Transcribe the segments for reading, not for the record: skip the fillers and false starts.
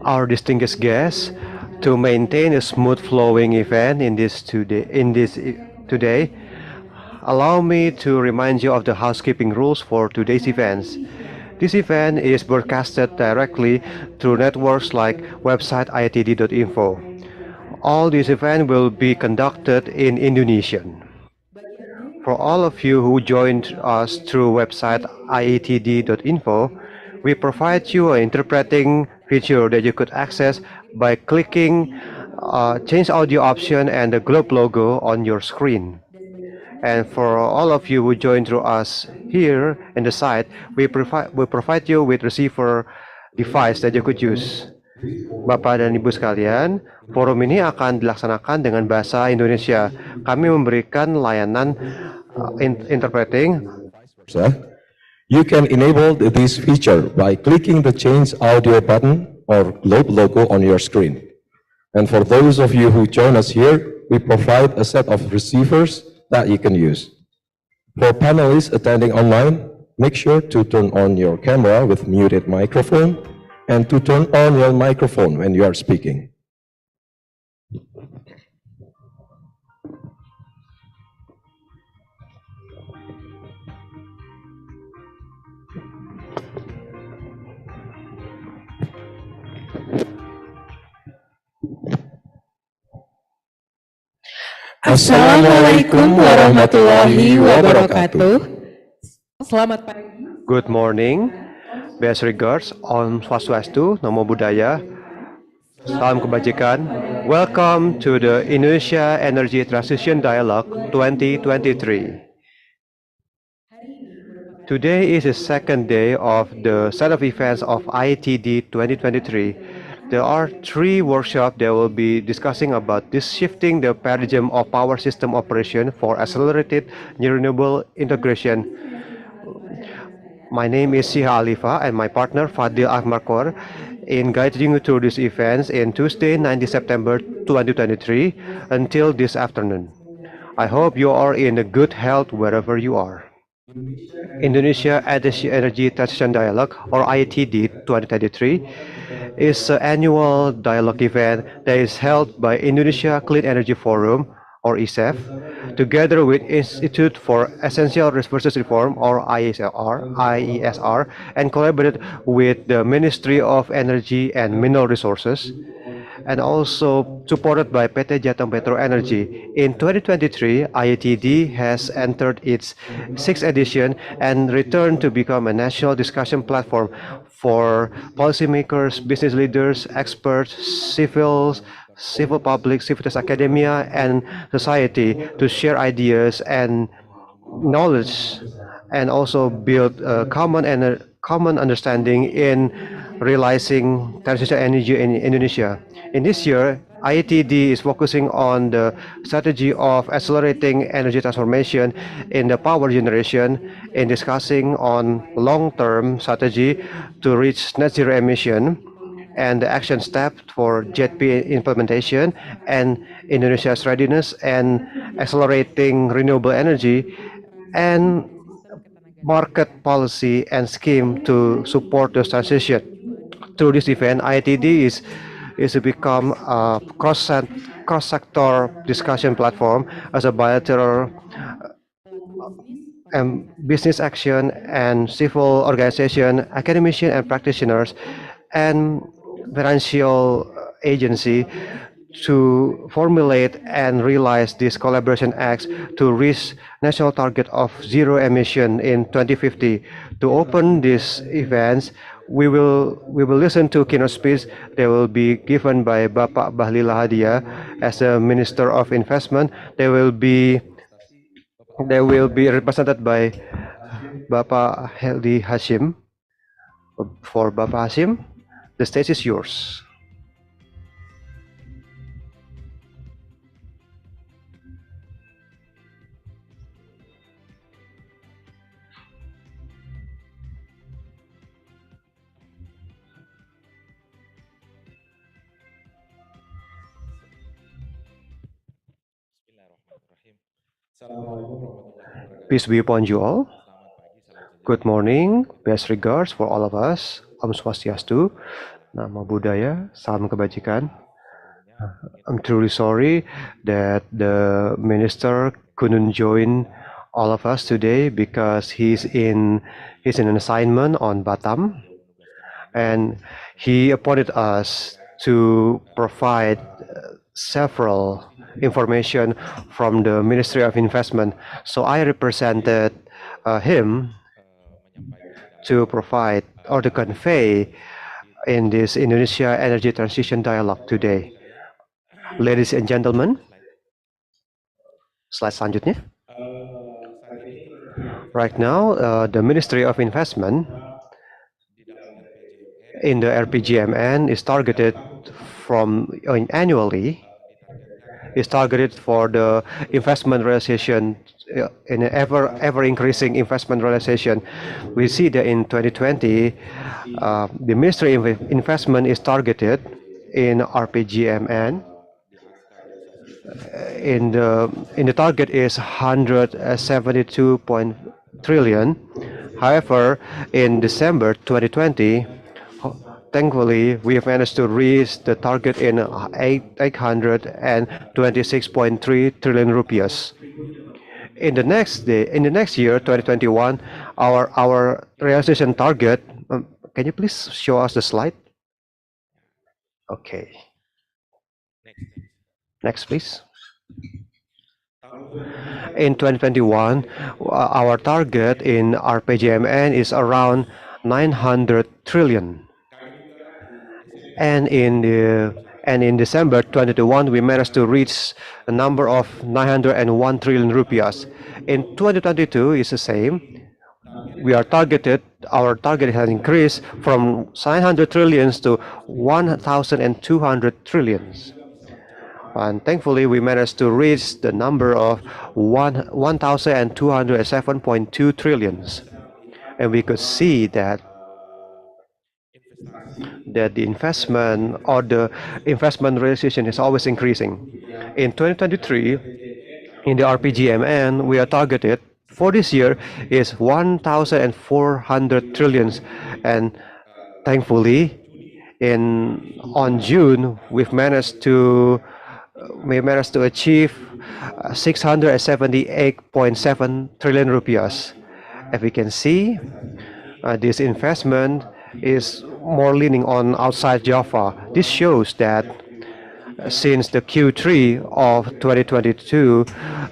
our distinguished guests. To maintain a smooth flowing event today, allow me to remind you of the housekeeping rules for today's events. This event is broadcasted directly through networks like website IETD.info. All this event will be conducted in Indonesian. For all of you who joined us through website IETD.info, we provide you an interpreting feature that you could access by clicking change audio option and the globe logo on your screen. And for all of you who joined through us here in the site, we provide you with receiver device that you could use. Bapak dan Ibu sekalian, forum ini akan dilaksanakan dengan bahasa Indonesia. Kami memberikan layanan interpreting. You can enable this feature by clicking the change audio button or globe logo on your screen. And for those of you who join us here, we provide a set of receivers that you can use. For panelists attending online, make sure to turn on your camera with muted microphone and to turn on your microphone when you are speaking. Assalamualaikum warahmatullahi wabarakatuh. Selamat pagi. Good morning. Best regards, Om Swastiastu, Namo Buddhaya. Salam kebajikan. Welcome to the Indonesia Energy Transition Dialogue 2023. Today is the second day of the set of events of IETD 2023. There are 3 workshops that will be discussing about this shifting the paradigm of power system operation for accelerated renewable integration. My name is Siha Alifa and my partner Fadil Ahmarkor in guiding you through these events in Tuesday, 19 September 2023 until this afternoon. I hope you are in a good health wherever you are. Indonesia Energy Transition Dialogue, or IETD 2023, is an annual dialogue event that is held by Indonesia Clean Energy Forum, or ICEF, together with Institute for Essential Resources Reform, or IESR, and collaborated with the Ministry of Energy and Mineral Resources, and also supported by PT Jateng Petro Energy. In 2023, IETD has entered its 6th edition and returned to become a national discussion platform for policymakers, business leaders, experts, civil public, civil academia, and society to share ideas and knowledge and also build a common understanding in realizing transition energy in Indonesia. In this year, IETD is focusing on the strategy of accelerating energy transformation in the power generation in discussing on long-term strategy to reach net zero emission and the action steps for JETP implementation and Indonesia's readiness and accelerating renewable energy and market policy and scheme to support the transition. Through this event, IETD is to become a cross-sector discussion platform as a bilateral business action and civil organization, academician and practitioners, and financial agency to formulate and realize these collaboration acts to reach national target of zero emission in 2050. To open these events, we will listen to keynote speech that will be given by Bapak Bahlil Lahadiah as the Minister of Investment. They will be represented by Bapak Heldi Hashim. For Bapak Hashim, the stage is yours. Peace be upon you all. Good morning, best regards for all of us. Om Swastiastu. Nama budaya, salam kebajikan. I'm truly sorry that the minister couldn't join all of us today because he's in an assignment on Batam, and he appointed us to provide several information from the Ministry of Investment. So I represented him to provide or to convey in this Indonesia Energy Transition Dialogue today. Ladies and gentlemen, slide selanjutnya. Right now, the Ministry of Investment in the RPGMN is targeted annually is targeted for the investment realization in an ever increasing investment realization. We see that in 2020, the Ministry of Investment is targeted in RPGMN. In the target is 172 trillion. However, in December 2020, thankfully, we have managed to reach the target in 826.3 trillion rupiahs. In the next year, 2021, our realization target. Can you please show us the slide? Okay. Next, please. In 2021, our target in RPJMN is around 900 trillion. And in December 2021, we managed to reach a number of 901 trillion rupiahs. In 2022, it's the same. Our target has increased from 900 trillions to 1,200 trillions. And thankfully, we managed to reach the number of 1,207.2 trillions. And we could see that the investment realization is always increasing. In 2023, in the RPGMN, we are targeted for this year is 1,400 trillions, and thankfully, on June, we managed to achieve 678.7 trillion rupiahs. As we can see, this investment is more leaning on outside Java. This shows that since the Q3 of 2022,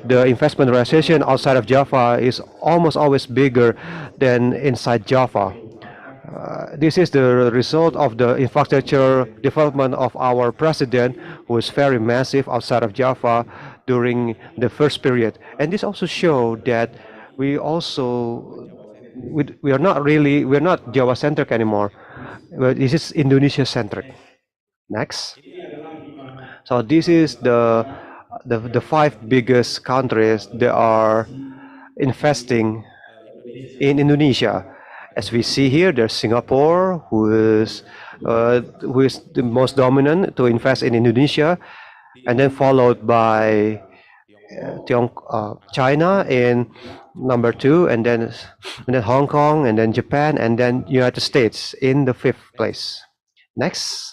the investment realization outside of Java is almost always bigger than inside Java. This is the result of the infrastructure development of our president, who is very massive outside of Java during the first period. And this also shows that we are not Java centric anymore. This is Indonesia centric. Next. So this is the five biggest countries that are investing in Indonesia. As we see here, there's Singapore, who is the most dominant to invest in Indonesia, and then followed by China in number 2, and then Hong Kong, and then Japan, and then United States in the 5th place. Next.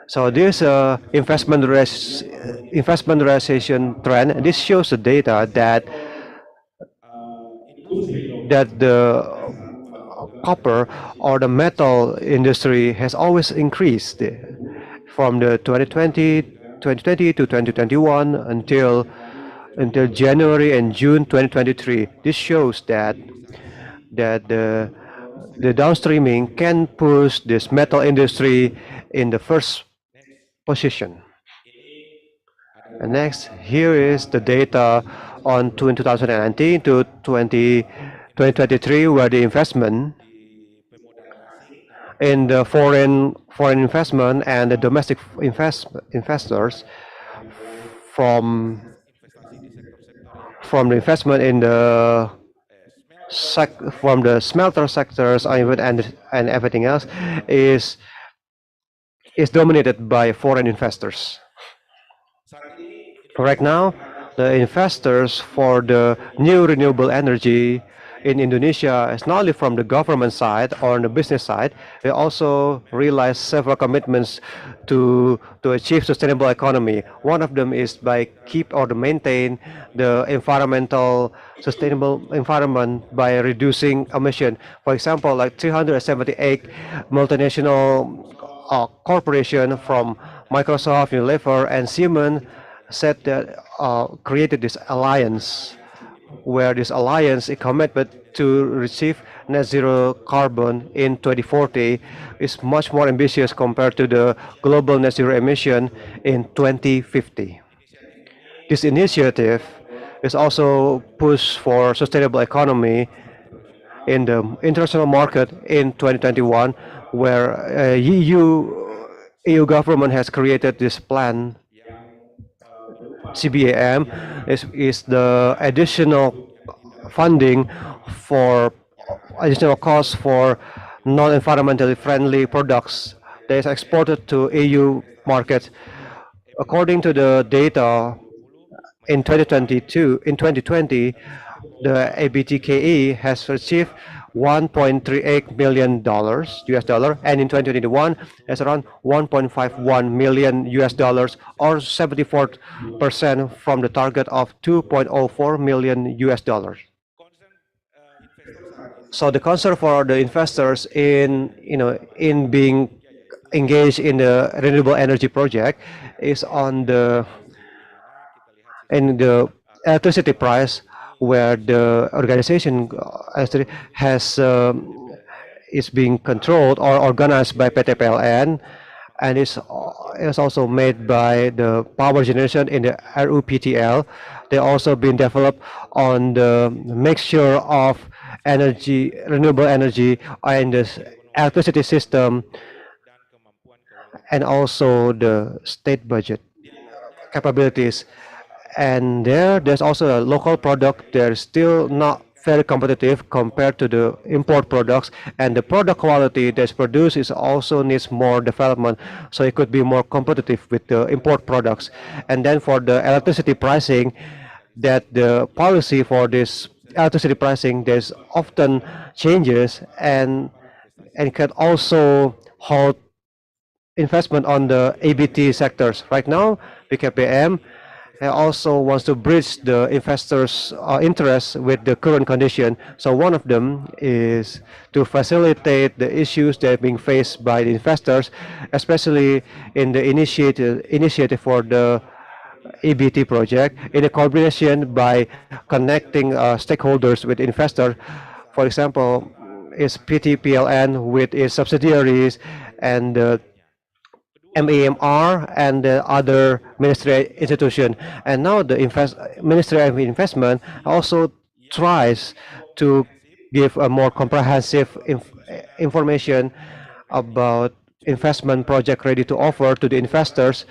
So this investment realization trend. This shows the data that the copper or the metal industry has always increased from the 2020 to 2021 until January and June 2023. This shows that the downstreaming can push this metal industry in the first position. And next, here is the data on 2019 to 2023, where the investment in the foreign investment and the domestic investors from the investment in the from the smelter sectors and everything else is dominated by foreign investors. Right now, the investors for the new renewable energy in Indonesia is not only from the government side or on the business side. We also realize several commitments to achieve sustainable economy. One of them is by keep or to maintain the environmental sustainable environment by reducing emission. For example, like 378 multinational corporation from Microsoft, Unilever, and Siemens said that created this alliance where this alliance is committed to receive net zero carbon in 2040 is much more ambitious compared to the global net zero emission in 2050. This initiative is also push for sustainable economy in the international market in 2021, where EU government has created this plan. CBAM is the additional funding for additional costs for non-environmentally friendly products that is exported to EU markets. According to the data in 2020, the ABTKE has achieved $1.38 million US dollar, and in 2021 it's around 1.51 million US dollars, or 74% from the target of 2.04 million US dollars. So the concern for the investors in being engaged in the renewable energy project is on the in the electricity price, where the organization actually has is being controlled or organized by PT PLN, and is also made by the power generation in the RUPTL. They also been developed on the mixture of energy, renewable energy, and the electricity system, and also the state budget capabilities. And there's also a local product. They're still not very competitive compared to the import products, and the product quality that's produced is also needs more development, so it could be more competitive with the import products. And then for the electricity pricing, that the policy for this electricity pricing, there's often changes, and can also hold investment on the ABT sectors. Right now, BKPM also wants to bridge the investors' interest with the current condition. So one of them is to facilitate the issues that are being faced by the investors, especially in the initiative for the EBT project, in a collaboration by connecting stakeholders with investors. For example, is PT PLN with its subsidiaries, and MEMR and the other ministry institution. And now the Ministry of Investment also tries to give a more comprehensive information about investment project ready to offer to the investors,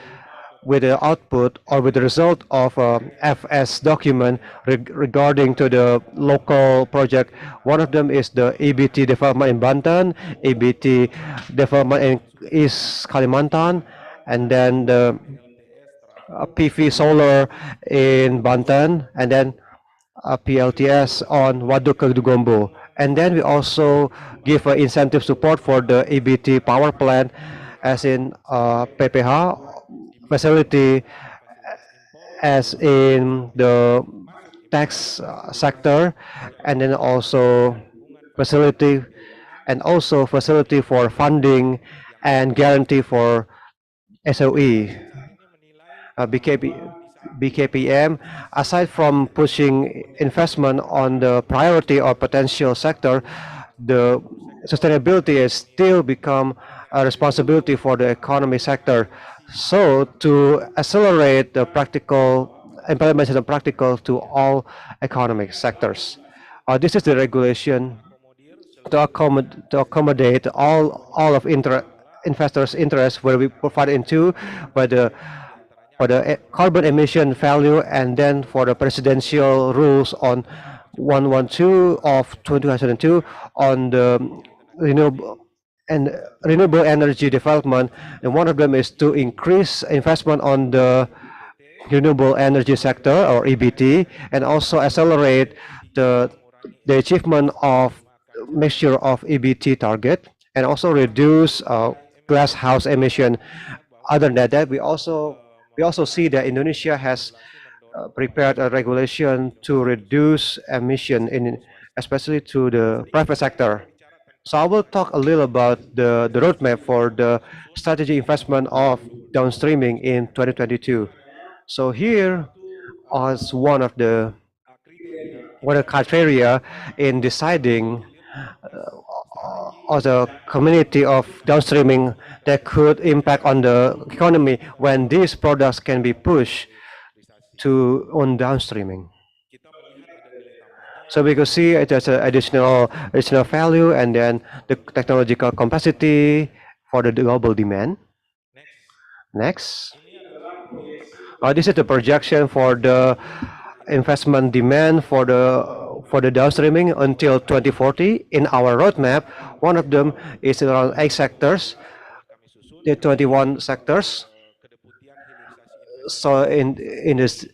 with the output or with the result of a FS document regarding to the local project. One of them is the EBT development in Banten, EBT development in East Kalimantan, and then the PV solar in Banten, and then PLTS on Waduk Kedugombo. And then we also give incentive support for the EBT power plant, as in PPH facility, as in the tax sector, and then also facility facility for funding and guarantee for SOE. BKPM, aside from pushing investment on the priority or potential sector, the sustainability has still become a responsibility for the economy sector. So to accelerate the practical implementation of practical to all economic sectors. This is the regulation to accommodate all of investors' interest, where we provide into by the for the carbon emission value, and then for the presidential rules on 112 of 2002 on the renewable renewable energy development. And one of them is to increase investment on the renewable energy sector or EBT, and also accelerate the the achievement of mixture of EBT target, and also reduce glass house emission. Other than that, we also see that Indonesia has prepared a regulation to reduce emission in especially to the private sector. So I will talk a little about the roadmap for the strategy investment of downstreaming in 2022. So here is one of the criteria in deciding the community of downstreaming that could impact on the economy when these products can be pushed to on downstreaming. So we could see it as an additional value, and then the technological capacity for the global demand. Next, this is the projection for the investment demand for the downstreaming until 2040. In our roadmap, one of them is around 8 sectors, the 21 sectors. So in this,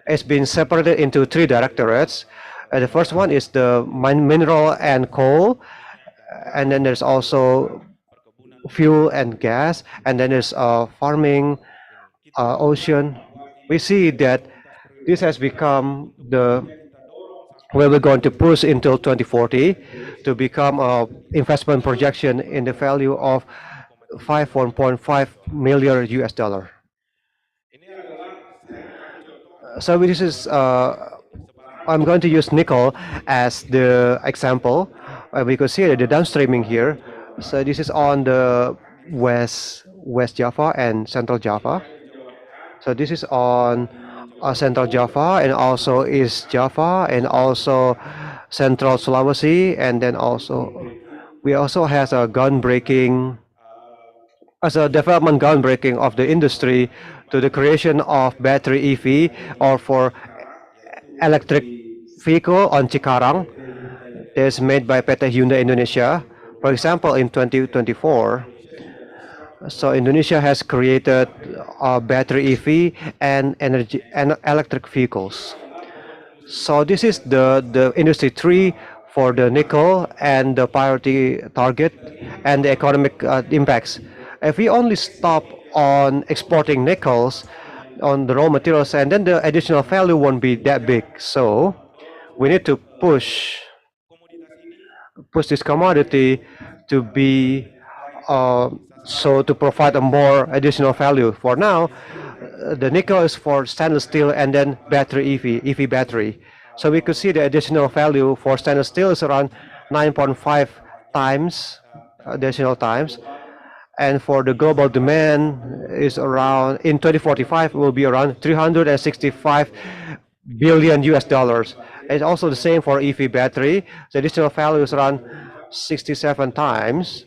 it's been separated into 3 directorates. The first one is the mineral and coal, and then there's also fuel and gas, and then there's farming, ocean. We see that this has become the where we're going to push until 2040 to become a investment projection in the value of 1.5 million US dollar. So this is I'm going to use nickel as the example. We could see the downstreaming here. So this is on the West Java and Central Java. So this is on Central Java and also East Java and also Central Sulawesi, and then also we also has a groundbreaking as a development groundbreaking of the industry to the creation of battery EV or for electric vehicle on Cikarang that's made by PT Hyundai Indonesia. For example, in 2024, so Indonesia has created battery EV and energy and electric vehicles. So this is the industry tree for the nickel and the priority target and the economic impacts. If we only stop on exporting nickels on the raw materials, and then the additional value won't be that big. So we need to push this commodity to be so to provide a more additional value. For now, the nickel is for stainless steel and then battery EV battery. So we could see the additional value for stainless steel is around 9.5 times additional times, and for the global demand is around in 2045 will be around 365 billion US dollars. It's also the same for EV battery. The additional value is around 67 times,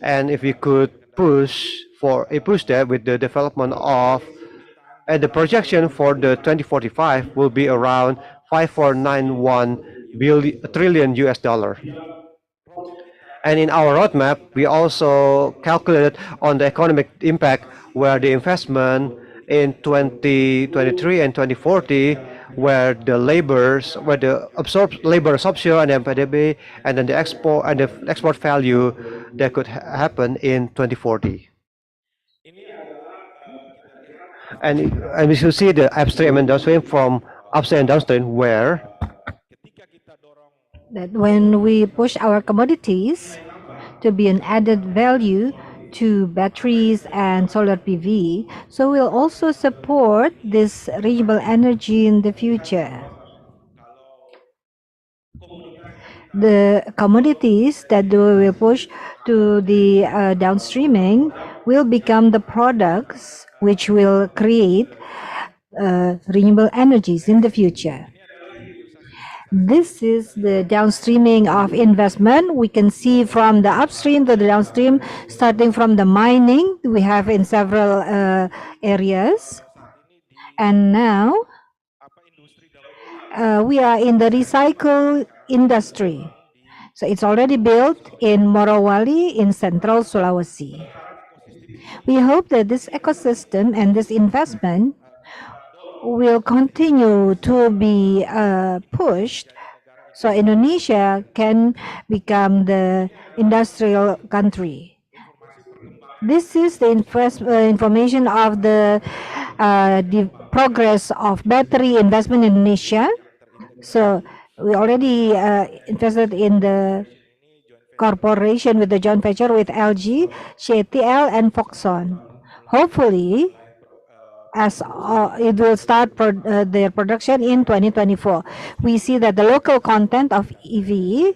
and if we could push that with the development of and the projection for the 2045 will be around 5.91 trillion US dollar. And in our roadmap, we also calculated on the economic impact where the investment in 2023 and 2040, where the labor absorption and MPDB, and then the export value that could happen in 2040. And we should see the upstream and downstream from upstream and downstream where that when we push our commodities to be an added value to batteries and solar PV, so we'll also support this renewable energy in the future. The commodities that we will push to the downstreaming will become the products which will create renewable energies in the future. This is the downstreaming of investment. We can see from the upstream to the downstream, starting from the mining, we have in several areas. And now we are in the recycle industry. So it's already built in Morowali in Central Sulawesi. We hope that this ecosystem and this investment will continue to be pushed so Indonesia can become the industrial country. This is the information of the progress of battery investment in Indonesia. So we already invested in the corporation with the joint venture with LG, JTL, and Foxconn. Hopefully, as it will start their production in 2024. We see that the local content of EV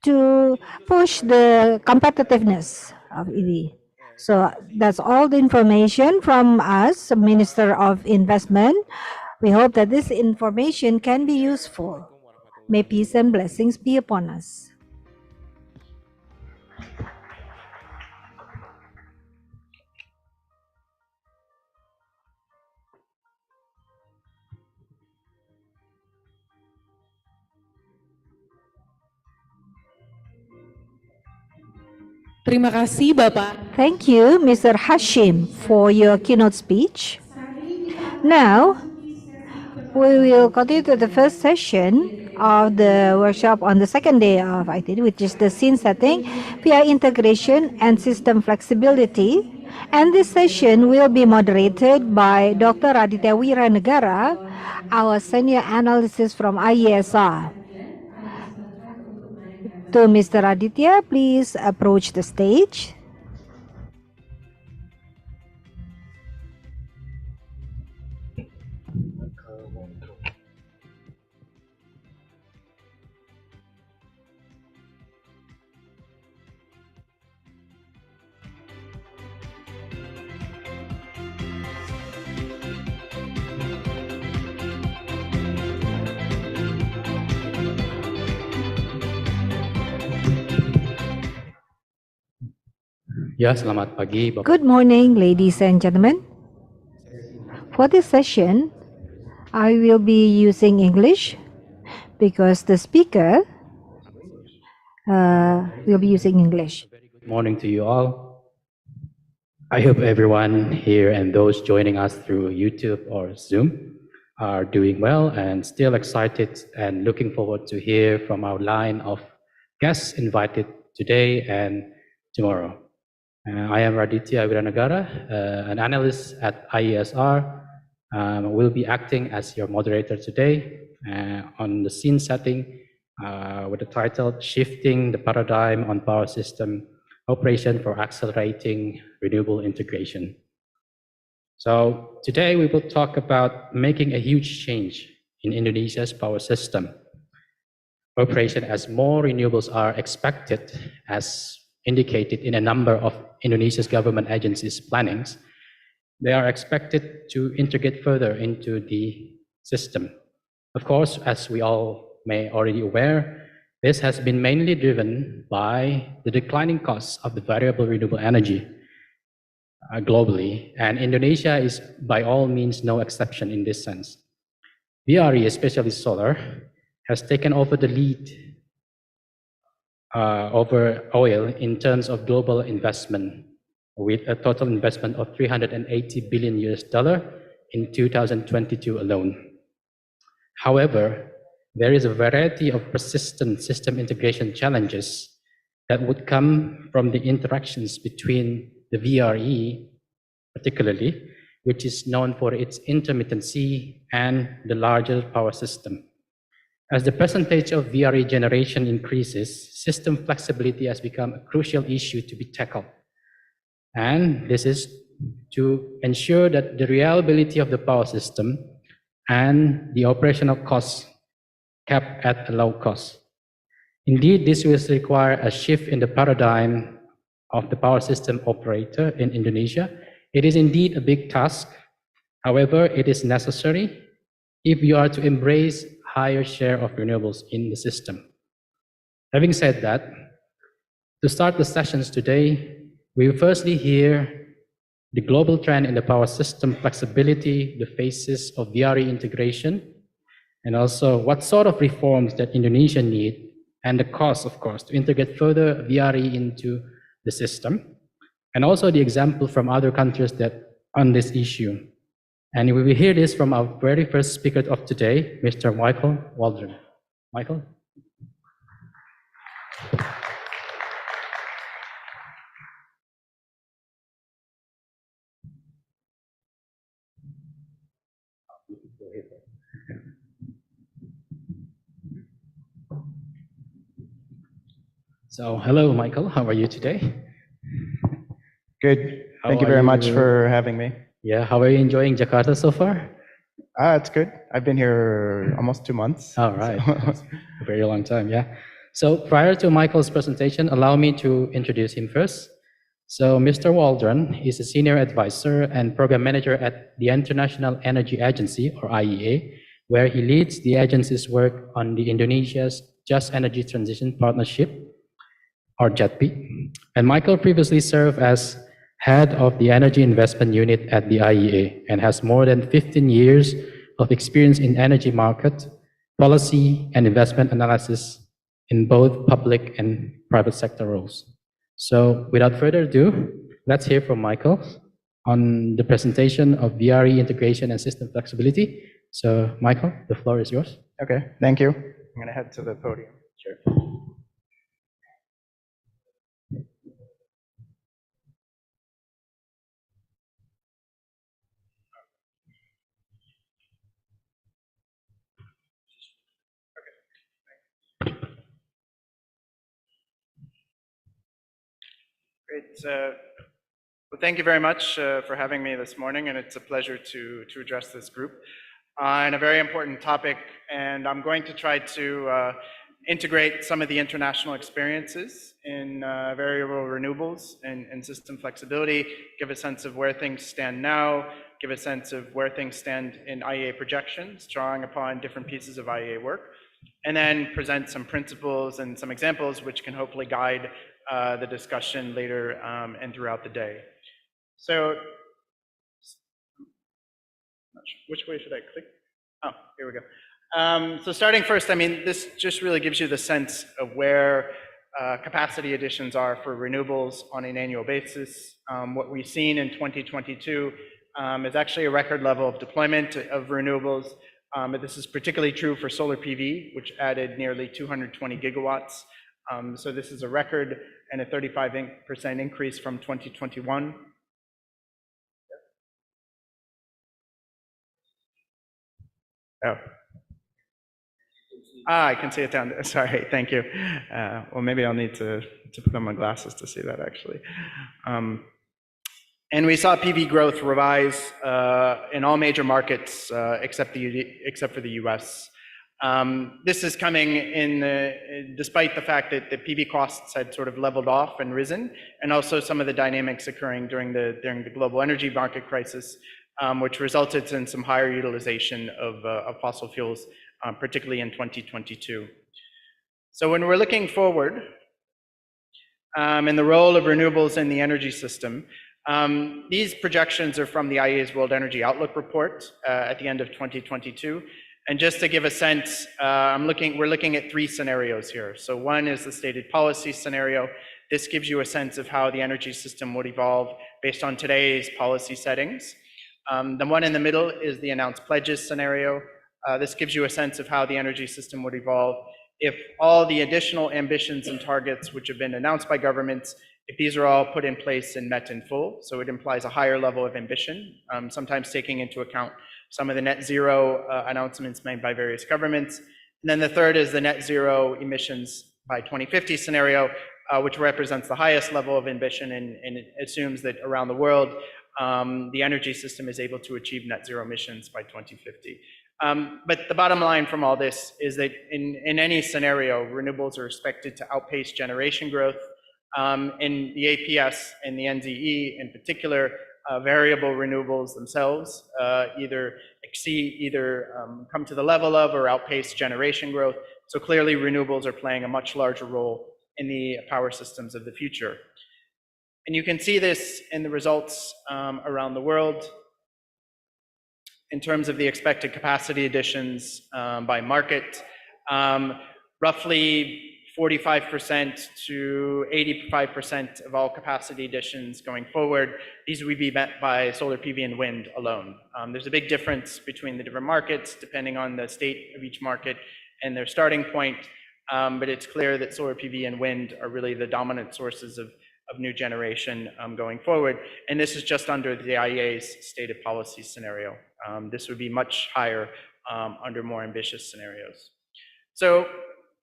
to push the competitiveness of EV. So that's all the information from us, Minister of Investment. We hope that this information can be useful. May peace and blessings be upon us. Terima kasih Bapak. Thank you, Mr. Hashim, for your keynote speech. Now, we will continue to the first session of the workshop on the second day of IETD, which is the scene setting, via integration and system flexibility. And this session will be moderated by Dr. Raditya Wiranegara, our senior analyst from IESR. To Mr. Raditya, please approach the stage. Ya, selamat pagi, Bapak. Good morning, ladies and gentlemen. For this session, I will be using English because the speaker will be using English. Good morning to you all. I hope everyone here and those joining us through YouTube or Zoom are doing well and still excited and looking forward to hear from our line of guests invited today and tomorrow. I am Raditya Wiranegara, an analyst at IESR. Will be acting as your moderator today on the scene setting with the title Shifting the Paradigm on Power System Operation for Accelerating Renewable Integration. So today we will talk about making a huge change in Indonesia's power system operation as more renewables are expected, as indicated in a number of Indonesia's government agencies' plannings. They are expected to integrate further into the system. Of course, as we all may already aware, this has been mainly driven by the declining costs of the variable renewable energy globally, and Indonesia is by all means no exception in this sense. VRE, especially solar, has taken over the lead over oil in terms of global investment, with a total investment of $380 billion in 2022 alone. However, there is a variety of persistent system integration challenges that would come from the interactions between the VRE, particularly, which is known for its intermittency, and the larger power system. As the percentage of VRE generation increases, system flexibility has become a crucial issue to be tackled. And this is to ensure that the reliability of the power system and the operational costs kept at a low cost. Indeed, this will require a shift in the paradigm of the power system operator in Indonesia. It is indeed a big task. However, it is necessary if you are to embrace higher share of renewables in the system. Having said that, to start the sessions today, we will firstly hear the global trend in the power system flexibility, the phases of VRE integration, and also what sort of reforms that Indonesia needs, and the cost, of course, to integrate further VRE into the system, and also the example from other countries that on this issue. And we will hear this from our very first speaker of today, Mr. Michael Waldron. Michael? So, hello, Michael. How are you today? Good. How Thank you are very much you? for having me. Yeah, how are you enjoying Jakarta so far? It's good. I've been here almost 2 months. All right. so- That's a very long time, yeah. So prior to Michael's presentation, allow me to introduce him first. So Mr. Waldron is a senior advisor and program manager at the International Energy Agency, or IEA, where he leads the agency's work on the Indonesia's Just Energy Transition Partnership, or JETP. And Michael previously served as head of the Energy Investment Unit at the IEA and has more than 15 years of experience in energy market, policy, and investment analysis in both public and private sector roles. So without further ado, let's hear from Michael on the presentation of VRE integration and system flexibility. So Michael, the floor is yours. Okay, thank you. I'm going to head to the podium. Sure. Great. Well, thank you very much for having me this morning, and it's a pleasure to address this group on a very important topic. And I'm going to try to integrate some of the international experiences in variable renewables and system flexibility, give a sense of where things stand now, give a sense of where things stand in IEA projections, drawing upon different pieces of IEA work, and then present some principles and some examples which can hopefully guide the discussion later and throughout the day. So, which way should I click? Oh, here we go. So starting first, I mean, this just really gives you the sense of where capacity additions are for renewables on an annual basis. What we've seen in 2022 is actually a record level of deployment of renewables. But this is particularly true for solar PV, which added nearly 220 gigawatts. So this is a record and a 35% increase from 2021. Oh. I can see it down there. Sorry, thank you. Well, maybe I'll need to put on my glasses to see that actually. And we saw PV growth revise in all major markets except for the US. This is coming in despite the fact that the PV costs had sort of leveled off and risen, and also some of the dynamics occurring during the global energy market crisis, which resulted in some higher utilization of fossil fuels, particularly in 2022. So when we're looking forward and the role of renewables in the energy system, these projections are from the IEA's World Energy Outlook report at the end of 2022. And just to give a sense, we're looking at 3 scenarios here. So one is the stated policy scenario. This gives you a sense of how the energy system would evolve based on today's policy settings. The one in the middle is the announced pledges scenario. This gives you a sense of how the energy system would evolve if all the additional ambitions and targets which have been announced by governments, if these are all put in place and met in full. So it implies a higher level of ambition, sometimes taking into account some of the net zero announcements made by various governments. And then the third is the net zero emissions by 2050 scenario, which represents the highest level of ambition and it assumes that around the world, the energy system is able to achieve net zero emissions by 2050. But the bottom line from all this is that in any scenario, renewables are expected to outpace generation growth. In the APS and the NZE in particular, variable renewables themselves either come to the level of or outpace generation growth. So clearly renewables are playing a much larger role in the power systems of the future. And you can see this in the results around the world in terms of the expected capacity additions by market. Roughly 45% to 85% of all capacity additions going forward, these would be met by solar PV and wind alone. There's a big difference between the different markets depending on the state of each market and their starting point, but it's clear that solar PV and wind are really the dominant sources of new generation going forward. And this is just under the IEA's stated policy scenario. This would be much higher under more ambitious scenarios. So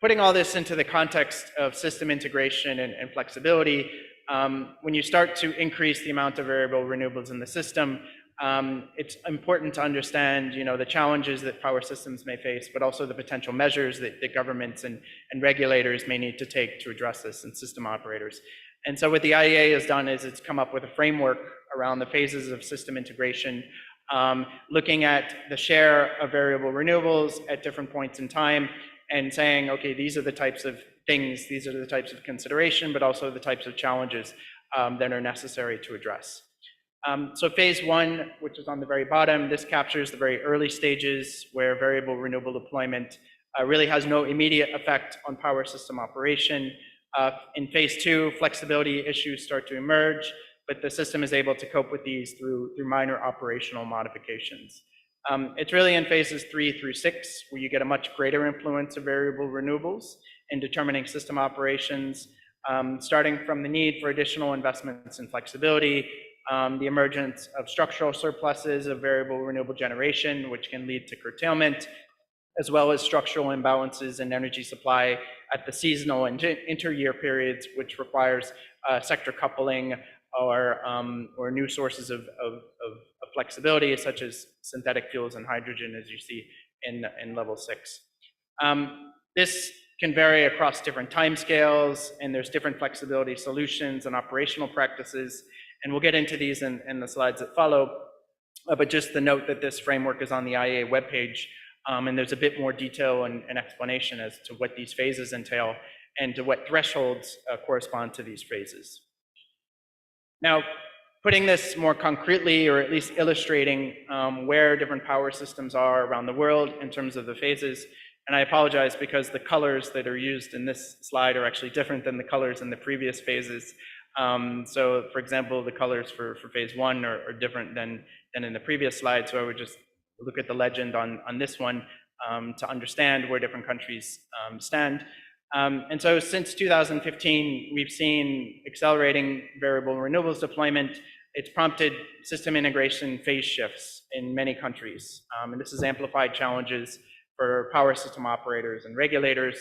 putting all this into the context of system integration and flexibility, when you start to increase the amount of variable renewables in the system, it's important to understand, the challenges that power systems may face, but also the potential measures that governments and regulators may need to take to address this, and system operators. And so what the IEA has done is it's come up with a framework around the phases of system integration, looking at the share of variable renewables at different points in time and saying, okay, these are the types of things, these are the types of consideration, but also the types of challenges that are necessary to address. So phase one, which is on the very bottom, this captures the very early stages where variable renewable deployment really has no immediate effect on power system operation. In phase two, flexibility issues start to emerge, but the system is able to cope with these through minor operational modifications. It's really in phases 3 through 6 where you get a much greater influence of variable renewables in determining system operations, starting from the need for additional investments in flexibility, the emergence of structural surpluses of variable renewable generation, which can lead to curtailment, as well as structural imbalances in energy supply at the seasonal and inter-year periods, which requires sector coupling or new sources of flexibility, such as synthetic fuels and hydrogen, as you see in level 6. This can vary across different timescales, and there's different flexibility solutions and operational practices, and we'll get into these in the slides that follow, but just to note that this framework is on the IEA webpage, and there's a bit more detail and explanation as to what these phases entail and to what thresholds correspond to these phases. Now, putting this more concretely, or at least illustrating where different power systems are around the world in terms of the phases, and I apologize because the colors that are used in this slide are actually different than the colors in the previous phases. So, for example, the colors for phase one are different than in the previous slide, so I would just look at the legend on this one to understand where different countries stand. And so since 2015, we've seen accelerating variable renewables deployment. It's prompted system integration phase shifts in many countries. And this has amplified challenges for power system operators and regulators.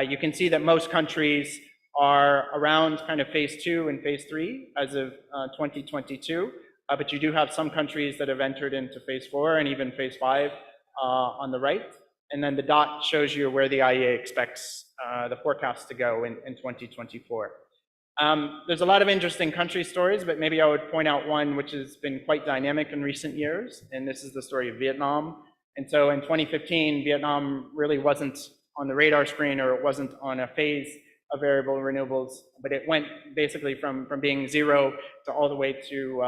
You can see that most countries are around kind of phase 2 and phase 3 as of 2022. But you do have some countries that have entered into phase 4 and even phase 5 on the right. And then the dot shows you where the IEA expects the forecast to go in 2024. There's a lot of interesting country stories, but maybe I would point out one which has been quite dynamic in recent years, and this is the story of Vietnam. And so in 2015, Vietnam really wasn't on the radar screen, or it wasn't on a phase of variable renewables, but it went basically from being 0 to all the way to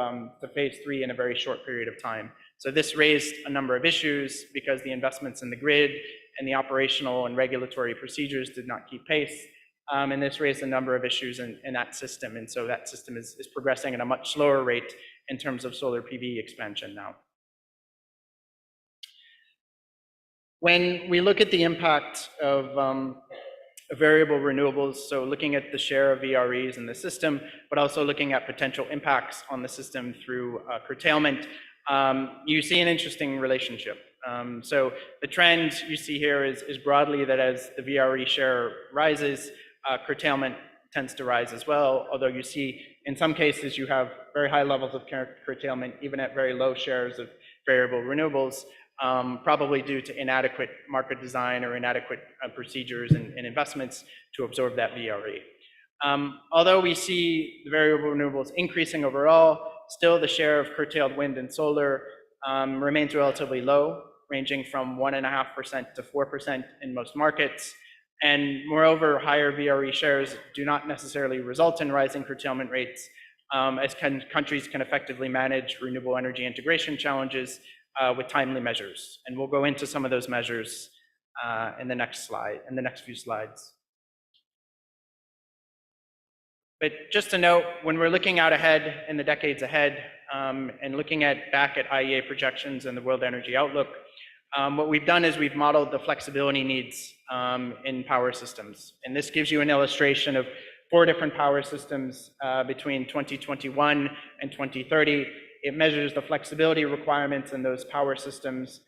phase 3 in a very short period of time. So this raised a number of issues because the investments in the grid and the operational and regulatory procedures did not keep pace. And this raised a number of issues in that system. And so that system is progressing at a much slower rate in terms of solar PV expansion now. When we look at the impact of variable renewables, so looking at the share of VREs in the system, but also looking at potential impacts on the system through curtailment, you see an interesting relationship. So the trend you see here is broadly that as the VRE share rises, curtailment tends to rise as well, although you see in some cases you have very high levels of curtailment even at very low shares of variable renewables, probably due to inadequate market design or inadequate procedures and investments to absorb that VRE. Although we see the variable renewables increasing overall, still the share of curtailed wind and solar remains relatively low, ranging from 1.5% to 4% in most markets. And moreover, higher VRE shares do not necessarily result in rising curtailment rates, as countries can effectively manage renewable energy integration challenges with timely measures. And we'll go into some of those measures in the next slide, in the next few slides. But just to note, when we're looking out ahead in the decades ahead and looking back at IEA projections and the World Energy Outlook, what we've done is we've modeled the flexibility needs in power systems. And this gives you an illustration of 4 different power systems between 2021 and 2030. It measures the flexibility requirements in those power systems.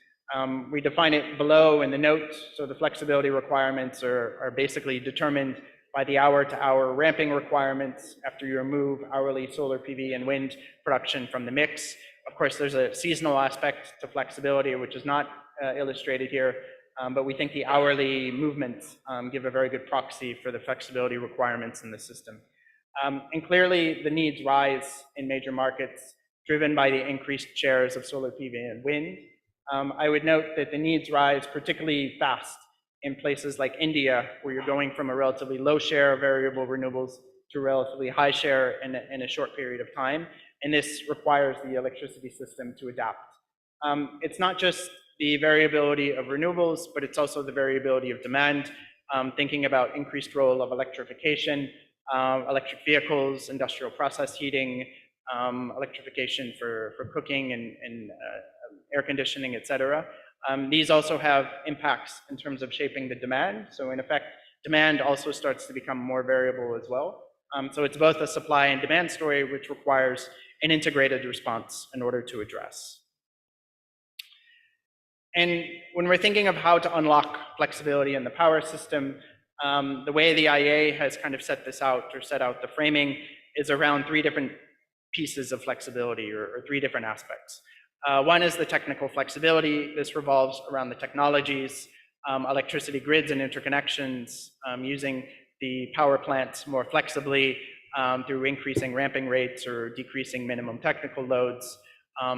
We define it below in the note, so the flexibility requirements are basically determined by the hour-to-hour ramping requirements after you remove hourly solar PV and wind production from the mix. Of course, there's a seasonal aspect to flexibility, which is not illustrated here, but we think the hourly movements give a very good proxy for the flexibility requirements in the system. And clearly, the needs rise in major markets, driven by the increased shares of solar PV and wind. I would note that the needs rise particularly fast in places like India, where you're going from a relatively low share of variable renewables to a relatively high share in a short period of time. And this requires the electricity system to adapt. It's not just the variability of renewables, but it's also the variability of demand, thinking about increased role of electrification, electric vehicles, industrial process heating, electrification for cooking and air conditioning, et cetera. These also have impacts in terms of shaping the demand. So in effect, demand also starts to become more variable as well. So it's both a supply and demand story, which requires an integrated response in order to address. And when we're thinking of how to unlock flexibility in the power system, the way the IEA has kind of set this out, or set out the framing, is around 3 different pieces of flexibility, or 3 different aspects. One is the technical flexibility. This revolves around the technologies, electricity grids and interconnections, using the power plants more flexibly through increasing ramping rates or decreasing minimum technical loads.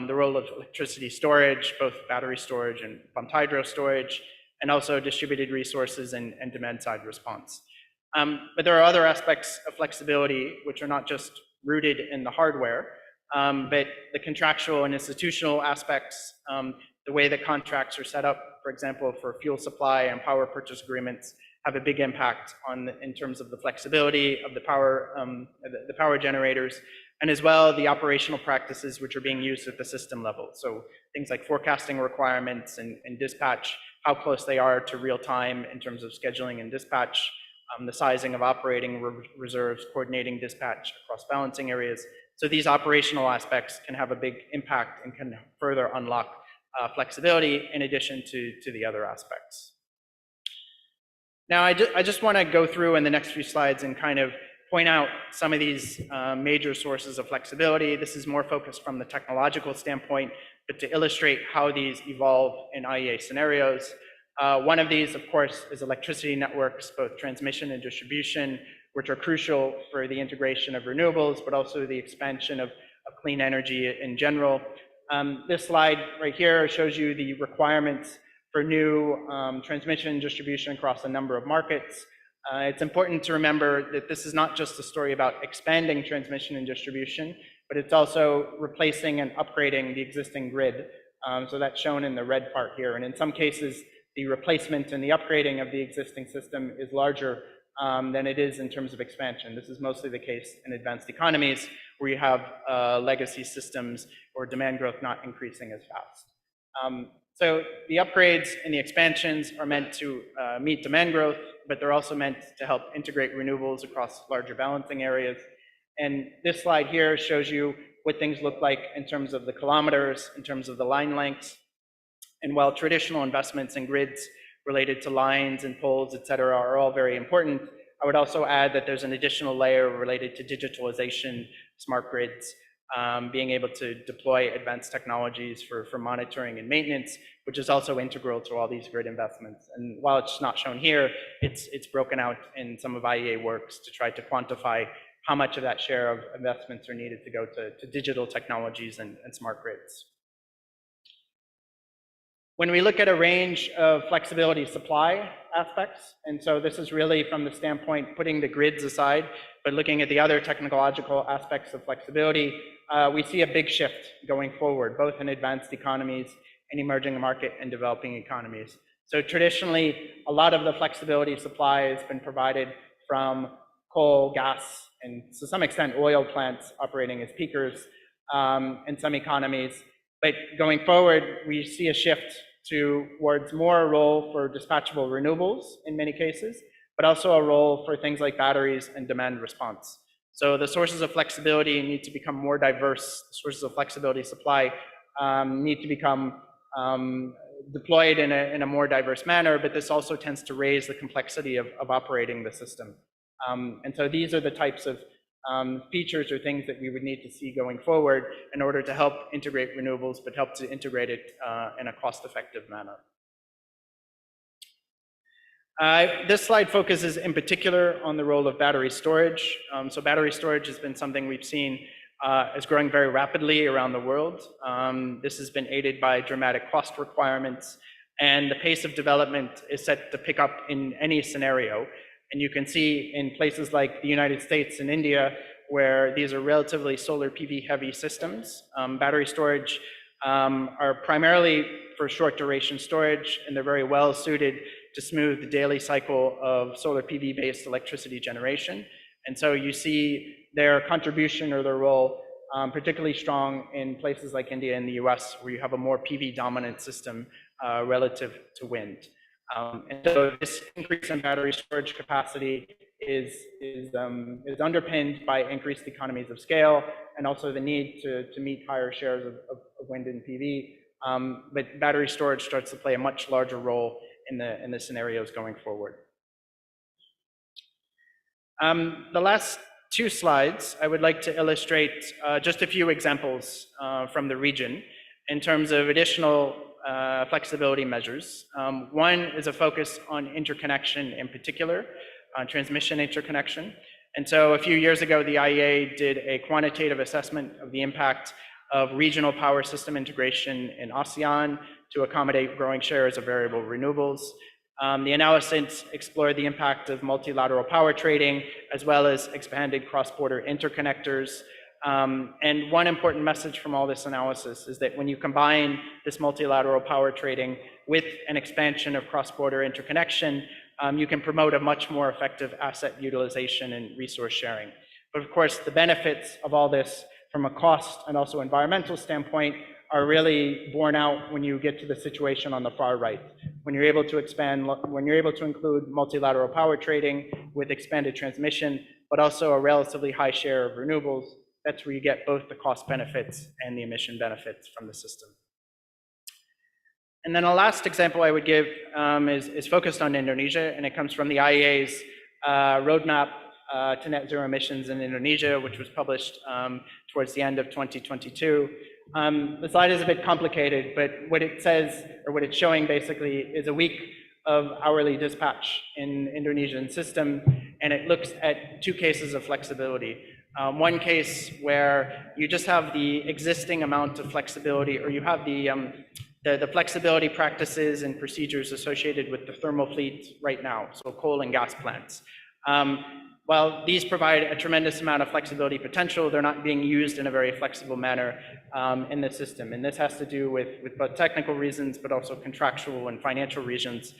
The role of electricity storage, both battery storage and pumped hydro storage, and also distributed resources and demand-side response. But there are other aspects of flexibility which are not just rooted in the hardware, but the contractual and institutional aspects, the way that contracts are set up, for example, for fuel supply and power purchase agreements, have a big impact in terms of the flexibility of the power generators, and as well the operational practices which are being used at the system level. So things like forecasting requirements and dispatch, how close they are to real time in terms of scheduling and dispatch, the sizing of operating reserves, coordinating dispatch across balancing areas. So these operational aspects can have a big impact and can further unlock flexibility in addition to the other aspects. Now, I just want to go through in the next few slides and kind of point out some of these major sources of flexibility. This is more focused from the technological standpoint, but to illustrate how these evolve in IEA scenarios. One of these, of course, is electricity networks, both transmission and distribution, which are crucial for the integration of renewables, but also the expansion of clean energy in general. This slide right here shows you the requirements for new transmission and distribution across a number of markets. It's important to remember that this is not just a story about expanding transmission and distribution, but it's also replacing and upgrading the existing grid. So that's shown in the red part here. And in some cases, the replacement and the upgrading of the existing system is larger than it is in terms of expansion. This is mostly the case in advanced economies where you have legacy systems or demand growth not increasing as fast. So the upgrades and the expansions are meant to meet demand growth, but they're also meant to help integrate renewables across larger balancing areas. And this slide here shows you what things look like in terms of the kilometers, in terms of the line lengths. And while traditional investments in grids related to lines and poles, et cetera, are all very important, I would also add that there's an additional layer related to digitalization, smart grids, being able to deploy advanced technologies for monitoring and maintenance, which is also integral to all these grid investments. And while it's not shown here, it's broken out in some of IEA works to try to quantify how much of that share of investments are needed to go to digital technologies and smart grids. When we look at a range of flexibility supply aspects, and so this is really from the standpoint putting the grids aside, but looking at the other technological aspects of flexibility, we see a big shift going forward, both in advanced economies and emerging market and developing economies. So traditionally, a lot of the flexibility supply has been provided from coal, gas, and to some extent oil plants operating as peakers in some economies. But going forward, we see a shift towards more a role for dispatchable renewables in many cases, but also a role for things like batteries and demand response. So the sources of flexibility need to become more diverse. The sources of flexibility supply need to become deployed in a more diverse manner, but this also tends to raise the complexity of operating the system. And so these are the types of features or things that we would need to see going forward in order to help integrate renewables, but help to integrate it in a cost-effective manner. This slide focuses in particular on the role of battery storage. So battery storage has been something we've seen is growing very rapidly around the world. This has been aided by dramatic cost requirements, and the pace of development is set to pick up in any scenario. And you can see in places like the United States and India, where these are relatively solar PV heavy systems, battery storage are primarily for short duration storage, and they're very well suited to smooth the daily cycle of solar PV based electricity generation. And so you see their contribution or their role particularly strong in places like India and the US, where you have a more PV dominant system relative to wind. And so this increase in battery storage capacity is underpinned by increased economies of scale and also the need to meet higher shares of wind and PV. But battery storage starts to play a much larger role in the scenarios going forward. The last two slides, I would like to illustrate just a few examples from the region in terms of additional flexibility measures. One is a focus on interconnection in particular, transmission interconnection. And so a few years ago, the IEA did a quantitative assessment of the impact of regional power system integration in ASEAN to accommodate growing shares of variable renewables. The analysis explored the impact of multilateral power trading, as well as expanded cross-border interconnectors. And one important message from all this analysis is that when you combine this multilateral power trading with an expansion of cross-border interconnection, you can promote a much more effective asset utilization and resource sharing. But of course, the benefits of all this from a cost and also environmental standpoint are really borne out when you get to the situation on the far right. When you're able to include multilateral power trading with expanded transmission, but also a relatively high share of renewables, that's where you get both the cost benefits and the emission benefits from the system. And then a last example I would give is focused on Indonesia, and it comes from the IEA's roadmap to net zero emissions in Indonesia, which was published towards the end of 2022. The slide is a bit complicated, but what it says, or what it's showing basically, is a week of hourly dispatch in Indonesian system, and it looks at two cases of flexibility. One case where you just have the existing amount of flexibility, or you have the flexibility practices and procedures associated with the thermal fleet right now, so coal and gas plants. While these provide a tremendous amount of flexibility potential, they're not being used in a very flexible manner in the system. And this has to do with both technical reasons, but also contractual and financial reasons,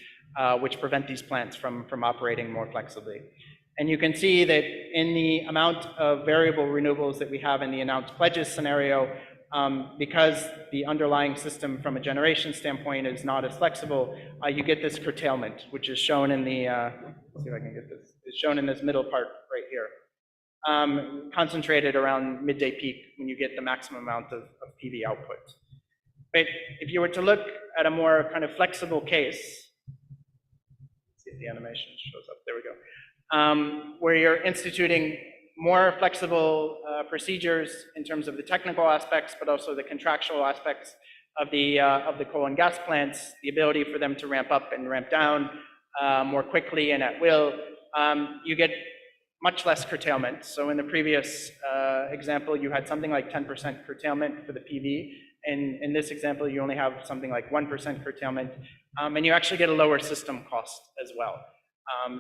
which prevent these plants from operating more flexibly. And you can see that in the amount of variable renewables that we have in the announced pledges scenario, because the underlying system from a generation standpoint is not as flexible, you get this curtailment, which is shown in the, let's see if I can get this, it's shown in this middle part right here, concentrated around midday peak when you get the maximum amount of PV output. But if you were to look at a more kind of flexible case, let's see if the animation shows up, there we go, where you're instituting more flexible procedures in terms of the technical aspects, but also the contractual aspects of the coal and gas plants, the ability for them to ramp up and ramp down more quickly and at will, you get much less curtailment. So in the previous example, you had something like 10% curtailment for the PV. And in this example, you only have something like 1% curtailment, and you actually get a lower system cost as well.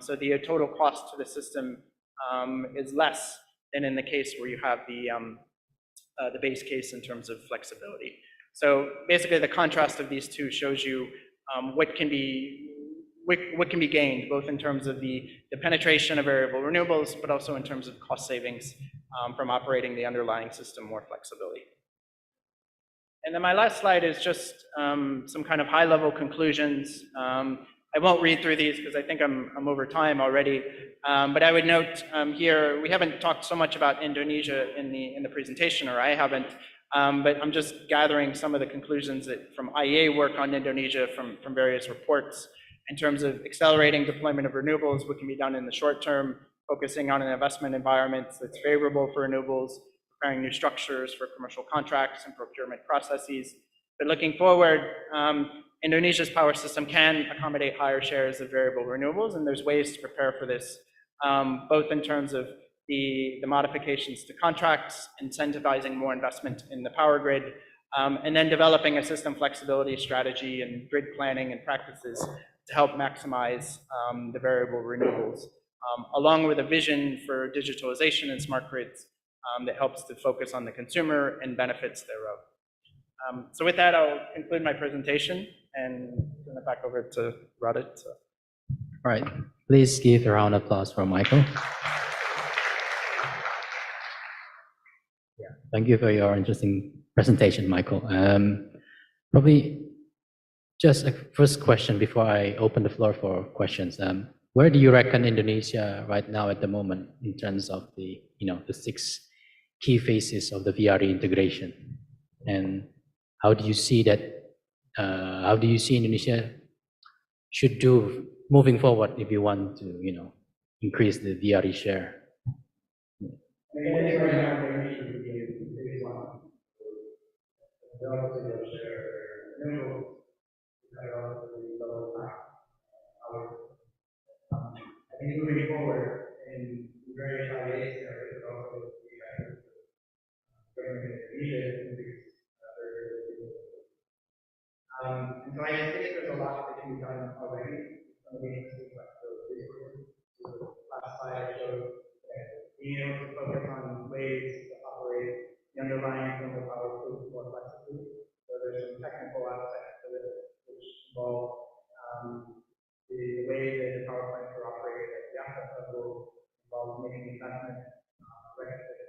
So the total cost to the system is less than in the case where you have the base case in terms of flexibility. So basically the contrast of these two shows you what what can be gained, both in terms of the penetration of variable renewables, but also in terms of cost savings from operating the underlying system more flexibly. And then my last slide is just some kind of high-level conclusions. I won't read through these because I think I'm over time already, but I would note here, we haven't talked so much about Indonesia in the presentation, or I haven't, but I'm just gathering some of the conclusions that from IEA work on Indonesia from various reports in terms of accelerating deployment of renewables, what can be done in the short term, focusing on an investment environment that's favorable for renewables, preparing new structures for commercial contracts and procurement processes. But looking forward, Indonesia's power system can accommodate higher shares of variable renewables, and there's ways to prepare for this, both in terms of the modifications to contracts, incentivizing more investment in the power grid, and then developing a system flexibility strategy and grid planning and practices to help maximize the variable renewables, along with a vision for digitalization and smart grids that helps to focus on the consumer and benefits thereof. So with that, I'll conclude my presentation and turn it back over to Radit. All right, please give a round of applause for Michael. Yeah, thank you for your interesting presentation, Michael. Probably just a first question before I open the floor for questions. Where do you reckon Indonesia right now at the moment in terms of the, the 6 key phases of the VRE integration? And how do you see that, how do you see Indonesia should do moving forward if you want to, increase the VRE share? I think moving forward in various IEs, there is also the and so I think there's a lot that can be done already. Some of the interesting resources. So last slide I showed being able to focus on ways to operate the underlying thermal power fleet more flexibly. So there's some technical aspects to it which involve the way that the power plants are operated at the asset level, involves making investment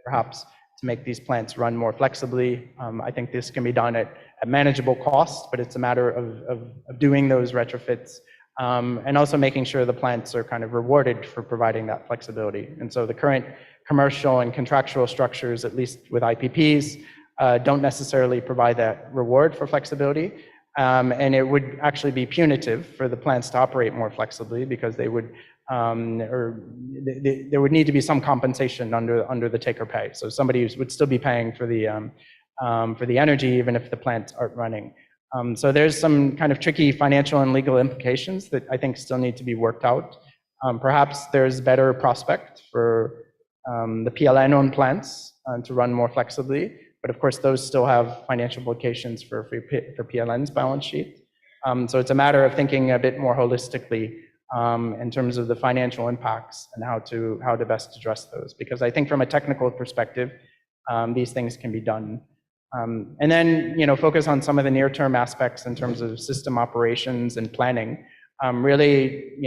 perhaps to make these plants run more flexibly. I think this can be done at manageable cost, but it's a matter of doing those retrofits and also making sure the plants are kind of rewarded for providing that flexibility. And so the current commercial and contractual structures, at least with IPPs, don't necessarily provide that reward for flexibility. And it would actually be punitive for the plants to operate more flexibly because they would, there would need to be some compensation under the take or pay. So somebody would still be paying for the energy even if the plants aren't running. So there's some kind of tricky financial and legal implications that I think still need to be worked out. Perhaps there's better prospect for the PLN-owned plants to run more flexibly. But of course, those still have financial implications for PLN's balance sheet. So it's a matter of thinking a bit more holistically in terms of the financial impacts and how to best address those. Because I think from a technical perspective, these things can be done. And then, focus on some of the near-term aspects in terms of system operations and planning. Really,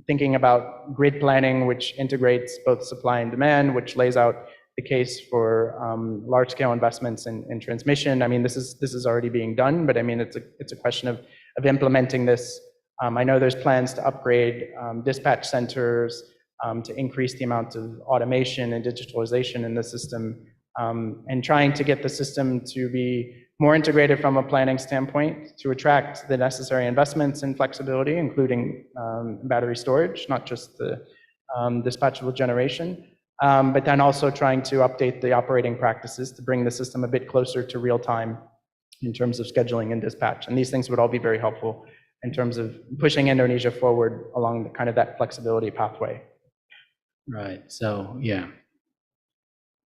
thinking about grid planning, which integrates both supply and demand, which lays out the case for large-scale investments in transmission. I mean, this is already being done, but I mean, it's a question of implementing this. I know there's plans to upgrade dispatch centers to increase the amount of automation and digitalization in the system, and trying to get the system to be more integrated from a planning standpoint to attract the necessary investments in flexibility, including battery storage, not just the dispatchable generation. But then also trying to update the operating practices to bring the system a bit closer to real time in terms of scheduling and dispatch. And these things would all be very helpful in terms of pushing Indonesia forward along kind of that flexibility pathway. Right, so yeah.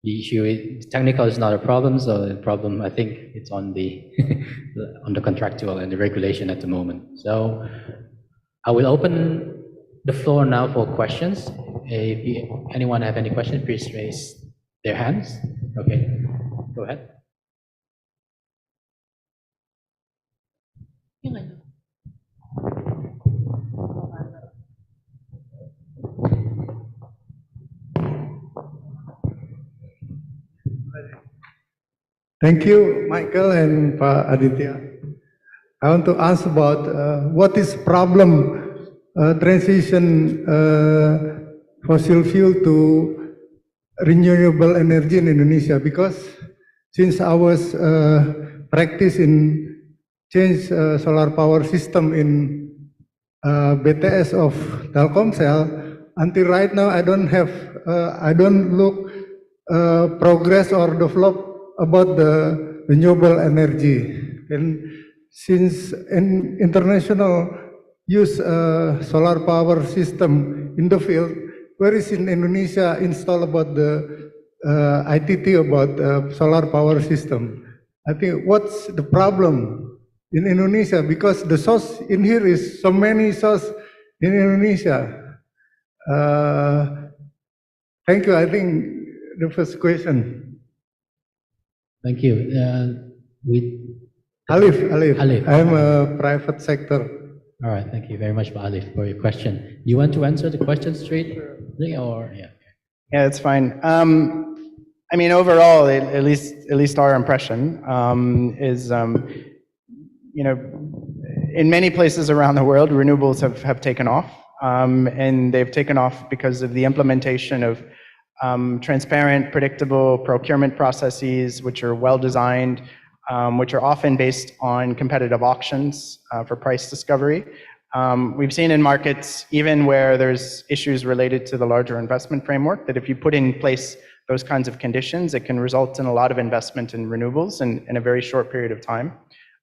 The issue is technical is not a problem, so the problem, I think, it's on the on the contractual and the regulation at the moment. So I will open the floor now for questions. If anyone have any questions, please raise their hands. Okay, go ahead. Thank you, Michael and Pak Aditya. I want to ask about what is problem transition fossil fuel to renewable energy in Indonesia, because since I was practice in change solar power system in BTS of Telkomsel, until right now I don't look progress or develop about the renewable energy. And since in international use solar power system in the field, where is in Indonesia install about the ITT about solar power system? I think what's the problem in Indonesia, because the source in here is so many source in Indonesia. Thank you. I think the first question. Thank you. With Alif. Alif. I'm a private sector. All right. Thank you very much, Alif, for your question. You want to answer the question straight, or yeah? Yeah, it's fine. I mean, overall, at least our impression is, you know, in many places around the world, renewables have taken off, and they've taken off because of the implementation of transparent, predictable procurement processes, which are well designed, which are often based on competitive auctions for price discovery. We've seen in markets, even where there's issues related to the larger investment framework, that if you put in place those kinds of conditions, it can result in a lot of investment in renewables in a very short period of time.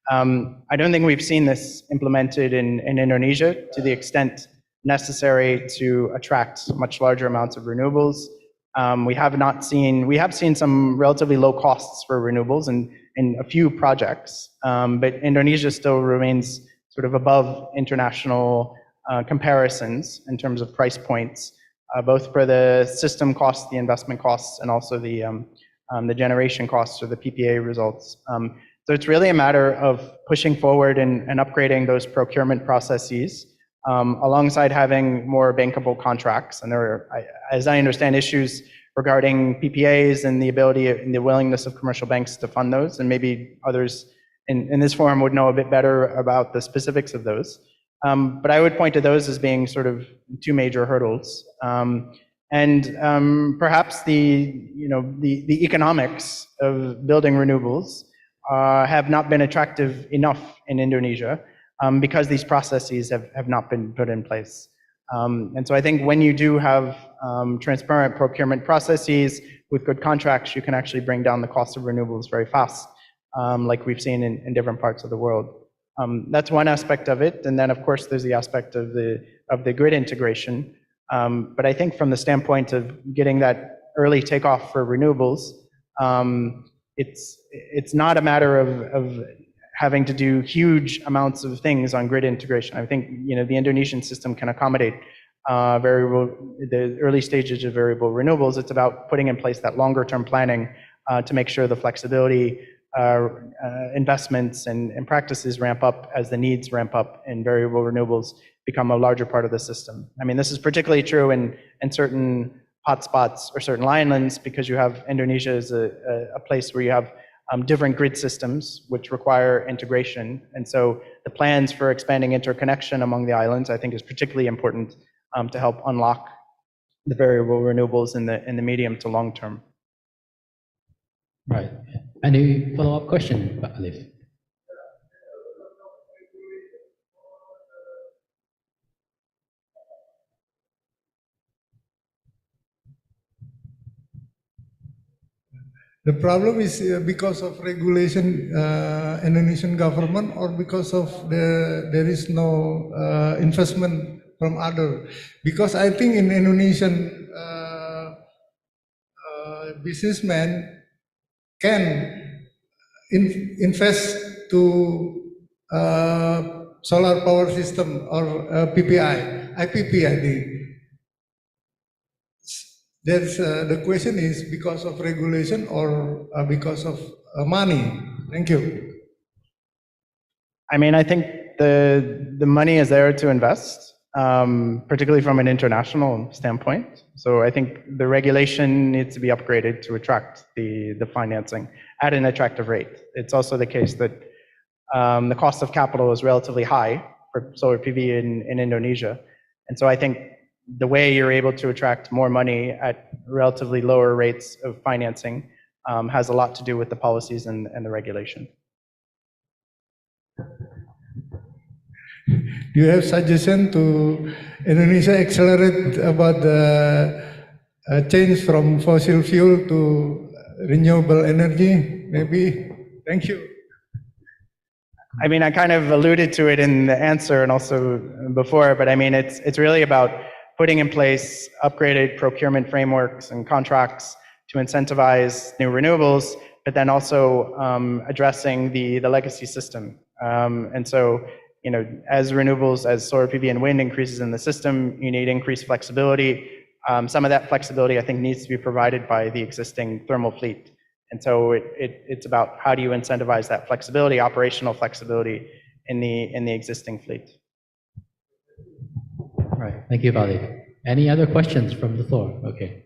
I don't think we've seen this implemented in Indonesia to the extent necessary to attract much larger amounts of renewables. We have seen some relatively low costs for renewables in a few projects, but Indonesia still remains sort of above international comparisons in terms of price points, both for the system costs, the investment costs, and also the generation costs or the PPA results. So it's really a matter of pushing forward and upgrading those procurement processes, alongside having more bankable contracts. And there are, as I understand, issues regarding PPAs and the ability and the willingness of commercial banks to fund those, and maybe others in this forum would know a bit better about the specifics of those. But I would point to those as being sort of two major hurdles. Perhaps the economics of building renewables have not been attractive enough in Indonesia, because these processes have not been put in place. And so I think when you do have transparent procurement processes with good contracts, you can actually bring down the cost of renewables very fast, like we've seen in different parts of the world. That's one aspect of it. And then, of course, there's the aspect of the grid integration. But I think from the standpoint of getting that early takeoff for renewables, it's not a matter of having to do huge amounts of things on grid integration. I think the Indonesian system can accommodate the early stages of variable renewables. It's about putting in place that longer term planning to make sure the flexibility, investments and practices ramp up as the needs ramp up and variable renewables become a larger part of the system. I mean, this is particularly true in certain hotspots or certain islands, because you have Indonesia as a place where you have different grid systems which require integration. And so the plans for expanding interconnection among the islands, I think, is particularly important to help unlock the variable renewables in the medium to long term. Right. Any follow-up question, Pak Alif? The problem is because of regulation, Indonesian government, or because of there is no investment from other. Because I think in Indonesian businessmen can invest to solar power system or PPI, IPP, I think. The question is because of regulation or because of money. Thank you. I mean, I think the money is there to invest. particularly from an international standpoint. So I think the regulation needs to be upgraded to attract the financing at an attractive rate. It's also the case that the cost of capital is relatively high for solar PV in Indonesia. And so I think the way you're able to attract more money at relatively lower rates of financing has a lot to do with the policies and the regulation. Do you have suggestion to Indonesia accelerate about the change from fossil fuel to renewable energy? Maybe. Thank you. I mean, I kind of alluded to it in the answer and also before, but I mean, it's really about putting in place upgraded procurement frameworks and contracts to incentivize new renewables, but then also addressing the legacy system. And so, you know, as renewables, as solar PV and wind increases in the system, you need increased flexibility. Some of that flexibility, I think, needs to be provided by the existing thermal fleet. And so it's about how do you incentivize that flexibility, operational flexibility in the existing fleet. All right, thank you, Vali. Any other questions from the floor? Okay.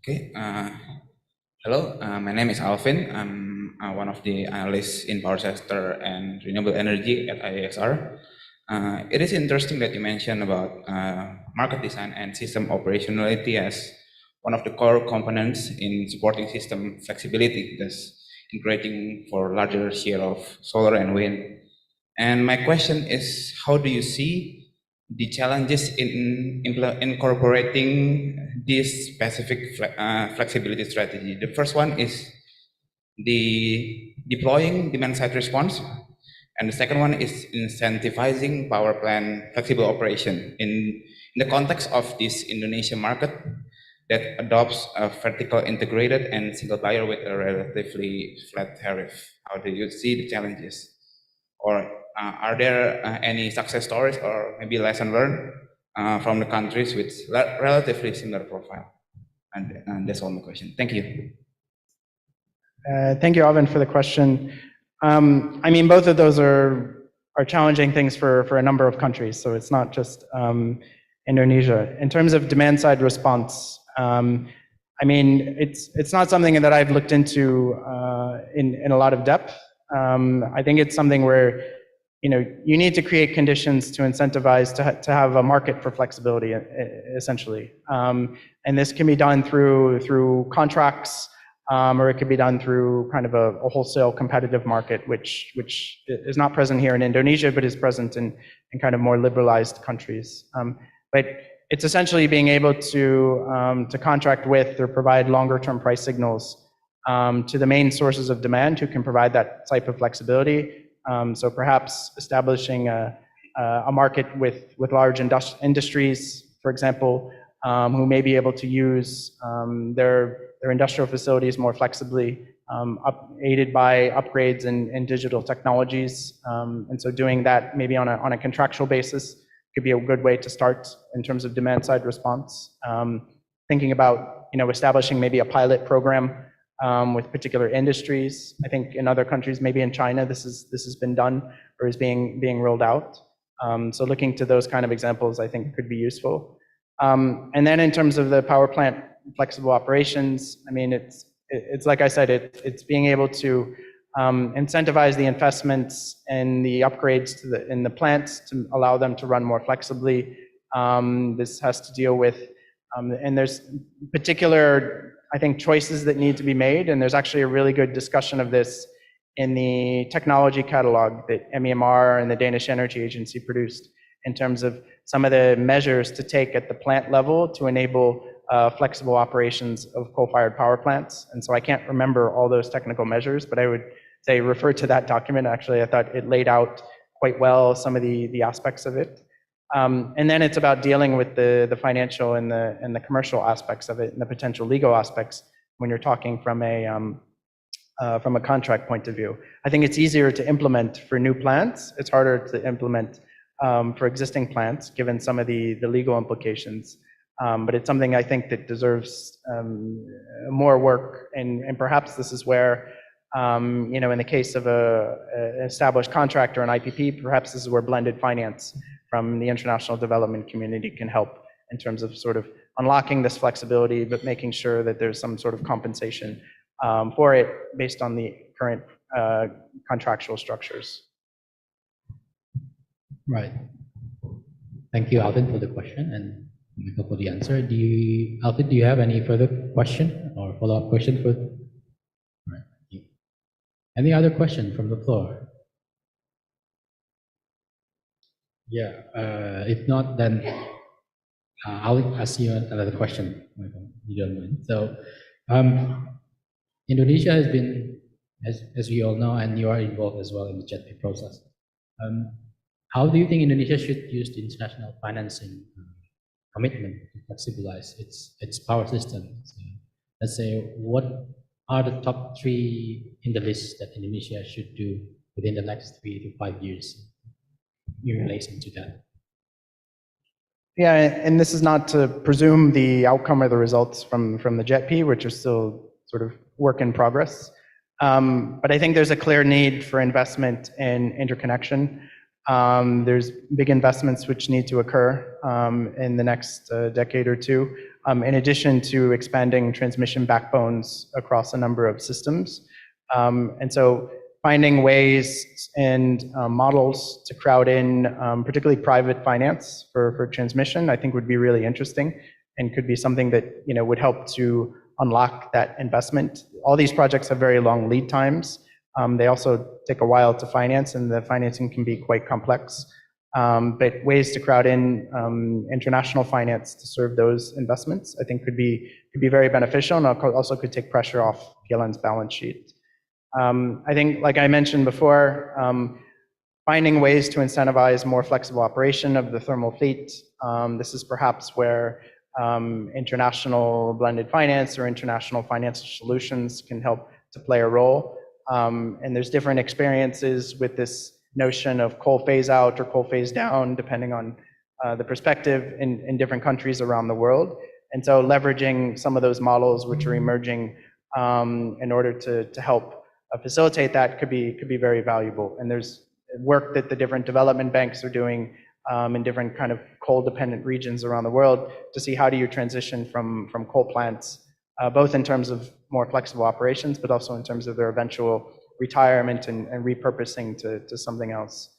Okay. Hello, my name is Alvin. I'm one of the analysts in power sector and renewable energy at IESR. It is interesting that you mentioned about market design and system operationality as one of the core components in supporting system flexibility, thus encouraging for larger share of solar and wind. And my question is, how do you see the challenges in incorporating this specific flexibility strategy? The first one is the deploying demand side response, and the second one is incentivizing power plant flexible operation in the context of this Indonesian market that adopts a vertical integrated and single tier with a relatively flat tariff. How do you see the challenges? Or are there any success stories or maybe lesson learned from the countries with relatively similar profile? And that's all my question. Thank you. Thank you, Alvin, for the question. I mean, both of those are challenging things for a number of countries, so it's not just Indonesia. In terms of demand side response, I mean, it's not something that I've looked into in a lot of depth. I think it's something where, you know, you need to create conditions to incentivize to have a market for flexibility, essentially. And this can be done through contracts, or it could be done through kind of a wholesale competitive market, which is not present here in Indonesia, but is present in kind of more liberalized countries. But it's essentially being able to contract with or provide longer term price signals to the main sources of demand who can provide that type of flexibility. So perhaps establishing a market with large industries, for example, who may be able to use their industrial facilities more flexibly, aided by upgrades in digital technologies. And so doing that maybe on a contractual basis could be a good way to start in terms of demand side response. Thinking about, you know, establishing maybe a pilot program with particular industries. I think in other countries, maybe in China, this has been done or is being rolled out. So looking to those kind of examples, I think could be useful. And then in terms of the power plant flexible operations, I mean, it's like I said, it's being able to incentivize the investments and the upgrades in the plants to allow them to run more flexibly. This has to deal with, and there's particular, I think, choices that need to be made, and there's actually a really good discussion of this in the technology catalog that MEMR and the Danish Energy Agency produced in terms of some of the measures to take at the plant level to enable flexible operations of coal-fired power plants. And so I can't remember all those technical measures, but I would say refer to that document. Actually, I thought it laid out quite well some of the aspects of it. And then it's about dealing with the financial and the commercial aspects of it and the potential legal aspects when you're talking from a contract point of view. I think it's easier to implement for new plants. It's harder to implement for existing plants, given some of the legal implications. But it's something I think that deserves more work, and perhaps this is where, you know, in the case of an established contractor, an IPP, perhaps this is where blended finance from the international development community can help in terms of sort of unlocking this flexibility, but making sure that there's some sort of compensation for it based on the current contractual structures. Right. Thank you, Alvin, for the question, and Michael for the answer. Alvin, do you have any further question or follow-up question for? Right. Thank you. Any other question from the floor? Yeah. If not, then I'll ask you another question, Michael, if you don't mind. So, Indonesia has been, as we all know, and you are involved as well in the JETP process. How do you think Indonesia should use the international financing commitment to flexibilize its power system? So, let's say, what are the top 3 in the list that Indonesia should do within the next 3 to 5 years in relation to that? Yeah, and this is not to presume the outcome or the results from the JETP, which are still sort of work in progress. But I think there's a clear need for investment in interconnection. There's big investments which need to occur in the next decade or two, in addition to expanding transmission backbones across a number of systems. And so finding ways and models to crowd in, particularly private finance for transmission, I think would be really interesting and could be something that, you know, would help to unlock that investment. All these projects have very long lead times. They also take a while to finance, and the financing can be quite complex. But ways to crowd in international finance to serve those investments, I think could be very beneficial, and also could take pressure off PLN's balance sheet. I think, like I mentioned before, finding ways to incentivize more flexible operation of the thermal fleet. This is perhaps where international blended finance or international financial solutions can help to play a role. And there's different experiences with this notion of coal phase out or coal phase down, depending on the perspective in different countries around the world. And so leveraging some of those models which are emerging in order to help facilitate that could be very valuable. And there's work that the different development banks are doing in different kind of coal-dependent regions around the world to see how do you transition from coal plants, both in terms of more flexible operations, but also in terms of their eventual retirement and repurposing to something else.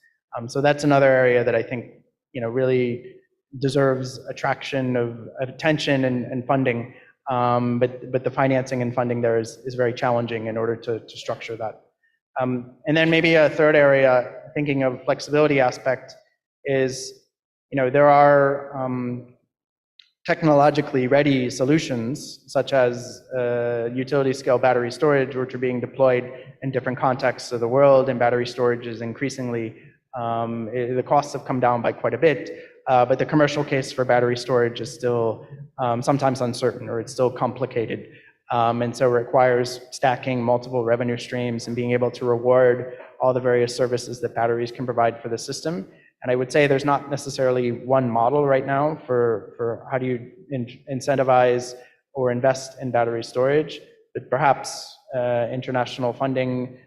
So that's another area that I think, you know, really deserves attraction of attention and funding. But the financing and funding there is very challenging in order to structure that. And then maybe a third area, thinking of flexibility aspect, is, you know, there are technologically ready solutions, such as utility scale battery storage, which are being deployed in different contexts of the world, and battery storage is increasingly, the costs have come down by quite a bit, but the commercial case for battery storage is still sometimes uncertain, or it's still complicated. And so it requires stacking multiple revenue streams and being able to reward all the various services that batteries can provide for the system. And I would say there's not necessarily one model right now for how do you incentivize or invest in battery storage, but perhaps international funding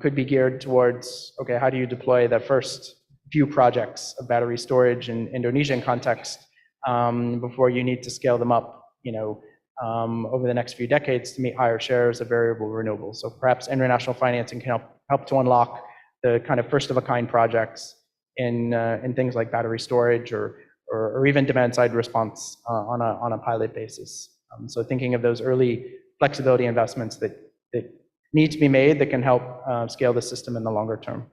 could be geared towards, okay, how do you deploy the first few projects of battery storage in Indonesian context before you need to scale them up, you know, over the next few decades to meet higher shares of variable renewables. So perhaps international financing can help to unlock the kind of first of a kind projects in things like battery storage or even demand side response on a pilot basis. So thinking of those early flexibility investments that need to be made that can help scale the system in the longer term.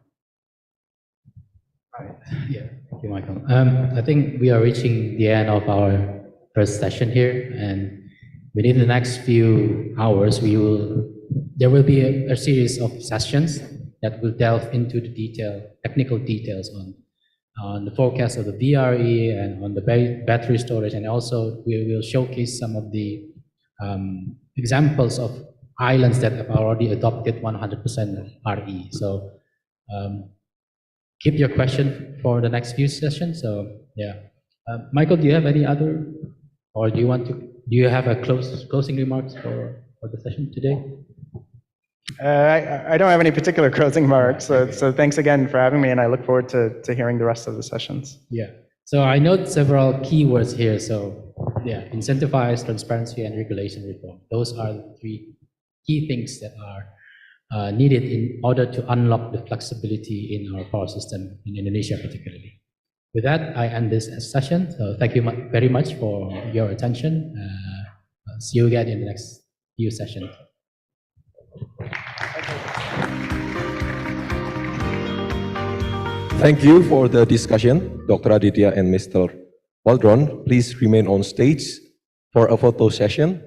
Right. Yeah, thank you, Michael. I think we are reaching the end of our first session here, and within the next few hours, there will be a series of sessions that will delve into the technical details on the forecast of the VRE and on the battery storage, and also we will showcase some of the examples of islands that have already adopted 100% RE. So keep your question for the next few sessions. So yeah, Michael, do you have any other, or do you have a closing remarks for the session today? I don't have any particular closing remarks, so thanks again for having me, and I look forward to hearing the rest of the sessions. Yeah. So I note several keywords here. So yeah, incentivize, transparency, and regulation reform. Those are the three key things that are needed in order to unlock the flexibility in our power system in Indonesia particularly. With that, I end this session. So thank you very much for your attention. See you again in the next few sessions. Thank you for the discussion, Dr. Aditya and Mr. Waldron. Please remain on stage for a photo session.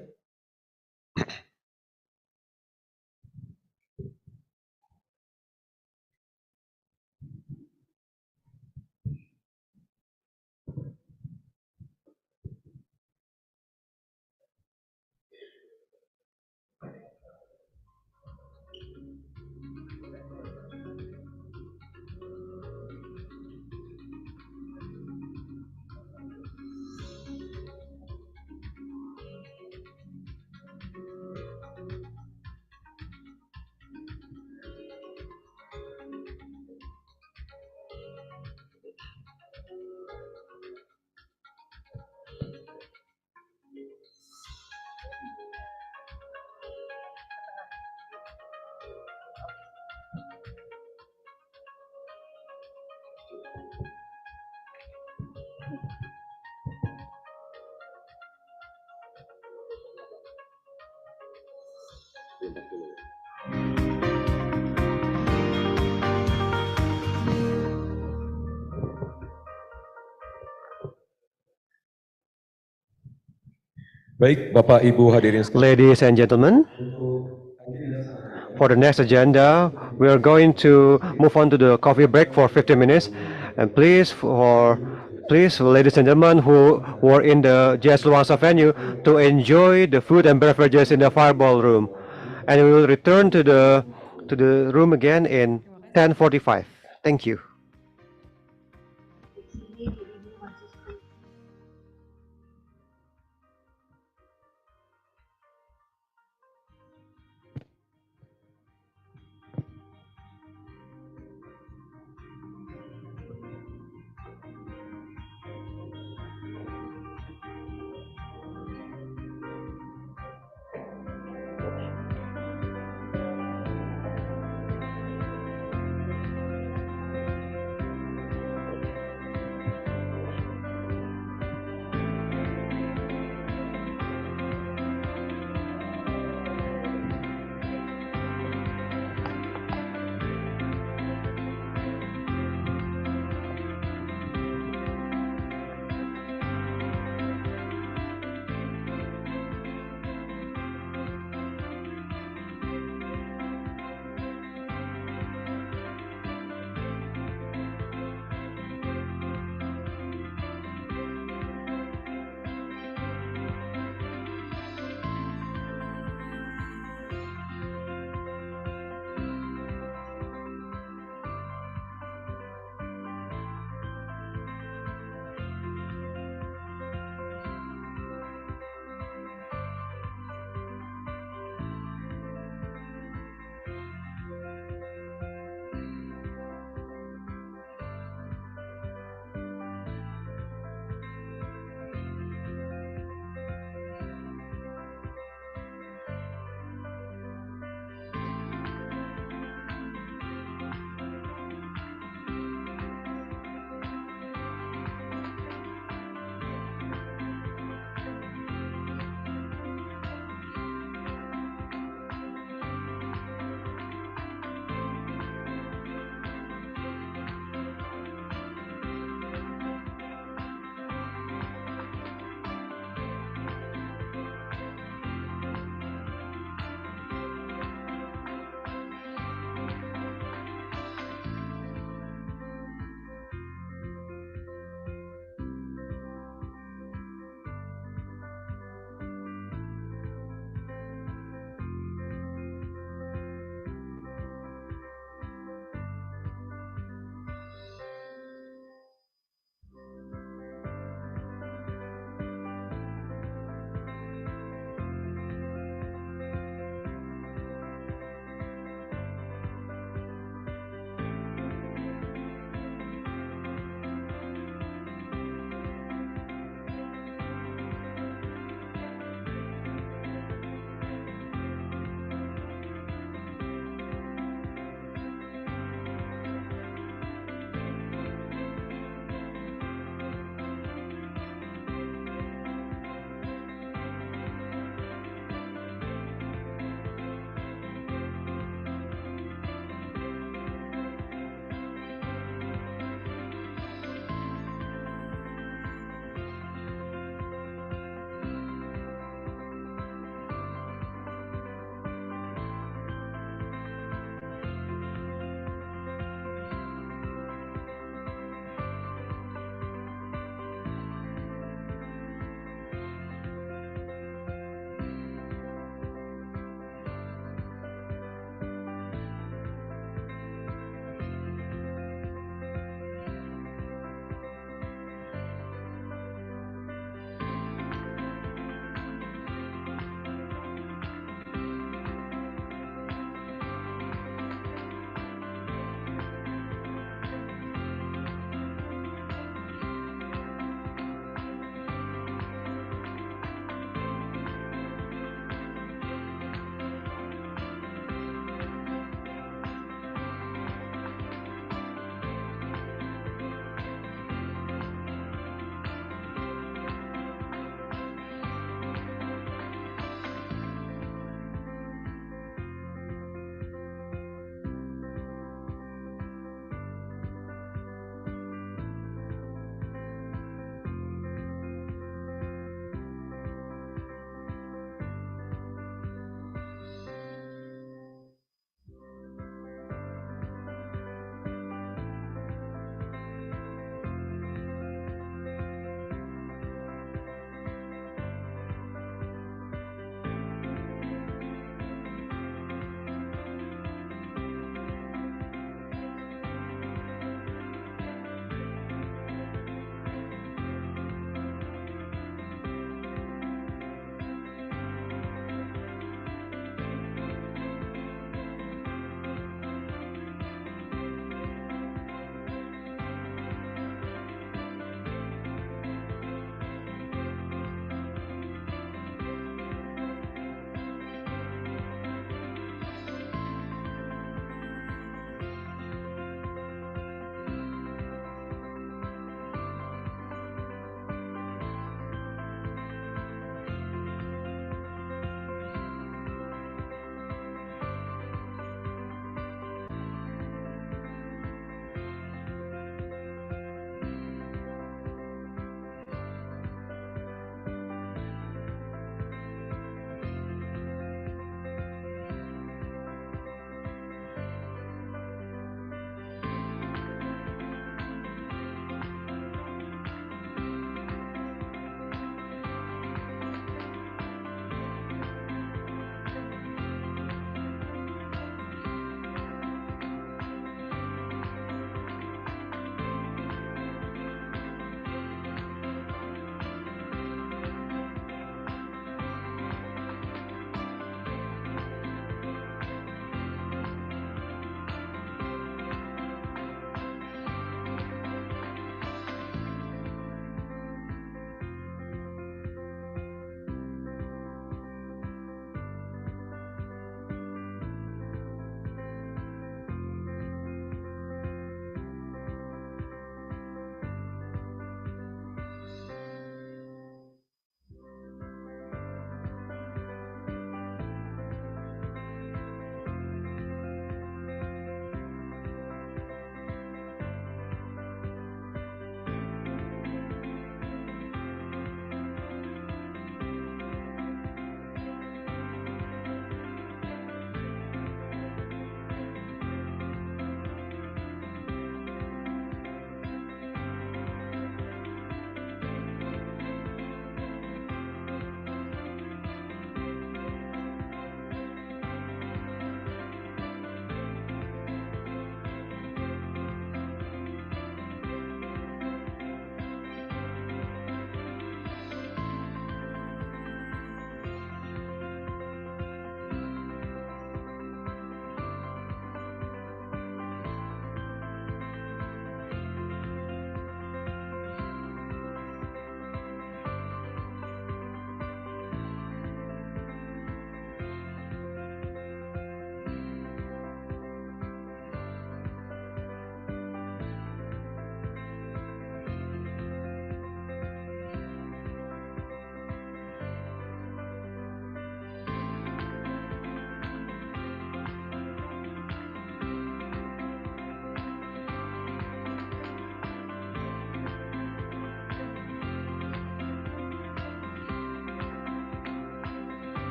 Baik, Bapak Ibu hadirin sekalian. Ladies and gentlemen, for the next agenda, we are going to move on to the coffee break for 15 minutes. And please, ladies and gentlemen who were in the JS Luangsa venue, to enjoy the food and beverages in the fireball room. And we will return to the room again in 10:45. Thank you.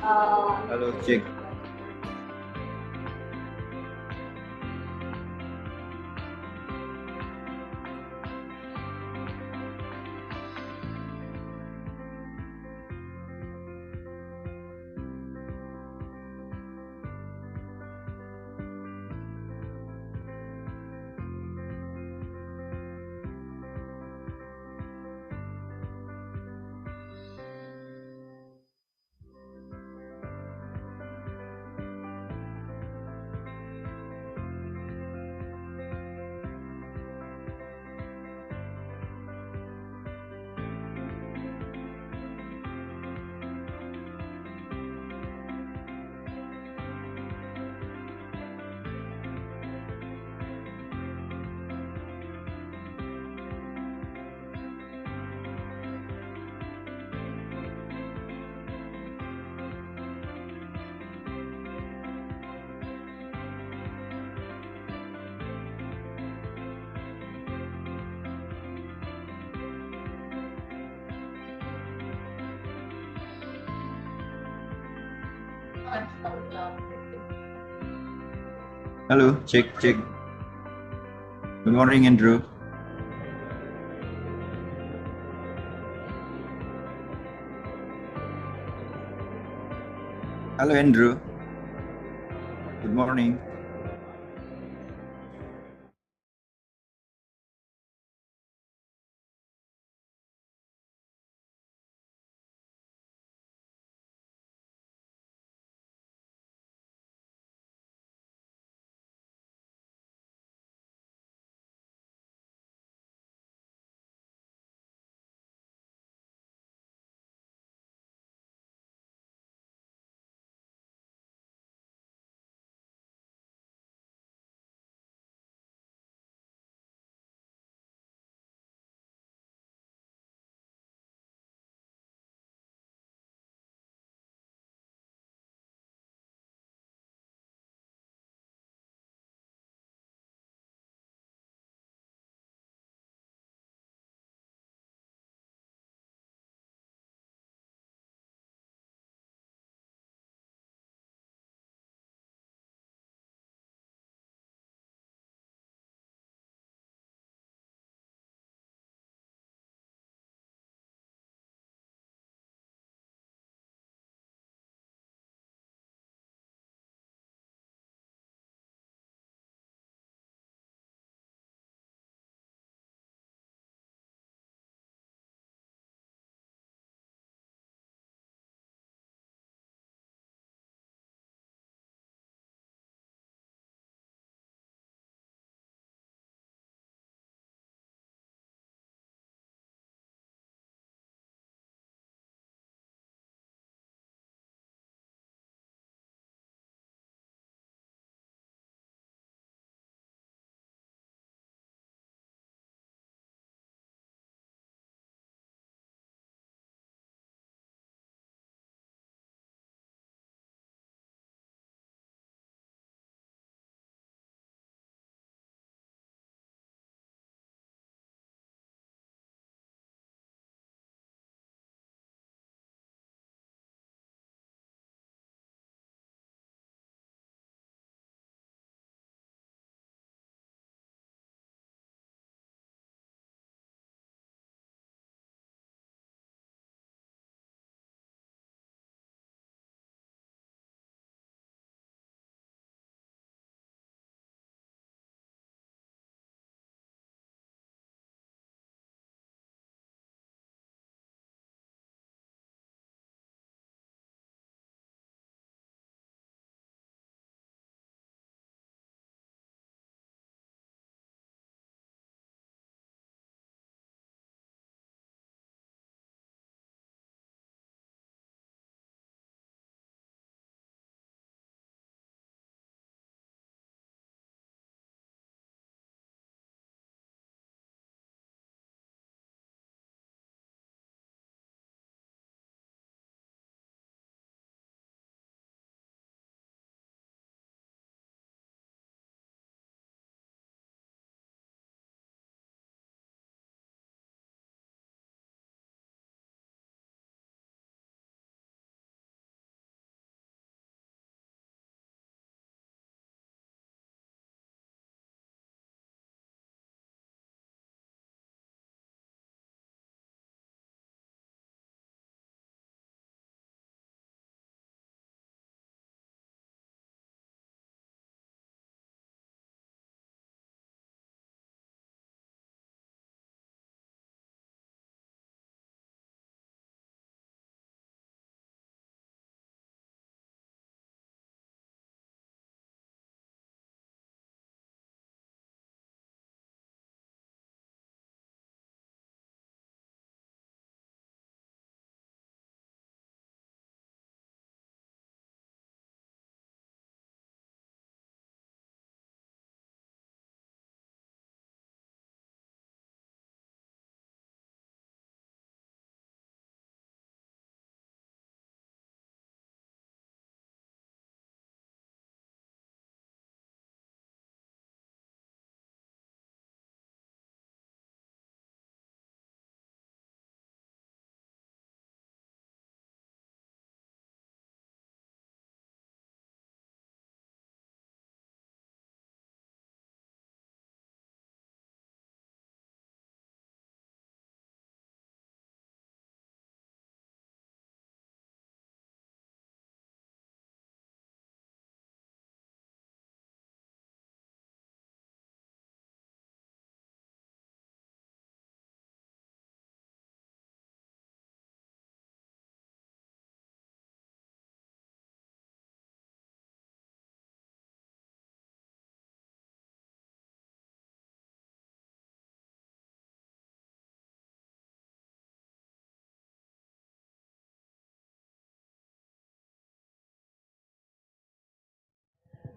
Halo, cek. Halo, cek, cek. Good morning, Andrew. Halo, Andrew. Good morning.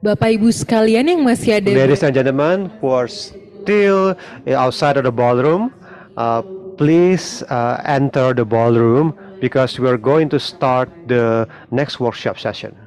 Bapak Ibu sekalian yang masih ada Ladies and gentlemen who are still outside of the ballroom, please enter the ballroom because we are going to start the next workshop session.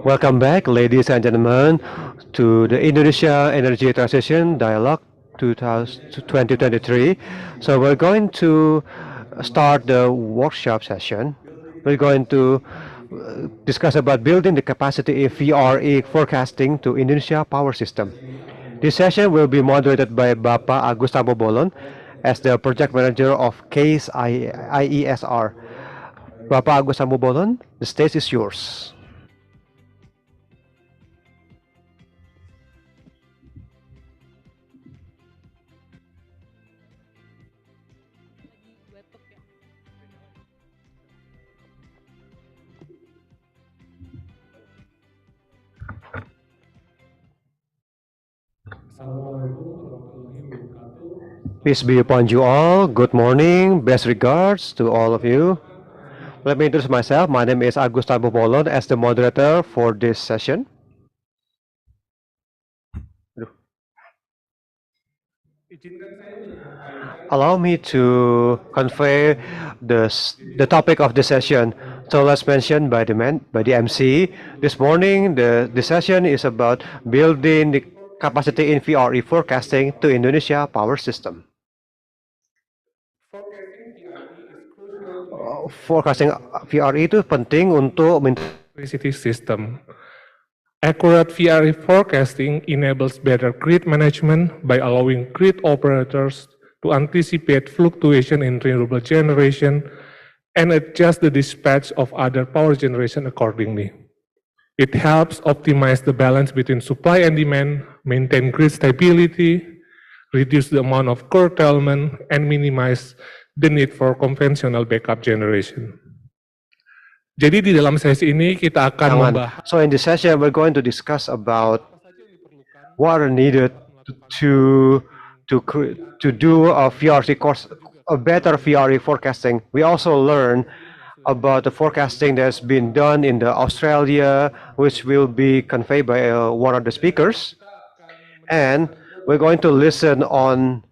Welcome back, ladies and gentlemen, to the Indonesia Energy Transition Dialogue 2023. So we're going to start the workshop session. We're going to discuss about building the capacity in VRE forecasting to Indonesia power system. This session will be moderated by Bapak Agus Tambobolon as the project manager of CASE IESR. Bapak Agus Tambobolon, the stage is yours. Peace be upon you all. Good morning. Best regards to all of you. Let me introduce myself. My name is Agus Tambobolon as the moderator for this session. Allow me to convey the topic of the session. So as mentioned by the MC, this morning the session is about building the capacity in VRE forecasting to Indonesia power system. Forecasting VRE itu penting untuk electricity system. Accurate VRE forecasting enables better grid management by allowing grid operators to anticipate fluctuation in renewable generation and adjust the dispatch of other power generation accordingly. It helps optimize the balance between supply and demand, maintain grid stability, reduce the amount of curtailment, and minimize the need for conventional backup generation. Jadi di dalam sesi ini kita akan membahas. So in this session we're going to discuss about what are needed to do a VRE course, a better VRE forecasting. We also learn about the forecasting that's been done in the Australia, which will be conveyed by one of the speakers, and we're going to listen on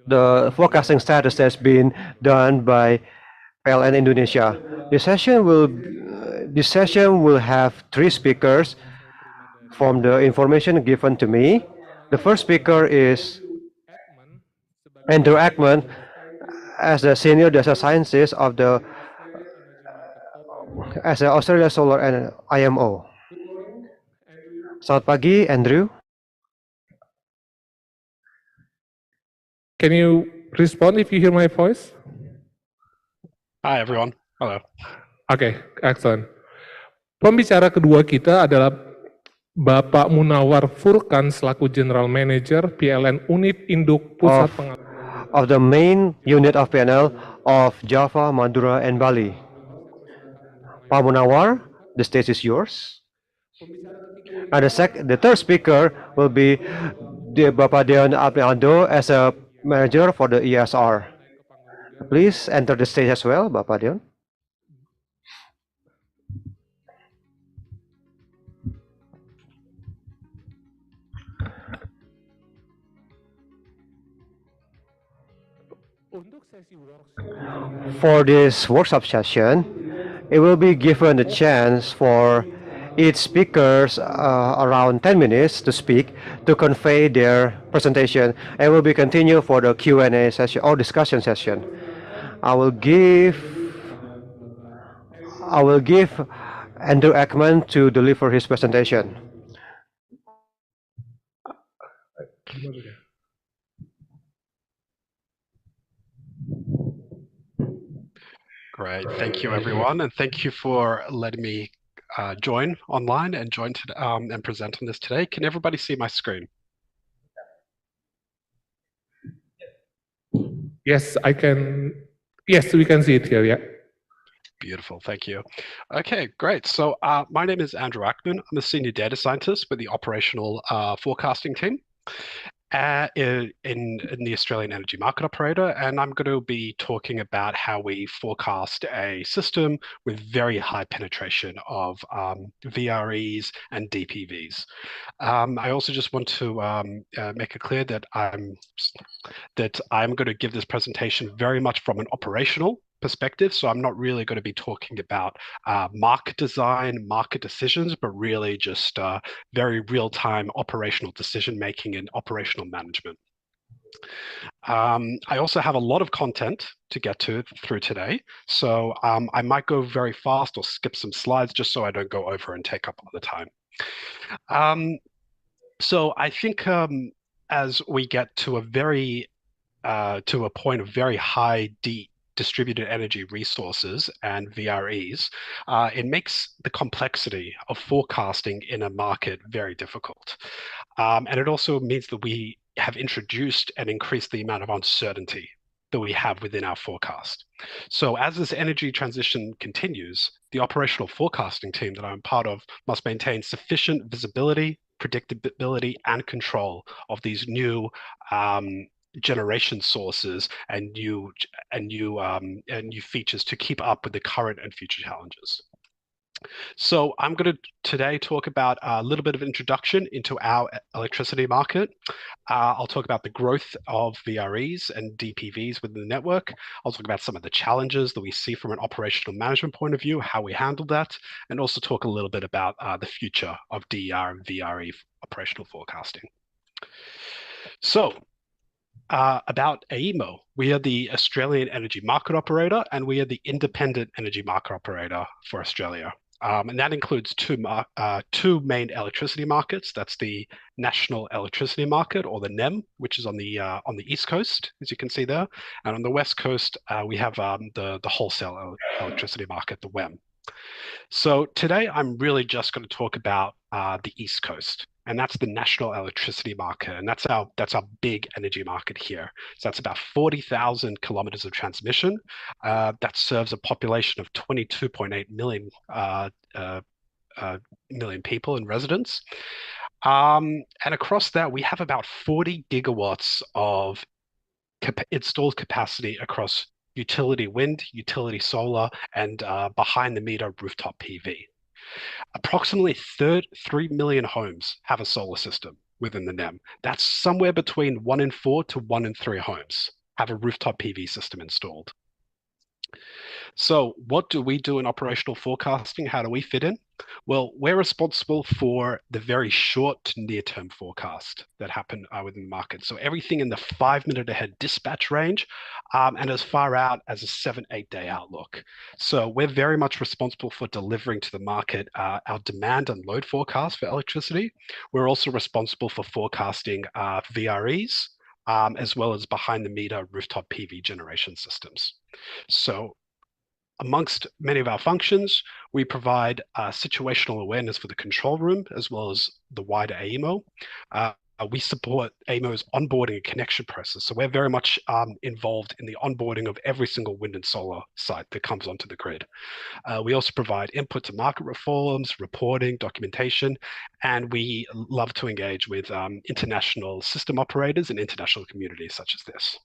the forecasting status that's been done by PLN Indonesia. This session will have 3 speakers from the information given to me. The first speaker is Andrew Ekman as the senior data scientist of the Australia Solar and IMO. Selamat pagi, Andrew. Can you respond if you hear my voice? Hi everyone. Hello. Okay, excellent. Pembicara kedua kita adalah Bapak Munawar Furkan selaku General Manager PLN Unit Induk Pusat Pengawasan of the main unit of PNL of Java, Madura, and Bali. Pak Munawar, the stage is yours. And the third speaker will be Bapak Deon Abdiando as a manager for the IESR. Please enter the stage as well, Bapak Deon. For this workshop session, it will be given a chance for each speakers around 10 minutes to speak to convey their presentation, and will be continued for the Q&A session or discussion session. I will give Andrew Ekman to deliver his presentation. Great. Thank you everyone, and thank you for letting me join online and and present on this today. Can everybody see my screen? Yes, I can. Yes, we can see it here. Yeah. Beautiful, thank you. Okay, great. So my name is Andrew Ackman. I'm a senior data scientist with the operational forecasting team in the Australian Energy Market Operator, and I'm going to be talking about how we forecast a system with very high penetration of VREs and DPVs. I also just want to make it clear that I'm going to give this presentation very much from an operational perspective. So I'm not really going to be talking about market design, market decisions, but really just very real-time operational decision-making and operational management. I also have a lot of content to get through today. So I might go very fast or skip some slides just so I don't go over and take up all the time. So I think as we get to a point of very high distributed energy resources and VREs, it makes the complexity of forecasting in a market very difficult. And it also means that we have introduced and increased the amount of uncertainty that we have within our forecast. So as this energy transition continues, the operational forecasting team that I'm part of must maintain sufficient visibility, predictability, and control of these new generation sources and new features to keep up with the current and future challenges. So I'm going to today talk about a little bit of introduction into our electricity market. I'll talk about the growth of VREs and DPVs within the network. I'll talk about some of the challenges that we see from an operational management point of view, how we handle that, and also talk a little bit about the future of DER and VRE operational forecasting. So about AEMO, we are the Australian Energy Market Operator, and we are the independent energy market operator for Australia. And that includes two main electricity markets. That's the National Electricity Market, or the NEM, which is on the East Coast, as you can see there. And on the West Coast, we have the wholesale electricity market, the WEM. So today, I'm really just going to talk about the East Coast. And that's the national electricity market, and that's our big energy market here. So that's about 40,000 kilometers of transmission. That serves a population of 22.8 million people and residents. And across that, we have about 40 gigawatts of installed capacity across utility wind, utility solar, and behind-the-meter rooftop PV. Approximately 3 million homes have a solar system within the NEM. That's somewhere between 1 in 4 to 1 in 3 homes have a rooftop PV system installed. So what do we do in operational forecasting? How do we fit in? Well, we're responsible for the very short to near-term forecast that happen within the market. So everything in the 5-minute ahead dispatch range and as far out as a 7-8 day outlook. So we're very much responsible for delivering to the market our demand and load forecast for electricity. We're also responsible for forecasting VREs as well as behind-the-meter rooftop PV generation systems. So amongst many of our functions, we provide situational awareness for the control room as well as the wider AEMO. We support AEMO's onboarding and connection process. So we're very much involved in the onboarding of every single wind and solar site that comes onto the grid. We also provide input to market reforms, reporting, documentation, and we love to engage with international system operators and international communities such as this.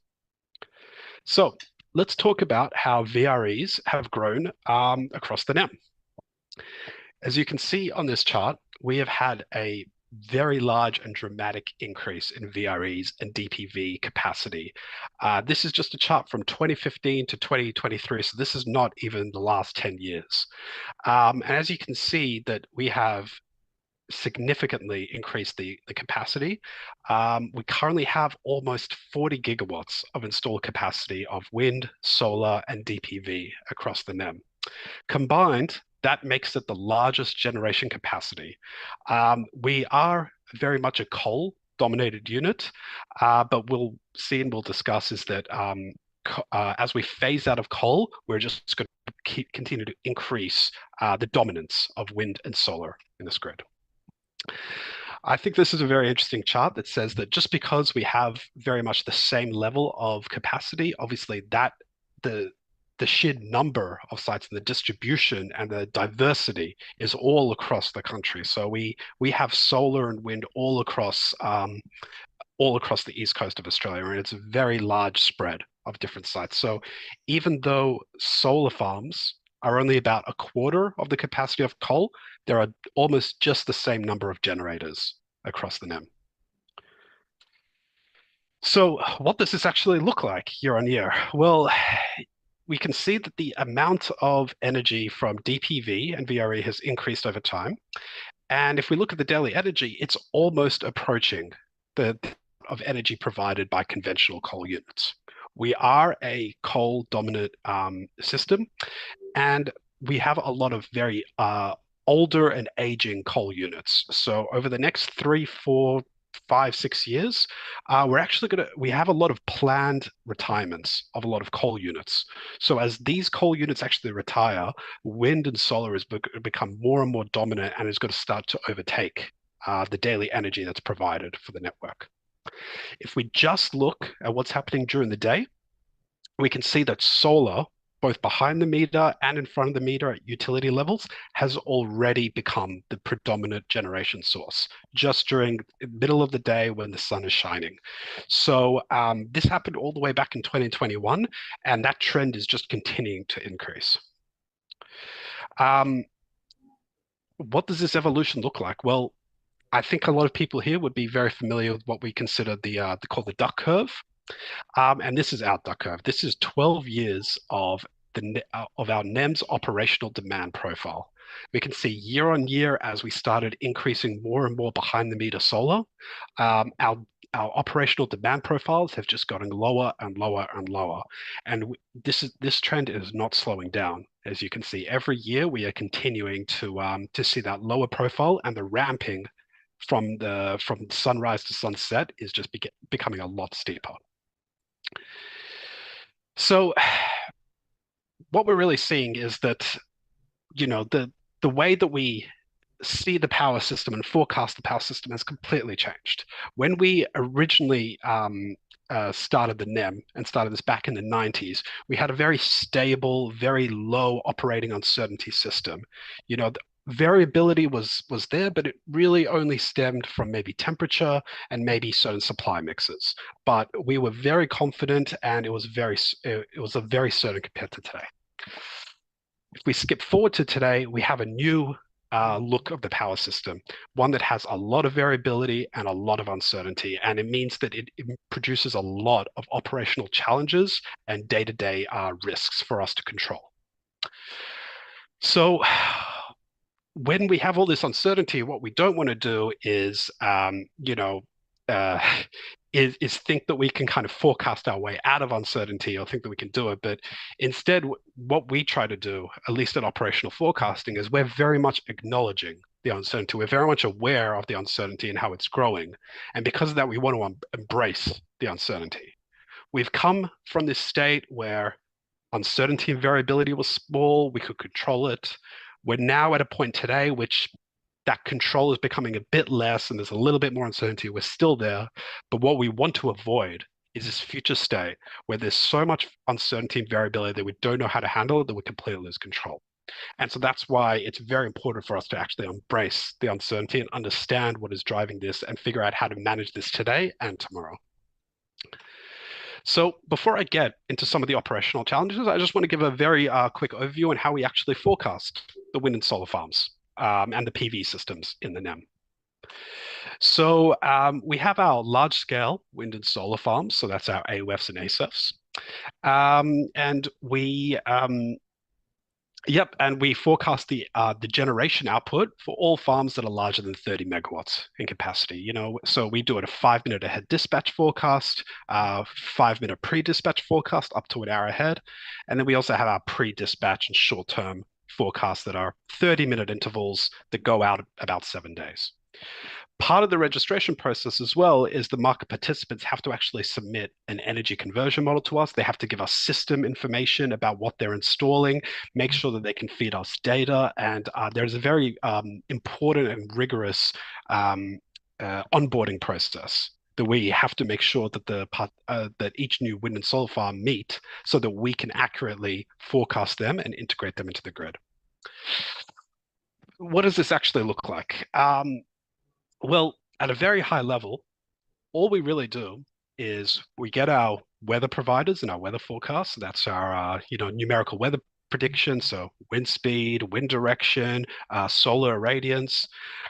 So let's talk about how VREs have grown across the NEM. As you can see on this chart, we have had a very large and dramatic increase in VREs and DPV capacity. This is just a chart from 2015 to 2023, so this is not even the last 10 years. And as you can see that we have significantly increased the capacity. We currently have almost 40 gigawatts of installed capacity of wind, solar, and DPV across the NEM. Combined, that makes it the largest generation capacity. We are very much a coal-dominated unit, but we'll see and we'll discuss is that as we phase out of coal, we're just going to continue to increase the dominance of wind and solar in this grid. I think this is a very interesting chart that says that just because we have very much the same level of capacity, obviously that the sheer number of sites and the distribution and the diversity is all across the country. So we have solar and wind all across the east coast of Australia, and it's a very large spread of different sites. So even though solar farms are only about a quarter of the capacity of coal, there are almost just the same number of generators across the NEM. So what does this actually look like year on year? Well, we can see that the amount of energy from DPV and VRE has increased over time. And if we look at the daily energy, it's almost approaching the of energy provided by conventional coal units. We are a coal-dominant system, and we have a lot of very older and aging coal units. So over the next 3, 4, 5, 6 years, we have a lot of planned retirements of a lot of coal units. So as these coal units actually retire, wind and solar has become more and more dominant and is going to start to overtake the daily energy that's provided for the network. If we just look at what's happening during the day, we can see that solar, both behind the meter and in front of the meter at utility levels, has already become the predominant generation source, just during the middle of the day when the sun is shining. So this happened all the way back in 2021, and that trend is just continuing to increase. What does this evolution look like? Well, I think a lot of people here would be very familiar with what we consider called the duck curve. And this is our duck curve. This is 12 years of our NEM's operational demand profile. We can see year on year as we started increasing more and more behind the meter solar, our operational demand profiles have just gotten lower and lower and lower. And this trend is not slowing down. As you can see, every year we are continuing to see that lower profile, and the ramping from sunrise to sunset is just becoming a lot steeper. So what we're really seeing is that, the way that we see the power system and forecast the power system has completely changed. When we originally started the NEM and started this back in the 90s, we had a very stable, very low operating uncertainty system. Variability was there, but it really only stemmed from maybe temperature and maybe certain supply mixes. But we were very confident, and it was a very certain compared to today. If we skip forward to today, we have a new look of the power system, one that has a lot of variability and a lot of uncertainty, and it means that it produces a lot of operational challenges and day-to-day risks for us to control. So when we have all this uncertainty, what we don't want to do is, is think that we can kind of forecast our way out of uncertainty or think that we can do it. But instead, what we try to do, at least in operational forecasting, is we're very much acknowledging the uncertainty. We're very much aware of the uncertainty and how it's growing. And because of that, we want to embrace the uncertainty. We've come from this state where uncertainty and variability was small, we could control it. We're now at a point today which that control is becoming a bit less and there's a little bit more uncertainty. We're still there, but what we want to avoid is this future state where there's so much uncertainty and variability that we don't know how to handle it, that we completely lose control. And so that's why it's very important for us to actually embrace the uncertainty and understand what is driving this and figure out how to manage this today and tomorrow. So before I get into some of the operational challenges, I just want to give a very quick overview on how we actually forecast the wind and solar farms and the PV systems in the NEM. So we have our large-scale wind and solar farms, so that's our AUFs and ACEFs. And we forecast the generation output for all farms that are larger than 30 megawatts in capacity. So we do it a 5-minute ahead dispatch forecast, 5-minute pre-dispatch forecast up to an hour ahead, and then we also have our pre-dispatch and short-term forecasts that are 30-minute intervals that go out about 7 days. Part of the registration process as well is the market participants have to actually submit an energy conversion model to us. They have to give us system information about what they're installing, make sure that they can feed us data. And there's a very important and rigorous onboarding process that we have to make sure that that each new wind and solar farm meet, so that we can accurately forecast them and integrate them into the grid. What does this actually look like? Well, at a very high level, all we really do is we get our weather providers and our weather forecasts. That's our numerical weather prediction, so wind speed, wind direction, solar irradiance.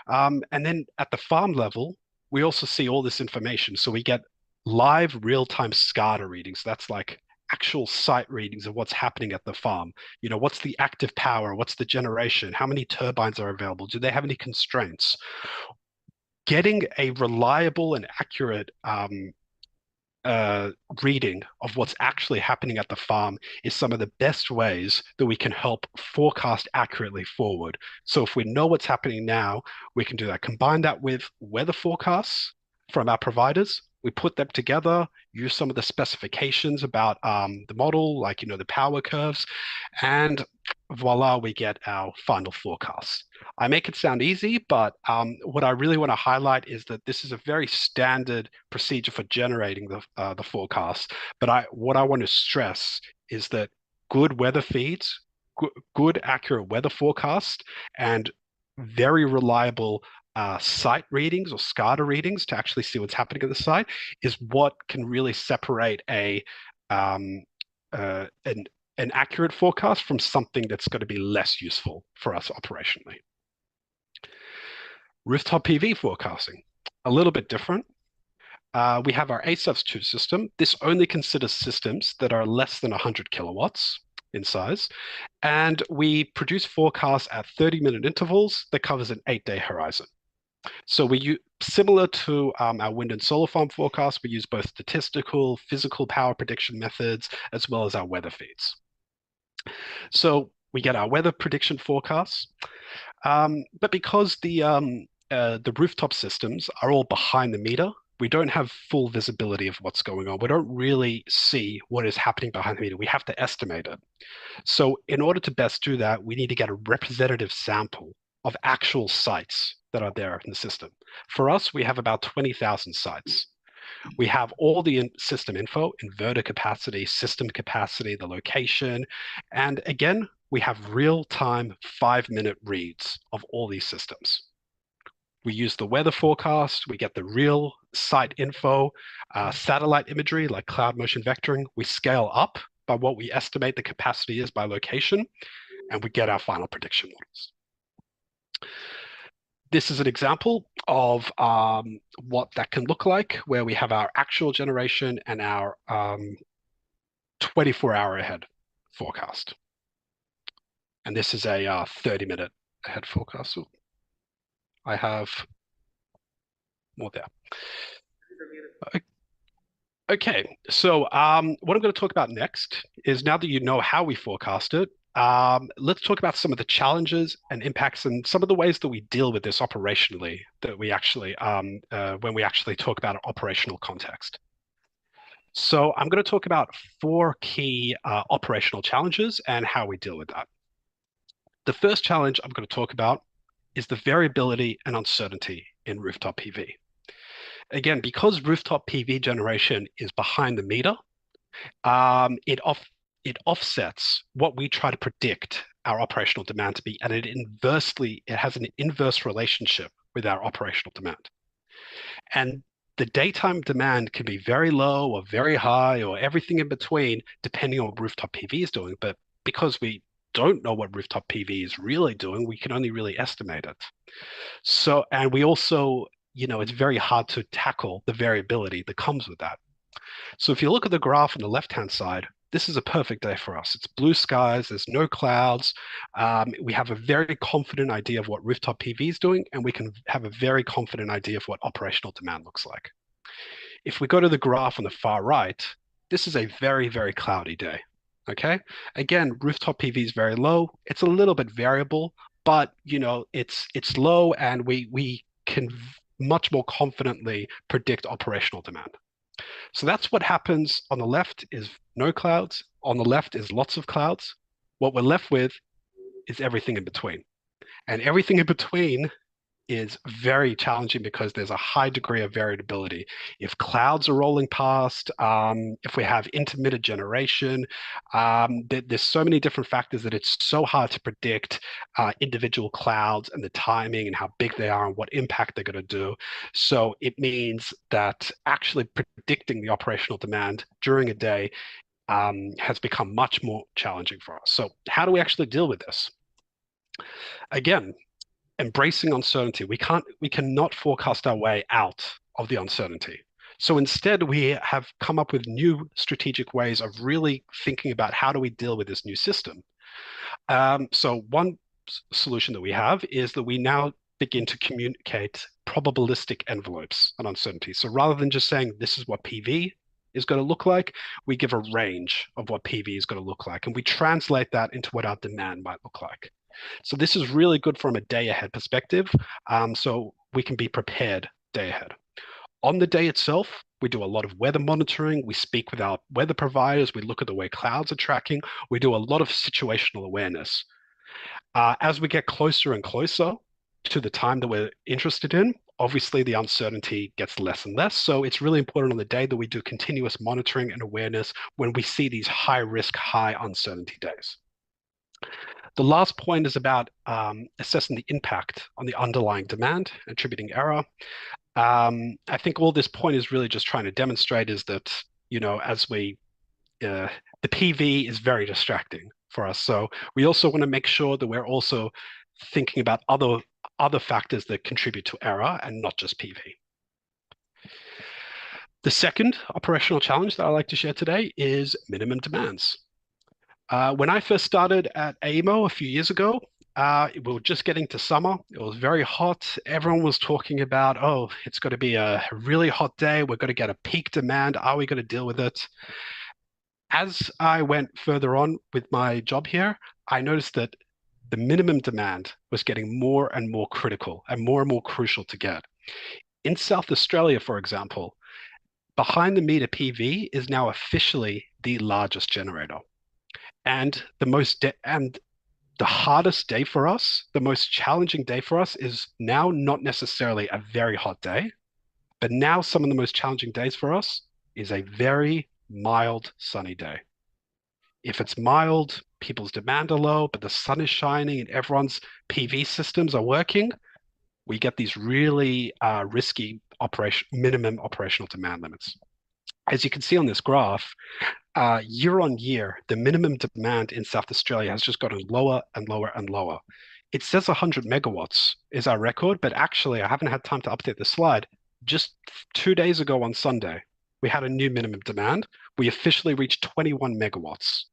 And then at the farm level, we also see all this information. So we get live real-time SCADA readings. That's like actual site readings of what's happening at the farm. You know, what's the active power? What's the generation? How many turbines are available? Do they have any constraints? Getting a reliable and accurate reading of what's actually happening at the farm is some of the best ways that we can help forecast accurately forward. So if we know what's happening now, we can do that. Combine that with weather forecasts from our providers. We put them together, use some of the specifications about the model, like, the power curves, and voila, we get our final forecast. I make it sound easy, but what I really want to highlight is that this is a very standard procedure for generating the forecast. But what I want to stress is that good weather feeds, good accurate weather forecast, and very reliable site readings or SCADA readings to actually see what's happening at the site is what can really separate an accurate forecast from something that's going to be less useful for us operationally. Rooftop PV forecasting, a little bit different. We have our ICEF 2 system. This only considers systems that are less than 100 kilowatts in size, and we produce forecasts at 30-minute intervals that covers an 8-day horizon. So similar to our wind and solar farm forecast, we use both statistical, physical power prediction methods, as well as our weather feeds. So we get our weather prediction forecasts, but because the rooftop systems are all behind the meter, we don't have full visibility of what's going on. We don't really see what is happening behind the meter. We have to estimate it. So in order to best do that, we need to get a representative sample of actual sites that are there in the system. For us, we have about 20,000 sites. We have all the system info, inverter capacity, system capacity, the location, and again, we have real-time 5-minute reads of all these systems. We use the weather forecast, we get the real site info, satellite imagery like cloud motion vectoring. We scale up by what we estimate the capacity is by location, and we get our final prediction models. This is an example of what that can look like, where we have our actual generation and our 24-hour ahead forecast. And this is a 30-minute ahead forecast. So I have more there. Okay, so what I'm going to talk about next is, now that you know how we forecast it, let's talk about some of the challenges and impacts and some of the ways that we deal with this operationally, that we actually, when we actually talk about an operational context. So I'm going to talk about 4 key operational challenges and how we deal with that. The first challenge I'm going to talk about is the variability and uncertainty in rooftop PV. Again, because rooftop PV generation is behind the meter, it offsets what we try to predict our operational demand to be, and it has an inverse relationship with our operational demand. And the daytime demand can be very low or very high or everything in between, depending on what rooftop PV is doing. But because we don't know what rooftop PV is really doing, we can only really estimate it. So, and we also, it's very hard to tackle the variability that comes with that. So if you look at the graph on the left-hand side, this is a perfect day for us. It's blue skies, there's no clouds. We have a very confident idea of what rooftop PV is doing, and we can have a very confident idea of what operational demand looks like. If we go to the graph on the far right, this is a very, very cloudy day, okay? Again, rooftop PV is very low. It's a little bit variable, but it's low, and we can much more confidently predict operational demand. So that's what happens. On the left is no clouds. On the left is lots of clouds. What we're left with is everything in between. And everything in between is very challenging because there's a high degree of variability. If clouds are rolling past, if we have intermittent generation, there's so many different factors that it's so hard to predict individual clouds and the timing and how big they are and what impact they're going to do. So it means that actually predicting the operational demand during a day has become much more challenging for us. So how do we actually deal with this? Again, embracing uncertainty. We cannot forecast our way out of the uncertainty. So instead, we have come up with new strategic ways of really thinking about how do we deal with this new system. So one solution that we have is that we now begin to communicate probabilistic envelopes on uncertainty. So rather than just saying this is what PV is going to look like, we give a range of what PV is going to look like, and we translate that into what our demand might look like. So this is really good from a day ahead perspective, so we can be prepared day ahead. On the day itself, we do a lot of weather monitoring. We speak with our weather providers. We look at the way clouds are tracking. We do a lot of situational awareness. As we get closer and closer to the time that we're interested in, obviously the uncertainty gets less and less. So it's really important on the day that we do continuous monitoring and awareness when we see these high risk, high uncertainty days. The last point is about assessing the impact on the underlying demand, attributing error. I think all this point is really just trying to demonstrate is that, you know, as we, the PV is very distracting for us. So we also want to make sure that we're also thinking about other factors that contribute to error and not just PV. The second operational challenge that I'd like to share today is minimum demands. When I first started at AEMO a few years ago, we were just getting to summer. It was very hot. Everyone was talking about, oh, it's going to be a really hot day. We're going to get a peak demand. Are we going to deal with it? As I went further on with my job here, I noticed that the minimum demand was getting more and more critical and more crucial to get. In South Australia, for example, behind the meter PV is now officially the largest generator. And the hardest day for us, the most challenging day for us is now not necessarily a very hot day, but now some of the most challenging days for us is a very mild sunny day. If it's mild, people's demand are low, but the sun is shining and everyone's PV systems are working, we get these really risky minimum operational demand limits. As you can see on this graph, year on year, the minimum demand in South Australia has just gotten lower and lower and lower. It says 100 megawatts is our record, but actually I haven't had time to update the slide. Just 2 days ago on Sunday, we had a new minimum demand. We officially reached 21 megawatts,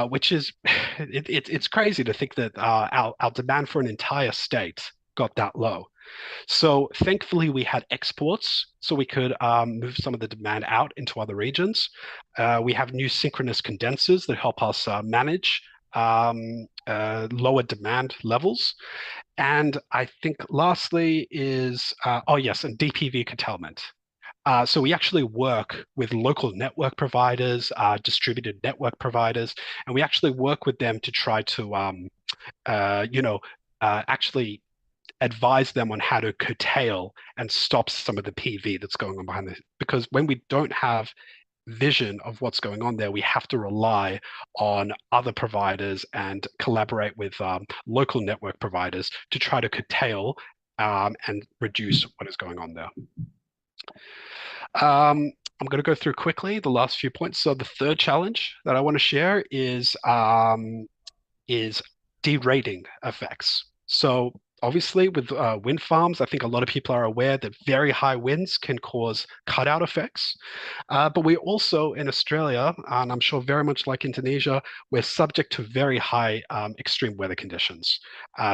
which is, it's crazy to think that our demand for an entire state got that low. So thankfully we had exports, so we could move some of the demand out into other regions. We have new synchronous condensers that help us manage lower demand levels. And I think lastly is, oh yes, and DPV curtailment. So we actually work with local network providers, distributed network providers, and we actually work with them to try to, actually advise them on how to curtail and stop some of the PV that's going on behind this. Because when we don't have vision of what's going on there, we have to rely on other providers and collaborate with local network providers to try to curtail and reduce what is going on there. I'm going to go through quickly the last few points. So the third challenge that I want to share is derating effects. So obviously with wind farms, I think a lot of people are aware that very high winds can cause cutout effects. But we also in Australia, and I'm sure very much like Indonesia, we're subject to very high extreme weather conditions.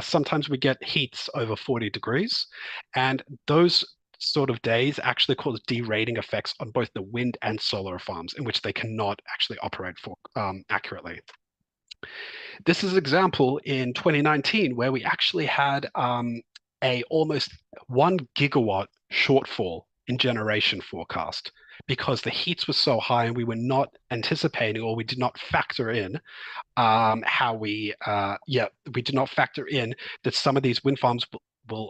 Sometimes we get heats over 40 degrees, and those sort of days actually cause derating effects on both the wind and solar farms in which they cannot actually operate for accurately. This is an example in 2019 where we actually had a almost 1 gigawatt shortfall in generation forecast because the heats were so high and we were not anticipating, or we did not factor in we did not factor in that some of these wind farms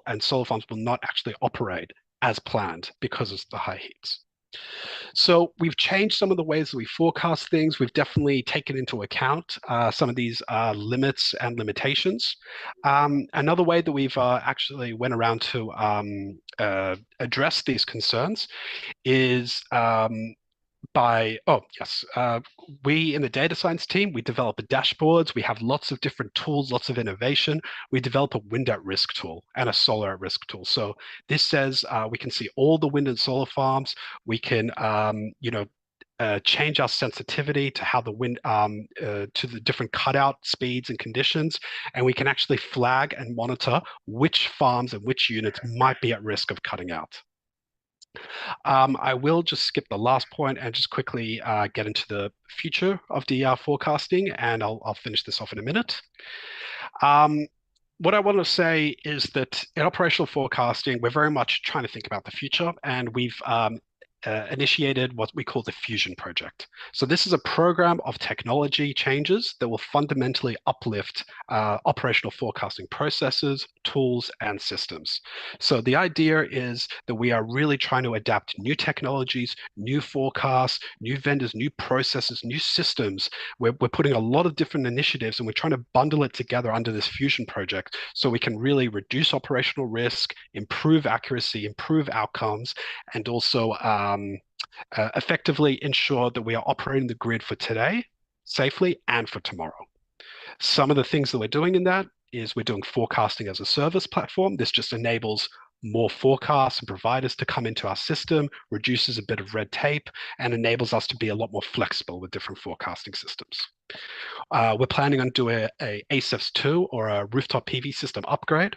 and solar farms will not actually operate as planned because of the high heats. So we've changed some of the ways that we forecast things. We've definitely taken into account some of these limits and limitations. Another way that we've actually went around to address these concerns is we in the data science team, we develop dashboards. We have lots of different tools, lots of innovation. We develop a wind at risk tool and a solar at risk tool. So this says we can see all the wind and solar farms. We can change our sensitivity to how the wind to the different cutout speeds and conditions, and we can actually flag and monitor which farms and which units might be at risk of cutting out. I will just skip the last point and just quickly get into the future of the forecasting, and I'll finish this off in a minute. What I want to say is that in operational forecasting, we're very much trying to think about the future, and we've initiated what we call the Fusion Project. So this is a program of technology changes that will fundamentally uplift operational forecasting processes, tools, and systems. So the idea is that we are really trying to adapt new technologies, new forecasts, new vendors, new processes, new systems. We're putting a lot of different initiatives, and we're trying to bundle it together under this Fusion Project so we can really reduce operational risk, improve accuracy, improve outcomes, and also effectively ensure that we are operating the grid for today safely and for tomorrow. Some of the things that we're doing in that is we're doing forecasting as a service platform. This just enables more forecasts and providers to come into our system, reduces a bit of red tape, and enables us to be a lot more flexible with different forecasting systems. We're planning on doing a ACEF 2 or a rooftop PV system upgrade.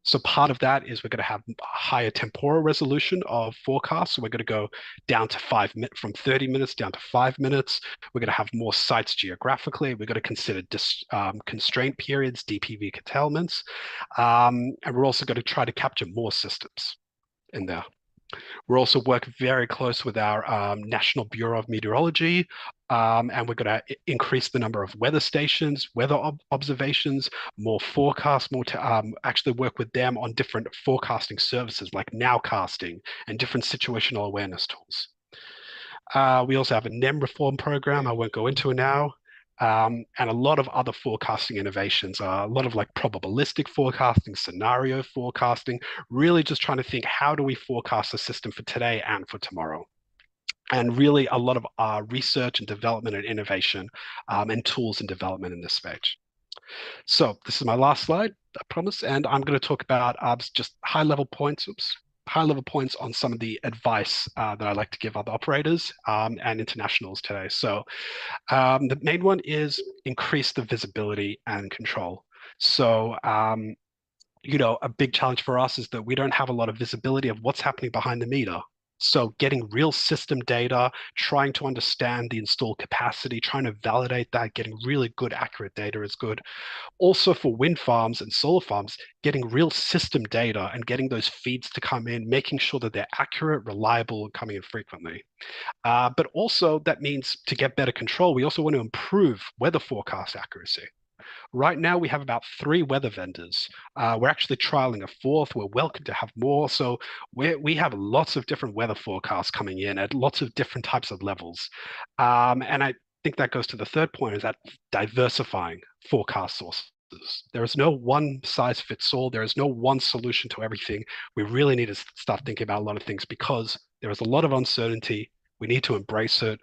So part of that is we're going to have higher temporal resolution of forecasts. So we're going to go down to from 30 minutes down to 5 minutes. We're going to have more sites geographically. We're going to consider constraint periods, DPV curtailments. And we're also going to try to capture more systems in there. We're also working very close with our National Bureau of Meteorology, and we're going to increase the number of weather stations, weather observations, more forecasts, actually work with them on different forecasting services like nowcasting and different situational awareness tools. We also have a NEM reform program. I won't go into it now. And a lot of other forecasting innovations, a lot of like probabilistic forecasting, scenario forecasting, really just trying to think, how do we forecast the system for today and for tomorrow? And really a lot of research and development and innovation and tools and development in this space. So this is my last slide, I promise, and I'm going to talk about just high-level points on some of the advice that I like to give other operators and internationals today. So the main one is increase the visibility and control. So, a big challenge for us is that we don't have a lot of visibility of what's happening behind the meter. So getting real system data, trying to understand the installed capacity, trying to validate that, getting really good, accurate data is good. Also for wind farms and solar farms, getting real system data and getting those feeds to come in, making sure that they're accurate, reliable, and coming in frequently. But also that means to get better control, we also want to improve weather forecast accuracy. Right now, we have about 3 weather vendors. We're actually trialing a 4th. We're welcome to have more. So we have lots of different weather forecasts coming in at lots of different types of levels. And I think that goes to the third point, is that diversifying forecast sources. There is no one size fits all. There is no one solution to everything. We really need to start thinking about a lot of things because there is a lot of uncertainty. We need to embrace it.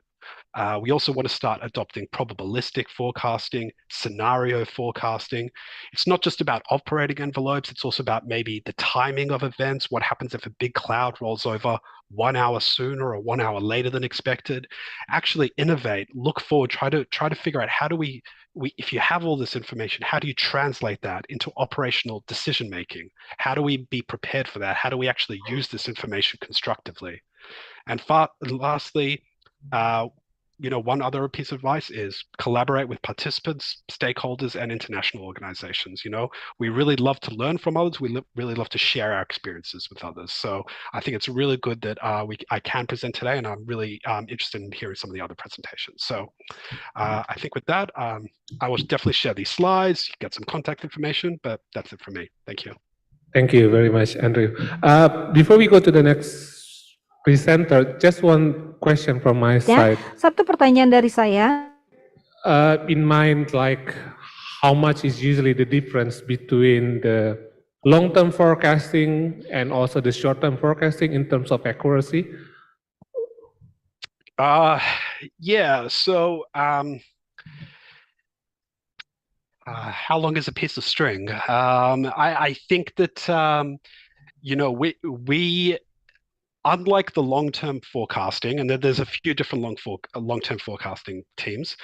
We also want to start adopting probabilistic forecasting, scenario forecasting. It's not just about operating envelopes. It's also about maybe the timing of events. What happens if a big cloud rolls over 1 hour sooner or 1 hour later than expected? Actually innovate, look forward, try to figure out how do we if you have all this information, how do you translate that into operational decision making? How do we be prepared for that? How do we actually use this information constructively? And lastly, one other piece of advice is collaborate with participants, stakeholders, and international organizations. We really love to learn from others. We really love to share our experiences with others. So I think it's really good that I can present today, and I'm really interested in hearing some of the other presentations. So I think with that, I will definitely share these slides, get some contact information, but that's it for me. Thank you. Thank you very much, Andrew. Before we go to the next presenter, just one question from my Ya, side. satu pertanyaan dari saya. In mind, like how much is usually the difference between the long-term forecasting and also the short-term forecasting in terms of accuracy? Yeah, so how long is a piece of string? I think that you know, we unlike the long-term forecasting, and there's a few different long-term forecasting teams,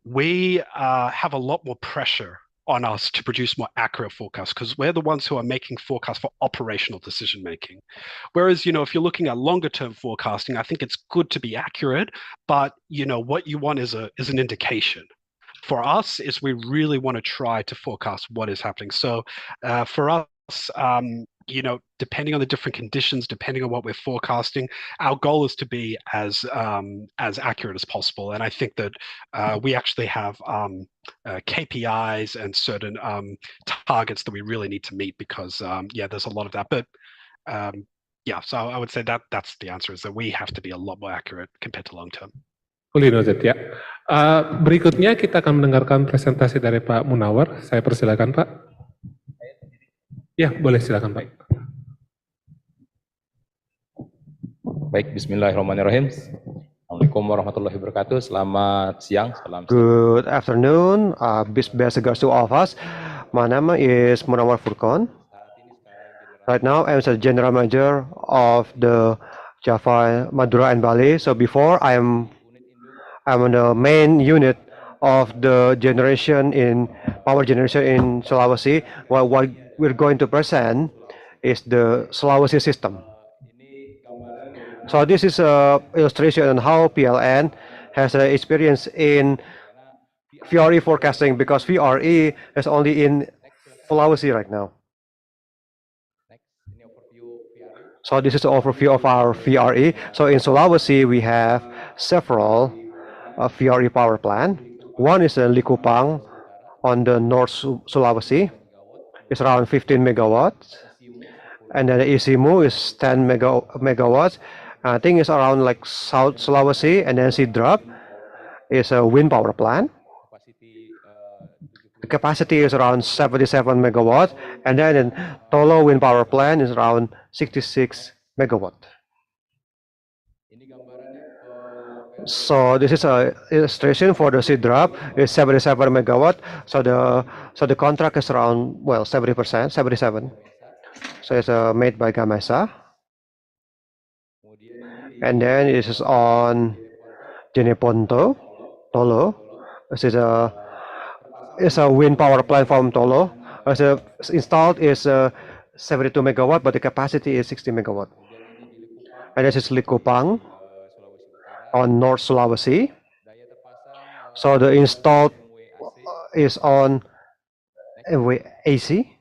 we have a lot more pressure on us to produce more accurate forecasts because we're the ones who are making forecasts for operational decision making. Whereas, you know, if you're looking at longer term forecasting, I think it's good to be accurate, but you know, what you want is an indication. For us, is we really want to try to forecast what is happening. So for us, you know, depending on the different conditions, depending on what we're forecasting, our goal is to be as accurate as possible. And I think that we actually have KPIs and certain targets that we really need to meet because yeah, there's a lot of that. But yeah, so I would say that that's the answer, is that we have to be a lot more accurate compared to long term. Fully noted ya. Berikutnya kita akan mendengarkan presentasi dari Pak Munawar. Saya persilakan Pak. Ya, boleh silakan Pak. Baik, bismillahirrahmanirrahim. Assalamualaikum warahmatullahi wabarakatuh. Selamat siang, salam. Good afternoon. Best regards to all of us. My name is Munawar Furqan. Right now, I'm the general manager of the Java, Madura, and Bali. So before, I'm on the main unit of the power generation in Sulawesi. What we're going to present is the Sulawesi system. So this is an illustration on how PLN has experience in VRE forecasting, because VRE is only in Sulawesi right now. So this is the overview of our VRE. So in Sulawesi, we have several VRE power plant. One is Likupang on the North Sulawesi. It's around 15 megawatts. And then Isimu is 10 megawatts. I think it's around like South Sulawesi. And then Sidrap is a wind power plant. The capacity is around 77 megawatts. And then in Tolo wind power plant is around 66 megawatts. So this is a illustration for the Sidrap. It's 77 megawatt. So the contract is around, well, 70%, 77. So it's made by Gamesa. And then it is on Jeneponto, Tolo. This is a wind power plant from Tolo. Installed is 72 megawatt, but the capacity is 60 megawatt. And this is Likupang on North Sulawesi. So the installed is on MW AC,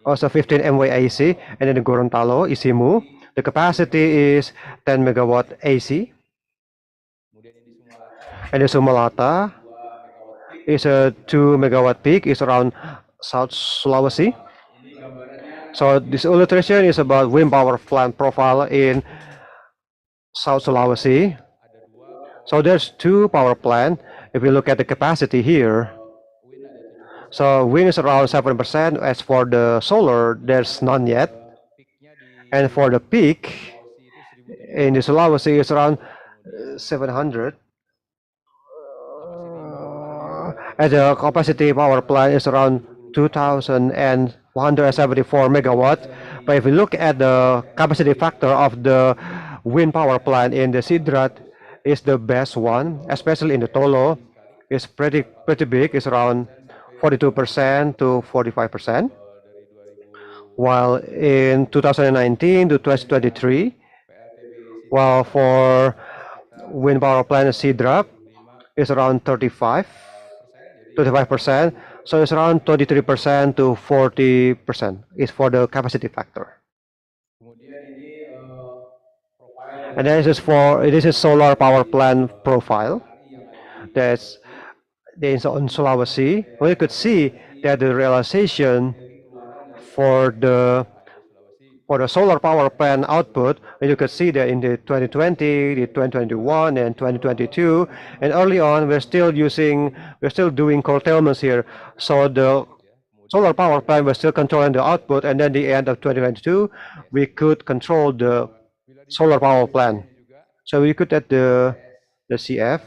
also 15 MW AC, and then the Gorontalo, Isimu. The capacity is 10 megawatt AC. And the Sumalata is a 2 megawatt peak, is around South Sulawesi. So this illustration is about wind power plant profile in South Sulawesi. So there's two power plant. If you look at the capacity here, so wind is around 7%. As for the solar, there's none yet. And for the peak in the Sulawesi, it's around 700. And the capacity power plant is around 2,174 megawatt. But if you look at the capacity factor of the wind power plant in the Sidrat, is the best one, especially in the Tolo. It's pretty big. It's around 42% to 45%. While in 2019 to 2023, while for wind power plant Sidrat is around 35%. So it's around 23% to 40% is for the capacity factor. And then this is solar power plant profile. That's on Sulawesi. Well, you could see that the realization for the solar power plant output, you could see that in the 2020, the 2021, and 2022, and early on we're still doing curtailments here. So the solar power plant was still controlling the output, and then the end of 2022, we could control the solar power plant. So we could at the CF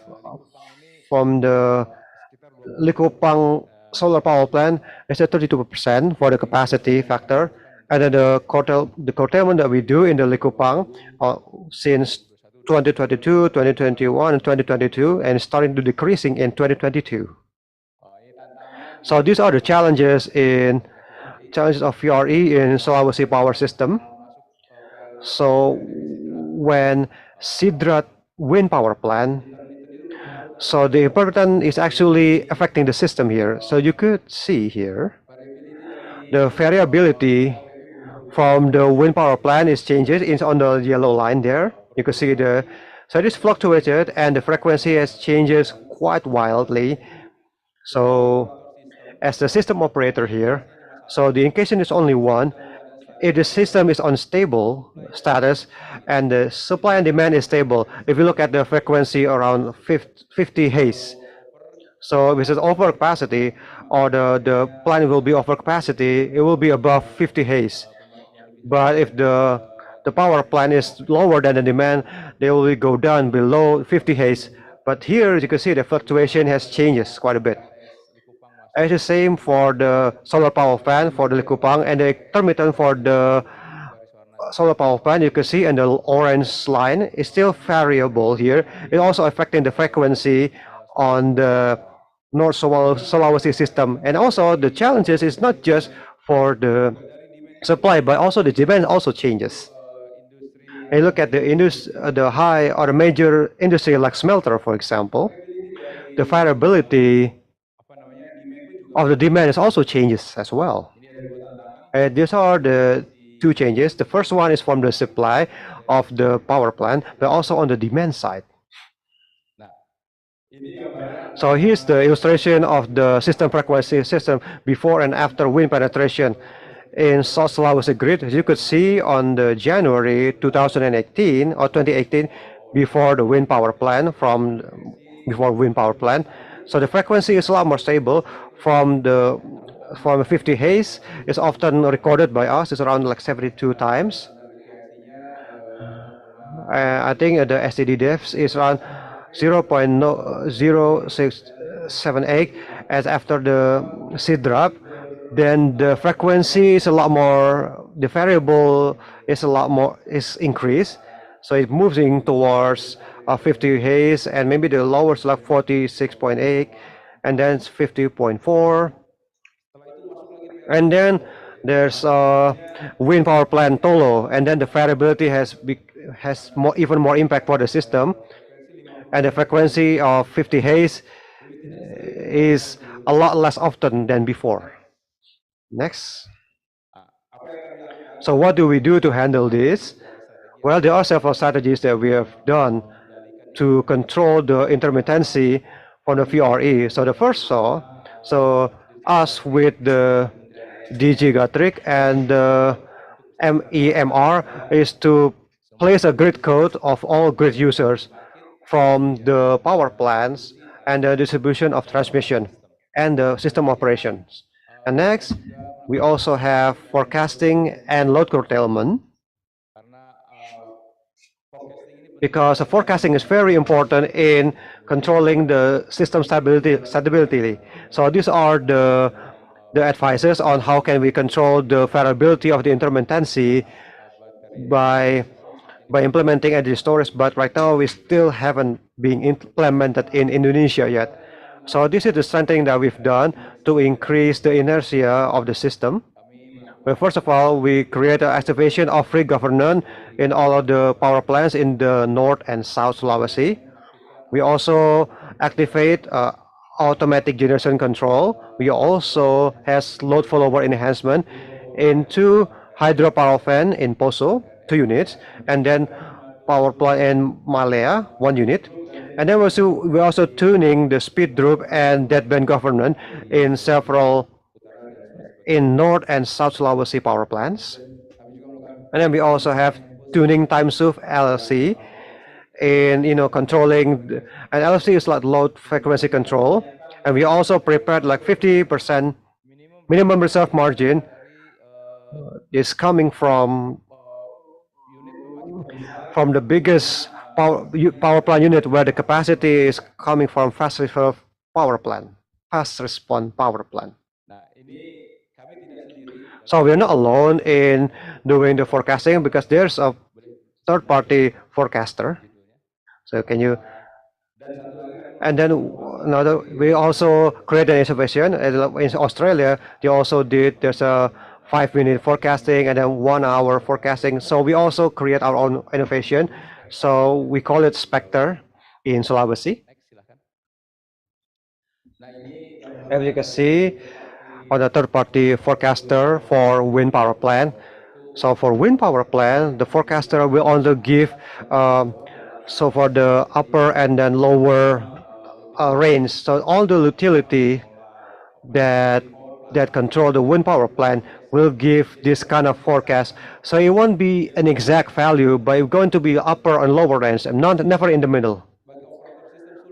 from the Likupang solar power plant is at 32% for the capacity factor, and then the curtailment that we do in the Likupang since 2022, 2021, and 2022, and starting to decreasing in 2022. So these are the challenges of VRE in Sulawesi power system. So when Sidrat wind power plant, so the important is actually affecting the system here. So you could see here the variability from the wind power plant is changes. It's on the yellow line there. You can see so it is fluctuated and the frequency has changes quite wildly. So as the system operator here, so the indication is only one. If the system is unstable status and the supply and demand is stable, if you look at the frequency around 50 Hz, so if it's over capacity or the plant will be over capacity, it will be above 50 Hz. But if the power plant is lower than the demand, they will go down below 50 Hz. But here you can see the fluctuation has changes quite a bit. It's the same for the solar power plant for the Likupang, and the intermittent for the solar power plant. You can see in the orange line is still variable here. It's also affecting the frequency on the North Sulawesi system. And also the challenges is not just for the supply, but also the demand also changes. And look at the high or the major industry like smelter, for example, the variability of the demand is also changes as well. And these are the two changes. The first one is from the supply of the power plant, but also on the demand side. So here's the illustration of the system frequency system before and after wind penetration in South Sulawesi grid. As you could see on the January 2018 or 2018, before the wind power plant, so the frequency is a lot more stable. From 50 Hz is often recorded by us. It's around like 72 times. I think the STD depth is around 0.0678 as after the seed drop. Then the frequency is a lot more, the variable is increased. So it moves in towards 50 Hz, and maybe the lowest like 46.8, and then it's 50.4. And then there's wind power plant Tolo, and then the variability has even more impact for the system, and the frequency of 50 Hz is a lot less often than before. Next. So what do we do to handle this? Well, there are several strategies that we have done to control the intermittency for the VRE. So the first us with the DG Gatrik and the MEMR is to place a grid code of all grid users from the power plants and the distribution of transmission and the system operations. And next, we also have forecasting and load curtailment, because forecasting is very important in controlling the system stability. So these are the advices on how can we control the variability of the intermittency by implementing energy storage, but right now we still haven't been implemented in Indonesia yet. So this is the strengthening that we've done to increase the inertia of the system. Well, first of all, we create an activation of free governance in all of the power plants in the North and South Sulawesi. We also activate automatic generation control. We also has load follower enhancement in 2 hydropower plant in Poso, 2 units, and then power plant in Malaya, 1 unit. And then we're also tuning the speed drop and deadband governance in several in North and South Sulawesi power plants. And then we also have tuning time SUF LLC in controlling and LFC is like low frequency control, and we also prepared like 50% minimum reserve margin is coming from the biggest power plant unit where the capacity is coming from fast response power plant, fast response power plant. So we're not alone in doing the forecasting because there's a third party forecaster. So can you, and then another, we also create an innovation in Australia. They also did, there's a 5-minute forecasting and then 1 hour forecasting. So we also create our own innovation. So we call it Spectre in Sulawesi. As you can see, on the third-party forecaster for wind power plant. So for wind power plant, the forecaster will only give so for the upper and then lower range. So all the utility that control the wind power plant will give this kind of forecast. So it won't be an exact value, but it's going to be upper and lower range, and never in the middle.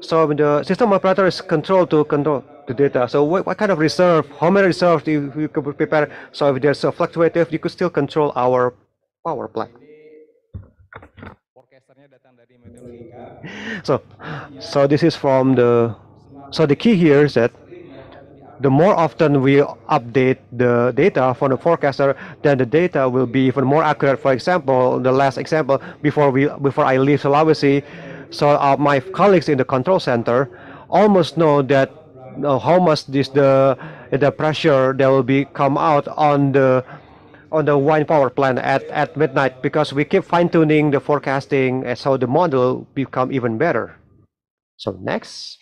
So the system operator is controlled to control the data. So what kind of reserve, how many reserves you could prepare? So if there's a fluctuative, you could still control our power plant. So this is from the, so the key here is that the more often we update the data for the forecaster, then the data will be even more accurate. For example, the last example, before I leave Sulawesi, so my colleagues in the control center almost know that how much the pressure that will be come out on the wind power plant at midnight, because we keep fine-tuning the forecasting, and so the model become even better. So next.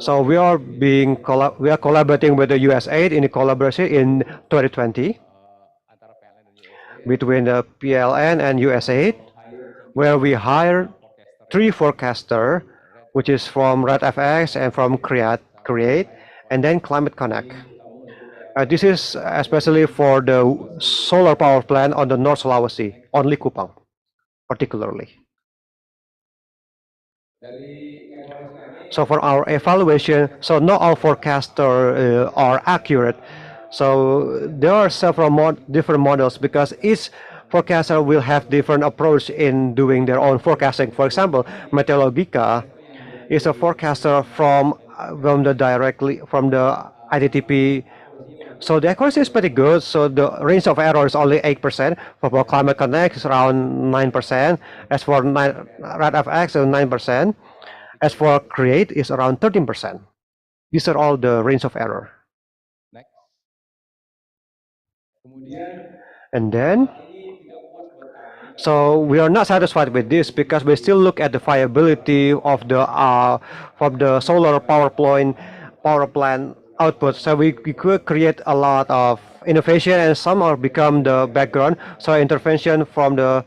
So we are collaborating with the USAID in a collaboration in 2020 between the PLN and USAID, where we hire 3 forecaster, which is from RedFX and from Create, and then Climate Connect. This is especially for the solar power plant on the North Sulawesi, only Kupang, particularly. So for our evaluation, so not all forecasters are accurate. So there are several different models, because each forecaster will have different approach in doing their own forecasting. For example, Meteorologica is a forecaster from the IETP. So the accuracy is pretty good. So the range of error is only 8%. For Climate Connect, it's around 9%. As for RedFX, 9%. As for Create, is around 13%. These are all the range of error. And then, so we are not satisfied with this, because we still look at the viability of the from the solar power plant output. So we could create a lot of innovation, and some are become the background. So intervention from the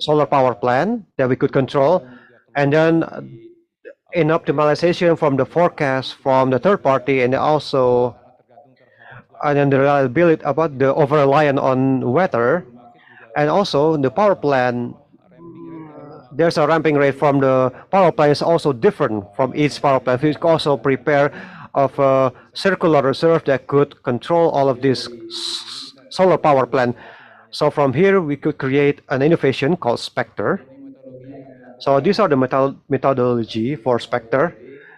solar power plant that we could control, and then in optimization from the forecast from the third party, and also and then the reliability about the over reliance on weather, and also the power plant. There's a ramping rate from the power plant is also different from each power plant. We also prepare of a circular reserve that could control all of this solar power plant. So from here we could create an innovation called Spectre. So these are the methodology for Spectre.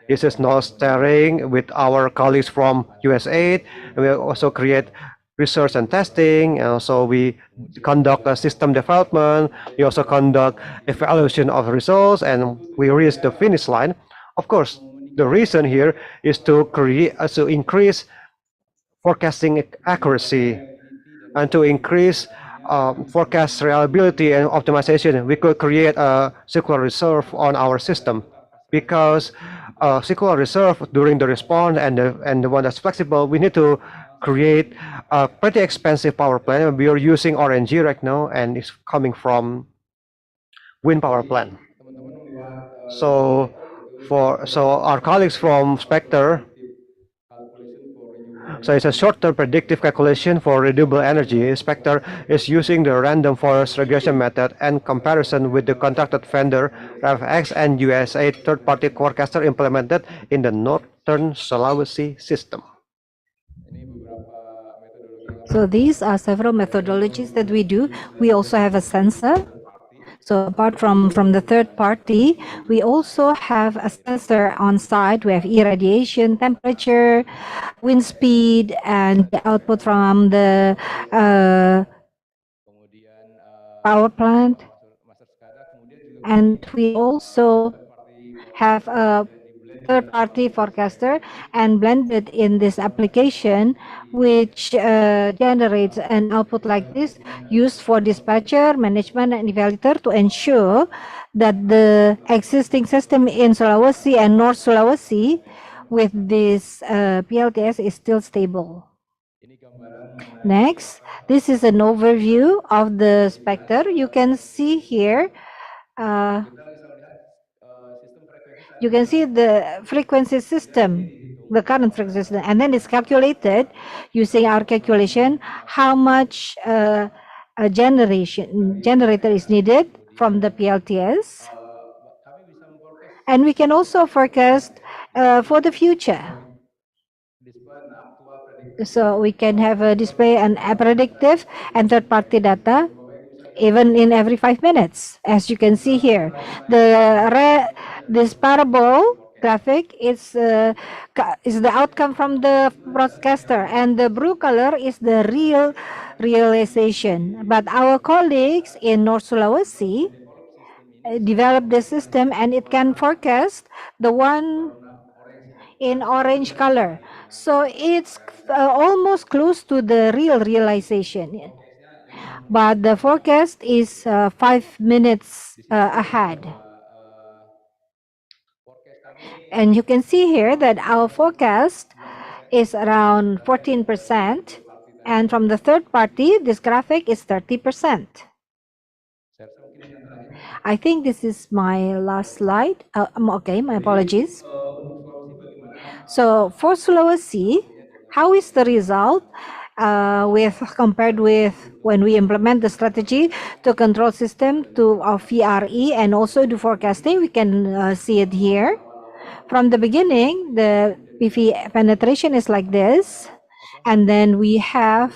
This is nose steering with our colleagues from USAID. We also create research and testing, and also we conduct a system development. We also conduct evaluation of results, and we reach the finish line. Of course, the reason here is to increase forecasting accuracy and to increase forecast reliability and optimization. We could create a circular reserve on our system, because circular reserve during the response and the one that's flexible, we need to create a pretty expensive power plant. We are using RNG right now, and it's coming from wind power plant. So our colleagues from Spectre, So it's a short-term predictive calculation for renewable energy. Spectre is using the random forest regression method and comparison with the contracted vendor RevX and USA third-party forecaster implemented in the Northern Sulawesi system. So these are several methodologies that we do. We also have a sensor. So apart from the third party, we also have a sensor on site. We have irradiation, temperature, wind speed, and the output from the power plant. And we also have a third-party forecaster and blended in this application, which generates an output like this, used for dispatcher, management, and evaluator to ensure that the existing system in Sulawesi and North Sulawesi with this PLTS is still stable. Next, this is an overview of the Spectre. You can see here you can see the frequency system, the current frequency system, and then it's calculated using our calculation how much a generator is needed from the PLTS. And we can also forecast for the future. So we can have a display and a predictive and third-party data even in every 5 minutes, as you can see here. This parabol graphic is the outcome from the broadcaster, and the blue color is the realization. But our colleagues in North Sulawesi developed the system, and it can forecast the one in orange color. So it's almost close to the realization. But the forecast is 5 minutes ahead. And you can see here that our forecast is around 14%. And from the third party, this graphic is 30%. I think this is my last slide. Okay, my apologies. So for Sulawesi, how is the result compared with when we implement the strategy to control system of VRE and also do forecasting? We can see it here. From the beginning, the PV penetration is like this, and then we have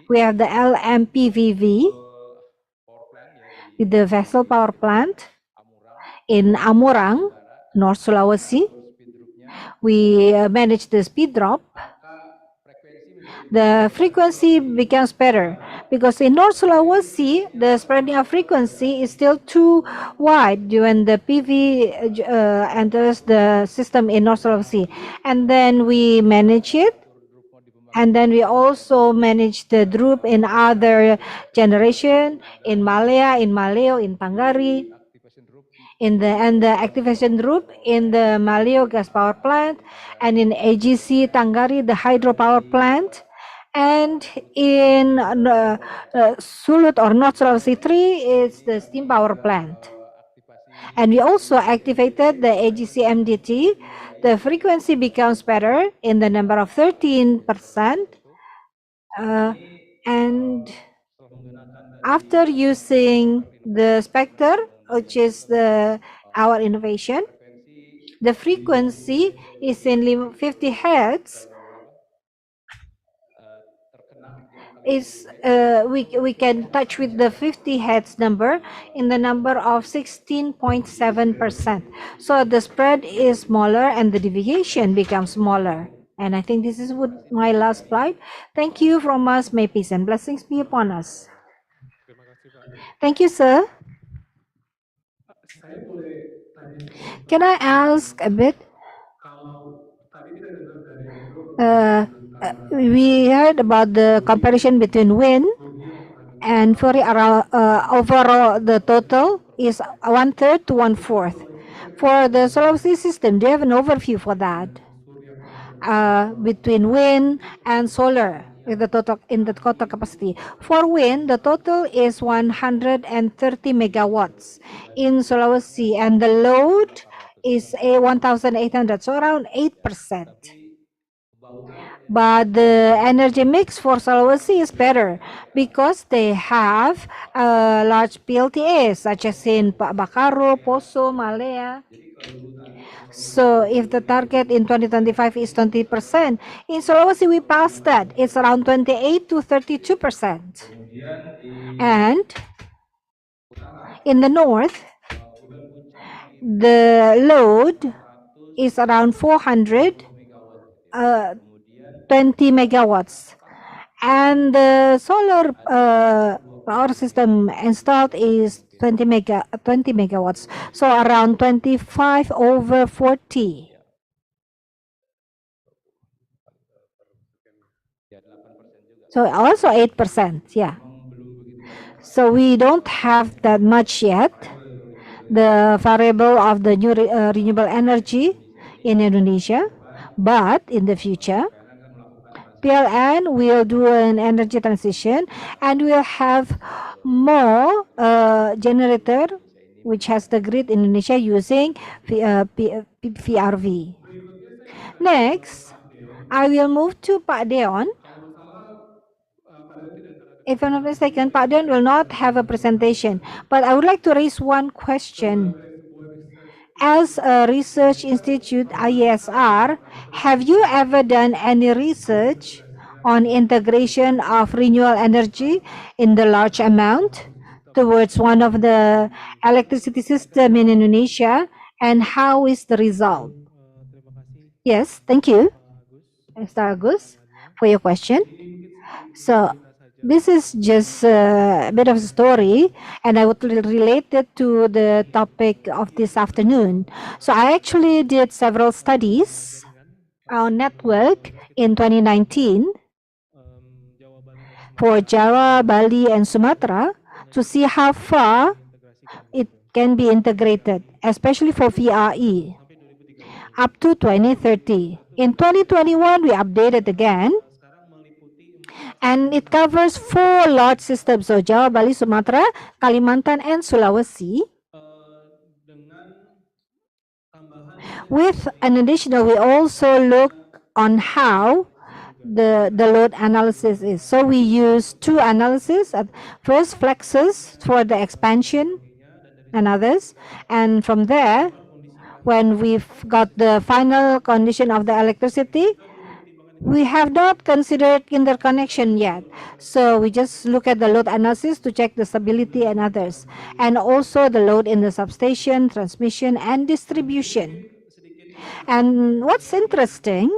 the LMPVV with the vessel power plant in Amurang, North Sulawesi. We manage the speed drop. The frequency becomes better because in North Sulawesi, the spreading of frequency is still too wide when the PV enters the system in North Sulawesi. And then we manage it. And then we also manage the droop in other generation, in Malaya, in Maleo, in Tanggari, and the activation droop in the Maleo gas power plant, and in AGC Tanggari, the hydropower plant, and in Sulut or North Sulawesi 3 is the steam power plant. And we also activated the AGC MDT. The frequency becomes better in the number of 13%. And after using the Spectre, which is our innovation, the frequency is in 50 hertz. We can touch with the 50 hertz number in the number of 16.7%. So the spread is smaller and the deviation becomes smaller. And I think this is my last slide. Thank you from us. May peace and blessings be upon us. Thank you, sir. Can I ask a bit? We heard about the comparison between wind and for overall the total is 1/3 to 1/4. For the Sulawesi system, do you have an overview for that? Between wind and solar in the total capacity. For wind, the total is 130 megawatts in Sulawesi, and the load is 1,800, so around 8%. But the energy mix for Sulawesi is better because they have large PLTAs such as in Bakaro, Poso, Malaya. So if the target in 2025 is 20%, in Sulawesi we passed that. It's around 28 to 32%. And in the north, the load is around 420 megawatts. And the solar power system installed is 20 megawatts. So around 25 over 40. So also 8%, yeah. So we don't have that much yet, the variable of the new renewable energy in Indonesia, but in the future, PLN will do an energy transition and we'll have more generator which has the grid in Indonesia using VRV. Next, I will move to Pak Deon. If I'm not mistaken, Pak Deon will not have a presentation, but I would like to raise one question. As a research institute, IESR, have you ever done any research on integration of renewable energy in the large amount towards one of the electricity system in Indonesia, and how is the result? Yes, thank you, Mr. Agus, for your question. So this is just a bit of a story, and I would relate it to the topic of this afternoon. So I actually did several studies on network in 2019 for Java, Bali, and Sumatra to see how far it can be integrated, especially for VRE, up to 2030. In 2021, we updated again, and it covers 4 large systems, so Jawa, Bali, Sumatra, Kalimantan, and Sulawesi. With an additional, we also look on how the load analysis is. So we use 2 analyses. First, flexes for the expansion and others. And from there, when we've got the final condition of the electricity, we have not considered interconnection yet. So we just look at the load analysis to check the stability and others. And also the load in the substation, transmission, and distribution. And what's interesting,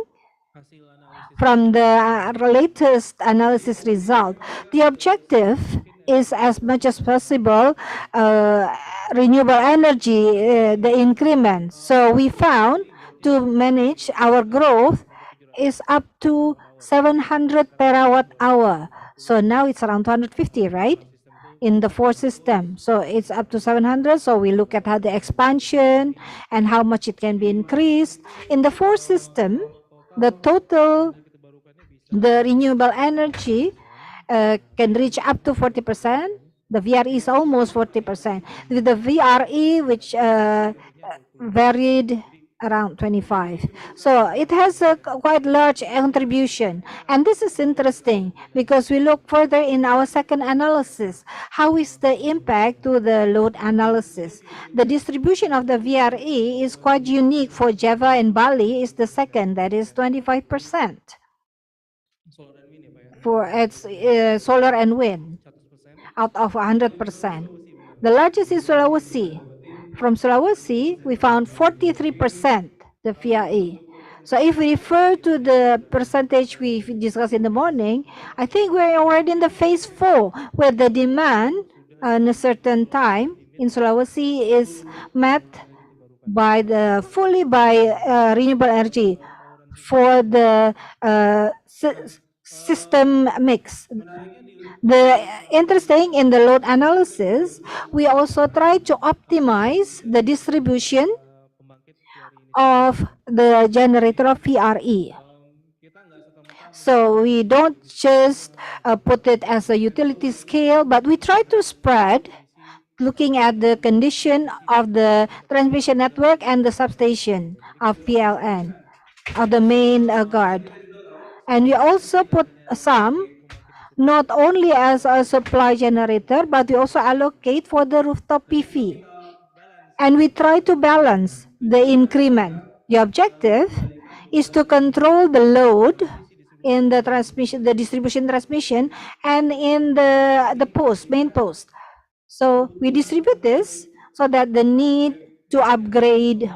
from the latest analysis result, the objective is as much as possible renewable energy, the increment. So we found to manage our growth is up to 700 terawatt hour. So now it's around 250, right? In the 4 system. So it's up to 700. So we look at how the expansion and how much it can be increased. In the 4 system, the total, the renewable energy can reach up to 40%. The VRE is almost 40%. With the VRE, which varied around 25. So it has a quite large contribution. And this is interesting because we look further in our second analysis. How is the impact to the load analysis? The distribution of the VRE is quite unique for Java and Bali is the second, that is 25%. For its solar and wind out of 100%. The largest is Sulawesi. From Sulawesi, we found 43% the VRE. So if we refer to the percentage we discussed in the morning, I think we're already in the phase 4, where the demand in a certain time in Sulawesi is met by the fully by renewable energy for the system mix. The interesting in the load analysis, we also try to optimize the distribution of the generator of VRE. So we don't just put it as a utility scale, but we try to spread, looking at the condition of the transmission network and the substation of PLN, of the main guard. And we also put some not only as a supply generator, but we also allocate for the rooftop PV. And we try to balance the increment. The objective is to control the load in the transmission, the distribution transmission, and in the post, main post. So we distribute this so that the need to upgrade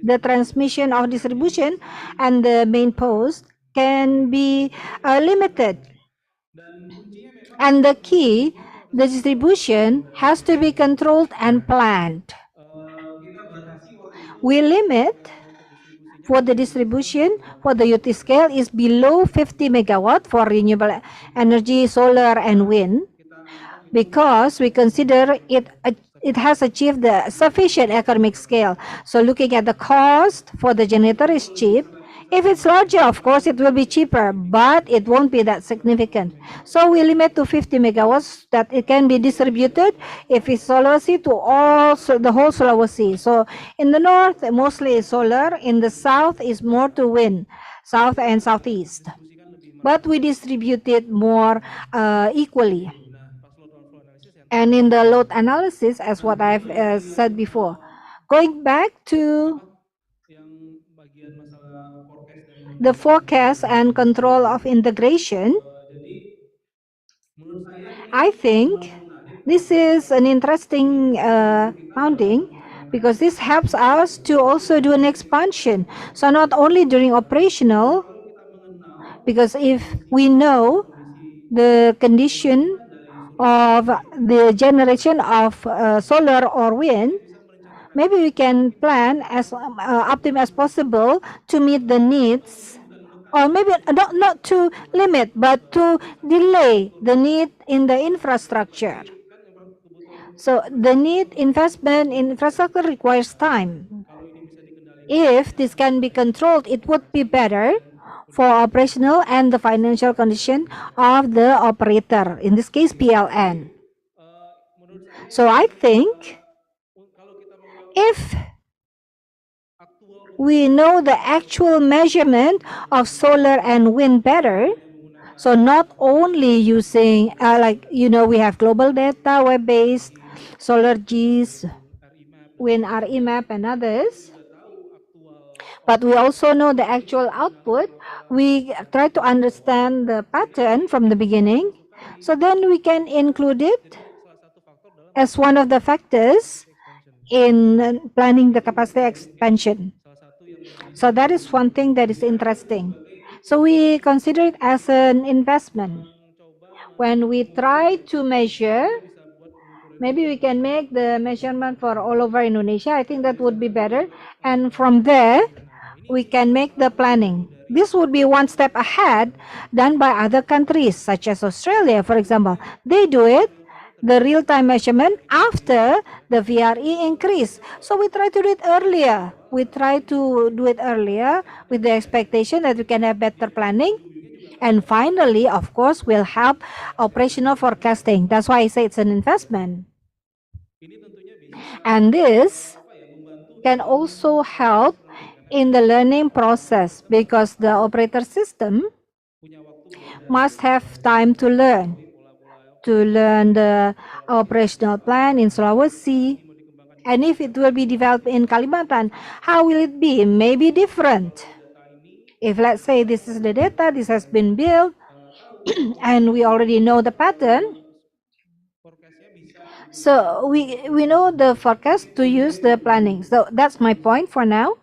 the transmission or distribution and the main post can be limited. And the key, the distribution has to be controlled and planned. We limit for the distribution for the utility scale is below 50 megawatt for renewable energy, solar and wind, because we consider it has achieved the sufficient economic scale. So looking at the cost for the generator is cheap. If it's larger, of course, it will be cheaper, but it won't be that significant. So we limit to 50 megawatts that it can be distributed if it's Sulawesi to all the whole Sulawesi. So in the north, mostly is solar. In the south is more to wind, south and southeast. But we distribute it more equally. And in the load analysis, as what I've said before, going back to the forecast and control of integration, I think this is an interesting founding because this helps us to also do an expansion. So not only during operational, because if we know the condition of the generation of solar or wind, maybe we can plan as optimal as possible to meet the needs, or maybe not to limit, but to delay the need in the infrastructure. So the need investment in infrastructure requires time. If this can be controlled, it would be better for operational and the financial condition of the operator, in this case PLN. So I think if we know the actual measurement of solar and wind better, so not only using, we have global data, web-based, solar Gs, wind RE map and others, but we also know the actual output. We try to understand the pattern from the beginning, so then we can include it as one of the factors in planning the capacity expansion. So that is one thing that is interesting. So we consider it as an investment. When we try to measure, maybe we can make the measurement for all over Indonesia. I think that would be better. And from there, we can make the planning. This would be one step ahead done by other countries, such as Australia, for example. They do it, the real-time measurement, after the VRE increase. So we try to do it earlier. We try to do it earlier with the expectation that we can have better planning. And finally, of course, will help operational forecasting. That's why I say it's an investment. And this can also help in the learning process because the operator system must have time to learn the operational plan in Sulawesi. And if it will be developed in Kalimantan, how will it be? Maybe different. If let's say this is the data, this has been built, and we already know the pattern, so we know the forecast to use the planning. So that's my point for now.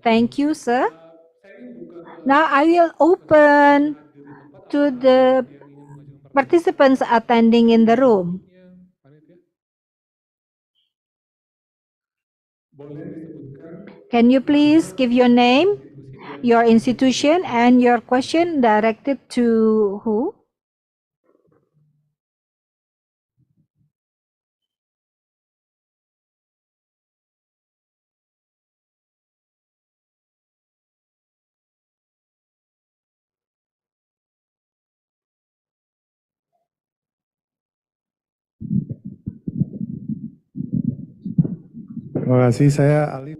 Thank you, sir. Now I will open to the participants attending in the room. Can you please give your name, your institution, and your question directed to who? Terima kasih, saya Ali.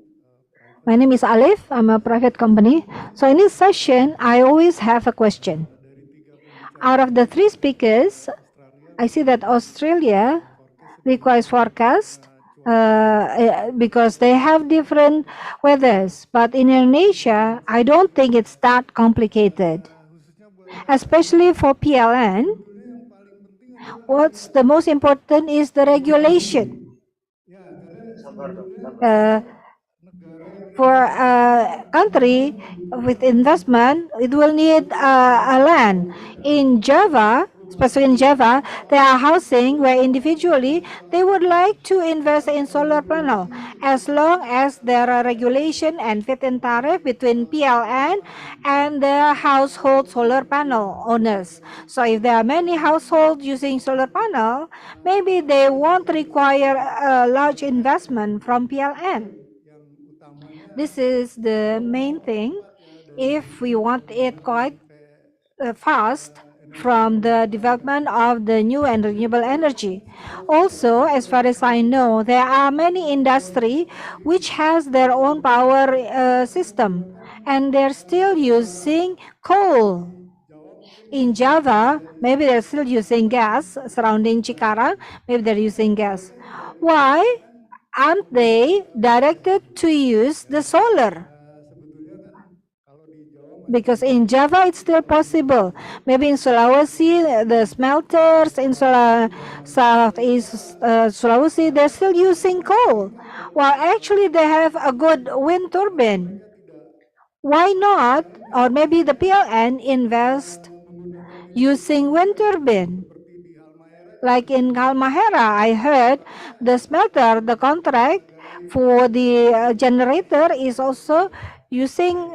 My name is Alif. I'm a private company. So in this session, I always have a question. Out of the three speakers, I see that Australia requires forecast because they have different weathers. But in Indonesia, I don't think it's that complicated. Especially for PLN, what's the most important is the regulation. For a country with investment, it will need a land. In Java, especially in Java, there are housing where individually they would like to invest in solar panel as long as there are regulation and fit-in tariff between PLN and the household solar panel owners. So if there are many households using solar panel, maybe they won't require a large investment from PLN. This is the main thing if we want it quite fast from the development of the new and renewable energy. Also, as far as I know, there are many industry which has their own power system and they're still using coal. In Java, maybe they're still using gas. Surrounding Cikarang, maybe they're using gas. Why aren't they directed to use the solar? Because in Java it's still possible. Maybe in Sulawesi, the smelters in Southeast Sulawesi, they're still using coal. Well, actually they have a good wind turbine. Why not? Or maybe the PLN invest using wind turbine. Like in Halmahera, I heard the smelter, the contract for the generator is also using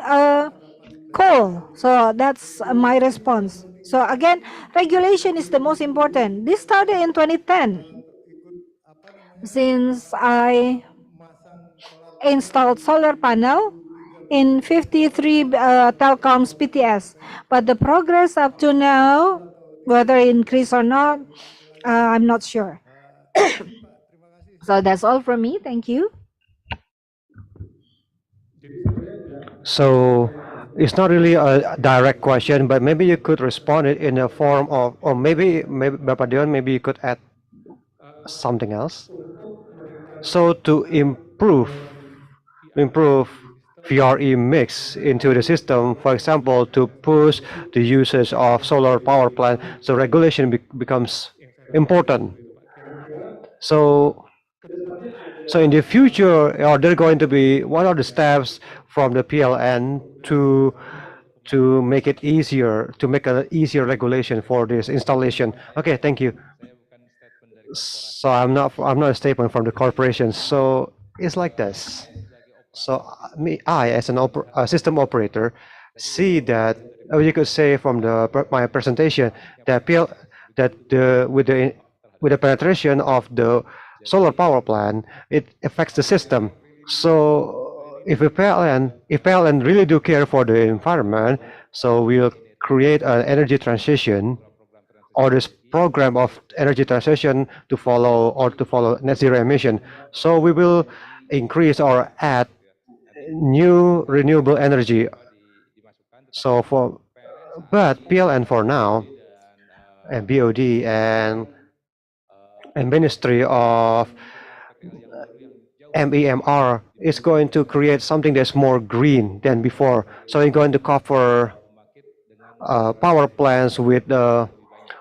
coal. So that's my response. So again, regulation is the most important. This started in 2010. Since I installed solar panel in 53 telecoms PTS, but the progress up to now, whether increase or not, I'm not sure. So that's all from me. Thank you. So it's not really a direct question, but maybe you could respond it in a form of, or maybe Bapak Dion, maybe you could add something else. So to improve VRE mix into the system, for example, to push the usage of solar power plant, so regulation becomes important. So in the future, are there going to be, what are the steps from the PLN to make it easier, to make an easier regulation for this installation? Okay, thank you. So I'm not a statement from the corporation. So it's like this. So I as a system operator see that, you could say from my presentation that with the penetration of the solar power plant, it affects the system. So if PLN really do care for the environment, so we'll create an energy transition, or this program of energy transition to follow net zero emission. So we will increase or add new renewable energy. So but PLN for now, and BOD and Ministry of MEMR is going to create something that's more green than before. So it's going to cover power plants with the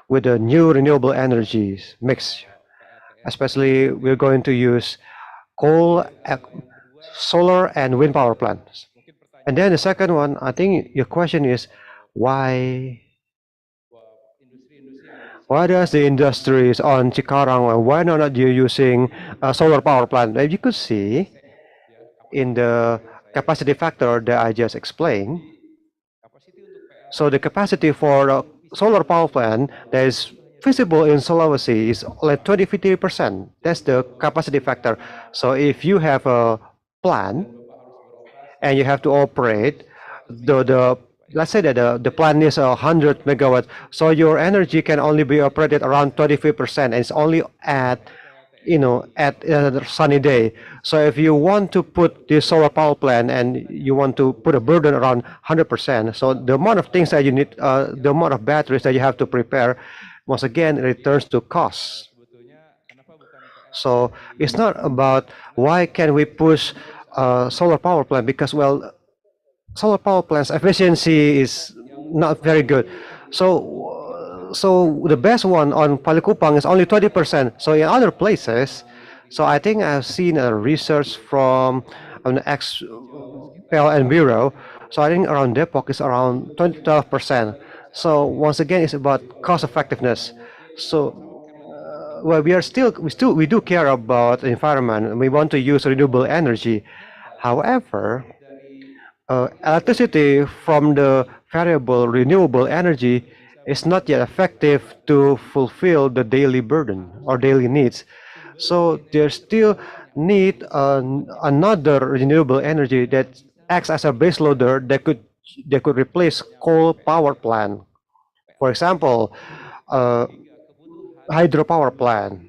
new renewable energies mix. Especially, we're going to use coal, solar, and wind power plants. And then the second one, I think your question is why does the industries on Cikarang, why not you using a solar power plant? As you could see in the capacity factor that I just explained. So the capacity for the solar power plant that is visible in Sulawesi is like 20-50%. That's the capacity factor. So if you have a plant and you have to operate let's say that the plant is 100 megawatt, so your energy can only be operated around 25%, and it's only at at a sunny day. So if you want to put this solar power plant and you want to put a burden around 100%, so the amount of things that you need, the amount of batteries that you have to prepare, once again, it returns to costs. So it's not about why can we push solar power plant, because, well, solar power plants efficiency is not very good. So the best one on Palikupang is only 20%. So in other places, so I think I've seen a research from an ex PLN bureau. So I think around Depok is around 12%. So once again, it's about cost effectiveness. So well, we do care about the environment, and we want to use renewable energy. However, electricity from the variable renewable energy is not yet effective to fulfill the daily burden or daily needs. So there still need another renewable energy that acts as a base loader that could replace coal power plant. For example, uh, hydropower plant.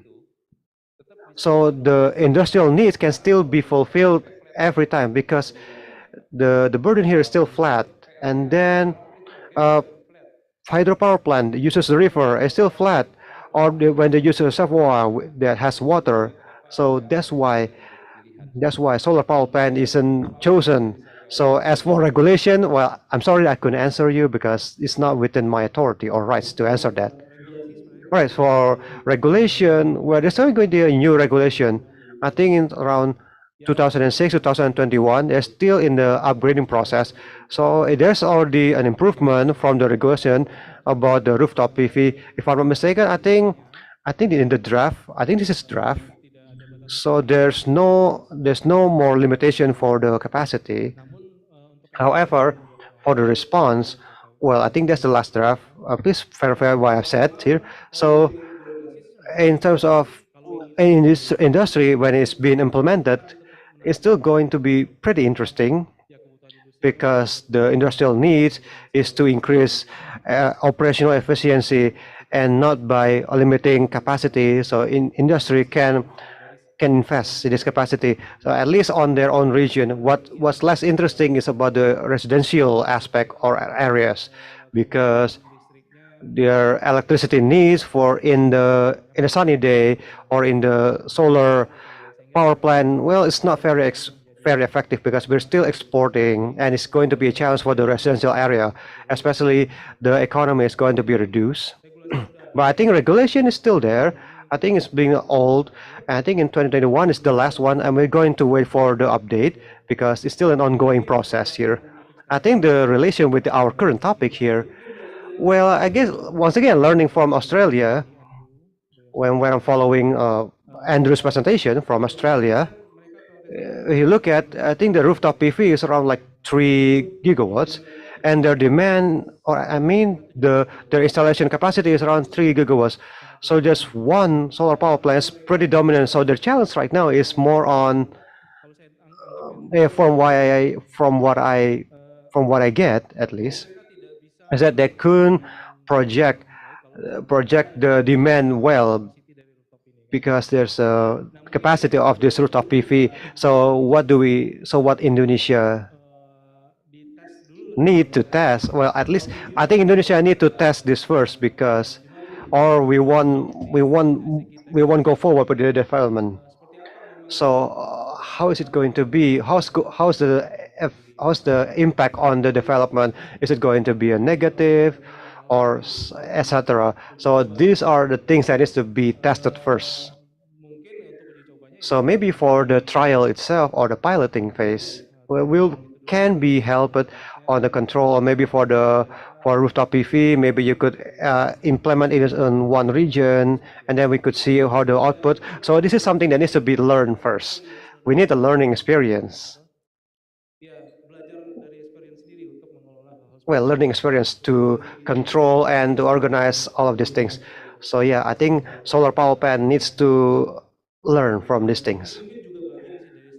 So the industrial needs can still be fulfilled every time because the burden here is still flat. And then uh, hydropower plant uses the river is still flat, or when they use a reservoir that has water. So that's why solar power plant isn't chosen. So as for regulation, well, I'm sorry I couldn't answer you because it's not within my authority or rights to answer that. Right, for regulation, well, there's not going to be a new regulation. I think in around 2006, 2021, they're still in the upgrading process. So there's already an improvement from the regulation about the rooftop PV. If I'm not mistaken, I think in the draft, I think this is draft. So there's no more limitation for the capacity. However, for the response, well, I think that's the last draft. Please verify what I've said here. So in terms of in this industry, when it's being implemented, it's still going to be pretty interesting because the industrial needs is to increase operational efficiency and not by limiting capacity. So industry can invest in this capacity. So at least on their own region. What's less interesting is about the residential aspect or areas, because their electricity needs for in a sunny day or in the solar power plant, well, it's not very effective because we're still exporting, and it's going to be a challenge for the residential area, especially the economy is going to be reduced. But I think regulation is still there. I think it's being old. And I think in 2021 is the last one, and we're going to wait for the update because it's still an ongoing process here. I think the relation with our current topic here, well, I guess once again, learning from Australia, when I'm following Andrew's presentation from Australia, you look at, I think the rooftop PV is around like 3 gigawatts, and their demand, or I mean, their installation capacity is around 3 gigawatts. So just one solar power plant is pretty dominant. So their challenge right now is more on, from what I get at least, is that they couldn't project the demand well because there's a capacity of this rooftop PV. So what Indonesia need to test? Well, at least I think Indonesia need to test this first, because or we won't go forward with the development. So how is it going to be? How's the impact on the development? Is it going to be a negative, or etc.? So these are the things that needs to be tested first. So maybe for the trial itself or the piloting phase, will can be helped on the control, or maybe for rooftop PV, maybe you could implement it in one region, and then we could see how the output. So this is something that needs to be learned first. We need a learning experience. Well, learning experience to control and to organize all of these things. So yeah, I think solar power plant needs to learn from these things.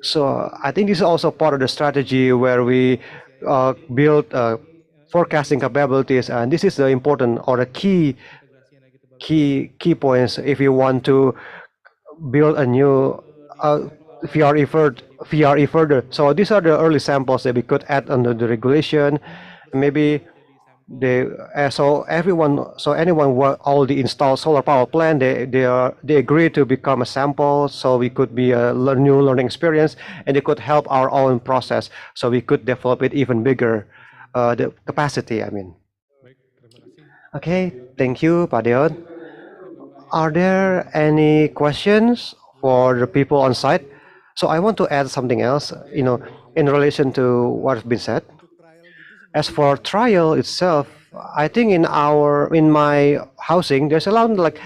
So I think this is also part of the strategy where we build forecasting capabilities, and this is the important or the key points if you want to build a new VRE further. So these are the early samples that we could add under the regulation. Maybe they so anyone all the installed solar power plant, they agree to become a sample, so we could be a new learning experience, and they could help our own process, so we could develop it even bigger, the capacity, I mean. Okay, thank you, Pak Deon. Are there any questions for the people on site? So I want to add something else, in relation to what has been said. As for trial itself, I think in my housing, there's around like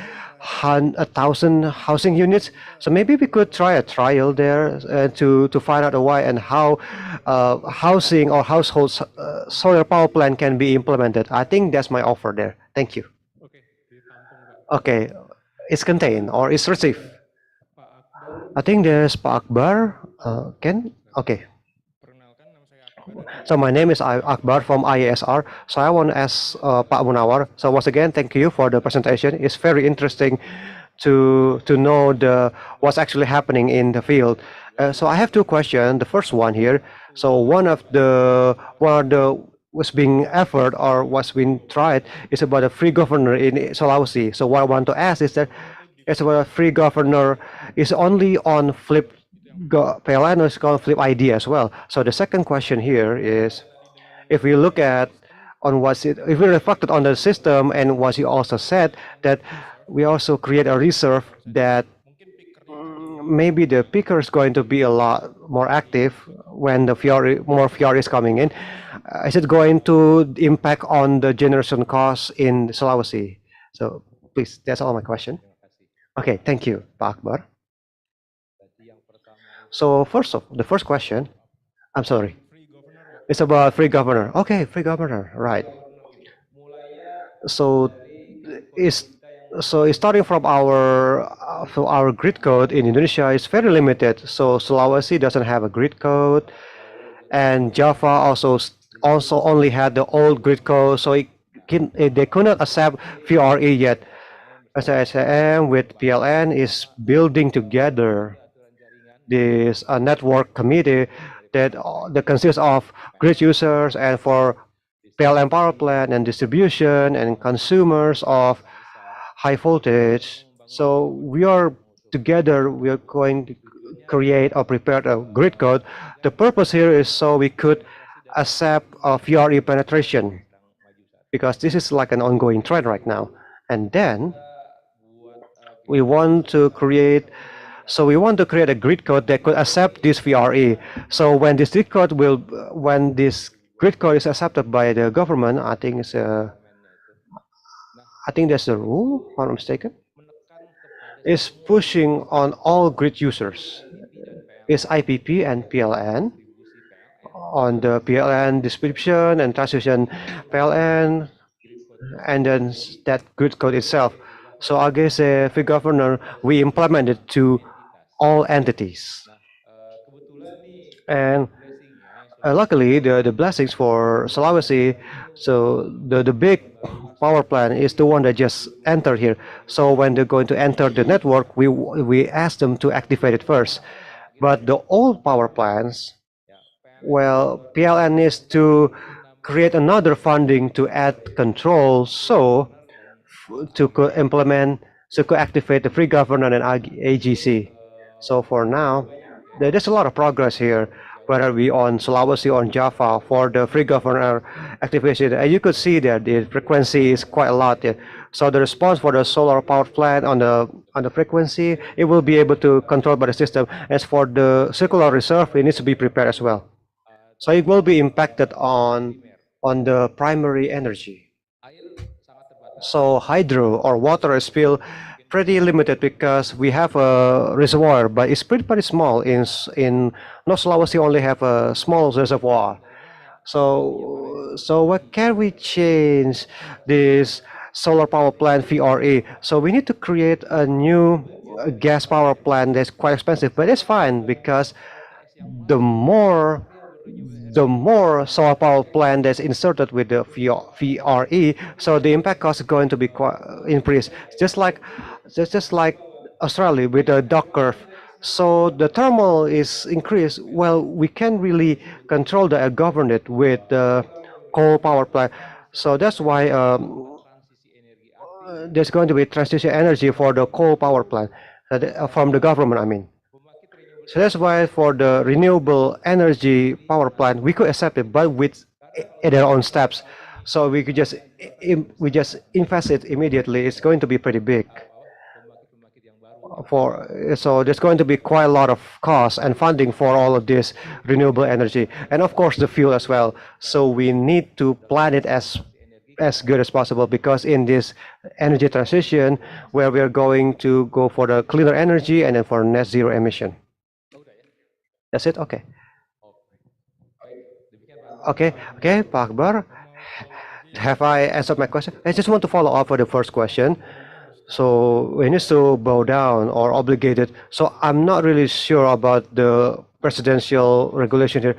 1,000 housing units. So maybe we could try a trial there, to find out why and how housing or households solar power plant can be implemented. I think that's my offer there. Thank you. Okay, it's contained or it's received. I think there's Pak Akbar. Okay. So my name is Akbar from IESR. So I want to ask Pak Munawar. So once again, thank you for the presentation. It's very interesting to know what's actually happening in the field. So I have two questions. The first one here. So one of the was being effort or what's been tried is about a free governor in Sulawesi. So what I want to ask is that it's about a free governor is only on flip PLN, is called flip ID as well. So the second question here is, if we look at if we reflected on the system and what you also said, that we also create a reserve that maybe the picker is going to be a lot more active when the more VRE is coming in. Is it going to impact on the generation costs in Sulawesi? So please, that's all my question. Okay, thank you, Pak Akbar. So the first question, I'm sorry, it's about free governor. Okay, free governor, right. So it's starting from our grid code in Indonesia is very limited. So Sulawesi doesn't have a grid code, and Java also only had the old grid code, so they could not accept VRE yet. SISM with PLN is building together this network committee that consists of grid users and for PLN power plant and distribution and consumers of high voltage. So we are together, we are going to create or prepare a grid code. The purpose here is so we could accept VRE penetration, because this is like an ongoing trend right now. And then we want to create a grid code that could accept this VRE. So when this grid code is accepted by the government, I think there's a rule, if I'm not mistaken, is pushing on all grid users. Is IPP and PLN on the PLN distribution and transmission PLN, and then that grid code itself. So I guess free governor, we implemented to all entities. And luckily, the blessings for Sulawesi, so the big power plant is the one that just entered here. So when they're going to enter the network, we ask them to activate it first. But the old power plants, well, PLN needs to create another funding to add control, so to activate the free governor and AGC. So for now, there's a lot of progress here, whether we on Sulawesi or on Java for the free governor activation. And you could see that the frequency is quite a lot there. So the response for the solar power plant on the frequency, it will be able to control by the system. As for the circular reserve, it needs to be prepared as well. So it will be impacted on the primary energy. So hydro or water is still pretty limited because we have a reservoir, but it's pretty small. In North Sulawesi only have a small reservoir. So what can we change this solar power plant VRE? So we need to create a new gas power plant that's quite expensive, but it's fine because the more solar power plant that's inserted with the VRE, so the impact cost is going to be quite increased. Just like Australia with a dot curve. So the thermal is increased. Well, we can really control the govern it with the coal power plant. So that's why there's going to be transition energy for the coal power plant from the government. I mean, so that's why for the renewable energy power plant we could accept it, but with their own steps. So we could just we just invest it immediately. It's going to be pretty big for so there's going to be quite a lot of cost and funding for all of this renewable energy and of course the fuel as well. So we need to plan it as good as possible because in this energy transition where we are going to go for the cleaner energy and then for net zero emission. That's it. Okay. Okay, Pak Akbar, have I answered my question? I just want to follow up for the first question. So we need to bow down or obligated. So I'm not really sure about the presidential regulation here.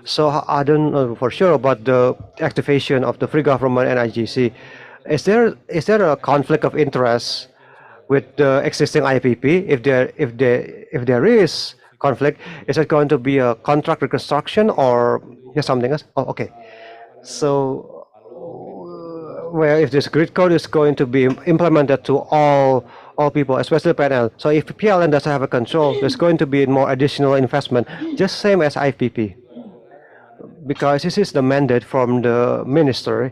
So I don't know for sure about the activation of the free government and IGC. Is there a conflict of interest with the existing IPP? If there is conflict, is it going to be a contract reconstruction or something else? Oh, okay. So where if this grid code is going to be implemented to all people, especially PNL. So if PLN doesn't have a control, there's going to be more additional investment, just same as IPP, because this is the mandate from the ministry.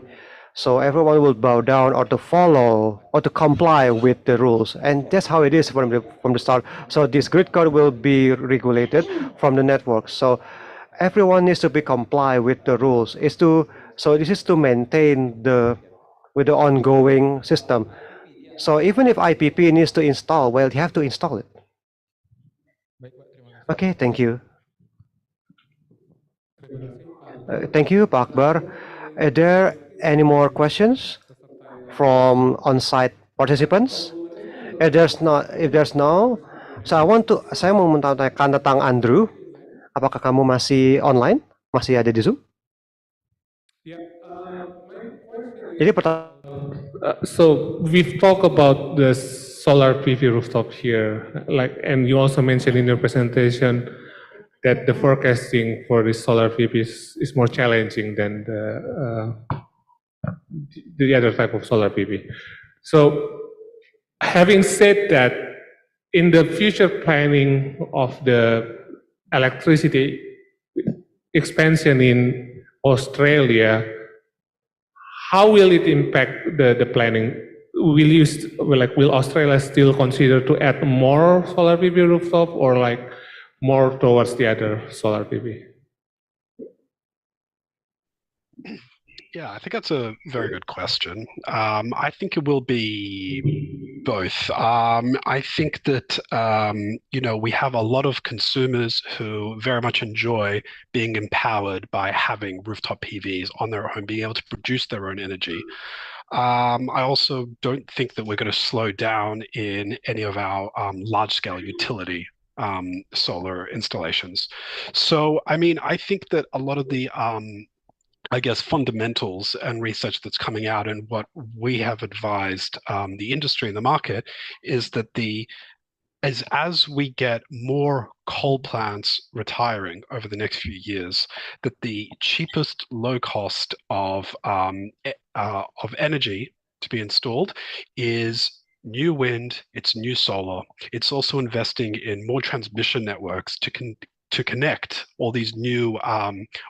So everyone will bow down or to follow or to comply with the rules, and that's how it is from the start. So this grid code will be regulated from the network. So everyone needs to be comply with the rules. So this is to maintain with the ongoing system. So even if IPP needs to install, well, you have to install it. Okay, thank you. Thank you, Pak Akbar. Are there any more questions from on-site participants? If there's no, so saya mau menanyakan tentang Andrew. Apakah kamu masih online? Masih ada di Zoom? Jadi pertanyaan. So we've talked about the solar PV rooftop here, and you also mentioned in your presentation that the forecasting for this solar PV is more challenging than the other type of solar PV. So having said that, in the future planning of the electricity expansion in Australia, how will it impact the planning? Will Australia still consider to add more solar PV rooftop or more towards the other solar PV? Yeah, I think that's a very good question. I think it will be both. I think that, we have a lot of consumers who very much enjoy being empowered by having rooftop PVs on their home, being able to produce their own energy. I also don't think that we're going to slow down in any of our large-scale utility solar installations. So, I think that a lot of the fundamentals and research that's coming out and what we have advised the industry and the market is that as we get more coal plants retiring over the next few years, that the cheapest low cost of energy to be installed is new wind, it's new solar. It's also investing in more transmission networks to connect all these new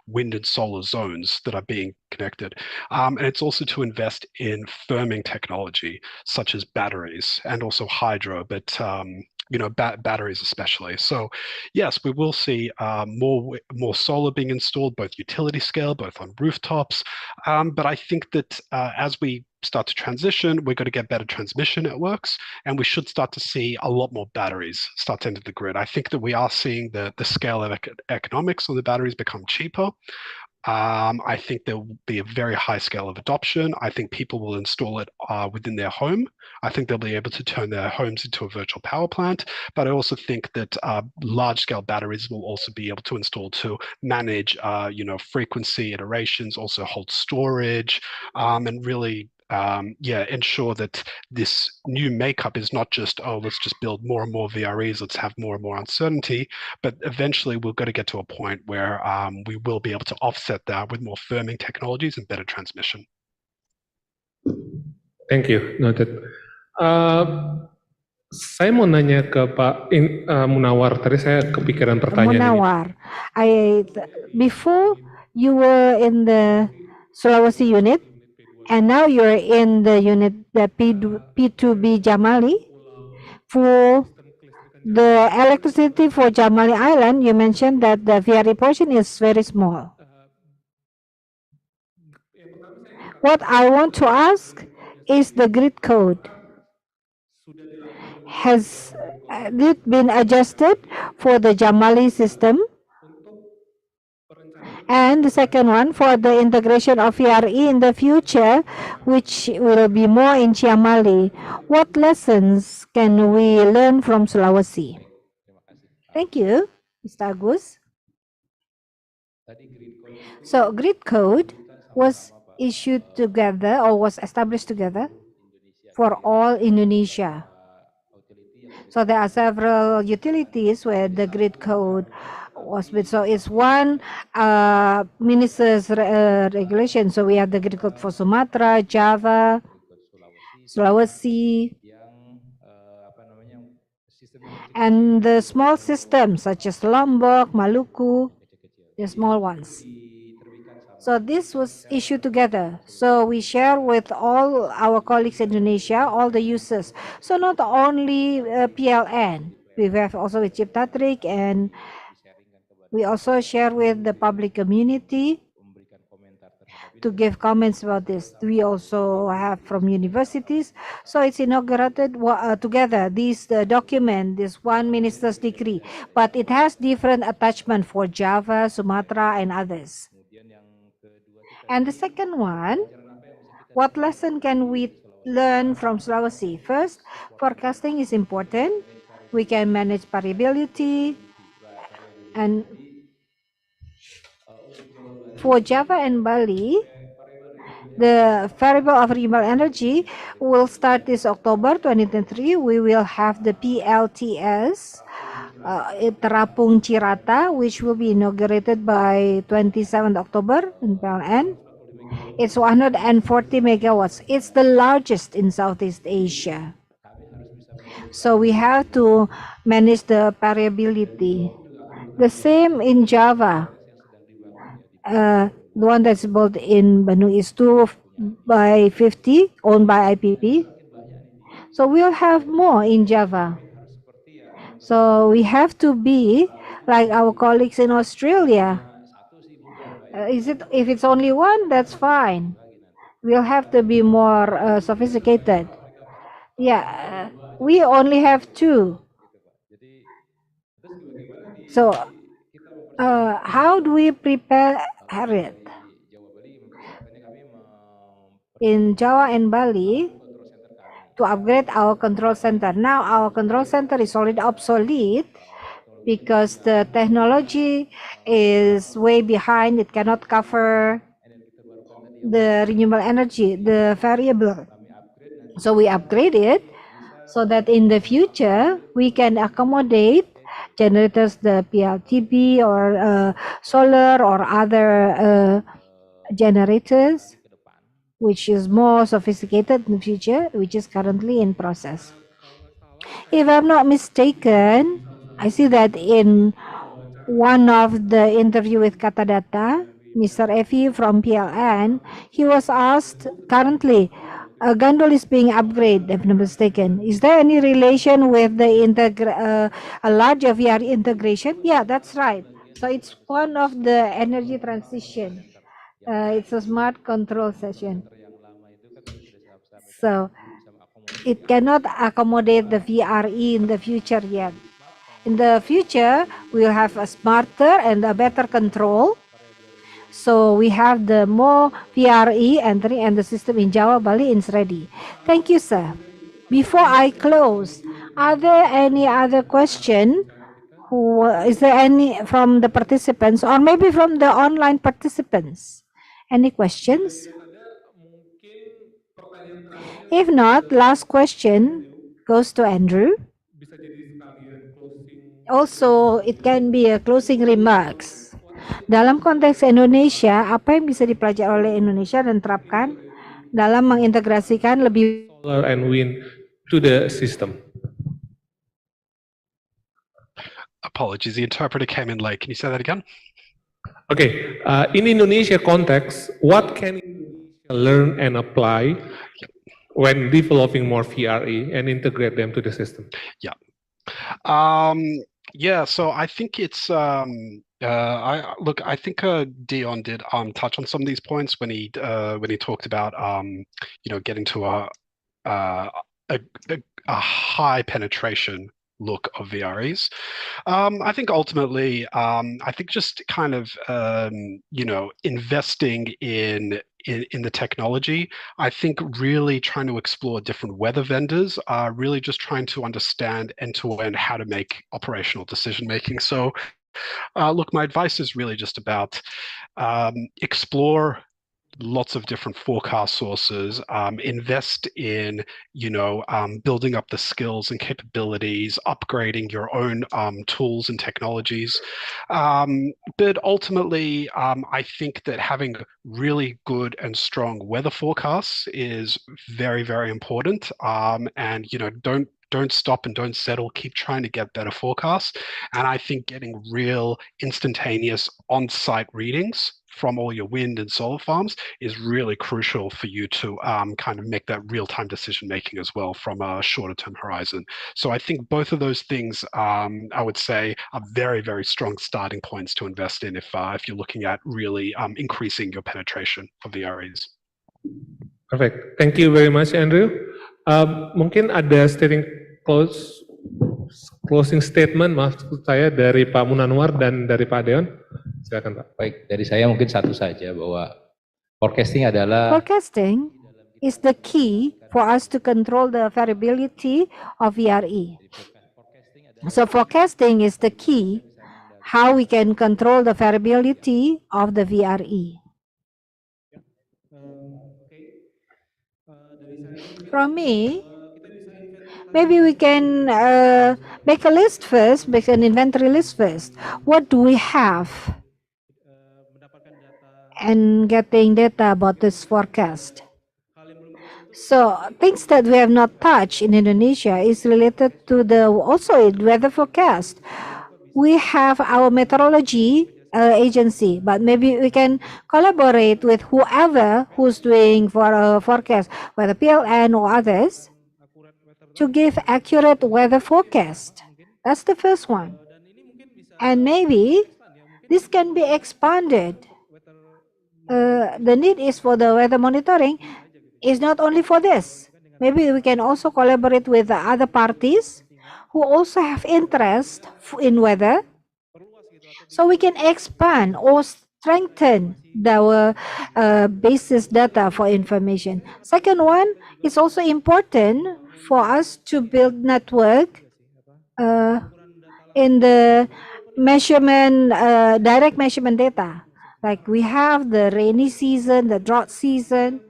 wind and solar zones that are being connected. And it's also to invest in firming technology, such as batteries and also hydro, but batteries especially. So yes, we will see more solar being installed, both utility scale, both on rooftops. But I think that as we start to transition, we're going to get better transmission networks, and we should start to see a lot more batteries start to enter the grid. I think that we are seeing the scale of economics on the batteries become cheaper. I think there will be a very high scale of adoption. I think people will install it within their home. I think they'll be able to turn their homes into a virtual power plant. But I also think that large-scale batteries will also be able to install to manage, frequency iterations, also hold storage, and really ensure that this new makeup is not just, oh, let's just build more and more VREs, let's have more and more uncertainty, but eventually we've got to get to a point where we will be able to offset that with more firming technologies and better transmission. Thank you, noted. Saya mau nanya ke Pak Munawar, tadi saya kepikiran pertanyaan Munawar, before you were in the Sulawesi unit, and now you're in the unit, the P2B Jamali. For the electricity for Jamali Island, you mentioned that the VRE portion is very small. What I want to ask is the grid code. Has it been adjusted for the Jamali system? And the second one, for the integration of VRE in the future, which will be more in Jamali, what lessons can we learn from Sulawesi? Thank you, Mr. Agus. So grid code was issued together or was established together for all Indonesia. So there are several utilities where the grid code was with. So it's one minister's regulation. So we have the grid code for Sumatra, Java, Sulawesi, and the small systems such as Lombok, Maluku, the small ones. So this was issued together. So we share with all our colleagues in Indonesia, all the users. So not only PLN, we have also with JETP, and we also share with the public community to give comments about this. We also have from universities. So it's inaugurated together, this document, this one minister's decree, but it has different attachment for Java, Sumatra, and others. And the second one, what lesson can we learn from Sulawesi? First, forecasting is important. We can manage variability. And for Java and Bali, the variable of renewable energy will start this October 2023. We will have the PLTS, Terapung Cirata, which will be inaugurated by 27th October in PLN. It's 140 megawatts. It's the largest in Southeast Asia. So we have to manage the variability. The same in Java. The one that's built in Bandung is 2 by 50, owned by IPP. So we'll have more in Java. So we have to be like our colleagues in Australia. If it's only one, that's fine. We'll have to be more sophisticated. Yeah, we only have 2. So how do we prepare it? In Java and Bali, to upgrade our control center. Now our control center is already obsolete because the technology is way behind. It cannot cover the renewable energy, the variable. So we upgrade it so that in the future we can accommodate generators, the PLTB or solar or other generators, which is more sophisticated in the future, which is currently in process. If I'm not mistaken, I see that in one of the interview with Katadata, Mr. Evi from PLN, he was asked currently, Gandol is being upgraded, if I'm not mistaken. Is there any relation with the a larger VR integration? Yeah, that's right. So it's one of the energy transition. It's a smart control session. So it cannot accommodate the VRE in the future yet. In the future, we'll have a smarter and a better control. So we have the more VRE entering and the system in Java, Bali is ready. Thank you, sir. Before I close, are there any other question? Is there any from the participants or maybe from the online participants? Any questions? If not, last question goes to Andrew. Also, it can be a closing remarks. Dalam konteks Indonesia, apa yang bisa dipelajari oleh Indonesia dan terapkan dalam mengintegrasikan lebih solar and wind to the system? Apologies, the interpreter came in late. Can you say that again? Okay, in Indonesia context, what can Indonesia learn and apply when developing more VRE and integrate them to the system? Yeah. Yeah, so I think it's I think Dion did touch on some of these points when he talked about getting to a high penetration look of VREs. I think ultimately, I think just kind of investing in the technology. I think really trying to explore different weather vendors, really just trying to understand end-to-end how to make operational decision making. So look, my advice is really just about explore lots of different forecast sources, invest in building up the skills and capabilities, upgrading your own tools and technologies. But ultimately, I think that having really good and strong weather forecasts is very, very important. And don't stop and don't settle. Keep trying to get better forecasts. And I think getting real instantaneous on-site readings from all your wind and solar farms is really crucial for you to kind of make that real-time decision making as well from a shorter-term horizon. So I think both of those things, I would say, are very, very strong starting points to invest in if you're looking at really increasing your penetration of the areas. Perfect. Thank you very much, Andrew. Mungkin ada closing statement maksud saya dari Pak Munanwar dan dari Pak Deon. Silakan Pak. Baik, dari saya mungkin satu saja bahwa forecasting is the key for us to control the variability of VRE. So forecasting is the key how we can control the variability of the VRE. From me, maybe we can make a list first, make an inventory list first. What do we have? And getting data about this forecast. So things that we have not touched in Indonesia is related to the also weather forecast. We have our meteorology agency, but maybe we can collaborate with whoever who's doing for a forecast, whether PLN or others, to give accurate weather forecast. That's the first one. And maybe this can be expanded. The need is for the weather monitoring is not only for this. Maybe we can also collaborate with the other parties who also have interest in weather, so we can expand or strengthen our basis data for information. Second one, is also important for us to build network in the measurement, direct measurement data. Like we have the rainy season, the drought season,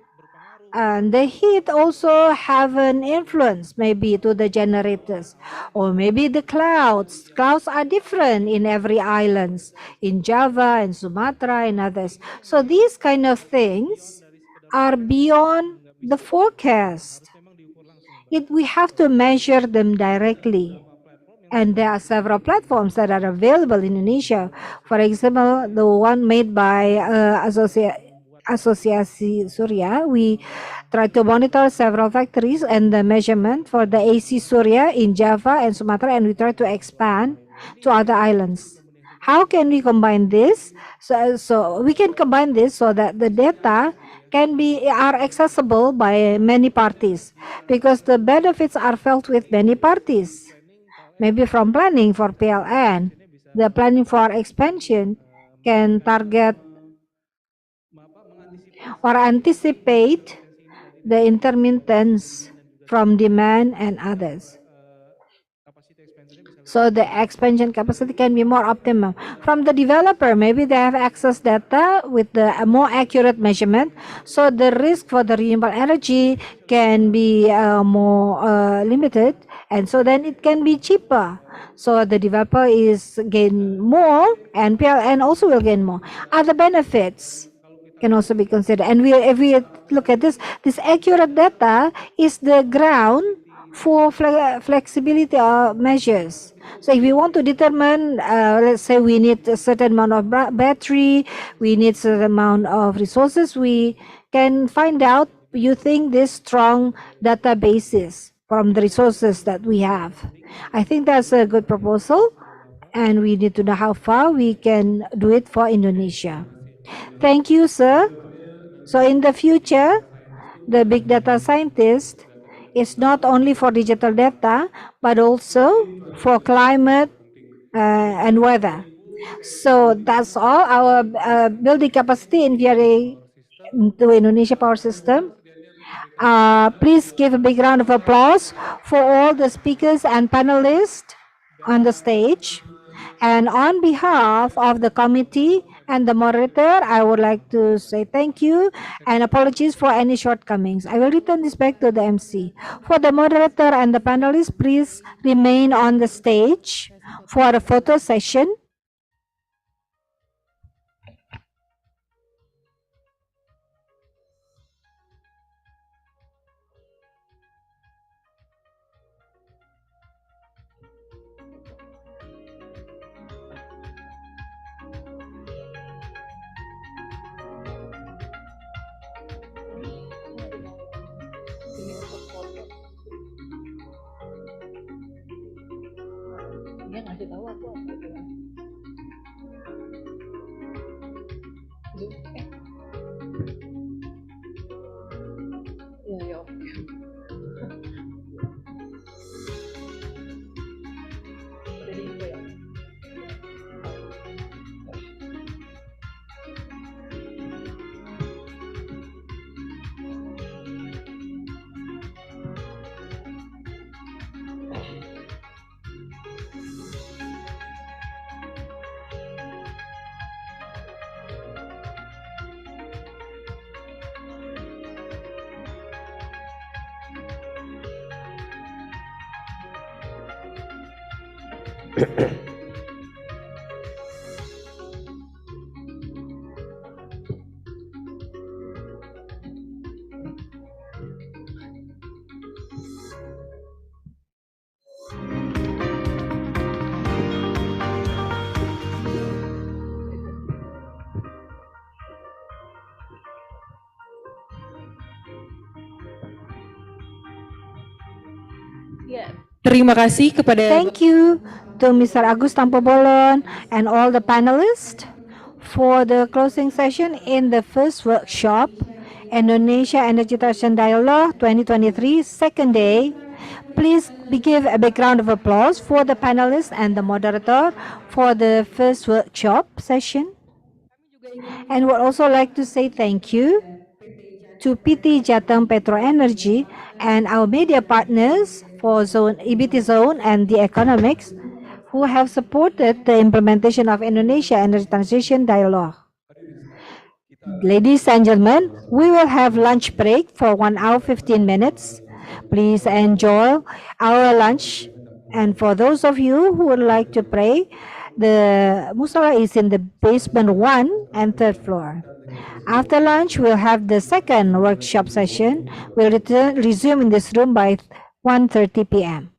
and the heat also have an influence maybe to the generators, or maybe the clouds. Clouds are different in every islands, in Java and Sumatra and others. So these kind of things are beyond the forecast. We have to measure them directly. And there are several platforms that are available in Indonesia. For example, the one made by Asosiasi Surya, we try to monitor several factories and the measurement for the AC Surya in Java and Sumatra, and we try to expand to other islands. How can we combine this? So we can combine this so that the data are accessible by many parties, because the benefits are felt with many parties. Maybe from planning for PLN, the planning for expansion can target or anticipate the intermittence from demand and others. So the expansion capacity can be more optimum. From the developer, maybe they have access data with the more accurate measurement. So the risk for the renewable energy can be more limited, and so then it can be cheaper. So the developer is gain more, and PLN also will gain more. Other benefits can also be considered. And if we look at this accurate data is the ground for flexibility measures. So if we want to determine, let's say we need a certain amount of battery, we need a certain amount of resources, we can find out using this strong databases from the resources that we have. I think that's a good proposal, and we need to know how far we can do it for Indonesia. Thank you, sir. So in the future, the big data scientist is not only for digital data, but also for climate and weather. So that's all our building capacity in VRA to Indonesia power system. Please give a big round of applause for all the speakers and panelists on the stage. And on behalf of the committee and the moderator, I would like to say thank you and apologies for any shortcomings. I will return this back to the MC. For the moderator and the panelists, please remain on the stage for a photo session. Dia ngasih tahu aku apa itu. Iya, ya. Jadi info ya. Terima kasih kepada Thank you to Mr. Agus Tampobolon and all the panelists for the closing session in the first workshop, Indonesia Energy Transition Dialogue 2023, second day. Please give a big round of applause for the panelists and the moderator for the first workshop session. And would also like to say thank you to PT Jateng Petro Energy and our media partners for EBT Zone and the Economics, who have supported the implementation of Indonesia Energy Transition Dialogue. Ladies and gentlemen, we will have lunch break for 1 hour 15 minutes. Please enjoy our lunch. And for those of you who would like to pray, the musala is in the basement 1 and 3rd floor. After lunch, we'll have the second workshop session. We'll resume in this room by 1:30 p.m.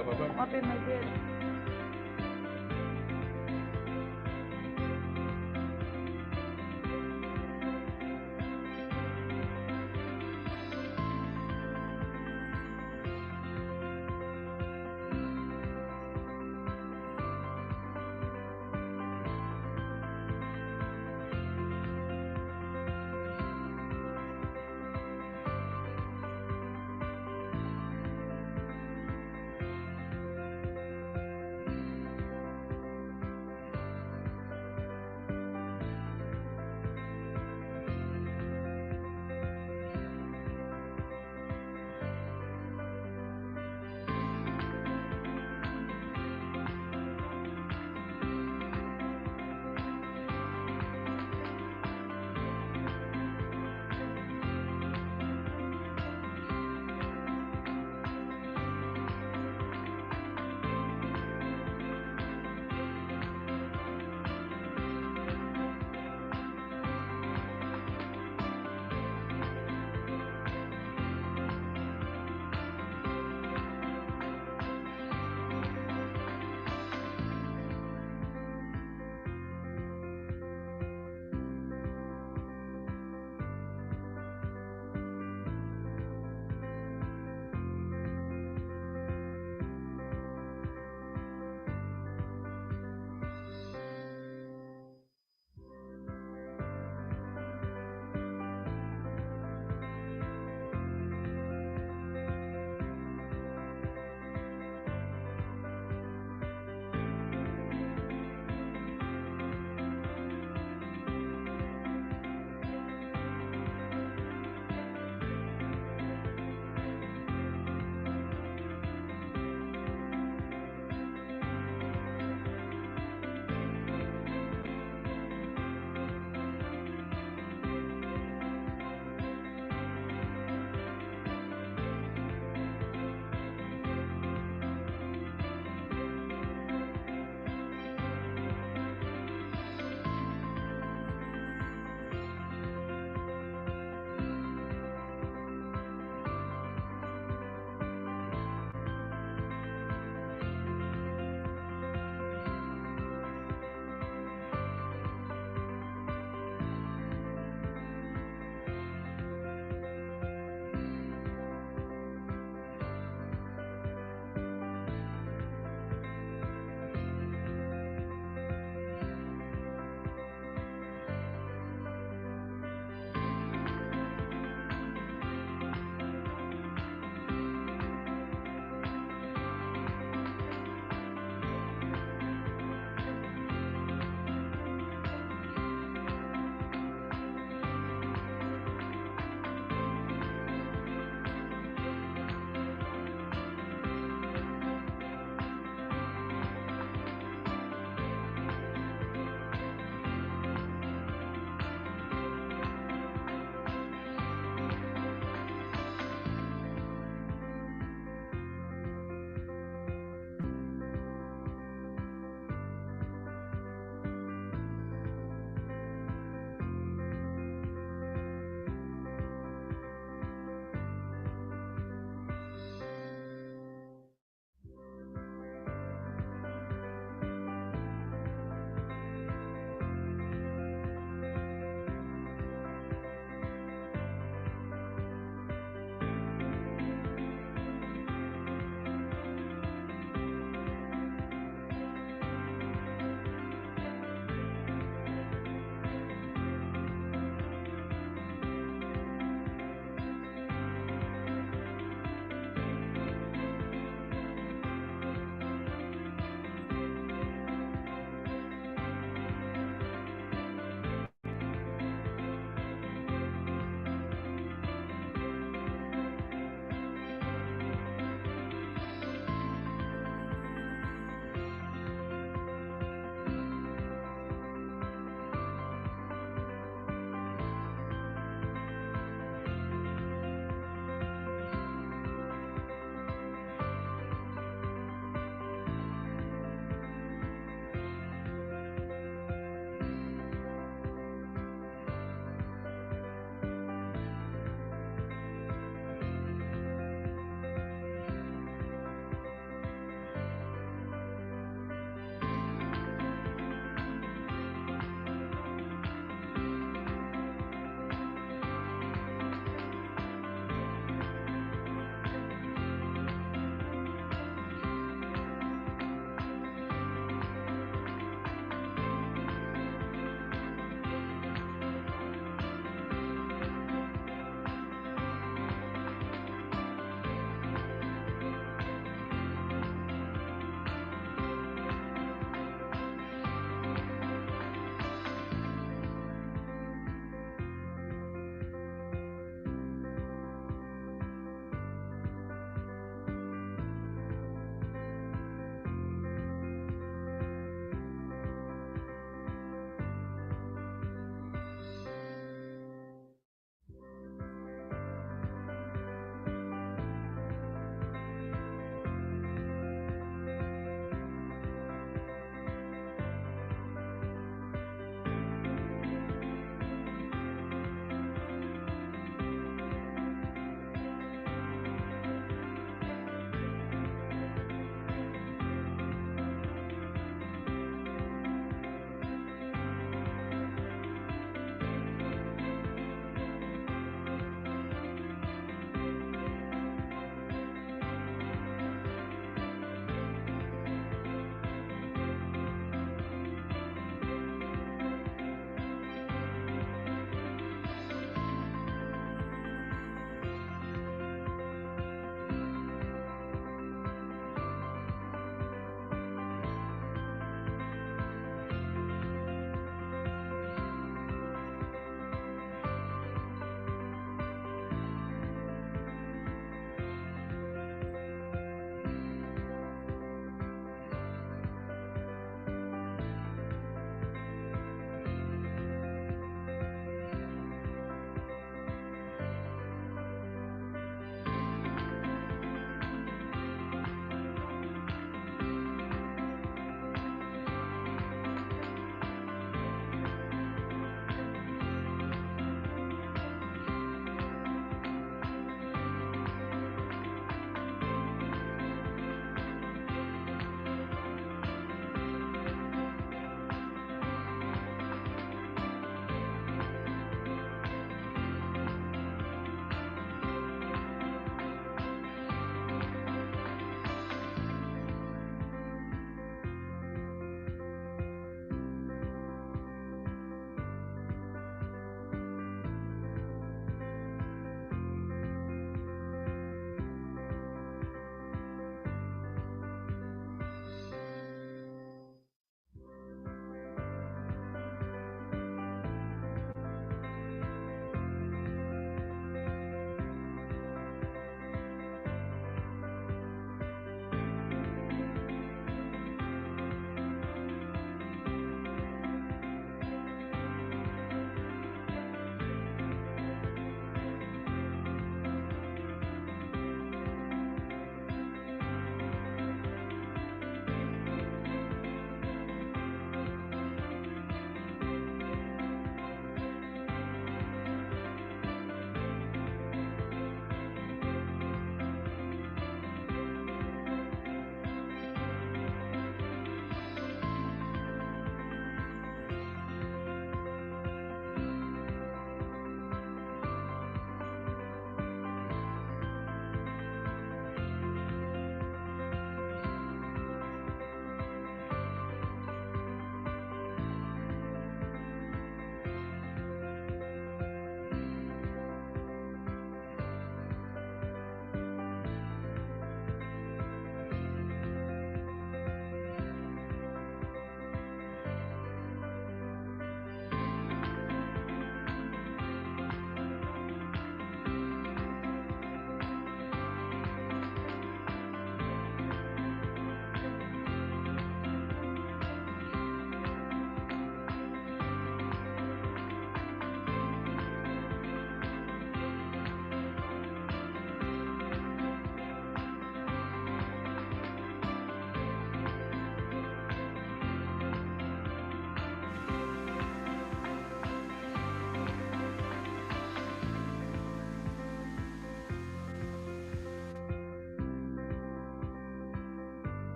kepada Bapak.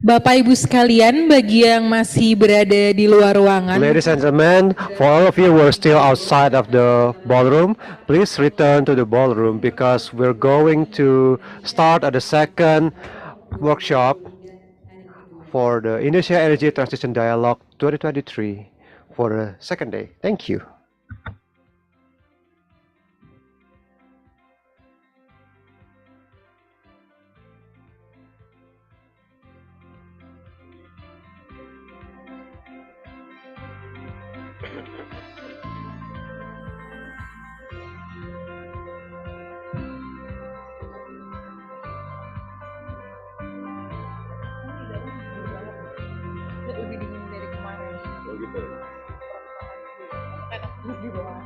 Bapak Ibu sekalian, bagi yang masih berada di luar ruangan, Ladies and gentlemen, for all of you who are still outside of the ballroom, please return to the ballroom because we're going to start at the second workshop for the Indonesia Energy Transition Dialogue 2023 for the second day. Thank you. lebih dingin dari kemarin. Oh gitu. Di bawah.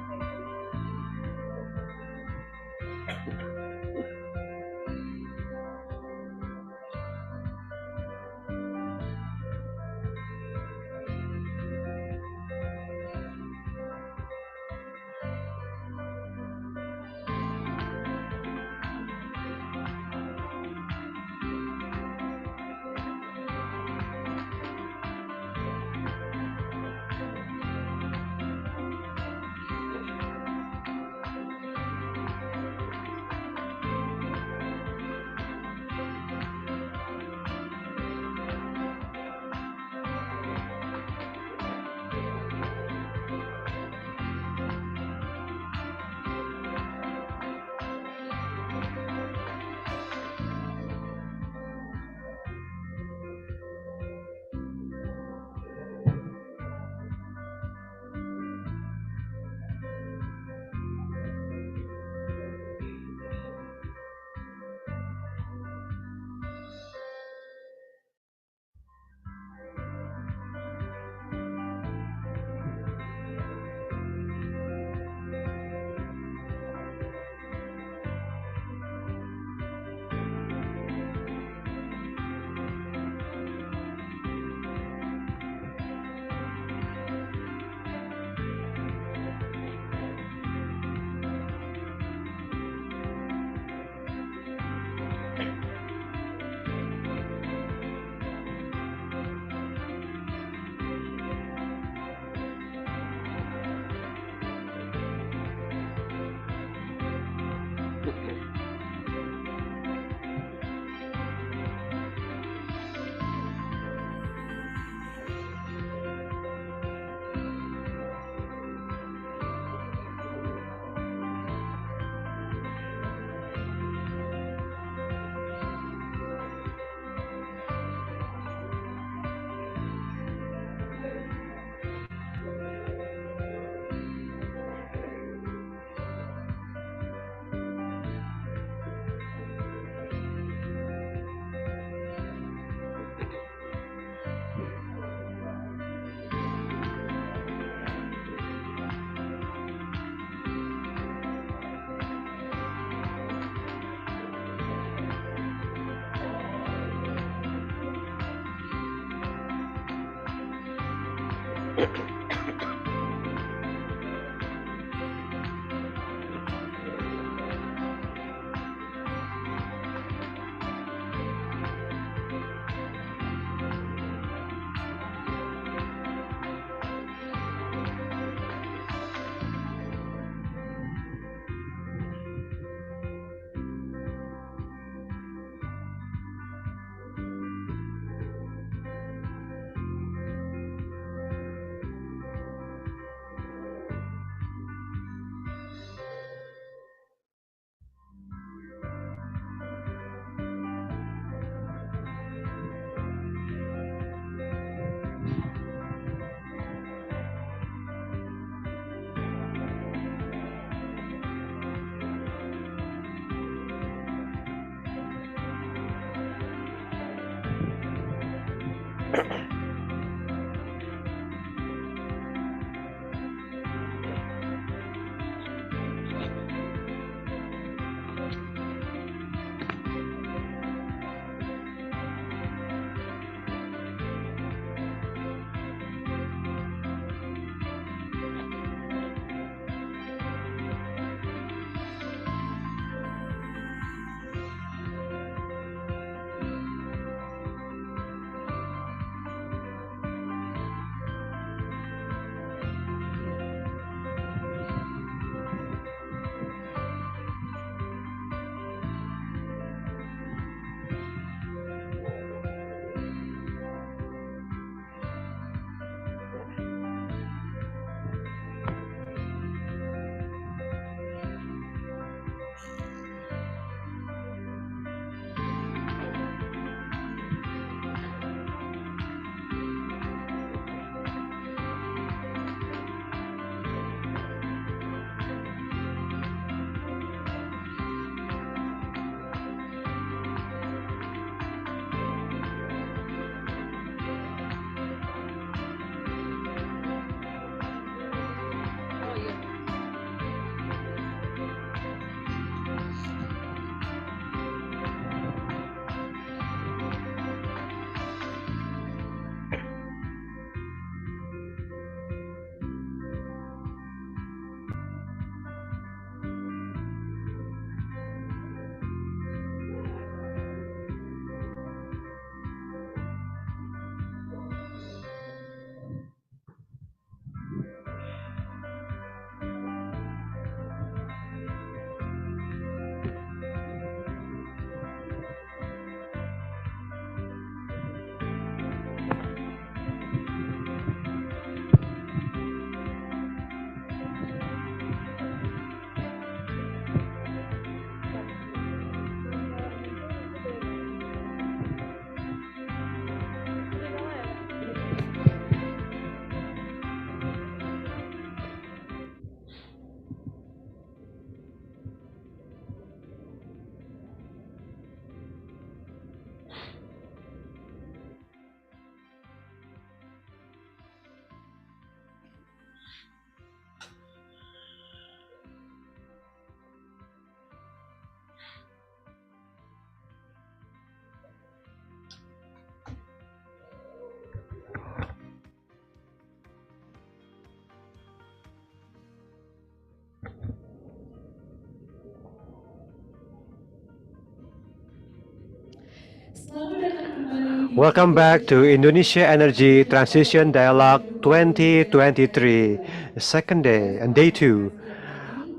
Welcome back to Indonesia Energy Transition Dialogue 2023, the second day and day 2.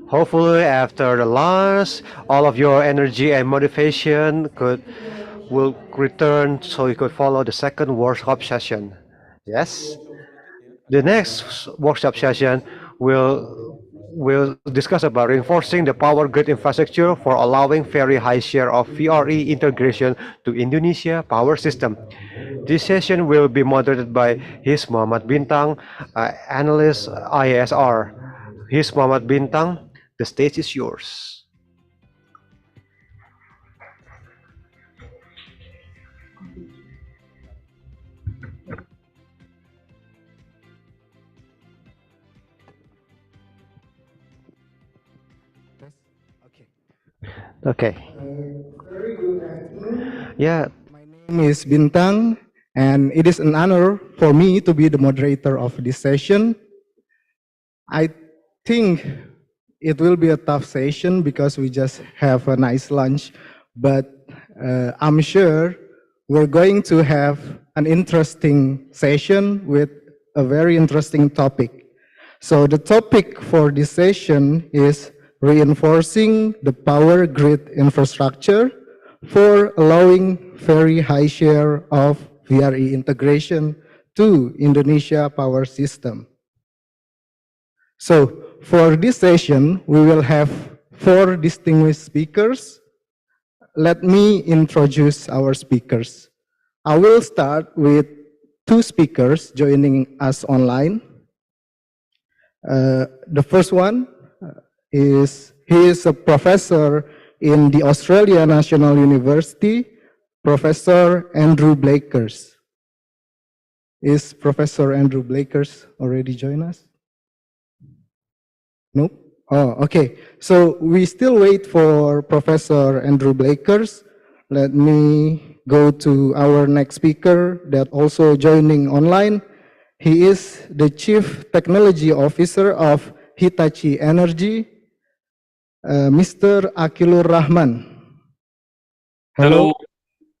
Hopefully after the lunch, all of your energy and motivation will return so you could follow the second workshop session. Yes? The next workshop session will discuss about reinforcing the power grid infrastructure for allowing very high share of VRE integration to Indonesia power system. This session will be moderated by His Muhammad Bintang, analyst IESR. His Muhammad Bintang, the stage is yours. Okay. Very good afternoon. Yeah. My name is Bintang, and it is an honor for me to be the moderator of this session. I think it will be a tough session because we just have a nice lunch, but I'm sure we're going to have an interesting session with a very interesting topic. So the topic for this session is reinforcing the power grid infrastructure for allowing very high share of VRE integration to Indonesia power system. So for this session, we will have 4 distinguished speakers. Let me introduce our speakers. I will start with 2 speakers joining us online. The first one he is a professor in the Australia National University, Professor Andrew Blakers. Is Professor Andrew Blakers already joined us? Nope. Oh, okay. So we still wait for Professor Andrew Blakers. Let me go to our next speaker that also joining online. He is the Chief Technology Officer of Hitachi Energy, Mr. Akilur Rahman. Hello.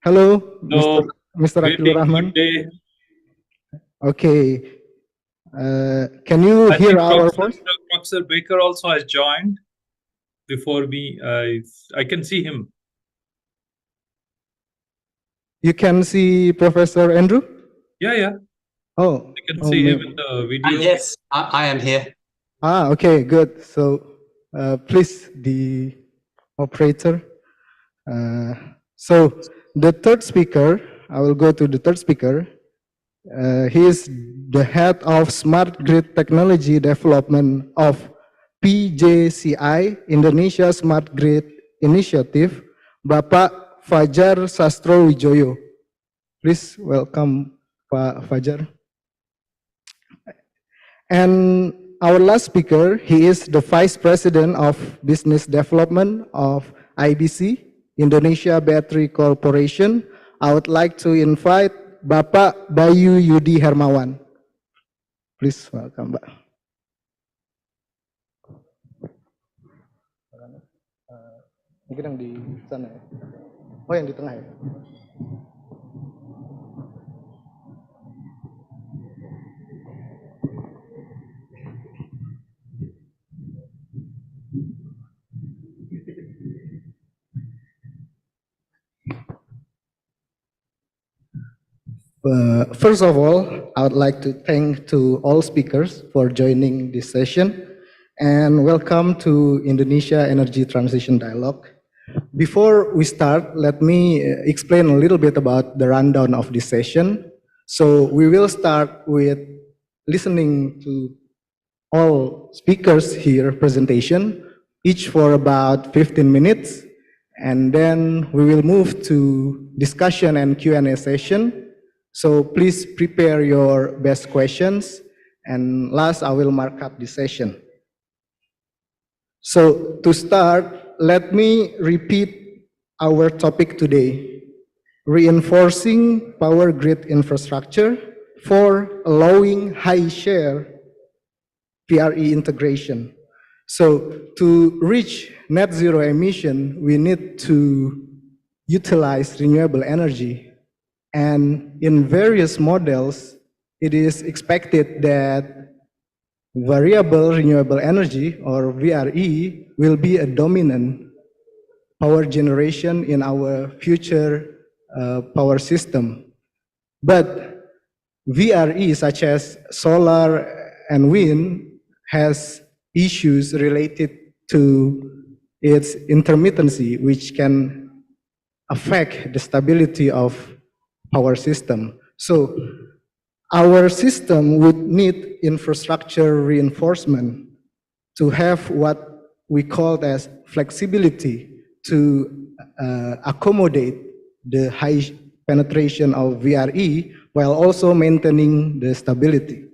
Hello, Hello. Mr. Akilur Rahman. Good day. Okay. Can you I hear think our voice? Professor Baker also has joined before me. I can see him. You can see Professor Andrew? Yeah. Oh. I can see him in the video. Yes, I am here. Okay, good. So please, the operator. So the third speaker, I will go to the third speaker. He is the head of Smart Grid Technology Development of PJCI, Indonesia Smart Grid Initiative, Bapak Fajar Sastrowijoyo. Please welcome Pak Fajar. And our last speaker, he is the Vice President of Business Development of IBC, Indonesia Battery Corporation. I would like to invite Bapak Bayu Yudi Hermawan. Please welcome, Pak. Mungkin yang di sana ya? Oh, yang di tengah ya? First of all, I would like to thank to all speakers for joining this session and welcome to Indonesia Energy Transition Dialogue. Before we start, let me explain a little bit about the rundown of this session. So we will start with listening to all speakers here presentation, each for about 15 minutes, and then we will move to discussion and Q&A session. So please prepare your best questions, and last I will mark up the session. So to start, let me repeat our topic today, reinforcing power grid infrastructure for allowing high share VRE integration. So to reach net zero emission, we need to utilize renewable energy And in various models, it is expected that variable renewable energy, or VRE, will be a dominant power generation in our future power system. But VRE, such as solar and wind, has issues related to its intermittency, which can affect the stability of power system. So our system would need infrastructure reinforcement to have what we call as flexibility to accommodate the high penetration of VRE while also maintaining the stability.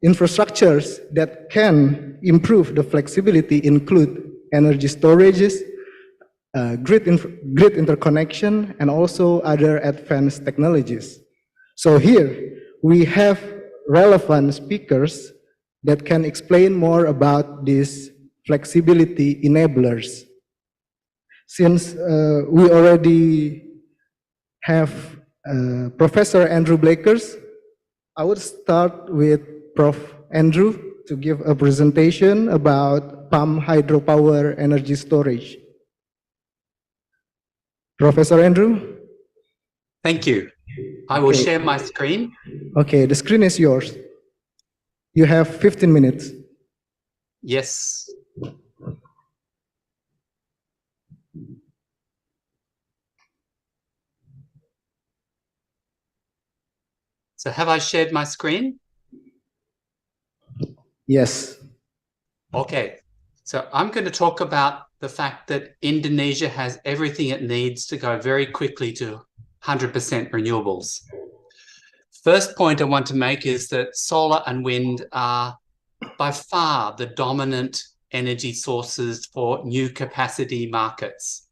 Infrastructures that can improve the flexibility include energy storages, grid interconnection, and also other advanced technologies. So here we have relevant speakers that can explain more about these flexibility enablers. Since we already have Professor Andrew Blakers, I would start with Prof. Andrew to give a presentation about pump hydropower energy storage. Professor Andrew? Thank you. I will share my screen. Okay, the screen is yours. You have 15 minutes. Yes. So have I shared my screen? Yes. Okay. So I'm going to talk about the fact that Indonesia has everything it needs to go very quickly to 100% renewables. First point I want to make is that solar and wind are by far the dominant energy sources for new capacity markets.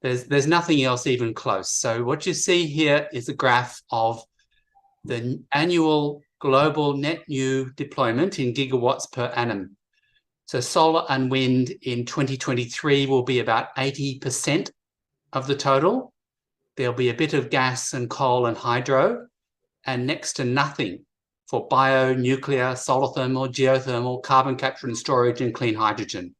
There's nothing else even close. So what you see here is a graph of the annual global net new deployment in gigawatts per annum. So solar and wind in 2023 will be about 80% of the total. There'll be a bit of gas and coal and hydro, and next to nothing for bio, nuclear, solar thermal, geothermal, carbon capture and storage, and clean hydrogen.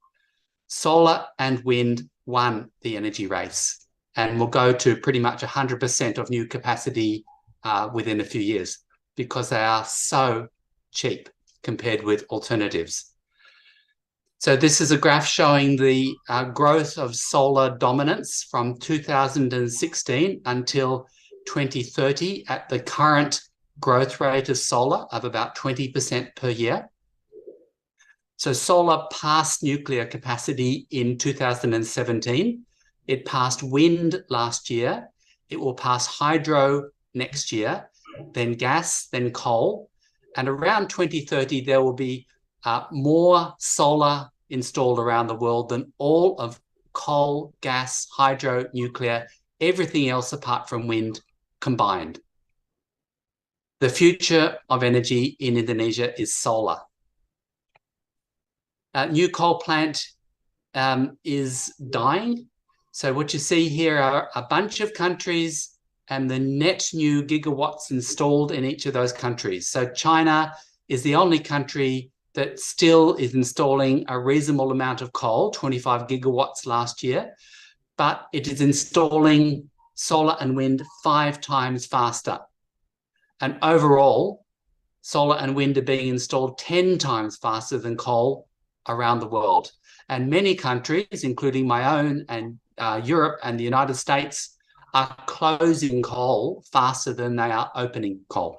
Solar and wind won the energy race and will go to pretty much 100% of new capacity within a few years because they are so cheap compared with alternatives. So this is a graph showing the growth of solar dominance from 2016 until 2030 at the current growth rate of solar of about 20% per year. So solar passed nuclear capacity in 2017. It passed wind last year. It will pass hydro next year, then gas, then coal. And around 2030, there will be more solar installed around the world than all of coal, gas, hydro, nuclear, everything else apart from wind combined. The future of energy in Indonesia is solar. New coal plant is dying. So what you see here are a bunch of countries and the net new gigawatts installed in each of those countries. So China is the only country that still is installing a reasonable amount of coal, 25 gigawatts last year, but it is installing solar and wind 5 times faster. And overall, solar and wind are being installed 10 times faster than coal around the world. And many countries, including my own and Europe and the United States, are closing coal faster than they are opening coal.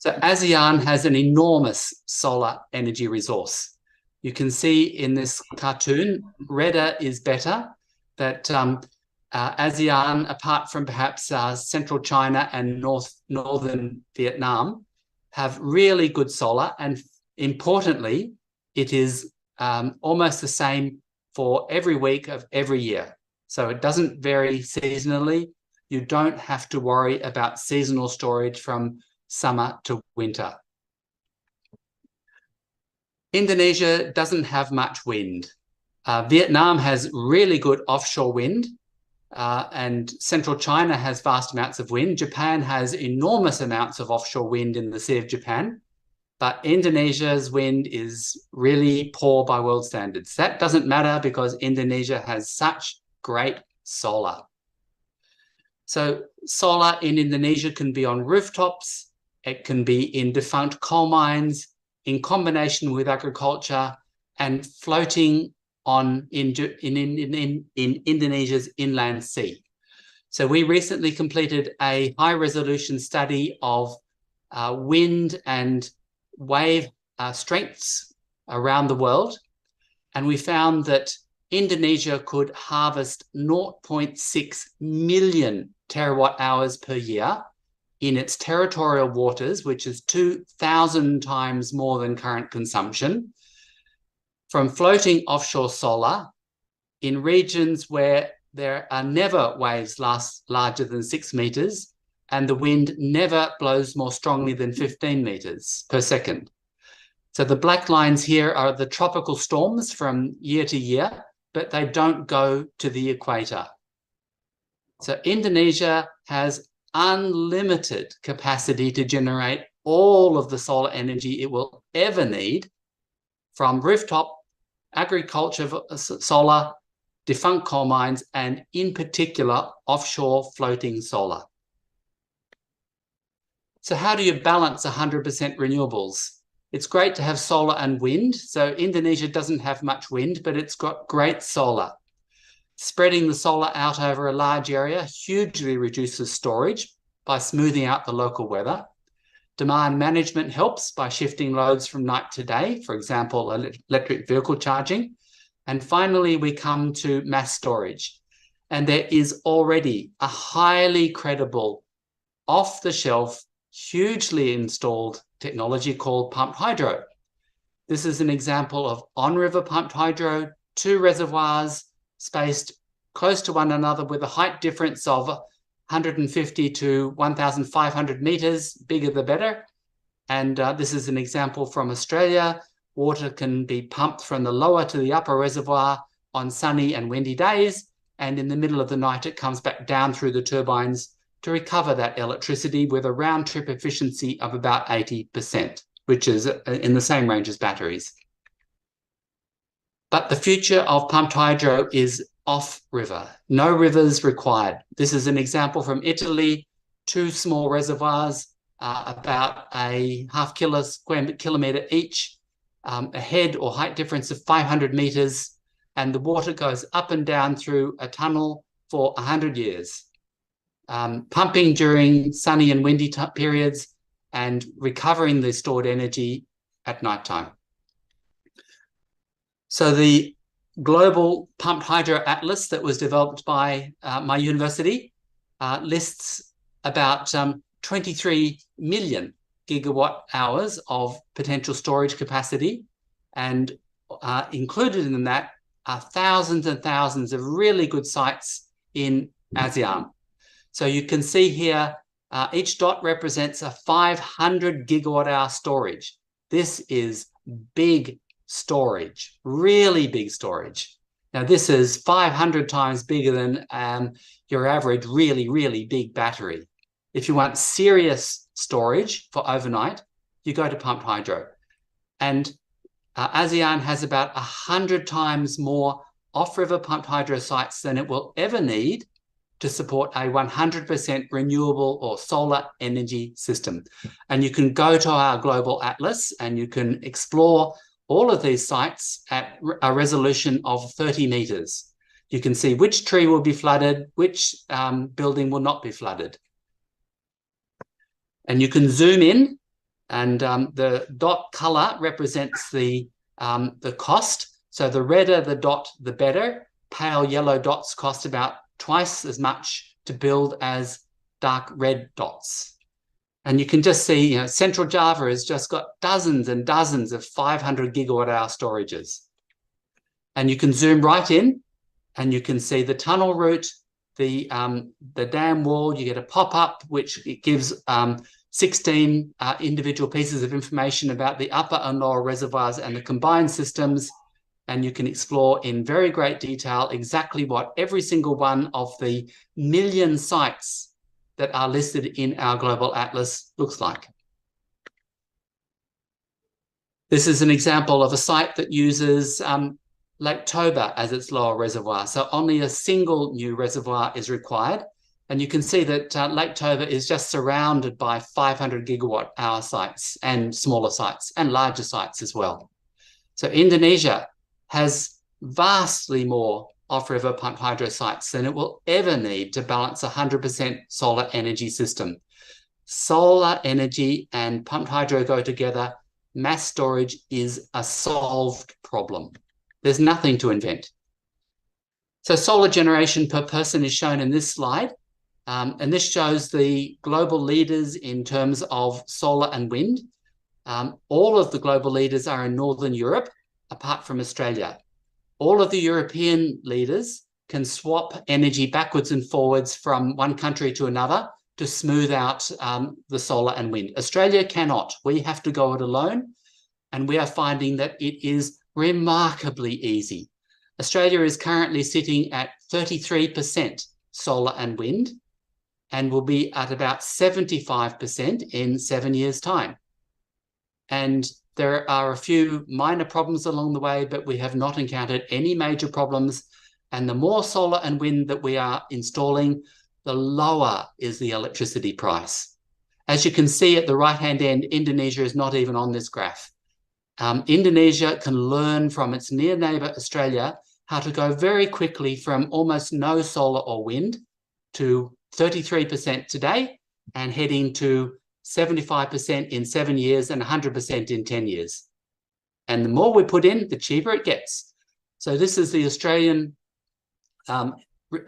So ASEAN has an enormous solar energy resource. You can see in this cartoon, redder is better, that ASEAN, apart from perhaps central China and northern Vietnam, have really good solar. And importantly, it is almost the same for every week of every year. So it doesn't vary seasonally. You don't have to worry about seasonal storage from summer to winter. Indonesia doesn't have much wind. Vietnam has really good offshore wind, and central China has vast amounts of wind. Japan has enormous amounts of offshore wind in the Sea of Japan, but Indonesia's wind is really poor by world standards. That doesn't matter because Indonesia has such great solar. So solar in Indonesia can be on rooftops, it can be in defunct coal mines, in combination with agriculture, and floating on in Indonesia's inland sea. So we recently completed a high-resolution study of wind and wave strengths around the world, and we found that Indonesia could harvest 0.6 million terawatt hours per year in its territorial waters, which is 2,000 times more than current consumption, from floating offshore solar in regions where there are never waves larger than 6 meters and the wind never blows more strongly than 15 meters per second. So the black lines here are the tropical storms from year to year, but they don't go to the equator. So Indonesia has unlimited capacity to generate all of the solar energy it will ever need from rooftop, agriculture, solar, defunct coal mines, and in particular, offshore floating solar. So how do you balance 100% renewables? It's great to have solar and wind. So Indonesia doesn't have much wind, but it's got great solar. Spreading the solar out over a large area hugely reduces storage by smoothing out the local weather. Demand management helps by shifting loads from night to day, for example, electric vehicle charging. And finally, we come to mass storage. And there is already a highly credible, off-the-shelf, hugely installed technology called pumped hydro. This is an example of on-river pumped hydro, 2 reservoirs spaced close to one another with a height difference of 150 to 1,500 meters, bigger the better. And this is an example from Australia. Water can be pumped from the lower to the upper reservoir on sunny and windy days. And in the middle of the night, it comes back down through the turbines to recover that electricity with a round-trip efficiency of about 80%, which is in the same range as batteries. But the future of pumped hydro is off-river, no rivers required. This is an example from Italy, 2 small reservoirs, about a square kilometre each, a head or height difference of 500 metres, and the water goes up and down through a tunnel for 100 years. Pumping during sunny and windy periods and recovering the stored energy at night time. So the global pumped hydro atlas that was developed by my university lists about 23 million gigawatt hours of potential storage capacity, and included in that are thousands and thousands of really good sites in ASEAN. So you can see here, each dot represents a 500 gigawatt hour storage. This is big storage, really big storage. Now this is 500 times bigger than your average really, really big battery. If you want serious storage for overnight, you go to pumped hydro. And ASEAN has about 100 times more off-river pumped hydro sites than it will ever need to support a 100% renewable or solar energy system. And you can go to our global atlas and you can explore all of these sites at a resolution of 30 meters. You can see which tree will be flooded, which building will not be flooded. And you can zoom in, and the dot color represents the cost. So the redder the dot, the better. Pale yellow dots cost about twice as much to build as dark red dots. And you can just see, Central Java has just got dozens and dozens of 500 gigawatt hour storages. And you can zoom right in and you can see the tunnel route, the dam wall. You get a pop-up, which it gives 16 individual pieces of information about the upper and lower reservoirs and the combined systems. and you can explore in very great detail exactly what every single one of the million sites that are listed in our global atlas looks like. This is an example of a site that uses Lake Toba as its lower reservoir. So only a single new reservoir is required. And you can see that Lake Toba is just surrounded by 500 gigawatt hour sites and smaller sites and larger sites as well. So Indonesia has vastly more off-river pumped hydro sites than it will ever need to balance a 100% solar energy system. Solar energy and pumped hydro go together. Mass storage is a solved problem. There's nothing to invent. So solar generation per person is shown in this slide. And this shows the global leaders in terms of solar and wind. All of the global leaders are in Northern Europe, apart from Australia. All of the European leaders can swap energy backwards and forwards from one country to another to smooth out the solar and wind. Australia cannot. We have to go it alone, and we are finding that it is remarkably easy. Australia is currently sitting at 33% solar and wind, and will be at about 75% in 7 years' time. And there are a few minor problems along the way, but we have not encountered any major problems. And the more solar and wind that we are installing, the lower is the electricity price. As you can see at the right-hand end, Indonesia is not even on this graph. Indonesia can learn from its near neighbour Australia how to go very quickly from almost no solar or wind to 33% today and heading to 75% in 7 years and 100% in 10 years. And the more we put in, the cheaper it gets. So this is the Australian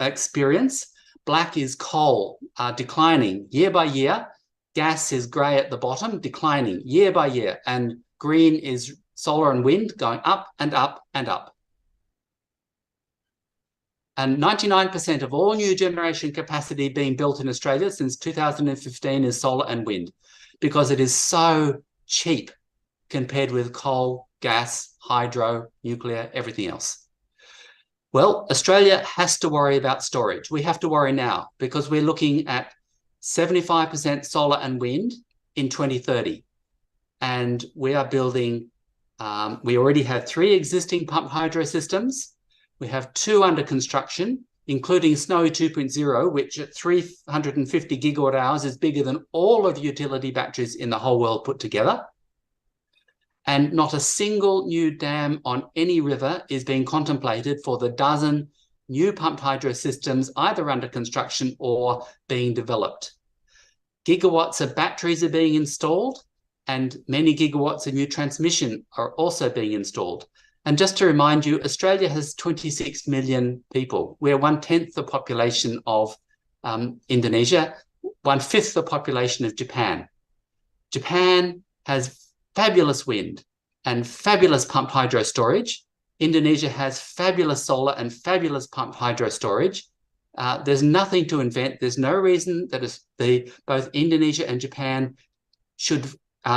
experience. Black is coal, declining year by year. Gas is grey at the bottom, declining year by year. And green is solar and wind going up and up and up. And 99% of all new generation capacity being built in Australia since 2015 is solar and wind, because it is so cheap compared with coal, gas, hydro, nuclear, everything else. Well, Australia has to worry about storage. We have to worry now because we're looking at 75% solar and wind in 2030. And we are building, we already have 3 existing pumped hydro systems. We have 2 under construction, including Snowy 2.0, which at 350 gigawatt hours is bigger than all of the utility batteries in the whole world put together. And not a single new dam on any river is being contemplated for the dozen new pumped hydro systems either under construction or being developed. Gigawatts of batteries are being installed, and many gigawatts of new transmission are also being installed. And just to remind you, Australia has 26 million people. We're 1/10 the population of Indonesia, 1/5 the population of Japan. Japan has fabulous wind and fabulous pumped hydro storage. Indonesia has fabulous solar and fabulous pumped hydro storage. There's nothing to invent. There's no reason that both Indonesia and Japan should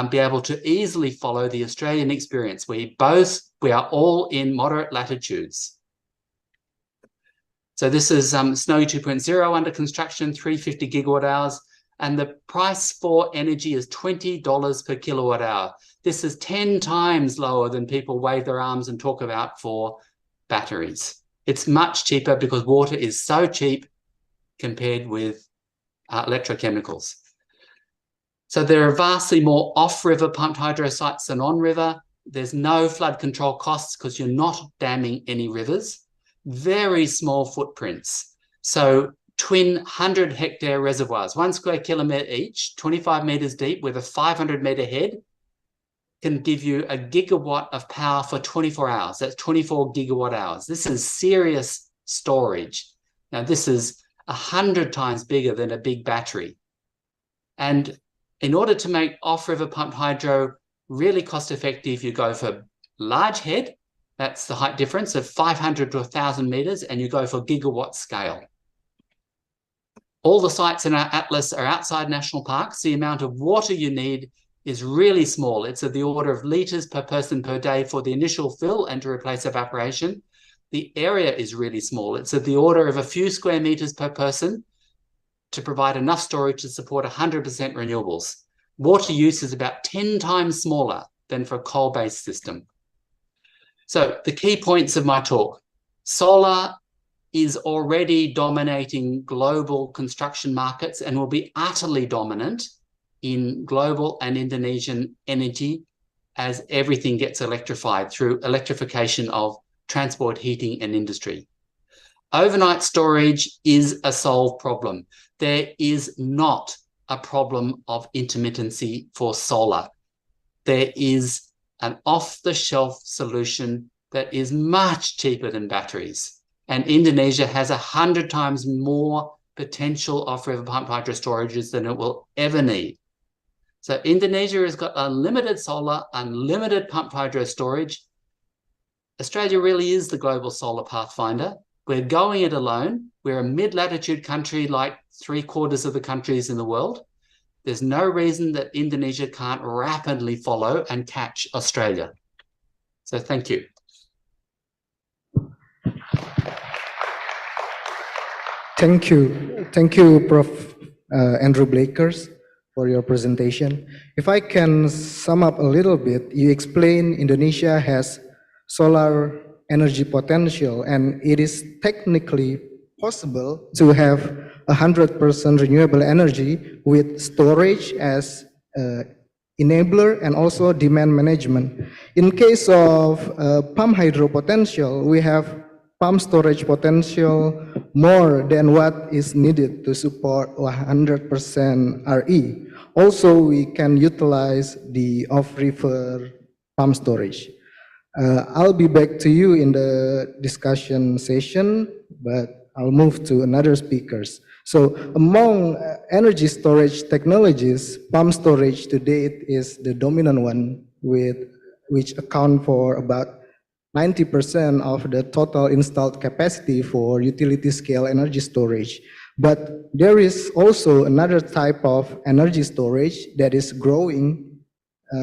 be able to easily follow the Australian experience. We are all in moderate latitudes. So this is Snowy 2.0 under construction, 350 gigawatt hours, and the price for energy is $20 per kilowatt hour. This is 10 times lower than people wave their arms and talk about for batteries. It's much cheaper because water is so cheap compared with electrochemicals. So there are vastly more off-river pumped hydro sites than on-river. There's no flood control costs because you're not damming any rivers. Very small footprints. So twin 100-hectare reservoirs, 1 square kilometre each, 25 metres deep with a 500-metre head, can give you a gigawatt of power for 24 hours. That's 24 gigawatt hours. This is serious storage. Now, this is 100 times bigger than a big battery. And in order to make off-river pumped hydro really cost-effective, you go for large head, that's the height difference of 500 to 1,000 metres, and you go for gigawatt scale. All the sites in our atlas are outside national parks. The amount of water you need is really small. It's of the order of litres per person per day for the initial fill and to replace evaporation. The area is really small. It's of the order of a few square metres per person to provide enough storage to support 100% renewables. Water use is about 10 times smaller than for a coal-based system. So the key points of my talk: solar is already dominating global construction markets and will be utterly dominant in global and Indonesian energy as everything gets electrified through electrification of transport, heating, and industry. Overnight storage is a solved problem. There is not a problem of intermittency for solar. There is an off-the-shelf solution that is much cheaper than batteries. And Indonesia has 100 times more potential off-river pumped hydro storages than it will ever need. So Indonesia has got unlimited solar, unlimited pumped hydro storage. Australia really is the global solar pathfinder. We're going it alone. We're a mid-latitude country like 3/4 of the countries in the world. There's no reason that Indonesia can't rapidly follow and catch Australia. So thank you. Thank you, Prof. Andrew Blakers, for your presentation. If I can sum up a little bit, you explained Indonesia has solar energy potential, and it is technically possible to have 100% renewable energy with storage as enabler and also demand management. In case of pump hydro potential, we have pump storage potential more than what is needed to support 100% RE. Also, we can utilize the off-river pump storage. I'll be back to you in the discussion session, but I'll move to another speakers. So among energy storage technologies, pump storage to date is the dominant one, which account for about 90% of the total installed capacity for utility scale energy storage. But there is also another type of energy storage that is growing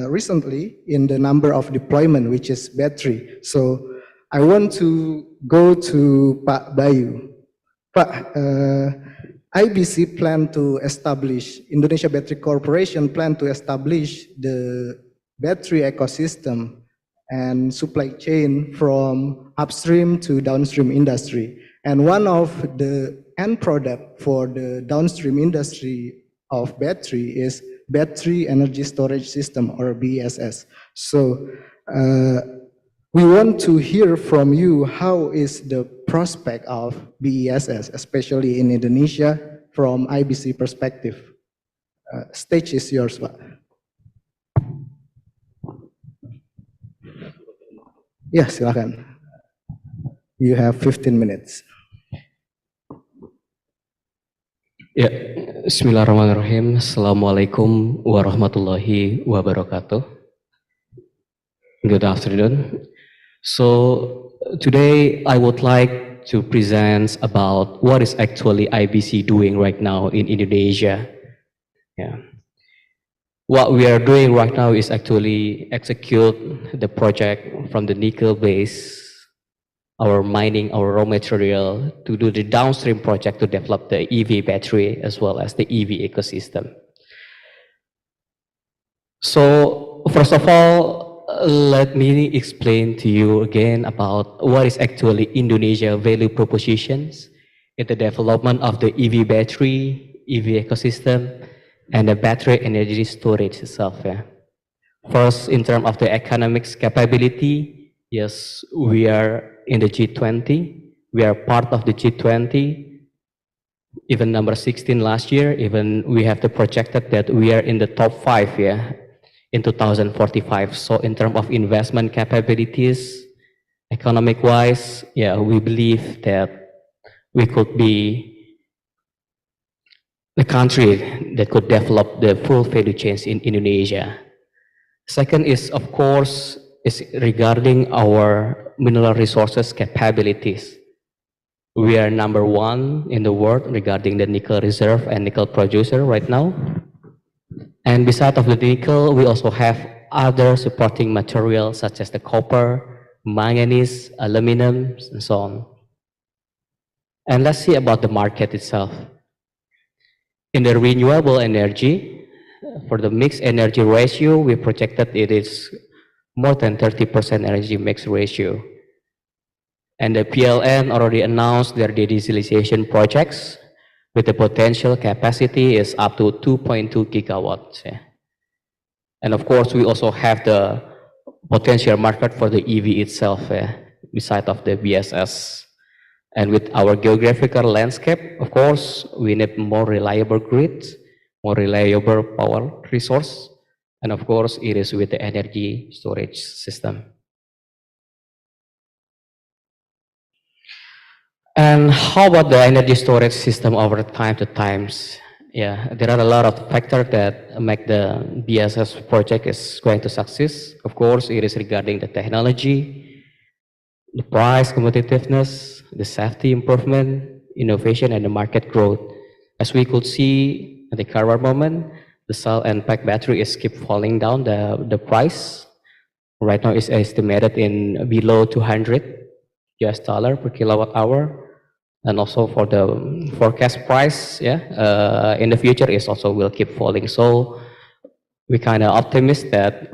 recently in the number of deployment, which is battery. So I want to go to Pak Bayu. Pak, IBC plan to establish, Indonesia Battery Corporation plan to establish the battery ecosystem and supply chain from upstream to downstream industry. And one of the end product for the downstream industry of battery is battery energy storage system, or BESS. So we want to hear from you, how is the prospect of BESS, especially in Indonesia, from IBC perspective? Stage is yours, Pak. Ya, silakan. You have 15 minutes. Ya, Bismillahirrahmanirrahim. Assalamualaikum warahmatullahi wabarakatuh. Good afternoon. So today I would like to present about what is actually IBC doing right now in Indonesia. Yeah. What we are doing right now is actually execute the project from the nickel base, our mining, our raw material, to do the downstream project to develop the EV battery as well as the EV ecosystem. So first of all, let me explain to you again about what is actually Indonesia value propositions in the development of the EV battery, EV ecosystem, and the battery energy storage itself. Yeah. First, in terms of the economics capability, yes, we are in the G20. We are part of the G20, even number 16 last year. Even we have the projected that we are in the top 5, yeah, in 2045. So in terms of investment capabilities, economic-wise, yeah, we believe that we could be the country that could develop the full value chains in Indonesia. Second is, of course, is regarding our mineral resources capabilities. We are number 1 in the world regarding the nickel reserve and nickel producer right now. And beside of the nickel, we also have other supporting materials such as the copper, manganese, aluminum, and so on. And let's see about the market itself. In the renewable energy, for the mixed energy ratio, we projected it is more than 30% energy mix ratio. And the PLN already announced their dedigitalization projects with the potential capacity is up to 2.2 gigawatts. And of course, we also have the potential market for the EV itself, beside of the BSS. And with our geographical landscape, of course, we need more reliable grids, more reliable power resource, and of course, it is with the energy storage system. And how about the energy storage system over time to times? Yeah, there are a lot of factors that make the BSS project is going to succeed. Of course, it is regarding the technology, the price competitiveness, the safety improvement, innovation, and the market growth. As we could see at the current moment, the cell and pack battery is keep falling down the price. Right now it's estimated in below $200 per kilowatt hour. And also for the forecast price, in the future is also will keep falling. So we kind of optimistic that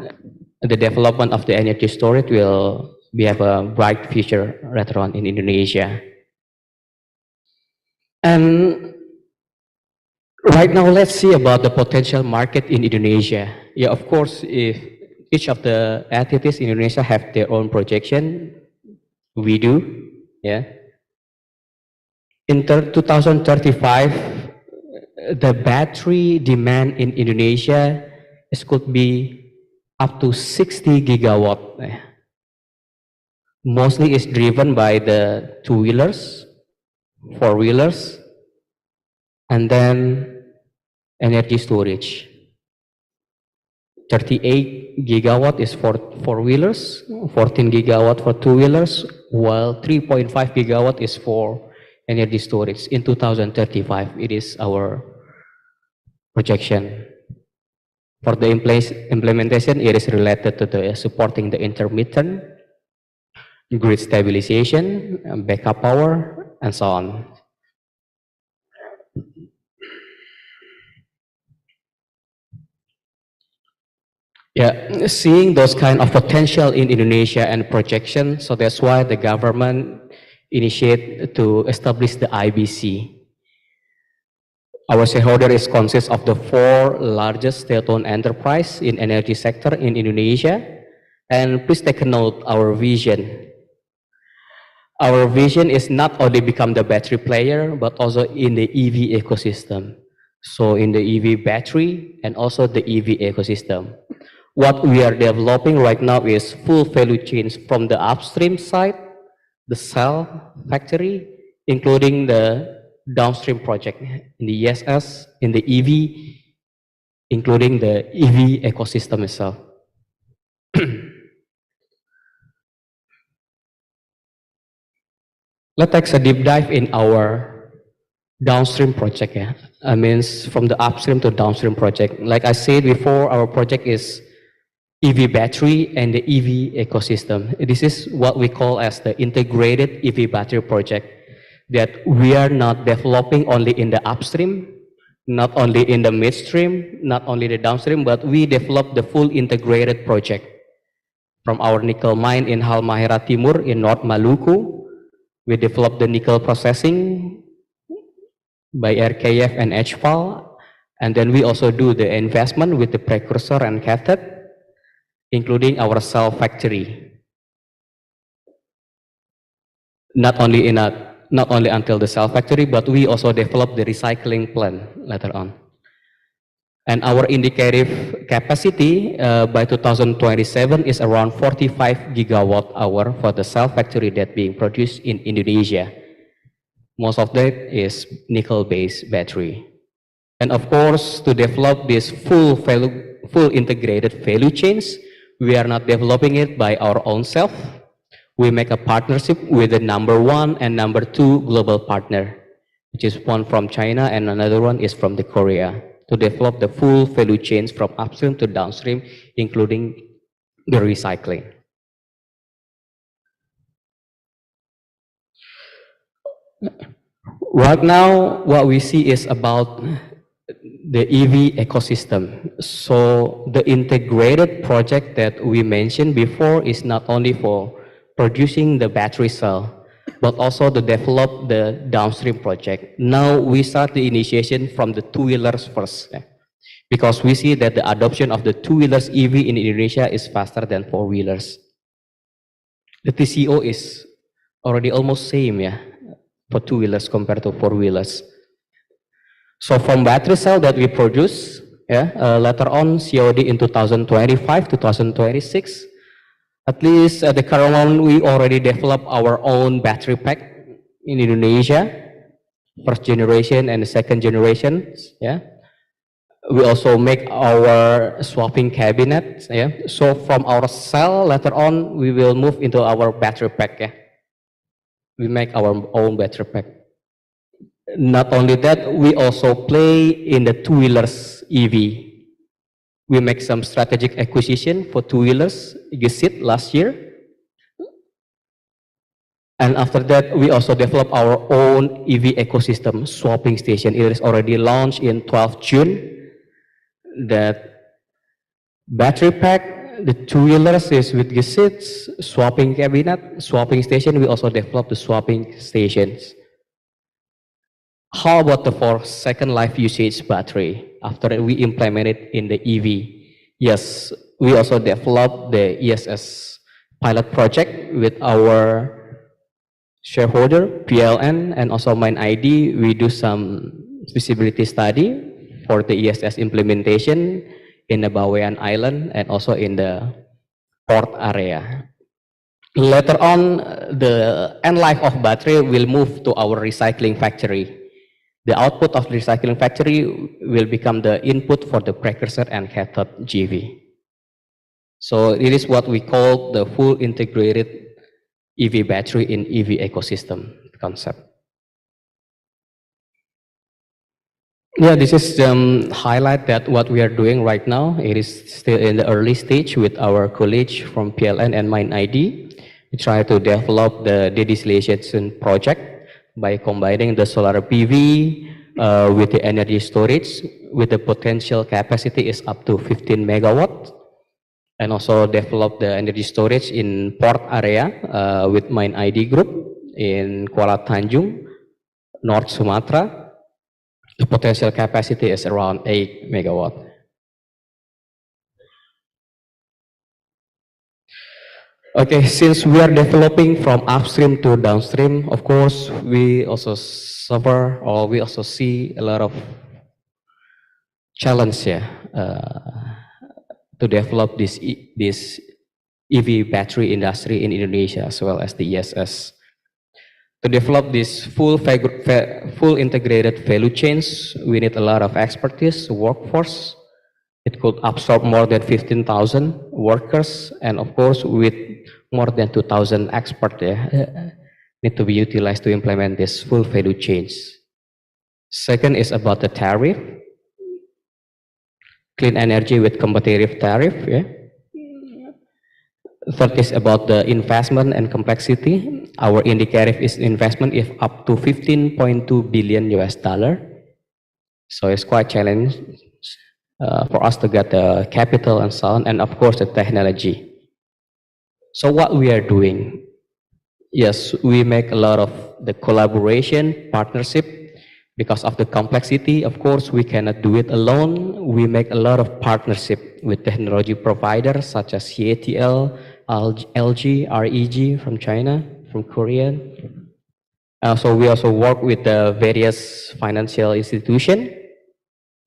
the development of the energy storage will have a bright future later on in Indonesia. And right now, let's see about the potential market in Indonesia. Yeah, of course, if each of the entities in Indonesia have their own projection, we do, yeah. In 2035, the battery demand in Indonesia could be up to 60 gigawatt. Mostly is driven by the two-wheelers, four-wheelers, and then energy storage. 38 gigawatt is for four-wheelers, 14 gigawatt for two-wheelers, while 3.5 gigawatt is for energy storage. In 2035, it is our projection. For the implementation, it is related to the supporting the intermittent, grid stabilization, backup power, and so on. Yeah, seeing those kind of potential in Indonesia and projection, so that's why the government initiate to establish the IBC. Our shareholder is consists of the 4 largest state-owned enterprise in energy sector in Indonesia. And please take note our vision. Our vision is not only become the battery player, but also in the EV ecosystem. So in the EV battery and also the EV ecosystem. What we are developing right now is full value chains from the upstream side, the cell factory, including the downstream project in the ESS, in the EV, including the EV ecosystem itself. Let's take a deep dive in our downstream project. I mean, from the upstream to downstream project. Like I said before, our project is EV battery and the EV ecosystem. This is what we call as the integrated EV battery project, that we are not developing only in the upstream, not only in the midstream, not only the downstream, but we develop the full integrated project. From our nickel mine in Halmahera Timur in North Maluku, we developed the nickel processing by RKF and HPAL, and then we also do the investment with the precursor and cathode, including our cell factory. Not only until the cell factory, but we also develop the recycling plant later on. And our indicative capacity by 2027 is around 45 gigawatt hour for the cell factory that being produced in Indonesia. Most of that is nickel-based battery. And of course, to develop this full integrated value chains, we are not developing it by our own self. We make a partnership with the #1 and #2 global partner, which is one from China and another one is from the Korea. to develop the full value chains from upstream to downstream, including the recycling. Right now, what we see is about the EV ecosystem. So the integrated project that we mentioned before is not only for producing the battery cell, but also to develop the downstream project. Now we start the initiation from the two-wheelers first, because we see that the adoption of the two-wheelers EV in Indonesia is faster than four-wheelers. The TCO is already almost same, for two-wheelers compared to four-wheelers. So from battery cell that we produce, later on COD in 2025, 2026, at least at the current moment we already developed our own battery pack in Indonesia, first generation and the second generation. We also make our swapping cabinet. So from our cell later on we will move into our battery pack. We make our own battery pack. Not only that, we also play in the two-wheelers EV. We make some strategic acquisition for two-wheelers, GESIT last year. And after that, we also develop our own EV ecosystem swapping station. It is already launched in 12 June. That battery pack, the two-wheelers is with GESIT, swapping cabinet, swapping station. We also develop the swapping stations. How about for second life usage battery? After we implement it in the EV, yes, we also developed the IESR pilot project with our shareholder PLN and also MindID. We do some feasibility study for the IESR implementation in the Bawean Island and also in the port area. Later on, the end life of battery will move to our recycling factory. The output of the recycling factory will become the input for the precursor and cathode GV. So it is what we call the full integrated EV battery in EV ecosystem concept. Yeah, this is the highlight that what we are doing right now. It is still in the early stage with our colleagues from PLN and MindID. We try to develop the desalination project by combining the solar PV with the energy storage, with the potential capacity is up to 15 megawatt, and also develop the energy storage in port area with MindID group in Kuala Tanjung, North Sumatra. The potential capacity is around 8 megawatt. Okay, since we are developing from upstream to downstream, of course, we also suffer or we also see a lot of challenge to develop this EV battery industry in Indonesia as well as the IESR. To develop this full integrated value chains, we need a lot of expertise, workforce. It could absorb more than 15,000 workers, and of course, with more than 2,000 experts need to be utilized to implement this full value chains. Second is about the tariff. Clean energy with competitive tariff. Third is about the investment and complexity. Our indicative is investment is up to 15.2 billion US dollar. So it's quite challenging for us to get the capital and so on, and of course the technology. So what we are doing, yes, we make a lot of the collaboration, partnership, because of the complexity. Of course, we cannot do it alone. We make a lot of partnership with technology providers such as CATL, LG, REG from China, from Korea. So we also work with the various financial institutions,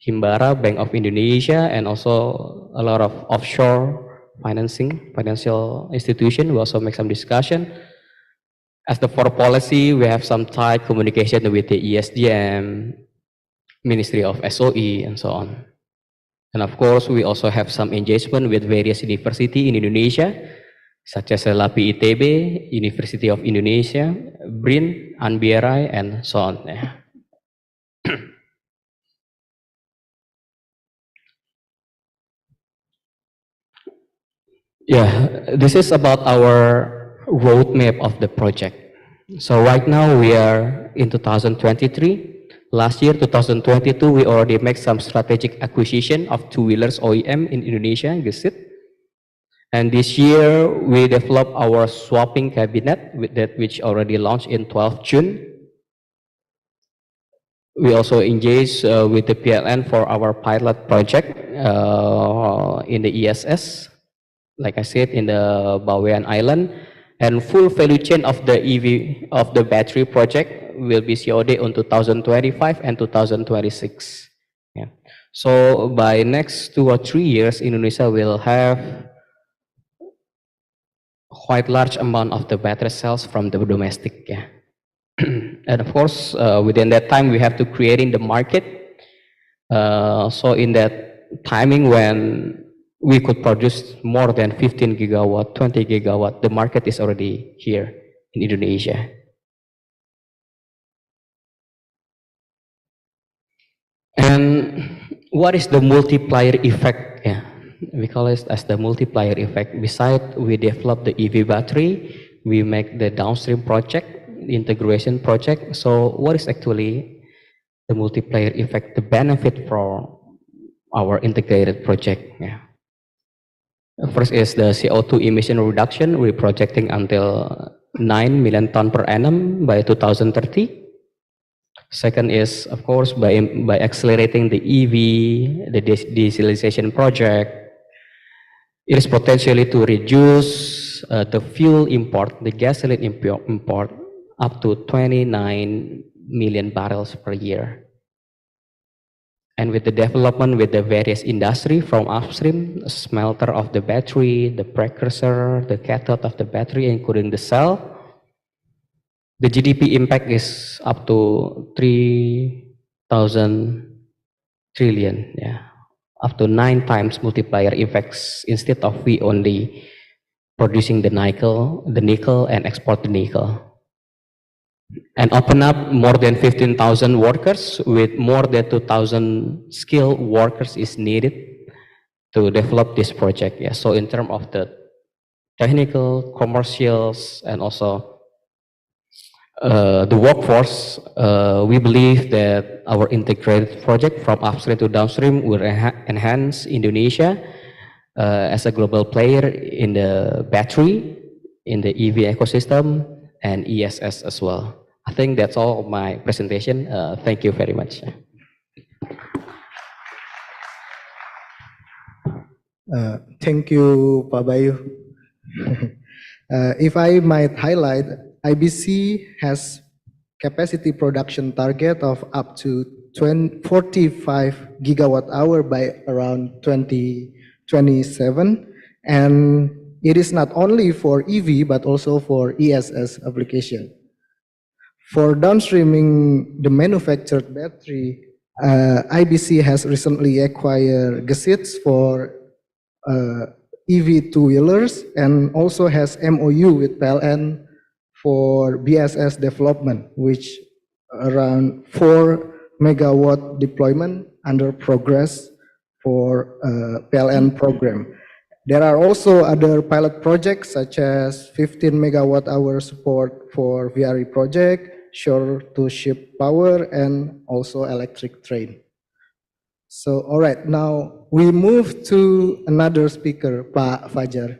Himbara, Bank of Indonesia, and also a lot of offshore financial institution. We also make some discussion. As the for policy, we have some tight communication with the ESDM, Ministry of SOE, and so on. And of course, we also have some engagement with various universities in Indonesia, such as LAPI ITB, University of Indonesia, BRIN, ANBRI, and so on. Yeah, this is about our roadmap of the project. So right now we are in 2023. Last year, 2022, we already make some strategic acquisition of two-wheelers OEM in Indonesia, Gesit. And this year, we developed our swapping cabinet with that which already launched in 12 June. We also engaged with the PLN for our pilot project in the ESS, like I said, in the Bawean Island. And full value chain of the EV, of the battery project will be COD on 2025 and 2026. Yeah. So by next 2 or 3 years, Indonesia will have quite large amount of the battery cells from the domestic. Yeah. And of course, within that time, we have to create in the market. So in that timing when we could produce more than 15 gigawatt, 20 gigawatt, the market is already here in Indonesia. And what is the multiplier effect? Yeah, we call it as the multiplier effect. Besides, we develop the EV battery, we make the downstream project, integration project. So what is actually the multiplier effect, the benefit for our integrated project? Yeah. First is the CO2 emission reduction. We're projecting until 9 million ton per annum by 2030. Second is, of course, by accelerating the EV, the dieselization project, it is potentially to reduce the fuel import, the gasoline import, up to 29 million barrels per year. And with the development with the various industry from upstream, smelter of the battery, the precursor, the cathode of the battery, including the cell, the GDP impact is up to 3,000 trillion, yeah, up to 9 times multiplier effects instead of we only producing the nickel and export the nickel. And open up more than 15,000 workers with more than 2,000 skilled workers is needed to develop this project. Yeah. So in terms of the technical, commercials, and also the workforce, we believe that our integrated project from upstream to downstream will enhance Indonesia as a global player in the battery, in the EV ecosystem, and ESS as well. I think that's all of my presentation. Thank you very much. Thank you, Pak Bayu. If I might highlight, IBC has capacity production target of up to 45 gigawatt hour by around 2027, and it is not only for EV but also for ESS application. For downstreaming the manufactured battery, IBC has recently acquired Gesits for EV two-wheelers and also has MOU with PLN for BSS development, which around 4 megawatt deployment under progress for PLN program. There are also other pilot projects such as 15 megawatt hour support for VRE project, shore-to-ship power, and also electric train. So, all right, now we move to another speaker, Pak Fajar.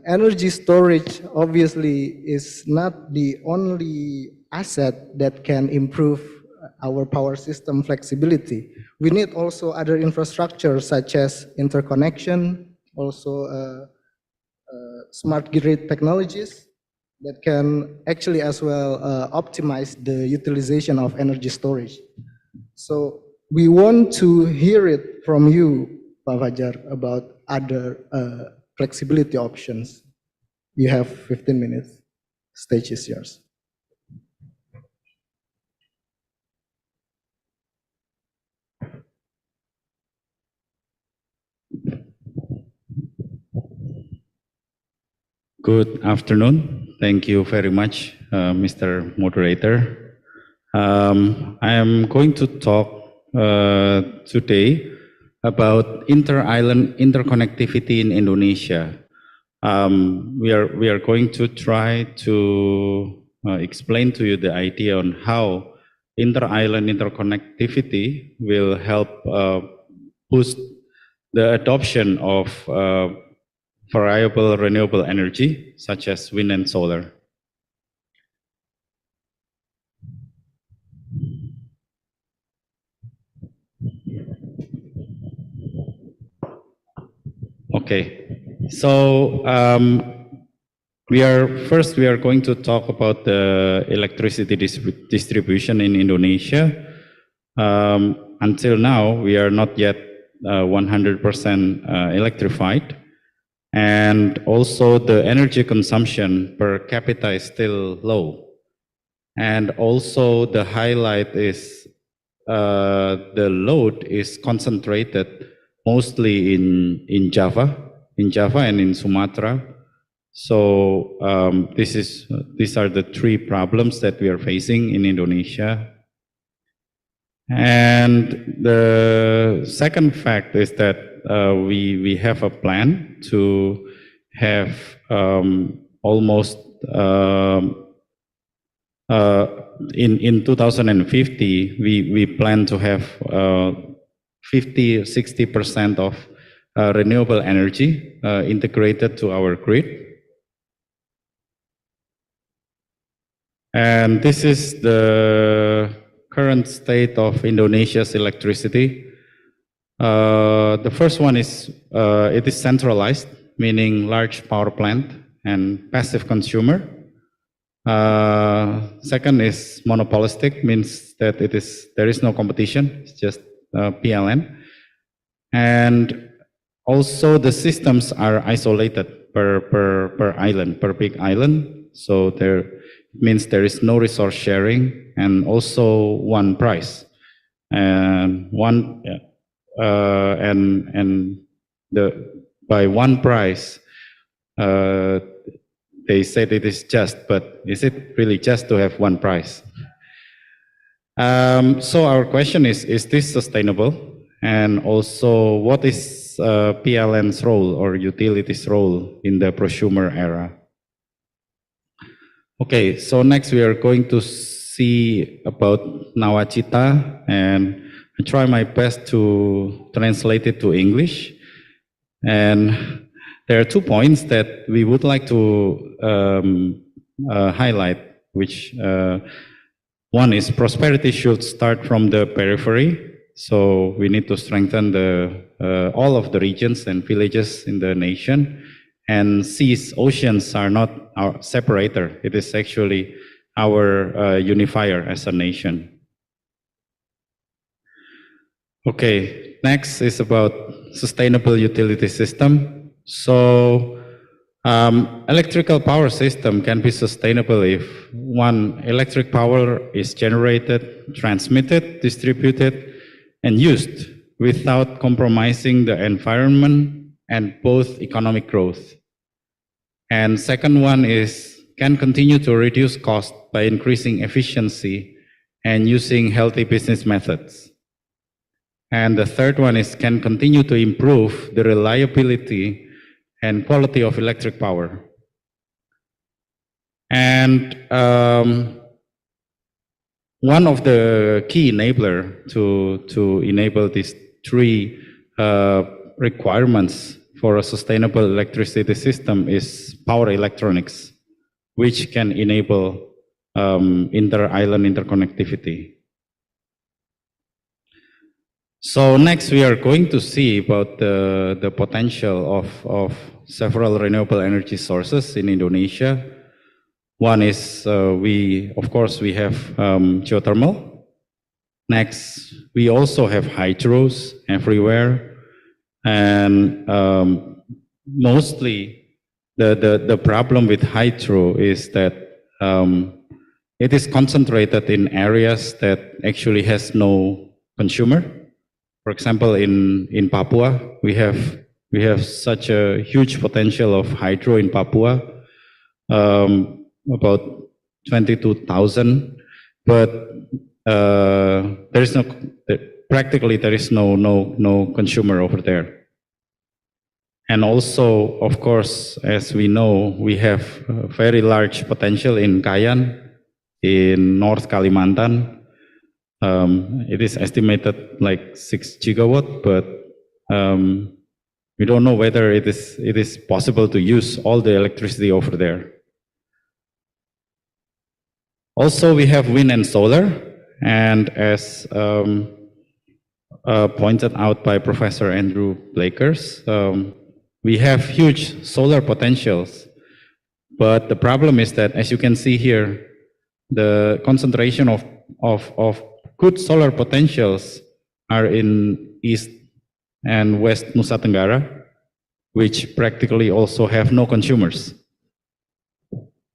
Energy storage obviously is not the only asset that can improve our power system flexibility. We need also other infrastructure such as interconnection, also smart grid technologies that can actually as well optimize the utilization of energy storage. So we want to hear it from you, Pak Fajar, about other flexibility options. You have 15 minutes. Stage is yours. Good afternoon. Thank you very much, Mr. Moderator. I am going to talk today about inter-island interconnectivity in Indonesia. We are going to try to explain to you the idea on how inter-island interconnectivity will help boost the adoption of variable renewable energy, such as wind and solar. Okay, so we are going to talk about the electricity distribution in Indonesia. Until now, we are not yet 100% electrified, and also the energy consumption per capita is still low. And also the highlight is the load is concentrated mostly in Java and in Sumatra. So these are the three problems that we are facing in Indonesia. And the second fact is that we have a plan to have almost in 2050 we plan to have 50-60% of renewable energy integrated to our grid. And this is the current state of Indonesia's electricity. The first one is it is centralized, meaning large power plant and passive consumer. Second is monopolistic, means that there is no competition, it's just PLN. And also the systems are isolated per island, per big island. So there means there is no resource sharing, and also one price. And by one price, they said it is just, but is it really just to have one price? So our question is this sustainable? And also, what is PLN's role or utilities role in the prosumer era? Okay, so next we are going to see about Nawacita, and I try my best to translate it to English. And there are 2 points that we would like to highlight, which one is prosperity should start from the periphery. So we need to strengthen all of the regions and villages in the nation. And seas, oceans are not our separator. It is actually our unifier as a nation. Okay, next is about sustainable utility system. So electrical power system can be sustainable if one, electric power is generated, transmitted, distributed, and used without compromising the environment and both economic growth. And second one is can continue to reduce cost by increasing efficiency and using healthy business methods. And the third one is can continue to improve the reliability and quality of electric power. And one of the key enabler to enable these three requirements for a sustainable electricity system is power electronics, which can enable inter-island interconnectivity. So next we are going to see about the potential of several renewable energy sources in Indonesia. One is of course we have geothermal. Next, we also have hydros everywhere. And mostly the problem with hydro is that it is concentrated in areas that actually has no consumer. For example, in Papua, we have such a huge potential of hydro in Papua, about 22,000, but there is no practically there is no consumer over there. And also, of course, as we know, we have very large potential in Kayan, in North Kalimantan. It is estimated like 6 gigawatt, but we don't know whether it is possible to use all the electricity over there. Also, we have wind and solar, and as pointed out by Professor Andrew Blakers, we have huge solar potentials, but the problem is that, as you can see here, the concentration of good solar potentials are in East and West Nusa Tenggara, which practically also have no consumers.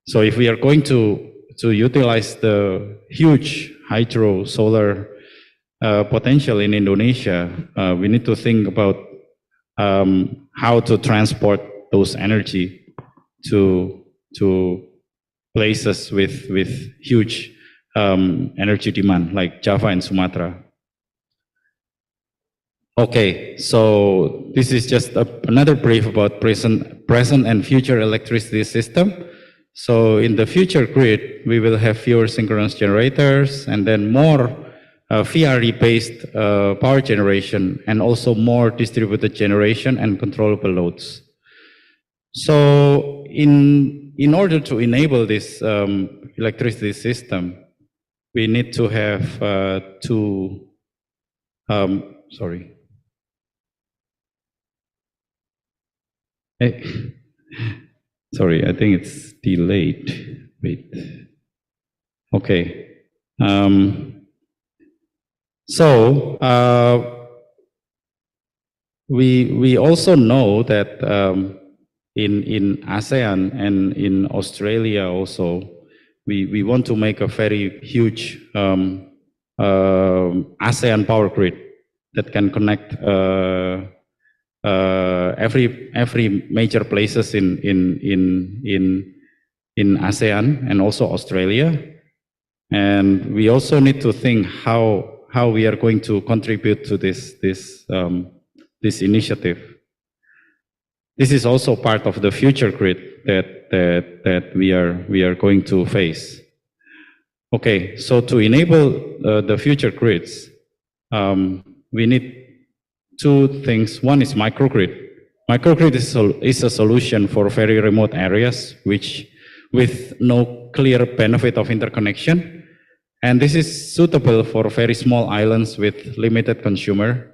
So if we are going to utilize the huge hydro solar potential in Indonesia, we need to think about how to transport those energy to places with huge energy demand, like Java and Sumatra. Okay, so this is just another brief about present and future electricity system. So in the future grid, we will have fewer synchronous generators and then more VRE-based power generation, and also more distributed generation and controllable loads. So in order to enable this electricity system, we need to have sorry, I think it's delayed. Wait. Okay. So we also know that in ASEAN and in Australia also, we want to make a very huge ASEAN power grid that can connect every major places in ASEAN and also Australia. And we also need to think how we are going to contribute to this initiative. This is also part of the future grid that we are going to face. Okay, so to enable the future grids, we need two things. One is microgrid. Microgrid is a solution for very remote areas with no clear benefit of interconnection. And this is suitable for very small islands with limited consumer.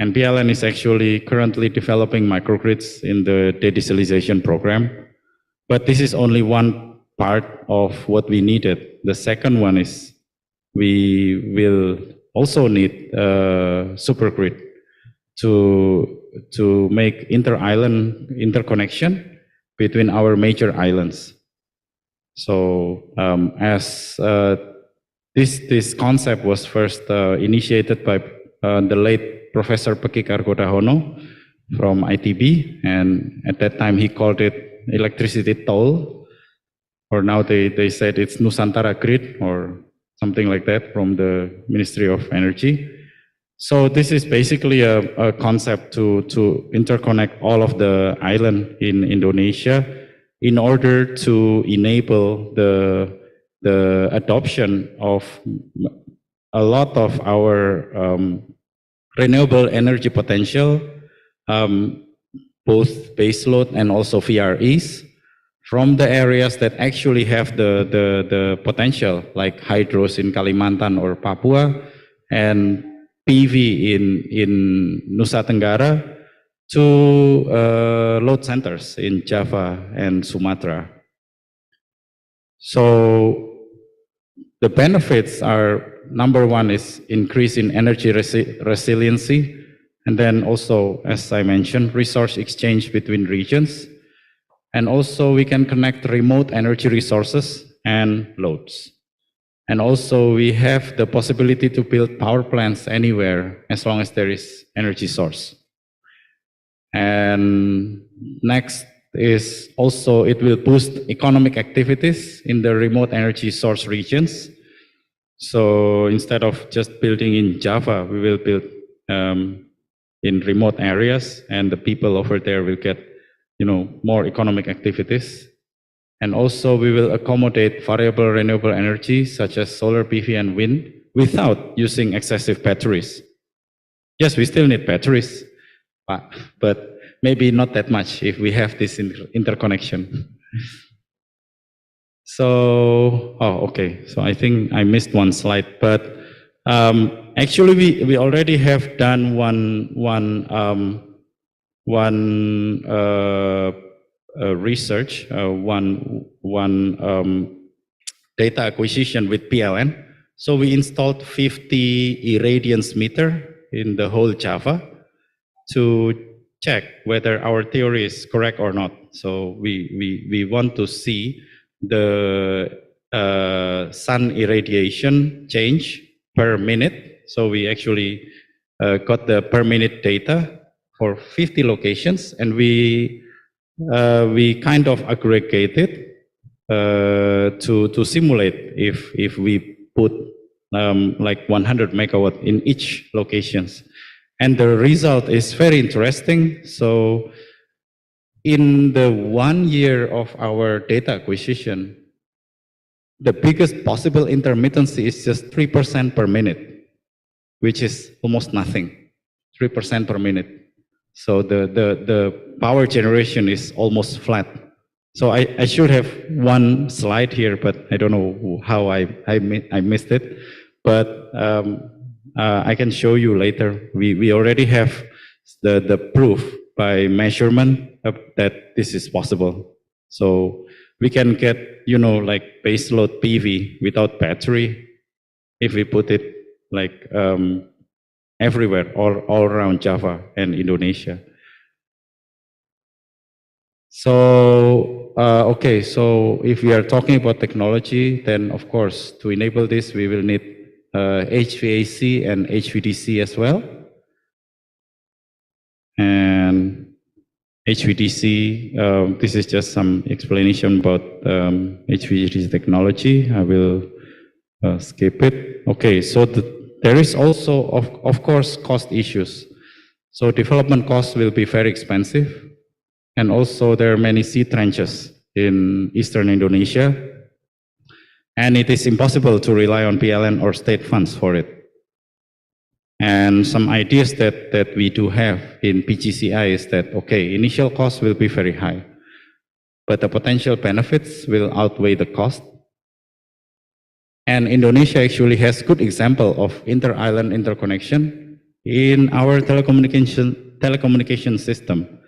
And PLN is actually currently developing microgrids in the dedesalination program. But this is only one part of what we needed. The second one is we will also need a supergrid to make inter-island interconnection between our major islands. So as this concept was first initiated by the late Professor Peki Kargodahono from ITB, and at that time he called it electricity toll, or now they said it's Nusantara grid or something like that from the Ministry of Energy. So this is basically a concept to interconnect all of the island in Indonesia in order to enable the adoption of a lot of our renewable energy potential, both baseload and also VREs, from the areas that actually have the potential, like hydros in Kalimantan or Papua, and PV in Nusa Tenggara, to load centers in Java and Sumatra. So the benefits are, number one is increase in energy resiliency, and then also, as I mentioned, resource exchange between regions. And also we can connect remote energy resources and loads. And also we have the possibility to build power plants anywhere as long as there is energy source. And next is also it will boost economic activities in the remote energy source regions. So instead of just building in Java, we will build in remote areas, and the people over there will get, more economic activities. And also we will accommodate variable renewable energy such as solar PV and wind without using excessive batteries. Yes, we still need batteries, but maybe not that much if we have this interconnection. So, okay. So I think I missed one slide, but actually we already have done one research, data acquisition with PLN. So we installed 50 irradiance meter in the whole Java to check whether our theory is correct or not. So we want to see the sun irradiation change per minute. So we actually got the per minute data for 50 locations, and we kind of aggregated to simulate if we put like 100 megawatt in each locations. And the result is very interesting. So in the 1 year of our data acquisition, the biggest possible intermittency is just 3% per minute, which is almost nothing, 3% per minute. So the power generation is almost flat. So I should have one slide here, but I don't know how I missed it. But I can show you later. We already have the proof by measurement that this is possible. So we can get, like baseload PV without battery if we put it like everywhere, all around Java and Indonesia. So, okay, so if we are talking about technology, then of course, to enable this, we will need HVAC and HVDC as well. And HVDC, this is just some explanation about HVDC technology. I will skip it. Okay, so there is also, of course, cost issues. So development costs will be very expensive. And also there are many sea trenches in eastern Indonesia. And it is impossible to rely on PLN or state funds for it. And some ideas that we do have in PGCI is that, okay, initial costs will be very high, but the potential benefits will outweigh the cost. And Indonesia actually has good example of inter-island interconnection in our telecommunication system,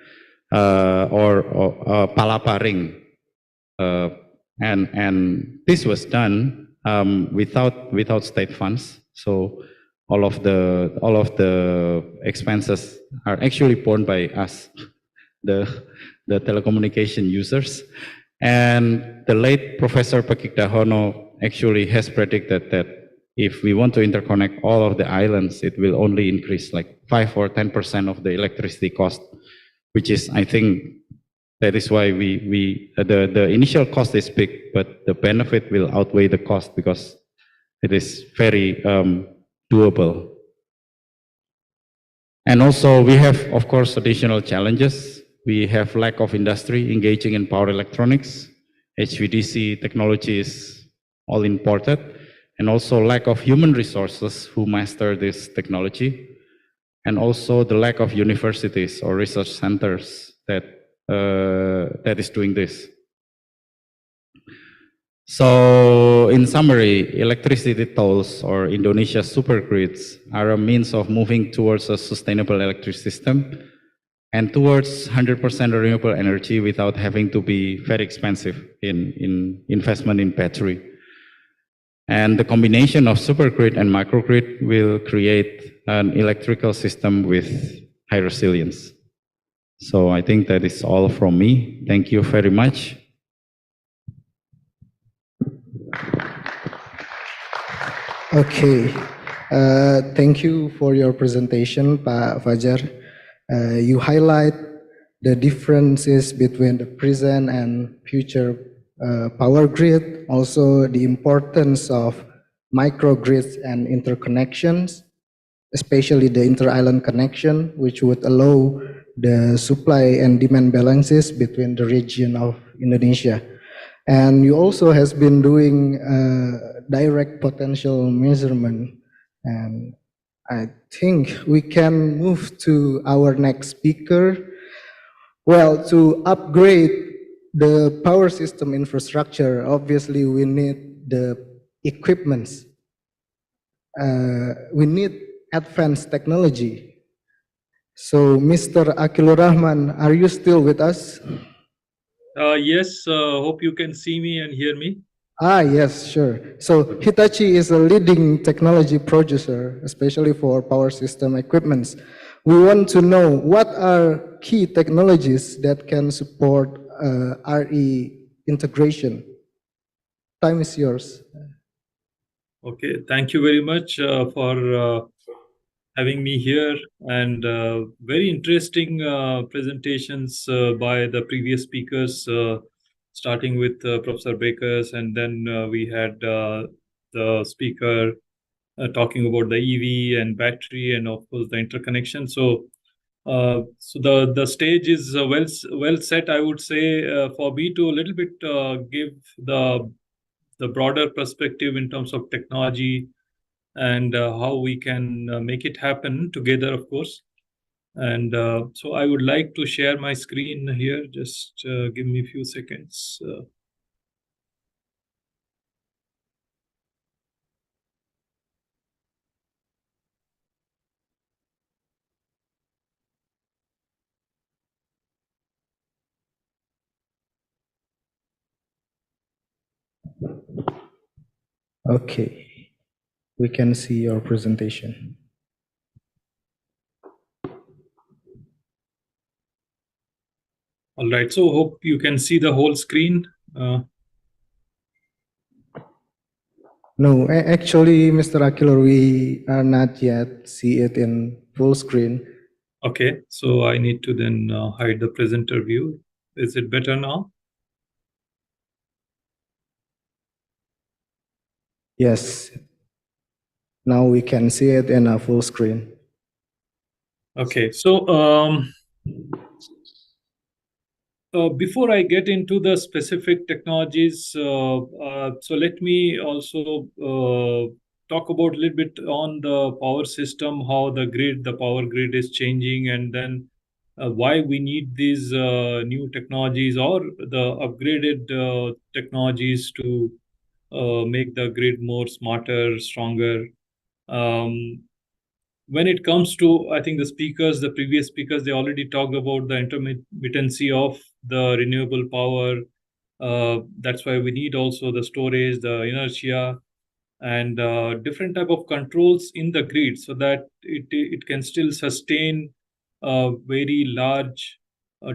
or Palapa ring. And this was done without state funds. So all of the expenses are actually borne by us, the telecommunication users. And the late Professor Pakik Dahono actually has predicted that if we want to interconnect all of the islands, it will only increase like 5 or 10% of the electricity cost, which is, I think, that is why the initial cost is big, but the benefit will outweigh the cost because it is very doable. And also we have, of course, additional challenges. We have lack of industry engaging in power electronics. HVDC technology is all imported, and also lack of human resources who master this technology, and also the lack of universities or research centers that is doing this. So in summary, electricity tolls or Indonesia's supergrids are a means of moving towards a sustainable electric system and towards 100% renewable energy without having to be very expensive in investment in battery. And the combination of supergrid and microgrid will create an electrical system with high resilience. So I think that is all from me. Thank you very much. Okay, thank you for your presentation, Pak Fajar. You highlight the differences between the present and future power grid, also the importance of microgrids and interconnections, especially the inter-island connection, which would allow the supply and demand balances between the region of Indonesia. And you also has been doing direct potential measurement. And I think we can move to our next speaker. Well, to upgrade the power system infrastructure, obviously we need the equipments. We need advanced technology. So, Mr. Akilur Rahman, are you still with us? Yes, hope you can see me and hear me. Yes, sure. So Hitachi is a leading technology producer, especially for power system equipments. We want to know what are key technologies that can support RE integration. Time is yours. Okay, thank you very much for having me here, and very interesting presentations by the previous speakers, starting with Professor Bakers, and then we had the speaker talking about the EV and battery, and of course the interconnection. So, the stage is well set, I would say, for me to a little bit give the broader perspective in terms of technology and how we can make it happen together, of course. And so I would like to share my screen here. Just give me a few seconds. Okay, we can see your presentation. All right, so hope you can see the whole screen. No, actually, Mr. Akilur, we are not yet see it in full screen. Okay, so I need to then hide the presenter view. Is it better now? Yes. Now we can see it in a full screen. Okay, so before I get into the specific technologies, so let me also talk about a little bit on the power system, how the power grid is changing, and then why we need these new technologies or the upgraded technologies to make the grid more smarter, stronger. When it comes to, I think the previous speakers, they already talked about the intermittency of the renewable power. That's why we need also the storage, the inertia, and different type of controls in the grid so that it can still sustain very large,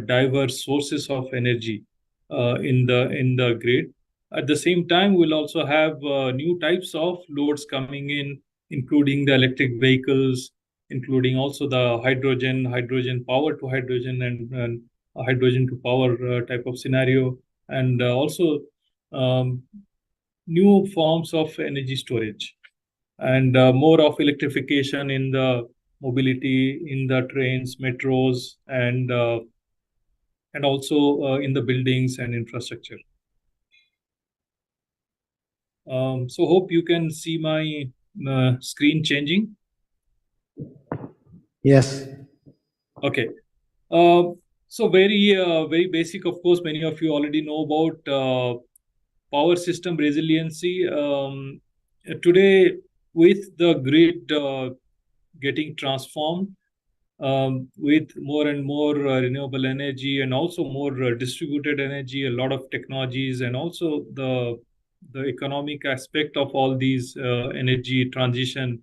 diverse sources of energy in the grid. At the same time, we'll also have new types of loads coming in, including the electric vehicles, including also the hydrogen power to hydrogen, and hydrogen to power type of scenario, and also new forms of energy storage, and more of electrification in the mobility, in the trains, metros, and also in the buildings and infrastructure. So hope you can see my screen changing. Yes. Okay. So very basic, of course, many of you already know about power system resiliency. Today, with the grid getting transformed, with more and more renewable energy and also more distributed energy, a lot of technologies, and also the economic aspect of all these energy transition.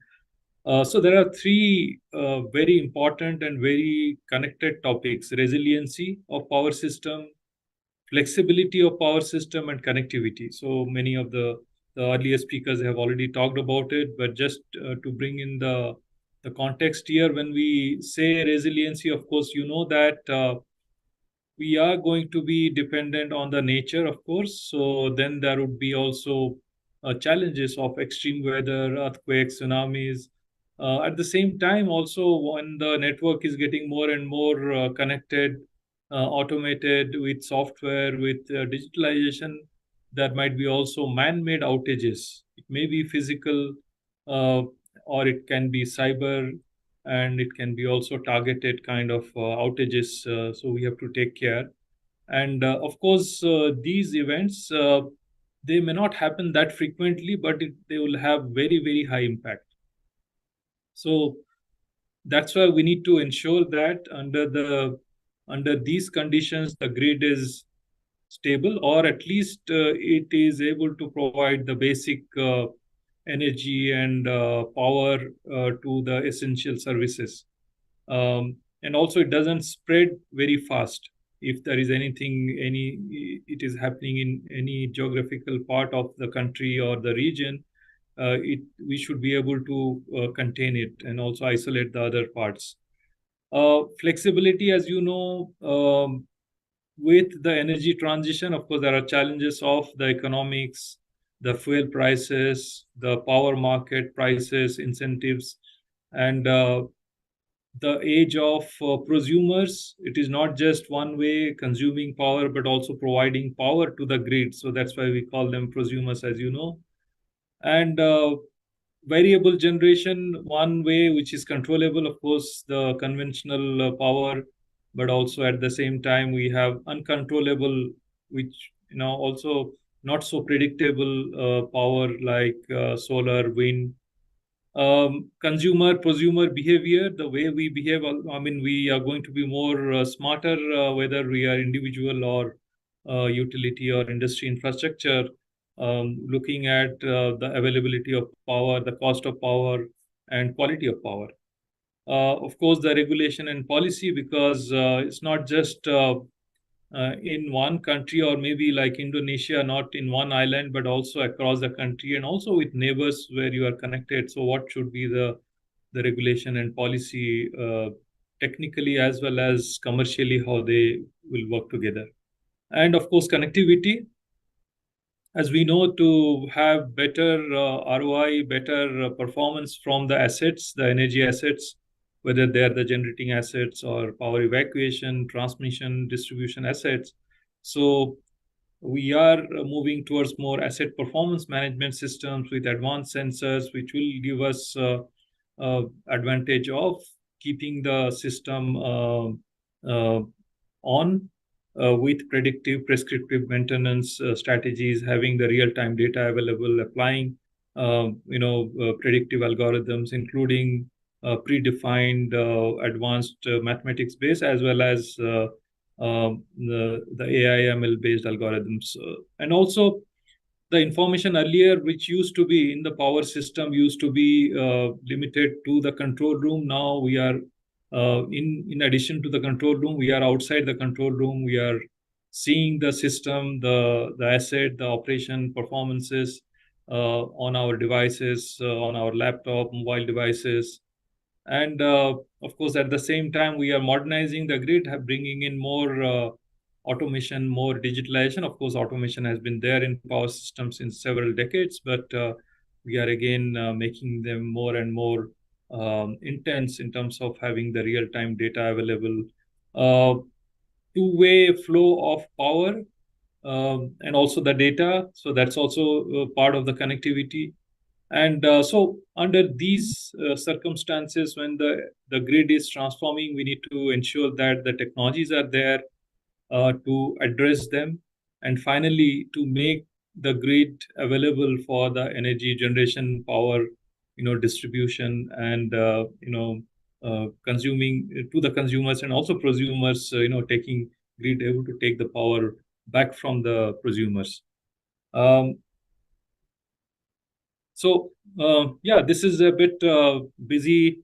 So there are three very important and very connected topics: resiliency of power system, flexibility of power system, and connectivity. So many of the earlier speakers have already talked about it, but just to bring in the context here, when we say resiliency, of course, you know that we are going to be dependent on the nature, of course. So then there would be also challenges of extreme weather, earthquakes, tsunamis. At the same time, also when the network is getting more and more connected, automated with software, with digitalization, there might be also man-made outages. It may be physical, or it can be cyber, and it can be also targeted kind of outages. So we have to take care. And of course, these events, they may not happen that frequently, but they will have very, very high impact. So that's why we need to ensure that under these conditions, the grid is stable, or at least it is able to provide the basic energy and power to the essential services. And also it doesn't spread very fast. If there is anything, it is happening in any geographical part of the country or the region, we should be able to contain it and also isolate the other parts. Flexibility, as you know, with the energy transition, of course, there are challenges of the economics, the fuel prices, the power market prices, incentives, and the age of prosumers. It is not just one way consuming power, but also providing power to the grid. So that's why we call them prosumers, as you know. And variable generation, one way which is controllable, of course, the conventional power, but also at the same time we have uncontrollable, which also not so predictable power like solar, wind. Consumer prosumer behavior, the way we behave, I mean, we are going to be more smarter, whether we are individual or utility or industry infrastructure, looking at the availability of power, the cost of power, and quality of power. Of course, the regulation and policy, because it's not just in one country, or maybe like Indonesia, not in one island, but also across the country, and also with neighbors where you are connected. So what should be the regulation and policy, technically as well as commercially, how they will work together. And of course, connectivity. As we know, to have better ROI, better performance from the assets, the energy assets, whether they are the generating assets or power evacuation, transmission, distribution assets. So we are moving towards more asset performance management systems with advanced sensors, which will give us advantage of keeping the system on with predictive, prescriptive maintenance strategies, having the real-time data available, applying predictive algorithms, including predefined advanced mathematics base, as well as the AI ML based algorithms. And also the information earlier, which used to be in the power system, used to be limited to the control room. Now we are in addition to the control room, we are outside the control room. We are seeing the system, the asset, the operation performances on our devices, on our laptop, mobile devices. And of course, at the same time, we are modernizing the grid, bringing in more automation, more digitalization. Of course, automation has been there in power systems in several decades, but we are again making them more and more intense in terms of having the real-time data available. Two-way flow of power and also the data. So that's also part of the connectivity. And so under these circumstances, when the grid is transforming, we need to ensure that the technologies are there to address them. And finally, to make the grid available for the energy generation, power, distribution, and consuming to the consumers, and also prosumers, taking grid able to take the power back from the prosumers. So yeah, this is a bit busy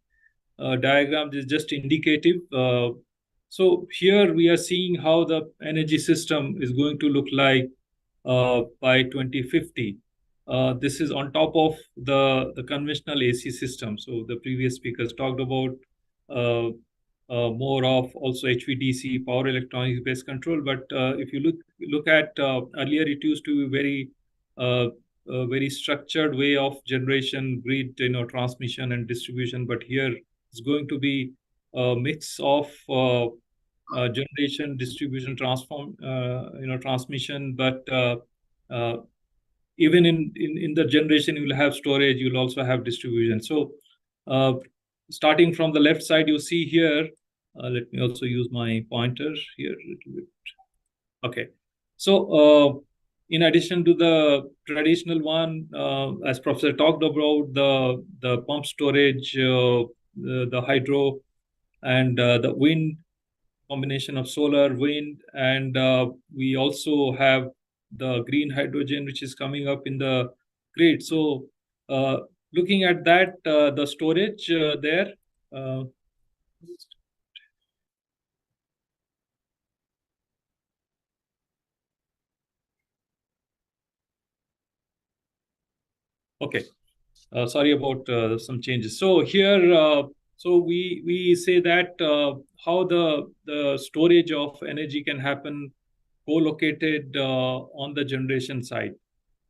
diagram. This is just indicative. So here we are seeing how the energy system is going to look like by 2050. This is on top of the conventional AC system. So the previous speakers talked about more of also HVDC, power electronics based control. But if you look at earlier, it used to be very very structured way of generation, grid, transmission and distribution. But here it's going to be a mix of generation, distribution, transmission. But even in the generation, you will have storage. You will also have distribution. So starting from the left side, you see here. Let me also use my pointer here a little bit. Okay. So in addition to the traditional one, as Professor talked about, the pump storage, the hydro, and the wind, combination of solar, wind, and we also have the green hydrogen, which is coming up in the grid. So looking at that, the storage there. Okay, sorry about some changes. So here, so we say that how the storage of energy can happen co-located on the generation side,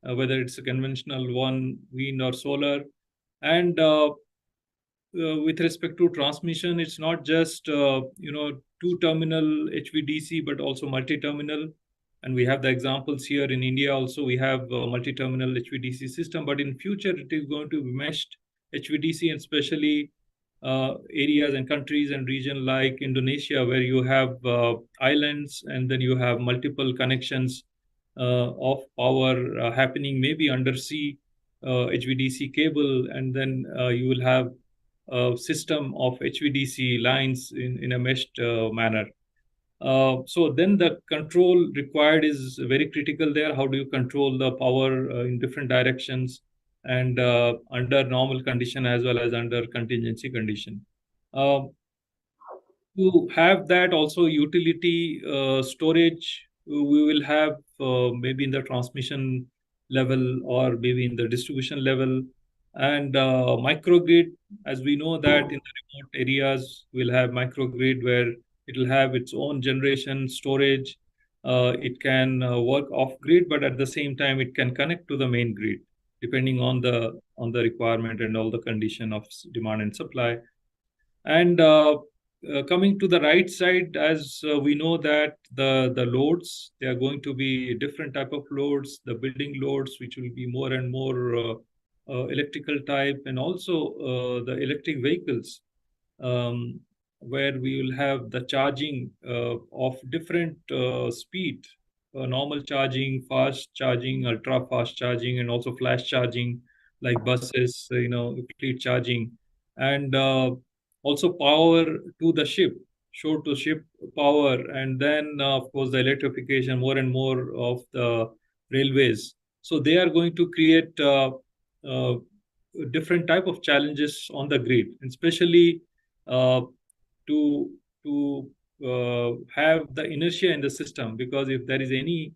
whether it's a conventional one, wind or solar. And with respect to transmission, it's not just two-terminal HVDC, but also multi-terminal. And we have the examples here in India also. We have a multi-terminal HVDC system, but in future it is going to be meshed HVDC, and especially areas and countries and region like Indonesia, where you have islands and then you have multiple connections of power happening maybe undersea HVDC cable, and then you will have a system of HVDC lines in a meshed manner. So then the control required is very critical there. How do you control the power in different directions and under normal condition as well as under contingency condition? To have that also utility storage, we will have maybe in the transmission level or maybe in the distribution level. And microgrid, as we know that in the remote areas, we'll have microgrid where it will have its own generation storage. It can work off grid, but at the same time, it can connect to the main grid, depending on the requirement and all the condition of demand and supply. And coming to the right side, as we know that the loads, they are going to be different type of loads, the building loads, which will be more and more electrical type, and also the electric vehicles, where we will have the charging of different speed, normal charging, fast charging, ultra fast charging, and also flash charging, like buses, fleet charging, and also power to the ship, shore to ship power, and then of course the electrification more and more of the railways. So they are going to create different type of challenges on the grid, especially to have the inertia in the system, because if there is any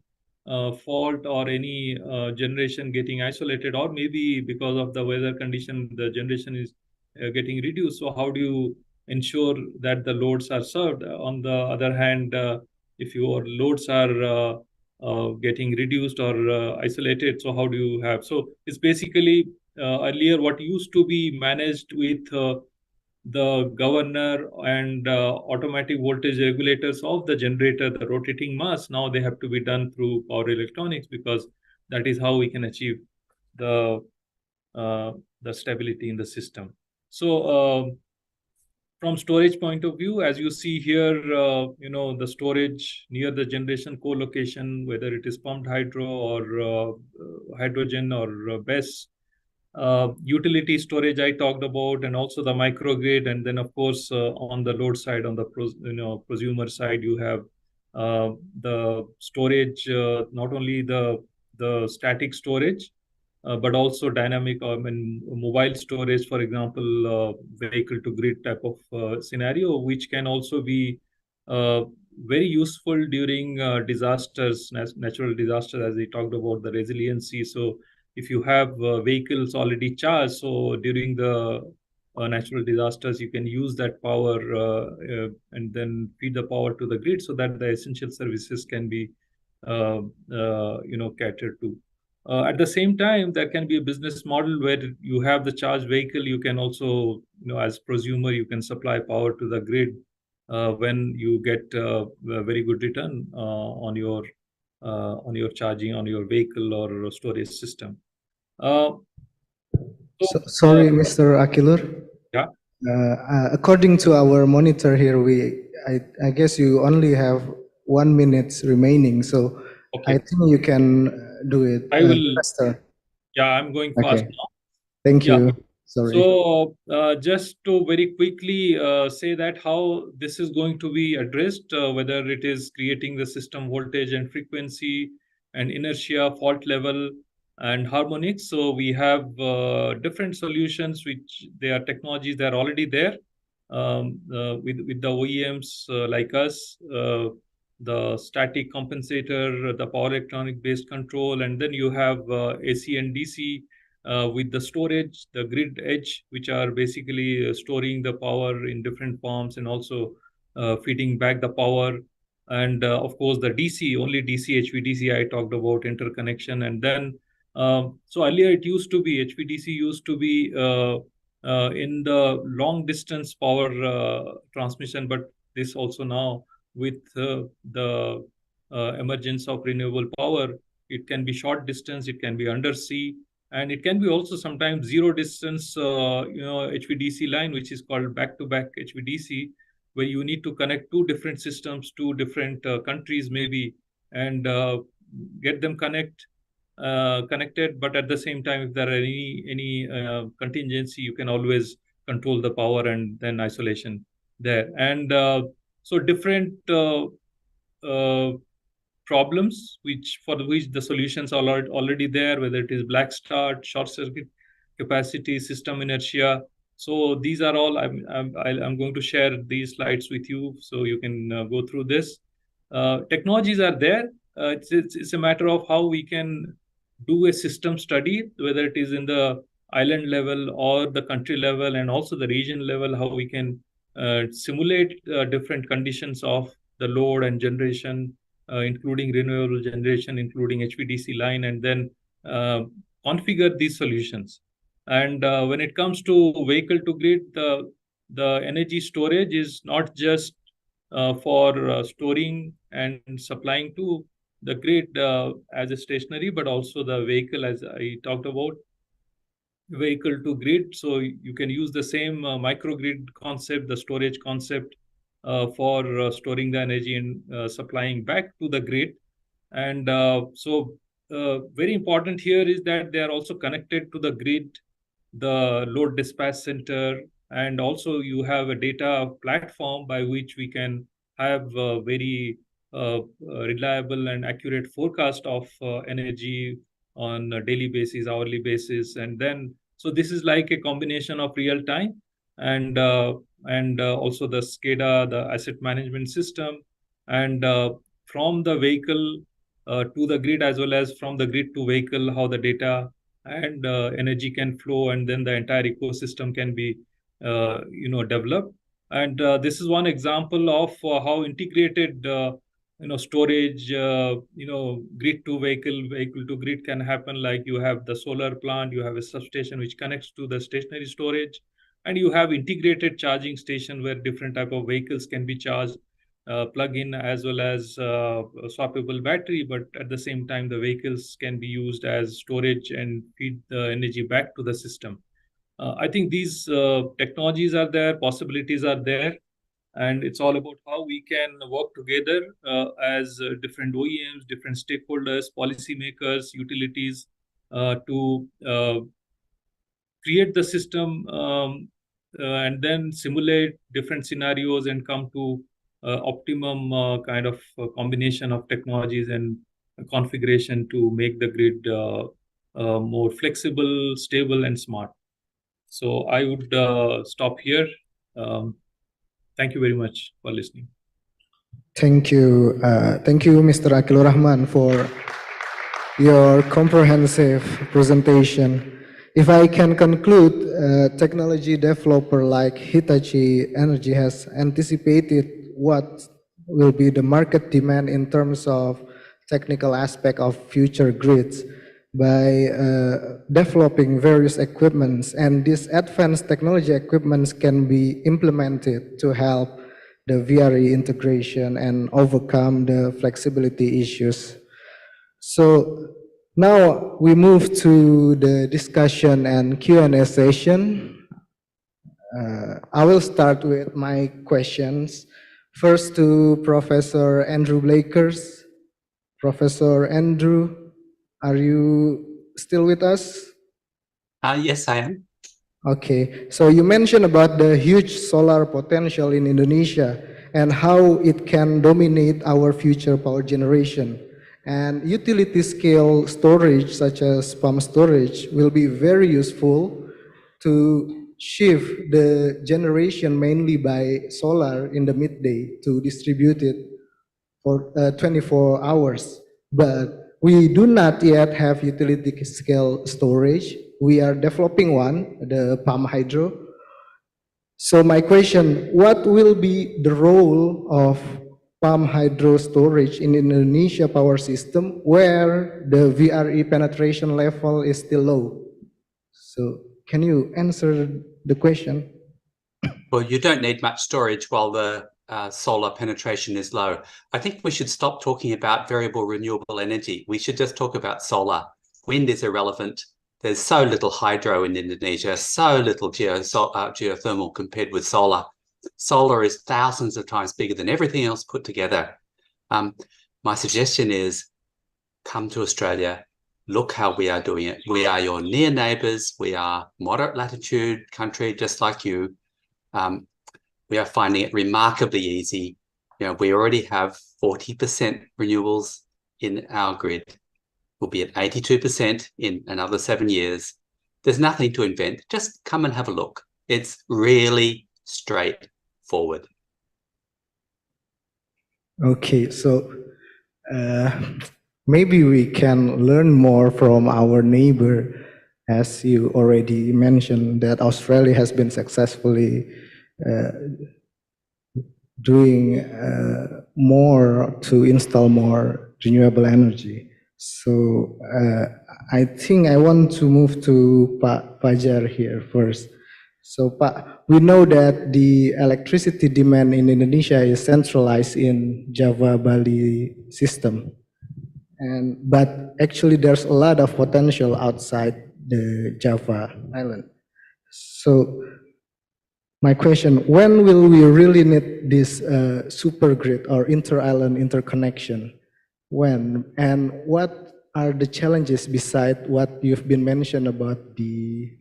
fault or any generation getting isolated, or maybe because of the weather condition, the generation is getting reduced. So how do you ensure that the loads are served? On the other hand, if your loads are getting reduced or isolated, so how do you have? So it's basically earlier what used to be managed with the governor and automatic voltage regulators of the generator, the rotating mass, now they have to be done through power electronics, because that is how we can achieve the stability in the system. So from storage point of view, as you see here, the storage near the generation co-location, whether it is pumped hydro or hydrogen or BESS, utility storage I talked about, and also the microgrid, and then of course on the load side, on the prosumer side, you have the storage, not only the static storage, but also dynamic, mobile storage, for example, vehicle to grid type of scenario, which can also be very useful during disasters, natural disasters, as we talked about the resiliency. So if you have vehicles already charged, so during the natural disasters, you can use that power and then feed the power to the grid, so that the essential services can be catered to. At the same time, there can be a business model where you have the charged vehicle. You can also, as prosumer, you can supply power to the grid when you get a very good return on your charging on your vehicle or storage system. Sorry, Mr. Akilur. Yeah. According to our monitor here, I guess you only have 1 minute remaining, so Okay. I think you can do it I will. faster. Yeah, I'm going fast Okay. now. Thank Yeah. you. Sorry. So just to very quickly say that how this is going to be addressed, whether it is creating the system voltage and frequency and inertia, fault level, and harmonics. So we have different solutions, which they are technologies that are already there with the OEMs like us, the static compensator, the power electronic based control, and then you have AC and DC. With the storage, the grid edge, which are basically storing the power in different forms and also feeding back the power. And of course, the DC, only DC, HVDC, I talked about interconnection. And then, so earlier it used to be, HVDC used to be in the long distance power transmission, but this also now with the emergence of renewable power, it can be short distance, it can be undersea, and it can be also sometimes zero distance, HVDC line, which is called back-to-back HVDC, where you need to connect two different systems, two different countries maybe, and get them connected. But at the same time, if there are any contingency, you can always control the power and then isolation there. And so different problems for which the solutions are already there, whether it is black start, short circuit capacity, system inertia. So these are all, I'm going to share these slides with you so you can go through this. Technologies are there. It's a matter of how we can do a system study, whether it is in the island level or the country level and also the region level, how we can simulate different conditions of the load and generation, including renewable generation, including HVDC line, and then configure these solutions. And when it comes to vehicle to grid, the energy storage is not just for storing and supplying to the grid as a stationary, but also the vehicle, as I talked about, vehicle to grid. So you can use the same microgrid concept, the storage concept, for storing the energy and supplying back to the grid. And so very important here is that they are also connected to the grid, the load dispatch center, and also you have a data platform by which we can have a very reliable and accurate forecast of energy on a daily basis, hourly basis. And then, so this is like a combination of real time and also the SCADA, the asset management system, and from the vehicle to the grid, as well as from the grid to vehicle, how the data and energy can flow, and then the entire ecosystem can be developed. And this is one example of how integrated storage, grid to vehicle, vehicle to grid can happen. Like you have the solar plant, you have a substation which connects to the stationary storage, and you have integrated charging station where different type of vehicles can be charged, plug-in as well as swappable battery. But at the same time, the vehicles can be used as storage and feed the energy back to the system. I think these technologies are there, possibilities are there, and it's all about how we can work together as different OEMs, different stakeholders, policymakers, utilities to create the system and then simulate different scenarios and come to optimum kind of combination of technologies and configuration to make the grid more flexible, stable, and smart. So I would stop here. Thank you very much for listening. Thank you, Mr. Akilur Rahman, for your comprehensive presentation. If I can conclude, technology developer like Hitachi Energy has anticipated what will be the market demand in terms of technical aspect of future grids. by developing various equipments, and these advanced technology equipments can be implemented to help the VRE integration and overcome the flexibility issues. So now we move to the discussion and Q&A session. I will start with my questions. First to Professor Andrew Blakers. Professor Andrew, are you still with us? Yes, I am. Okay, so you mentioned about the huge solar potential in Indonesia and how it can dominate our future power generation. And utility scale storage such as pump storage will be very useful to shift the generation mainly by solar in the midday to distribute it for 24 hours. But we do not yet have utility scale storage. We are developing one, the pump hydro. So my question, what will be the role of pump hydro storage in Indonesia power system where the VRE penetration level is still low? So can you answer the question? Well, you don't need much storage while the solar penetration is low. I think we should stop talking about variable renewable energy. We should just talk about solar. Wind is irrelevant. There's so little hydro in Indonesia, so little geothermal compared with solar. Solar is thousands of times bigger than everything else put together. My suggestion is come to Australia, look how we are doing it. We are your near neighbours. We are moderate latitude country, just like you. We are finding it remarkably easy. You know, we already have 40% renewables in our grid. We'll be at 82% in another 7 years. There's nothing to invent. Just come and have a look. It's really straightforward. Okay, so maybe we can learn more from our neighbor, as you already mentioned that Australia has been successfully doing more to install more renewable energy. So I think I want to move to Pak Fajar here first. So Pak, we know that the electricity demand in Indonesia is centralized in Java-Bali system. But actually there's a lot of potential outside the Java island. So my question, when will we really need this super grid or inter-island interconnection? When? And what are the challenges beside what you've been mentioned about the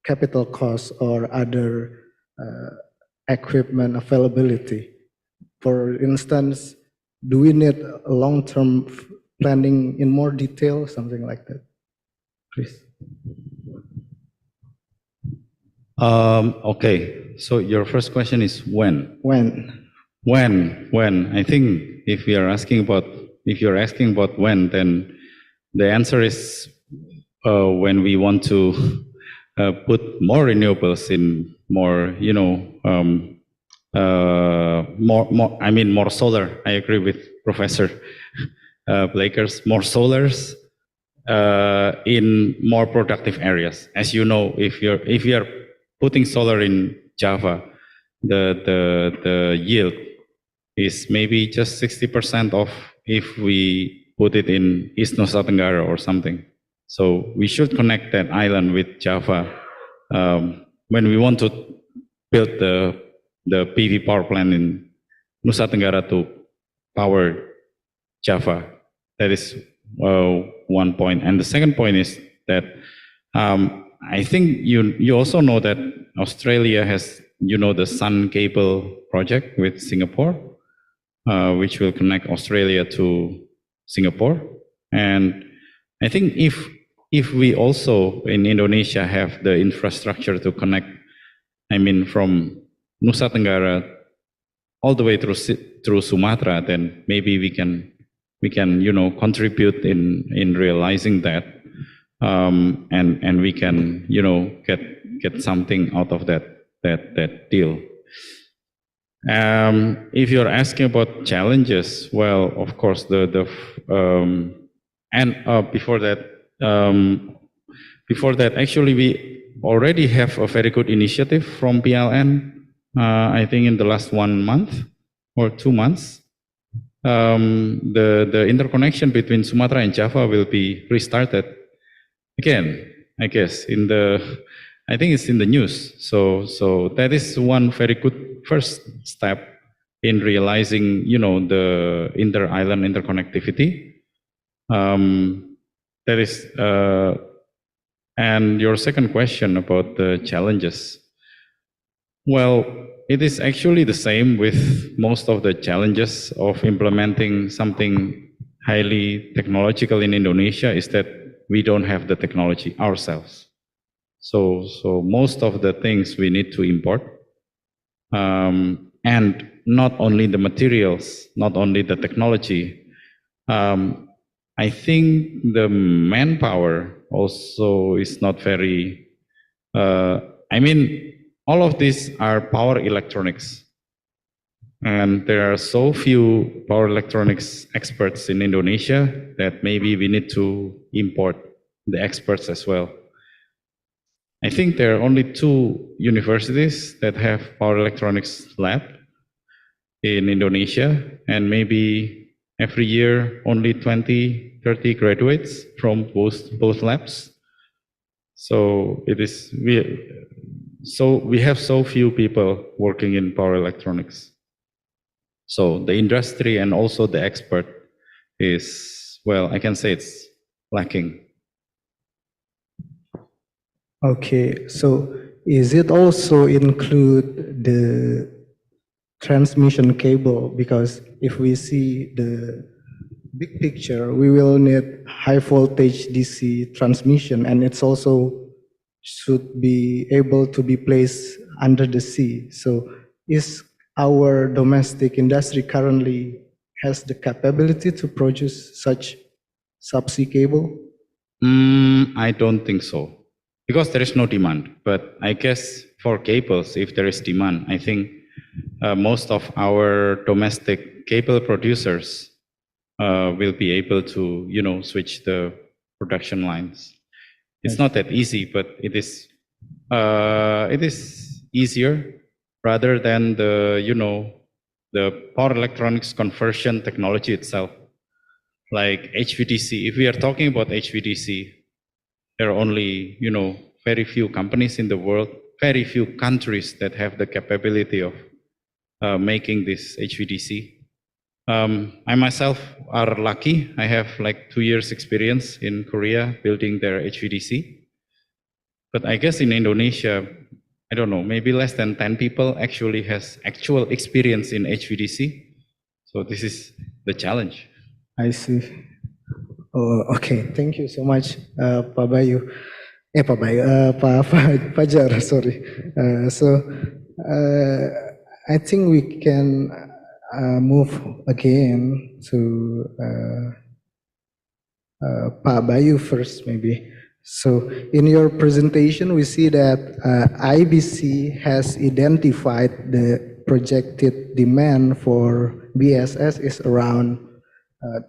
capital costs or other equipment availability? For instance, do we need a long-term planning in more detail, something like that? Please. Okay, so your first question is when? When? When? I think if you're asking about when, then the answer is when we want to put more renewables in more, you know, more solar. I agree with Professor Blakers, more solars in more productive areas. As you know, if you're putting solar in Java, the yield is maybe just 60% of if we put it in East Nusa Tenggara or something. So we should connect that island with Java when we want to build the PV power plant in Nusa Tenggara to power Java. That is one point. And the second point is that I think you also know that Australia has, you know, the Sun Cable project with Singapore, which will connect Australia to Singapore. And I think if we also in Indonesia have the infrastructure to connect, I mean, from Nusa Tenggara all the way through Sumatra, then maybe we can you know contribute in realizing that, and we can you know get something out of that deal. If you're asking about challenges, well, of course, and before that, Before that, actually, we already have a very good initiative from PLN, I think in the last 1 month or 2 months. The interconnection between Sumatra and Java will be restarted again, I guess, I think it's in the news. So that is one very good first step in realizing, the inter-island interconnectivity. That is, and your second question about the challenges. Well, it is actually the same with most of the challenges of implementing something highly technological in Indonesia is that we don't have the technology ourselves. So most of the things we need to import, and not only the materials, not only the technology. I think the manpower also is not very, all of these are power electronics. And there are so few power electronics experts in Indonesia that maybe we need to import the experts as well. I think there are only 2 universities that have power electronics lab in Indonesia, and maybe every year only 20, 30 graduates from both labs. So we have so few people working in power electronics. So the industry and also the expert is, well, I can say it's lacking. Okay, so is it also include the transmission cable? Because if we see the big picture, we will need high voltage DC transmission, and it's also should be able to be placed under the sea. So is our domestic industry currently has the capability to produce such subsea cable? I don't think so, because there is no demand. But I guess for cables, if there is demand, I think most of our domestic cable producers will be able to, switch the production lines. It's not that easy, but it is easier rather than the power electronics conversion technology itself. Like HVDC, if we are talking about HVDC, there are only, very few companies in the world, very few countries that have the capability of making this HVDC. I myself are lucky. I have like 2 years experience in Korea building their HVDC. But I guess in Indonesia, I don't know, maybe less than 10 people actually has actual experience in HVDC. So this is the challenge. I see. Oh, okay, thank you so much, Pak Bayu. Pak Bayu, Pak Fajar, sorry. I think we can move again to Pak Bayu first, maybe. So in your presentation, we see that IBC has identified the projected demand for BSS is around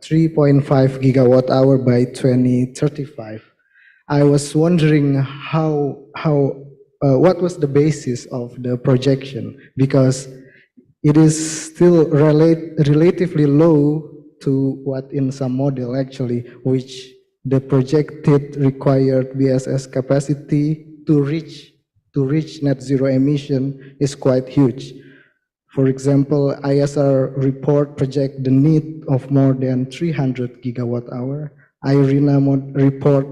3.5 gigawatt hour by 2035. I was wondering what was the basis of the projection, because it is still relatively low to what in some model actually, which the projected required BSS capacity to reach net zero emission is quite huge. For example, IESR report project the need of more than 300 gigawatt hour. IRENA report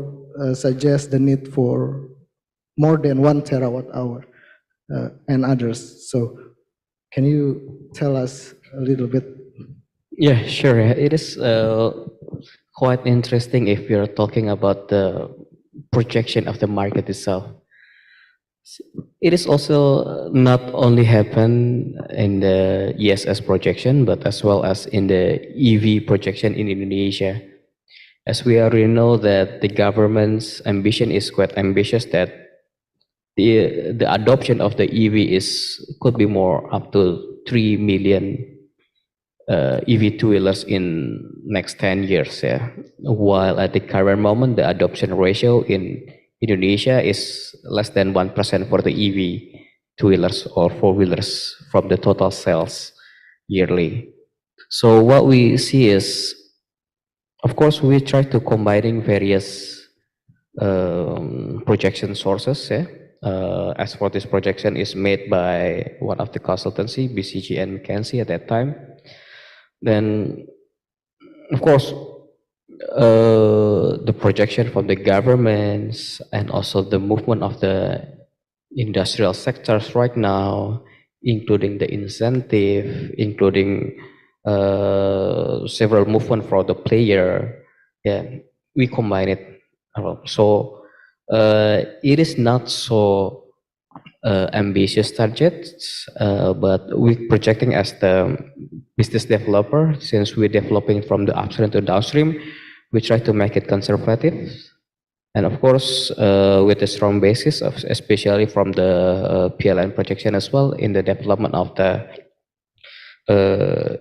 suggests the need for more than 1 terawatt hour and others. So can you tell us a little bit? Yeah, sure. It is quite interesting if you're talking about the projection of the market itself. It is also not only happen in the ESS projection, but as well as in the EV projection in Indonesia. As we already know that the government's ambition is quite ambitious, that the adoption of the EV could be more up to 3 million EV two-wheelers in next 10 years. Yeah. While at the current moment, the adoption ratio in Indonesia is less than 1% for the EV two-wheelers or four-wheelers from the total sales yearly. So what we see is, of course, we try to combining various projection sources. Yeah. As for this projection is made by one of the consultancy, BCG and McKinsey at that time. Then, of course, the projection from the governments and also the movement of the industrial sectors right now, including the incentive, including several movement for the player. Yeah, we combine it. So it is not so ambitious targets, but we're projecting as the business developer, since we're developing from the upstream to downstream, we try to make it conservative. And of course, with a strong basis, of, especially from the PLN projection as well in the development of the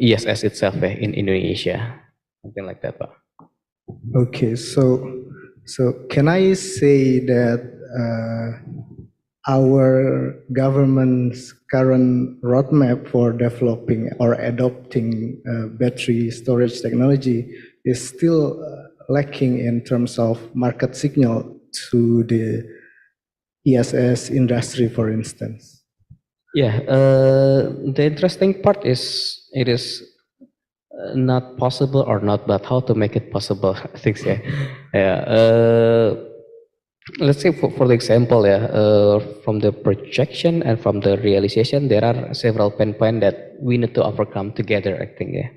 ESS itself in Indonesia, something like that, Pak. Okay, so can I say that our government's current roadmap for developing or adopting battery storage technology is still lacking in terms of market signal to the ESS industry, for instance? Yeah, the interesting part is it is not possible or not, but how to make it possible. I think, yeah. Yeah. Let's say for the example, yeah, from the projection and from the realization, there are several pain points that we need to overcome together, I think, yeah.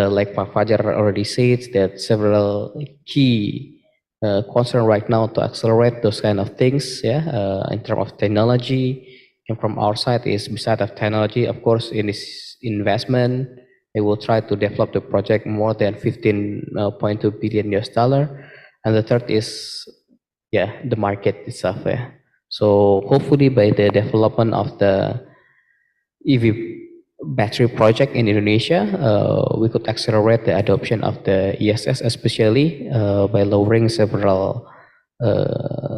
Like Pak Fajar already said, that several key concern right now to accelerate those kind of things, yeah, in terms of technology. And from our side is, beside of technology, of course, in this investment, they will try to develop the project more than $15.2 billion US. And the third is, yeah, the market itself. Yeah. So hopefully by the development of the EV battery project in Indonesia, we could accelerate the adoption of the ESS, especially by lowering several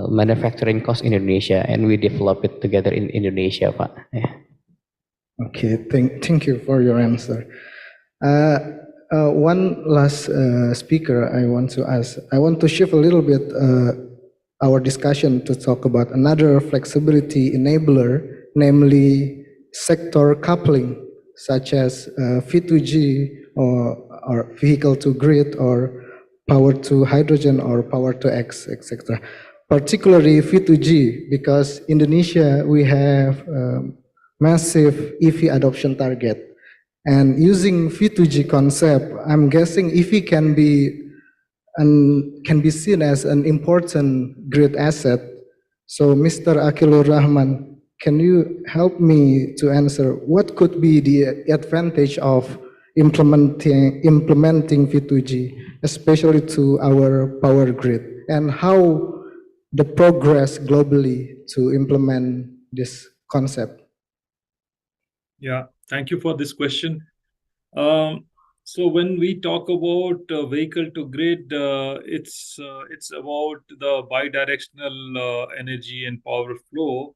manufacturing costs in Indonesia, and we develop it together in Indonesia, Pak. Yeah. Okay, thank you for your answer. One last speaker I want to ask. I want to shift a little bit our discussion to talk about another flexibility enabler, namely sector coupling, such as V2G or vehicle to grid or power to hydrogen or power to X, etc. Particularly V2G, because Indonesia, we have massive EV adoption target. And using V2G concept, I'm guessing EV can be seen as an important grid asset. So Mr. Akilur Rahman, can you help me to answer what could be the advantage of implementing V2G, especially to our power grid, and how the progress globally to implement this concept? Yeah, thank you for this question. So when we talk about vehicle to grid, it's about the bidirectional energy and power flow.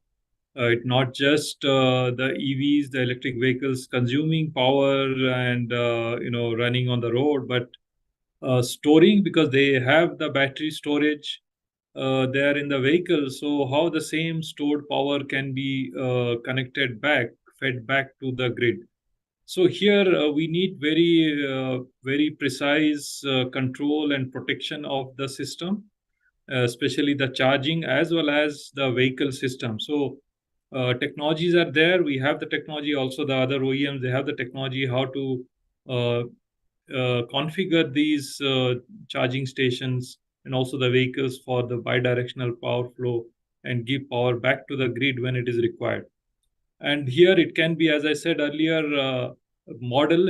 It's not just the EVs, the electric vehicles consuming power and running on the road, but storing, because they have the battery storage there in the vehicle. So how the same stored power can be connected back, fed back to the grid. So here we need very precise control and protection of the system, especially the charging as well as the vehicle system. So technologies are there. We have the technology. Also, the other OEMs, they have the technology how to configure these charging stations and also the vehicles for the bidirectional power flow and give power back to the grid when it is required. And here it can be, as I said earlier, a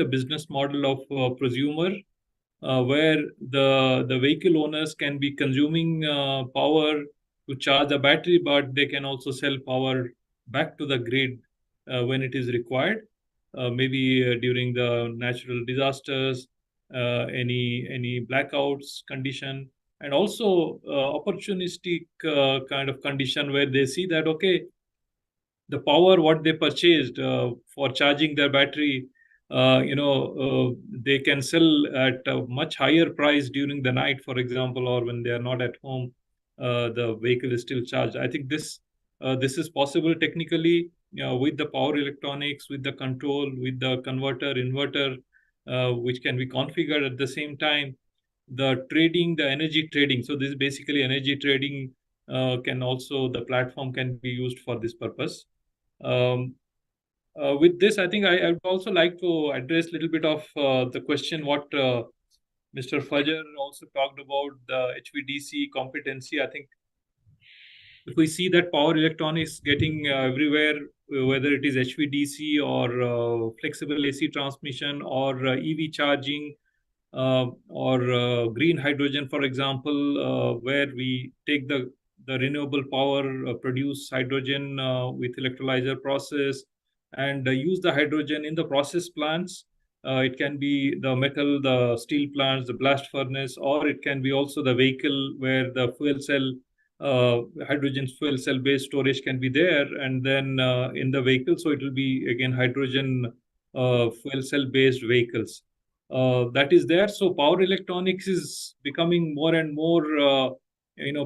business model of prosumer, where the vehicle owners can be consuming power to charge the battery, but they can also sell power back to the grid when it is required, maybe during the natural disasters any blackouts condition, and also opportunistic kind of condition where they see that, okay, the power what they purchased for charging their battery, they can sell at a much higher price during the night, for example, or when they are not at home, the vehicle is still charged. I think this is possible technically, with the power electronics, with the control, with the converter, inverter, which can be configured at the same time. The trading, the energy trading. So this is basically energy trading. The platform can be used for this purpose. With this, I think I would also like to address a little bit of the question what Mr. Fajr also talked about, the HVDC competency. I think if we see that power electronics getting everywhere, whether it is HVDC or flexible AC transmission or EV charging, or green hydrogen, for example, where we take the renewable power, produce hydrogen with electrolyzer process, and use the hydrogen in the process plants. It can be the metal, the steel plants, the blast furnace, or it can be also the vehicle where the fuel cell, hydrogen fuel cell based storage can be there, and then in the vehicle, so it will be again hydrogen fuel cell based vehicles. That is there. So power electronics is becoming more and more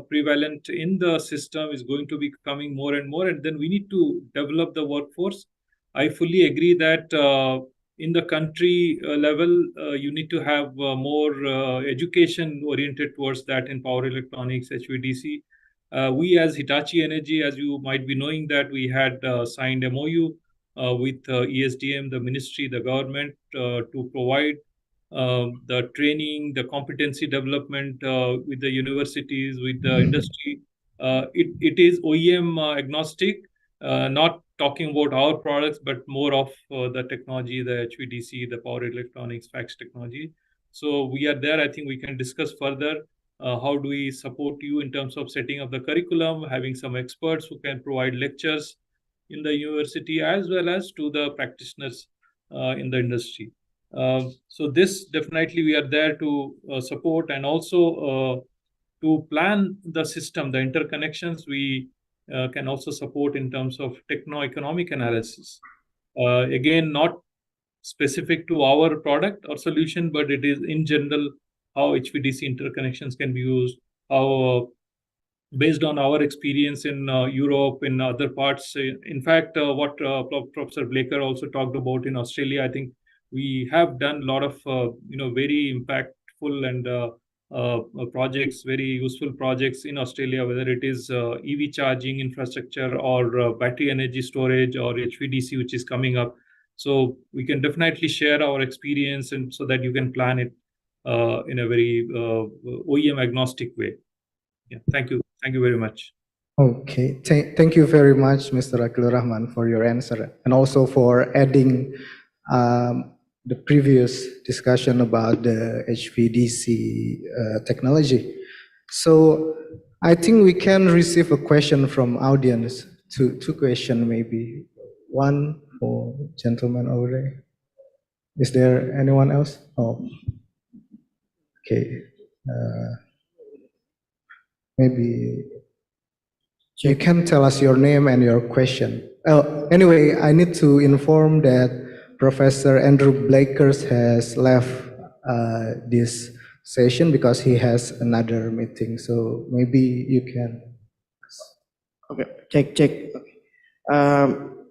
prevalent in the system, is going to be becoming more and more, and then we need to develop the workforce. I fully agree that in the country level, you need to have more education oriented towards that in power electronics, HVDC. We as Hitachi Energy, as you might be knowing, that we had signed MOU with ESDM, the ministry, the government, to provide the training, the competency development with the universities, with the industry. It is OEM agnostic, not talking about our products, but more of the technology, the HVDC, the power electronics, fax technology. So we are there. I think we can discuss further how do we support you in terms of setting up the curriculum, having some experts who can provide lectures in the university as well as to the practitioners in the industry. So this definitely we are there to support, and also to plan the system, the interconnections. We can also support in terms of techno-economic analysis. Again, not specific to our product or solution, but it is in general how HVDC interconnections can be used, how based on our experience in Europe, in other parts. In fact, what Professor Blaker also talked about in Australia, I think we have done a lot of very impactful and projects, very useful projects in Australia, whether it is EV charging infrastructure or battery energy storage or HVDC, which is coming up. So we can definitely share our experience, and so that you can plan it in a very OEM agnostic way. Yeah, thank you. Thank you very much. Okay, thank you very much, Mr. Akil Rahman, for your answer, and also for adding the previous discussion about the HVDC technology. So I think we can receive a question from audience, two questions maybe. One for gentleman over there. Is there anyone else? Oh, okay. Maybe you can tell us your name and your question. Oh, anyway, I need to inform that Professor Andrew Blakers has left this session because he has another meeting. So maybe you can. Okay, check.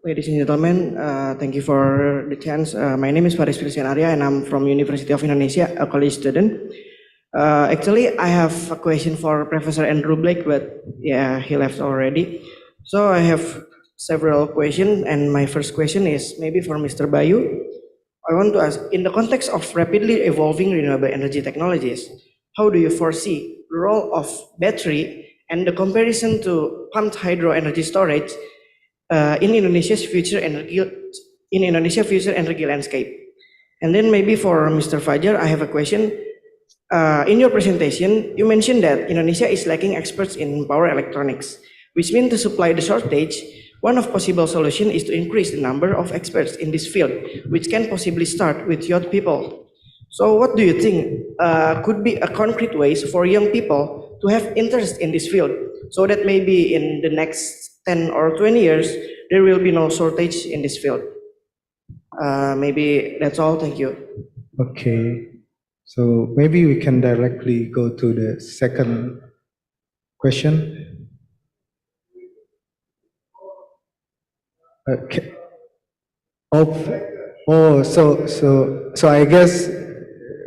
Ladies and gentlemen, thank you for the chance. My name is Faris Filsian Arya, and I'm from University of Indonesia, a college student. Actually, I have a question for Professor Andrew Blake, but yeah, he left already. So I have several questions, and my first question is maybe for Mr. Bayu. I want to ask, in the context of rapidly evolving renewable energy technologies, how do you foresee the role of battery and the comparison to pumped hydro energy storage in Indonesia's future energy landscape? And then maybe for Mr. Fajar, I have a question. In your presentation, you mentioned that Indonesia is lacking experts in power electronics, which means to supply the shortage, one of possible solutions is to increase the number of experts in this field, which can possibly start with young people. So what do you think could be a concrete ways for young people to have interest in this field, so that maybe in the next 10 or 20 years, there will be no shortage in this field? Maybe that's all. Thank you. Okay, so maybe we can directly go to the second question. Okay. So I guess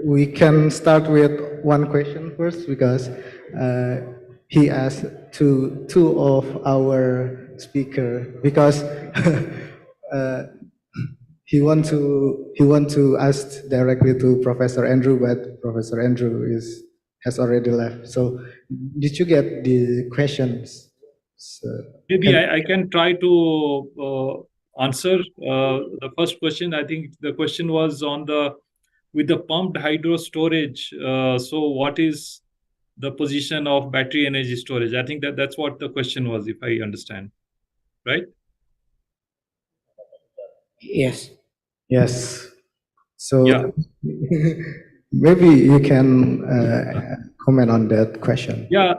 we can start with one question first, because he asked two of our speaker, because he want to ask directly to Professor Andrew, but Professor Andrew has already left. So did you get the questions? So, Maybe I can try to answer the first question. I think the question was on with the pumped hydro storage. So what is the position of battery energy storage? I think that's what the question was, if I understand, right? Yes. Yes. So Yeah. maybe you can comment on that question. Yeah,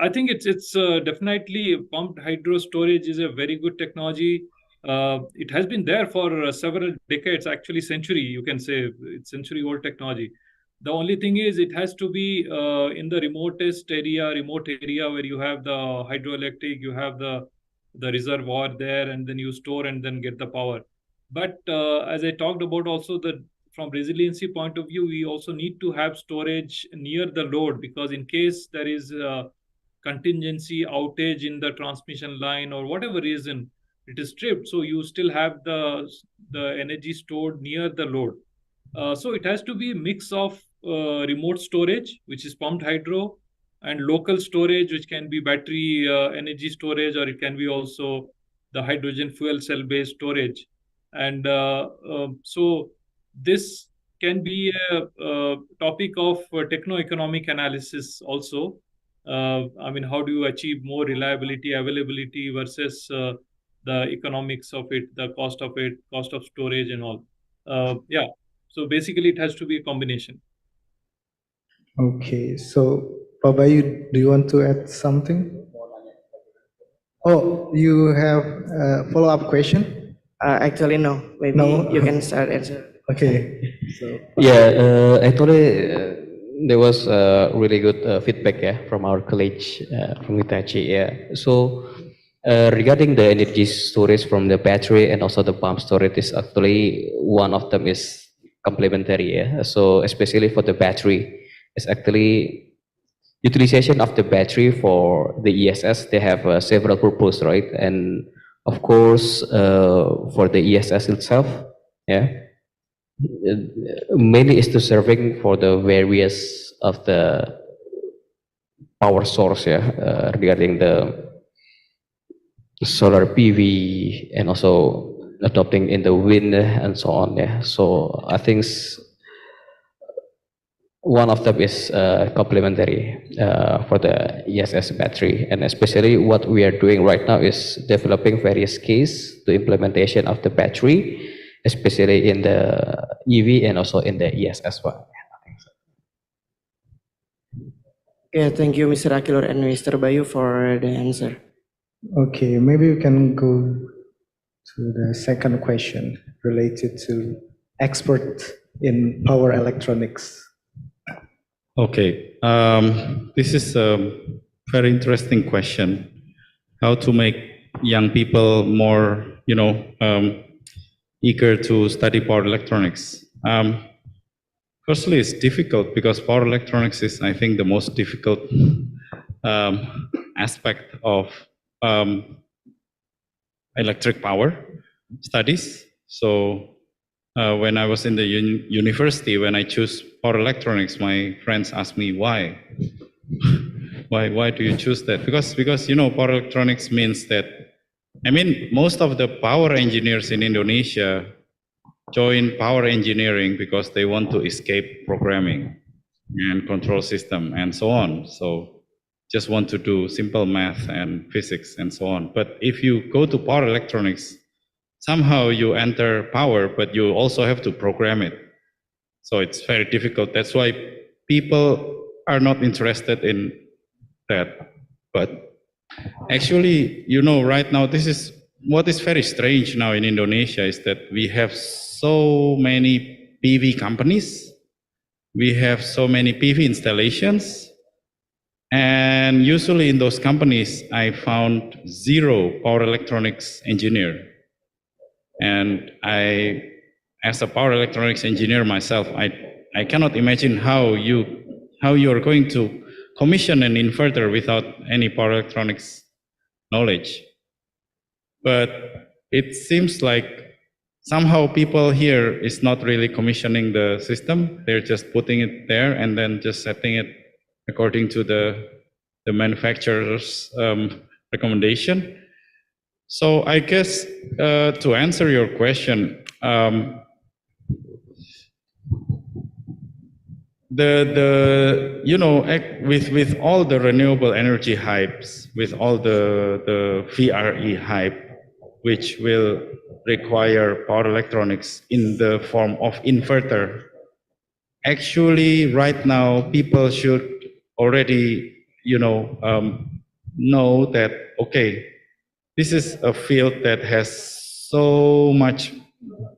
I think it's definitely pumped hydro storage is a very good technology. It has been there for several decades, actually century, you can say. It's century old technology. The only thing is it has to be in the remote area where you have the hydroelectric, you have the reservoir there, and then you store and then get the power. But as I talked about also, from resiliency point of view, we also need to have storage near the load, because in case there is a contingency outage in the transmission line or whatever reason it is tripped, so you still have the energy stored near the load. So it has to be a mix of remote storage, which is pumped hydro, and local storage, which can be battery energy storage, or it can be also the hydrogen fuel cell based storage. And so this can be a topic of techno-economic analysis also. I mean, how do you achieve more reliability, availability versus the economics of it, the cost of it, cost of storage and all. Yeah. So basically, it has to be a combination. Okay, so Babayu, do you want to add something? Oh, you have a follow-up question? Actually, no. Maybe No? you can start answer. Okay. So Yeah, actually, there was really good feedback from our colleague from Hitachi. Yeah. So regarding the energy storage from the battery and also the pump storage, is actually one of them is complementary. Yeah. So especially for the battery, it's actually utilization of the battery for the ESS. They have several purposes, right? And of course, for the ESS itself, yeah, mainly is to serving for the various of the power source, yeah, regarding the solar PV and also adopting in the wind and so on. Yeah, so I think one of them is complementary for the ESS battery, and especially what we are doing right now is developing various cases to implementation of the battery, especially in the EV and also in the ESS one. Yeah, thank you, Mr. Akilor and Mr. Bayu for the answer. okay, maybe we can go to the second question related to expert in power electronics. Okay, this is a very interesting question. How to make young people more, eager to study power electronics. Firstly, it's difficult because power electronics is, I think, the most difficult aspect of electric power studies. So when I was in the university, when I choose power electronics, my friends asked me why. Why do you choose that? Because power electronics means that, most of the power engineers in Indonesia join power engineering because they want to escape programming and control system and so on. So just want to do simple math and physics and so on. But if you go to power electronics, somehow you enter power, but you also have to program it. So it's very difficult. That's why people are not interested in that. But actually, right now, this is what is very strange now in Indonesia is that we have so many PV companies, we have so many PV installations, and usually in those companies, I found zero power electronics engineer. And as a power electronics engineer myself, I cannot imagine how you are going to commission an inverter without any power electronics knowledge. But it seems like somehow people here is not really commissioning the system. They're just putting it there and then just setting it according to the manufacturer's recommendation. So I guess to answer your question, with all the renewable energy hypes, with all the VRE hype, which will require power electronics in the form of inverter, actually right now people should already know that, okay, this is a field that has so much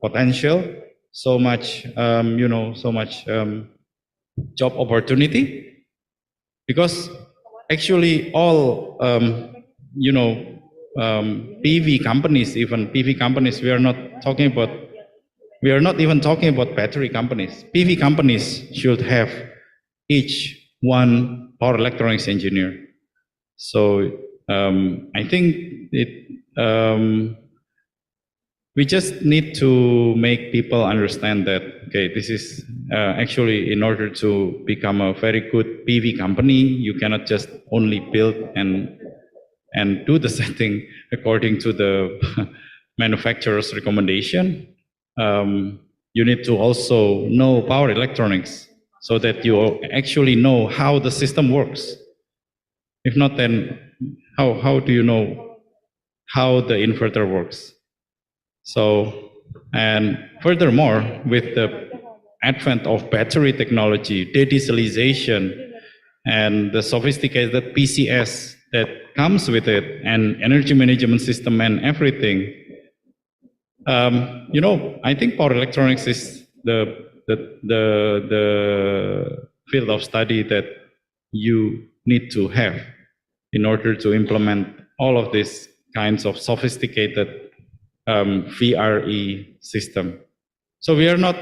potential, so much job opportunity, because actually all PV companies, even PV companies, we are not even talking about battery companies. PV companies should have each one power electronics engineer. So I think we just need to make people understand that, okay, this is actually, in order to become a very good PV company, you cannot just only build and do the setting according to the manufacturer's recommendation. You need to also know power electronics so that you actually know how the system works. If not, then how do you know how the inverter works? So, and furthermore, with the advent of battery technology, dedieselization, and the sophisticated PCS that comes with it, and energy management system and everything, I think power electronics is the field of study that you need to have in order to implement all of these kinds of sophisticated VRE system. So we are not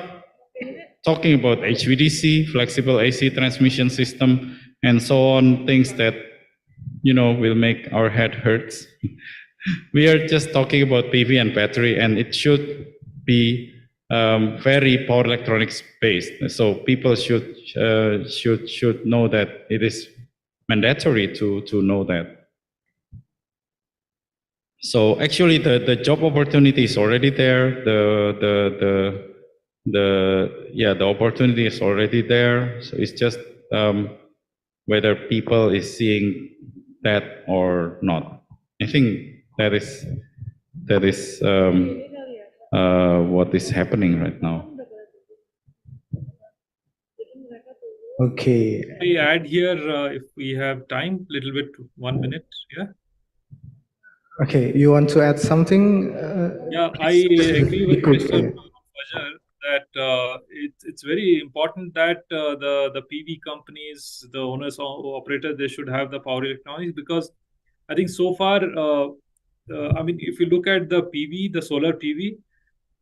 talking about HVDC, flexible AC transmission system, and so on, things that, will make our head hurts. We are just talking about PV and battery, and it should be very power electronics based. So people should know that it is mandatory to know that. So actually, the job opportunity is already there. The opportunity is already there. So it's just whether people is seeing that or not. I think that is what is happening right now. Okay. I add here, if we have time, little bit, 1 minute. Yeah. Okay, you want to add something? Yeah, I agree with Mr. Fajar that it's very important that the PV companies, the owners or operators, they should have the power electronics, because I think so far, I mean, if you look at the PV, the solar PV,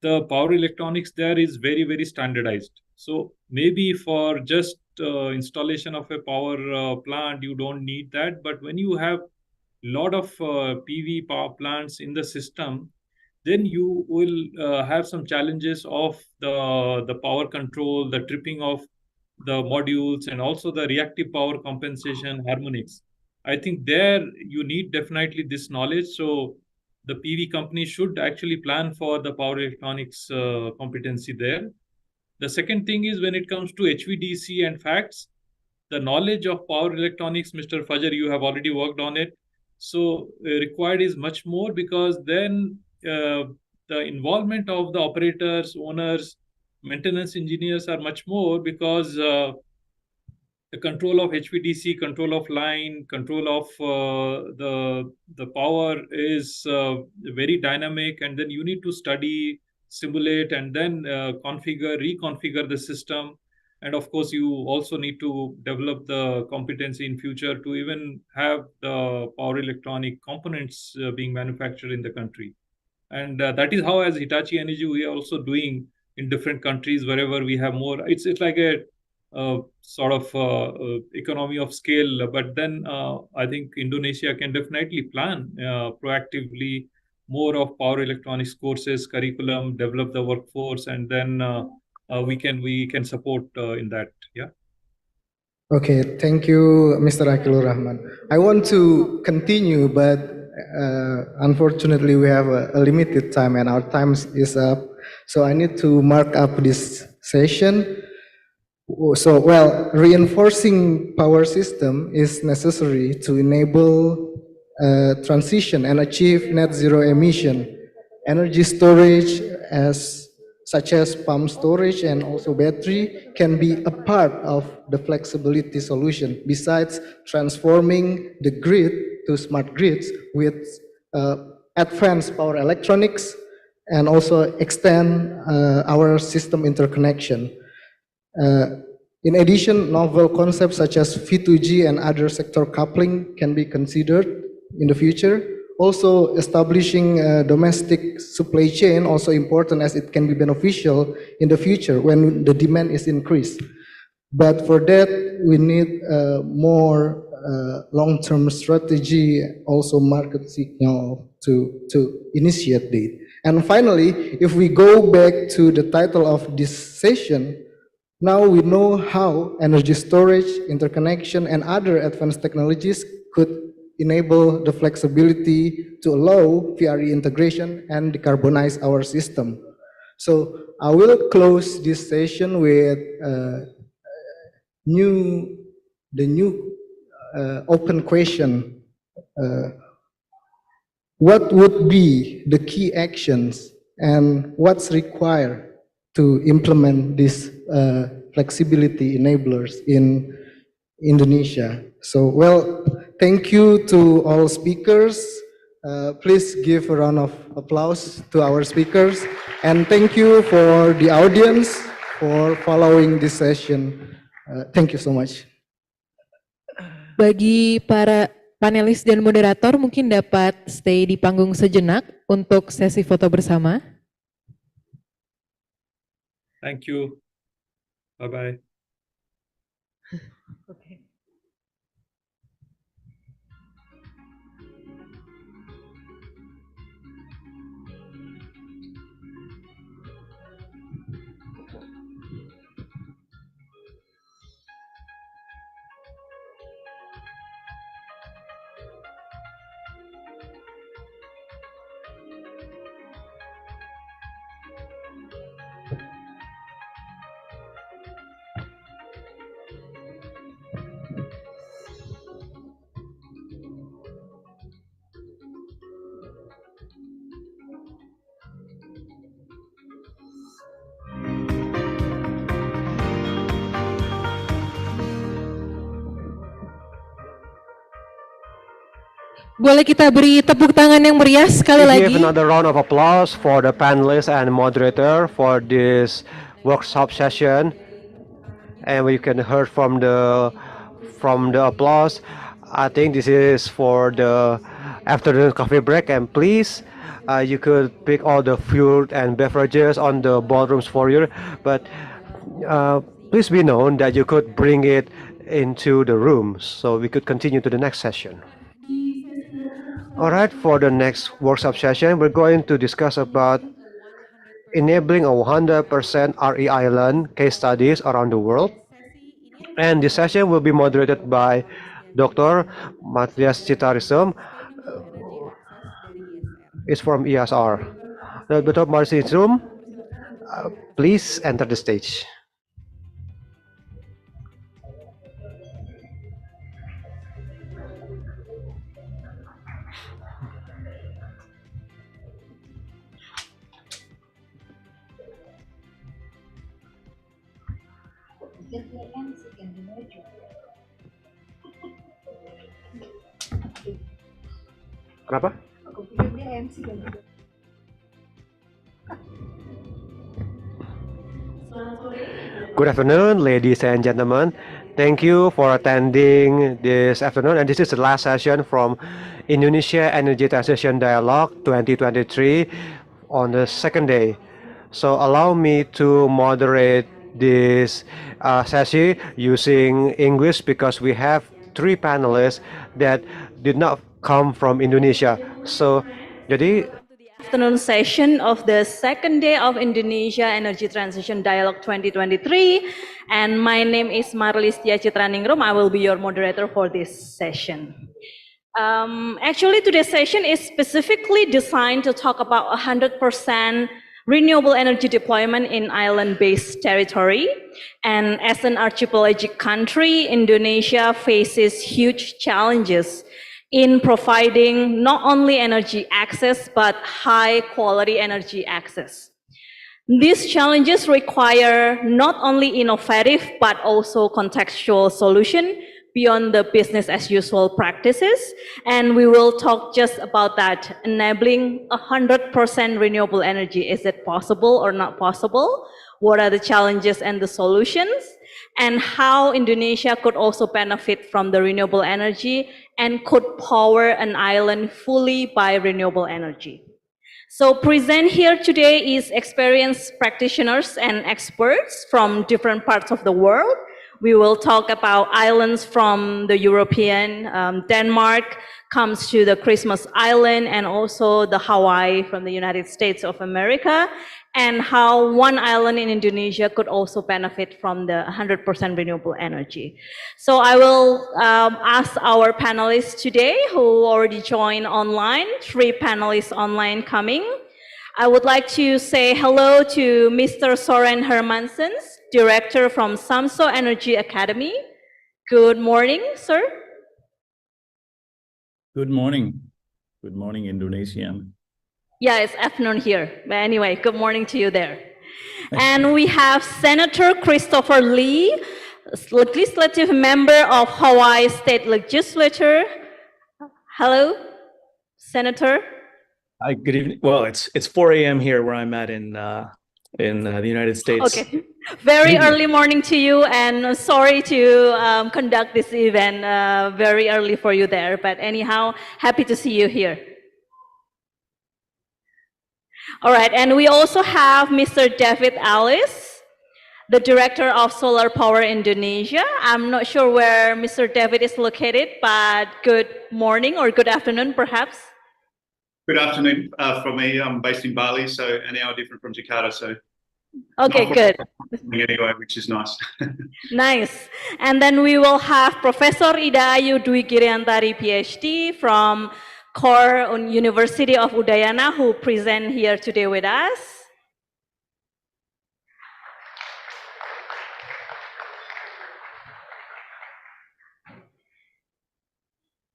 the power electronics there is very, very standardized. So maybe for just installation of a power plant, you don't need that. But when you have lot of PV power plants in the system, then you will have some challenges of the power control, the tripping of the modules, and also the reactive power compensation harmonics. I think there you need definitely this knowledge. So the PV company should actually plan for the power electronics competency there. The second thing is, when it comes to HVDC and facts, the knowledge of power electronics, Mr. Fajar, you have already worked on it. So required is much more, because then the involvement of the operators, owners, maintenance engineers are much more, because the control of HVDC, control of line, control of the power is very dynamic, and then you need to study, simulate, and then reconfigure the system. And of course, you also need to develop the competency in future to even have the power electronic components being manufactured in the country. And that is how, as Hitachi Energy, we are also doing in different countries wherever we have more. It's like a sort of economy of scale. But then I think Indonesia can definitely plan proactively more of power electronics courses, curriculum, develop the workforce, and then we can support in that. Yeah. Okay, thank you, Mr. Akilur Rahman. I want to continue, but unfortunately we have a limited time and our time is up. So I need to mark up this session. So, well, reinforcing power system is necessary to enable transition and achieve net zero emission. Energy storage, such as pump storage and also battery, can be a part of the flexibility solution. Besides transforming the grid to smart grids with advanced power electronics, and also extend our system interconnection. In addition, novel concepts such as V2G and other sector coupling can be considered in the future. Also, establishing a domestic supply chain also important, as it can be beneficial in the future when the demand is increased. But for that, we need more long-term strategy, also market signal to initiate it. And finally, if we go back to the title of this session, now we know how energy storage, interconnection, and other advanced technologies could enable the flexibility to allow VRE integration and decarbonize our system. So I will close this session with the new open question. What would be the key actions and what's required to implement these flexibility enablers in Indonesia? So, well, thank you to all speakers. Please give a round of applause to our speakers. And thank you for the audience for following this session. Thank you so much. Bagi para panelis dan moderator mungkin dapat stay di panggung sejenak untuk sesi foto bersama. Thank you. Bye-bye. Okay. Boleh kita beri tepuk tangan yang meriah sekali lagi. Give another round of applause for the panelists and moderator for this workshop session. And we can hear from the applause. I think this is for the afternoon coffee break. And please, you could pick all the food and beverages on the ballrooms for you. But please be known that you could bring it into the rooms so we could continue to the next session. All right, for the next workshop session, we're going to discuss about enabling a 100% RE island case studies around the world. And this session will be moderated by Dr. Matthias Chitarisum. It's from IESR. Dr. Matthias, please enter the stage. Kenapa? Good afternoon, ladies and gentlemen. Thank you for attending this afternoon, and this is the last session from Indonesia Energy Transition Dialogue 2023 on the second day. So allow me to moderate this session using English because we have three panelists that did not come from Indonesia. So, jadi Afternoon session of the second day of Indonesia Energy Transition Dialogue 2023, and my name is Marlistia Citraningrum. I will be your moderator for this session. Actually, today's session is specifically designed to talk about 100% renewable energy deployment in island-based territory. And as an archipelagic country, Indonesia faces huge challenges in providing not only energy access, but high quality energy access. These challenges require not only innovative, but also contextual solution beyond the business as usual practices. And we will talk just about that, enabling 100% renewable energy. Is it possible or not possible? What are the challenges and the solutions? And how Indonesia could also benefit from the renewable energy and could power an island fully by renewable energy. So present here today is experienced practitioners and experts from different parts of the world. We will talk about islands from the European, Denmark comes to the Christmas Island, and also the Hawaii from the United States of America, and how one island in Indonesia could also benefit from the 100% renewable energy. So I will ask our panelists today who already joined online, 3 panelists online coming. I would like to say hello to Mr. Soren Hermansen, Director from Samso Energy Academy. Good morning, sir. Good morning. Good morning, Indonesian. Yeah, it's afternoon here. But anyway, good morning to you there. And we have Senator Christopher Lee, legislative member of Hawaii State Legislature. Hello, Senator. Hi, good evening. Well, it's 4 a.m. here where I'm at in the United States. Okay. Very early morning to you, and sorry to conduct this event very early for you there. But anyhow, happy to see you here. All right, and we also have Mr. David Alice, the Director of Solar Power Indonesia. I'm not sure where Mr. David is located, but good morning or good afternoon, perhaps. Good afternoon from me. I'm based in Bali, so an hour different from Jakarta. So okay, good. Anyway, which is nice. Nice. And then we will have Professor Ida Ayu Dwi Giriantari, PhD from Core University of Udayana, who present here today with us.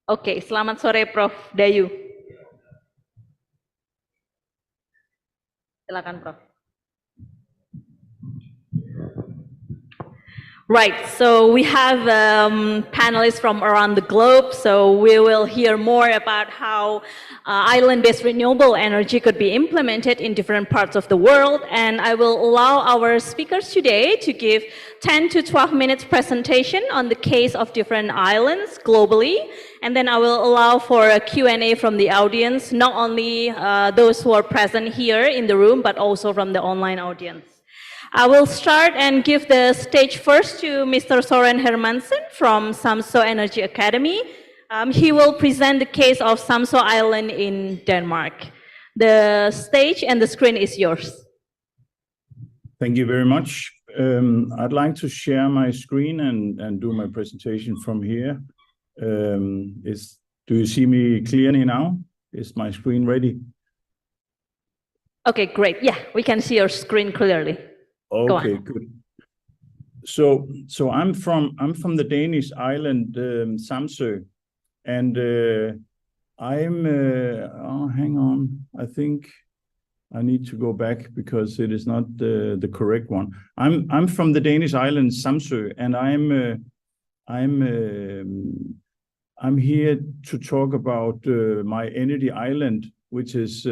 Oke, selamat sore Prof. Dayu. Silakan Prof. Right, so we have panelists from around the globe, so we will hear more about how island-based renewable energy could be implemented in different parts of the world, and I will allow our speakers today to give 10 to 12 minutes presentation on the case of different islands globally, and then I will allow for a Q&A from the audience, not only those who are present here in the room, but also from the online audience. I will start and give the stage first to Mr. Soren Hermansen from Samso Energy Academy. He will present the case of Samso Island in Denmark. The stage and the screen is yours. Thank you very much. I'd like to share my screen and do my presentation from here. Do you see me clearly now? Is my screen ready? Okay, great. Yeah, we can see your screen clearly. Okay, good. So I'm from the Danish island Samsø, and hang on. I think I need to go back because it is not the correct one. I'm from the Danish island Samsø, and I'm here to talk about my energy island, which is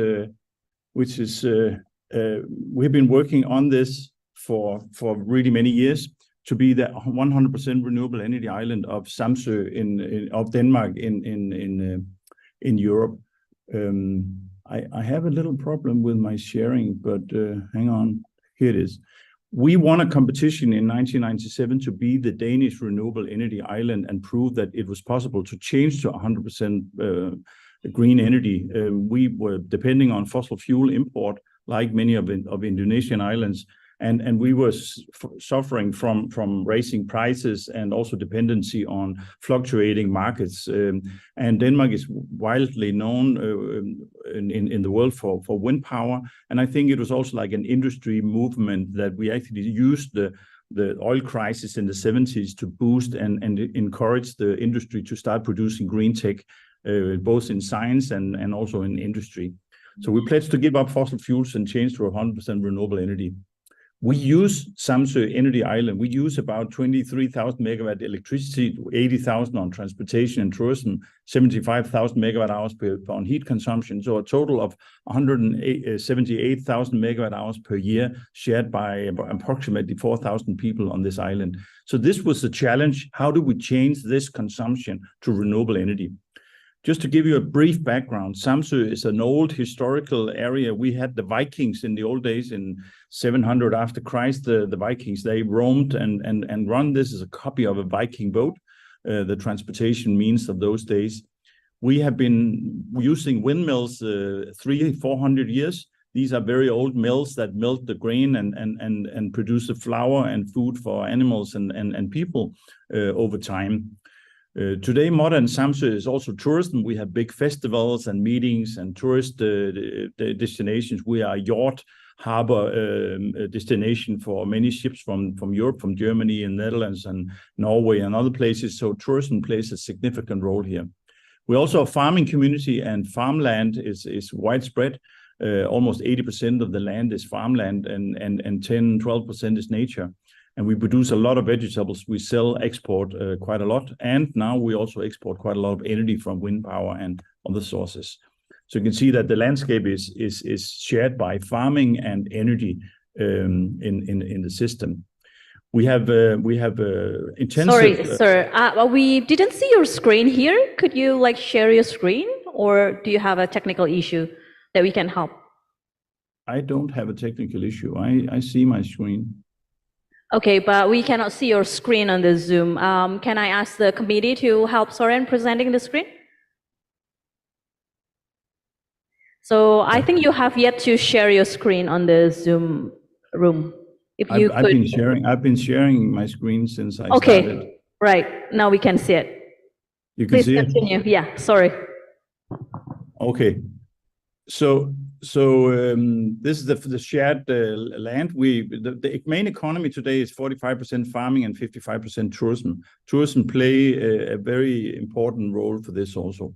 we've been working on this for really many years to be the 100% renewable energy island of Samsø of Denmark in Europe. I have a little problem with my sharing, but hang on, here it is. We won a competition in 1997 to be the Danish renewable energy island and prove that it was possible to change to 100% green energy. We were depending on fossil fuel import, like many of Indonesian islands, and we were suffering from raising prices and also dependency on fluctuating markets. And Denmark is widely known in the world for wind power, and I think it was also like an industry movement that we actually used the oil crisis in the 70s to boost and encourage the industry to start producing green tech, both in science and also in industry. So we pledged to give up fossil fuels and change to 100% renewable energy. We use Samsø Energy Island. We use about 23,000 megawatt electricity, 80,000 on transportation and tourism, 75,000 megawatt hours on heat consumption. So a total of 178,000 megawatt hours per year, shared by approximately 4,000 people on this island. So this was the challenge. How do we change this consumption to renewable energy? Just to give you a brief background, Samsø is an old historical area. We had the Vikings in the old days in 700 after Christ. The Vikings, they roamed and run. This is a copy of a Viking boat, the transportation means of those days. We have been using windmills 300-400 years. These are very old mills that melt the grain and produce the flour and food for animals and people over time. Today, modern Samsø is also tourism. We have big festivals and meetings and tourist destinations. We are a yacht harbor destination for many ships from Europe, from Germany and Netherlands and Norway and other places. So tourism plays a significant role here. We're also a farming community, and farmland is widespread. Almost 80% of the land is farmland, and 10-12% is nature. And we produce a lot of vegetables. We sell, export quite a lot. And now we also export quite a lot of energy from wind power and other sources. So you can see that the landscape is shared by farming and energy in the system. We have intensive... Sorry, sir. We didn't see your screen here. Could you share your screen, or do you have a technical issue that we can help? I don't have a technical issue. I see my screen. Okay, but we cannot see your screen on the Zoom. Can I ask the committee to help Soren presenting the screen? So I think you have yet to share your screen on the Zoom room. If you could. I've been sharing my screen since I started. Right. Now we can see it. You can see it? Please continue. Yeah, sorry. Okay. So this is the shared land. The main economy today is 45% farming and 55% tourism. Tourism play a very important role for this also.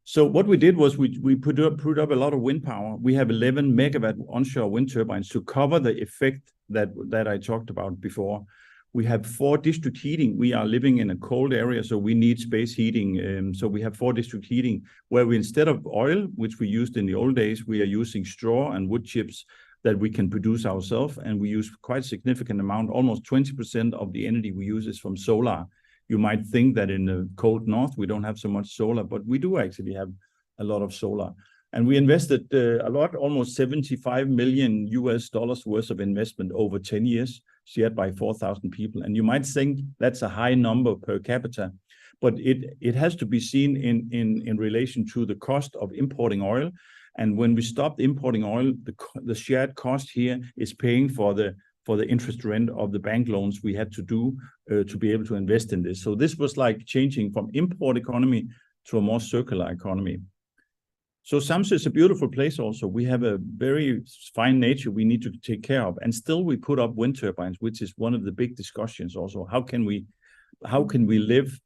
So what we did was we put up a lot of wind power. We have 11 megawatt onshore wind turbines to cover the effect that I talked about before. We have 4 district heating. We are living in a cold area, so we need space heating. So we have 4 district heating, where we, instead of oil, which we used in the old days, we are using straw and wood chips that we can produce ourselves. And we use quite a significant amount, almost 20% of the energy we use is from solar. You might think that in the cold north, we don't have so much solar, but we do actually have a lot of solar. And we invested a lot, almost $75 million worth of investment over 10 years, shared by 4,000 people. And you might think that's a high number per capita, but it has to be seen in relation to the cost of importing oil. And when we stopped importing oil, the shared cost here is paying for the interest rent of the bank loans we had to do to be able to invest in this. So this was like changing from import economy to a more circular economy. So Samsø is a beautiful place also. We have a very fine nature we need to take care of. And still we put up wind turbines, which is one of the big discussions also. How can we live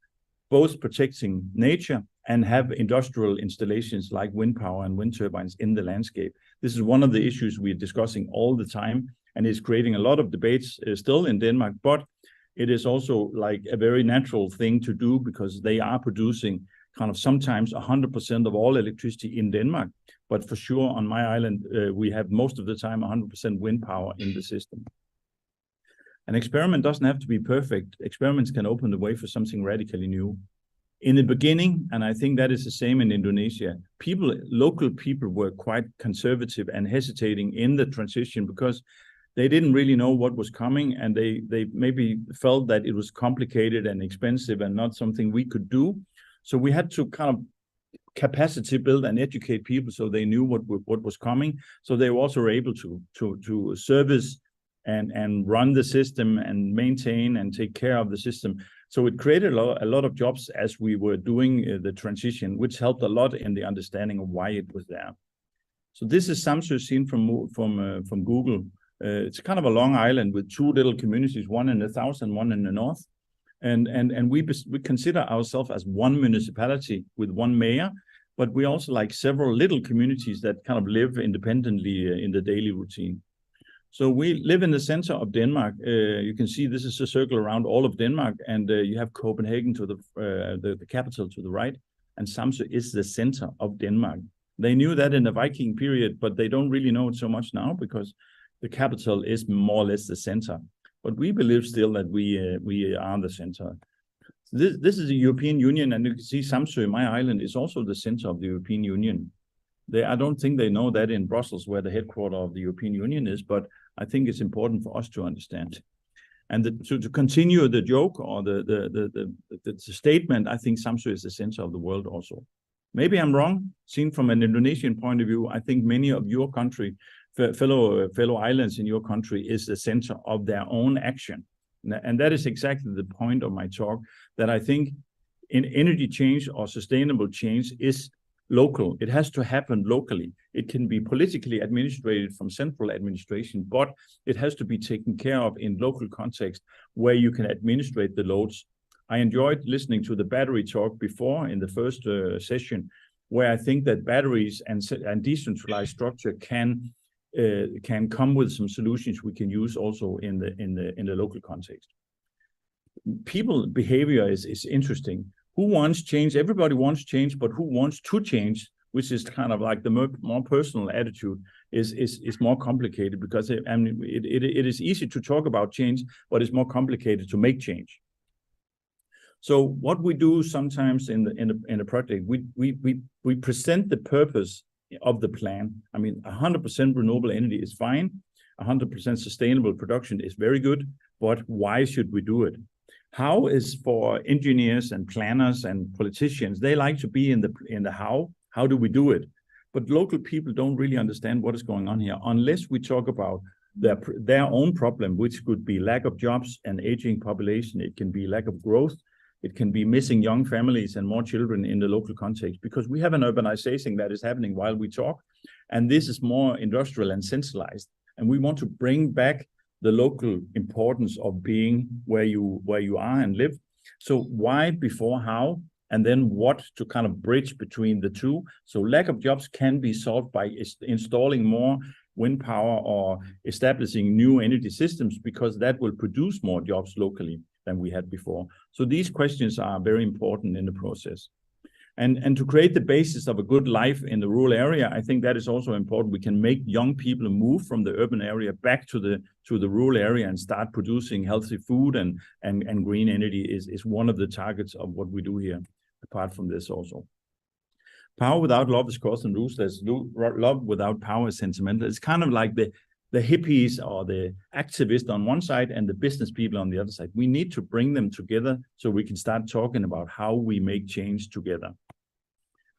both protecting nature and have industrial installations like wind power and wind turbines in the landscape. This is one of the issues we're discussing all the time, and is creating a lot of debates still in Denmark, but it is also like a very natural thing to do because they are producing kind of sometimes 100% of all electricity in Denmark. But for sure on my island, we have most of the time 100% wind power in the system. An experiment doesn't have to be perfect. Experiments can open the way for something radically new. In the beginning, and I think that is the same in Indonesia, local people were quite conservative and hesitating in the transition because they didn't really know what was coming, and they maybe felt that it was complicated and expensive and not something we could do. So we had to kind of capacity build and educate people so they knew what was coming. So they were also able to service and run the system and maintain and take care of the system. So it created a lot of jobs as we were doing the transition, which helped a lot in the understanding of why it was there. So this is Samsø seen from Google. It's kind of a long island with two little communities, one in the south and one in the north. And we consider ourselves as one municipality with one mayor, but we also like several little communities that kind of live independently in the daily routine. So we live in the center of Denmark. You can see this is a circle around all of Denmark, and you have Copenhagen to the capital to the right, and Samsø is the center of Denmark. They knew that in the Viking period, but they don't really know it so much now because the capital is more or less the center. But we believe still that we are the center. This is the European Union, and you can see Samsø, my island, is also the center of the European Union. I don't think they know that in Brussels, where the headquarters of the European Union is, but I think it's important for us to understand. And to continue the joke or the statement, I think Samsø is the center of the world also. Maybe I'm wrong. Seen from an Indonesian point of view, I think many of your country, fellow islands in your country, is the center of their own action. And that is exactly the point of my talk, that I think in energy change or sustainable change is local. It has to happen locally. It can be politically administrated from central administration, but it has to be taken care of in local context where you can administrate the loads. I enjoyed listening to the battery talk before in the first session, where I think that batteries and decentralized structure can come with some solutions we can use also in the local context. People behavior is interesting. Who wants change? Everybody wants change, but who wants to change, which is kind of like the more personal attitude, is more complicated because it is easy to talk about change, but it's more complicated to make change. So what we do sometimes in the project, we present the purpose of the plan. I mean, 100% renewable energy is fine, 100% sustainable production is very good, but why should we do it? How is for engineers and planners and politicians, they like to be in the how do we do it? But local people don't really understand what is going on here unless we talk about their own problem, which could be lack of jobs and aging population. It can be lack of growth. It can be missing young families and more children in the local context, because we have an urbanization that is happening while we talk, and this is more industrial and centralized. And we want to bring back the local importance of being where you are and live. So why before how, and then what to kind of bridge between the two. So lack of jobs can be solved by installing more wind power or establishing new energy systems, because that will produce more jobs locally than we had before. So these questions are very important in the process. And to create the basis of a good life in the rural area, I think that is also important. We can make young people move from the urban area back to the rural area and start producing healthy food, and green energy is one of the targets of what we do here, apart from this also. Power without love is cost and ruthless. Love without power is sentimental. It's kind of like the hippies or the activists on one side and the business people on the other side. We need to bring them together so we can start talking about how we make change together.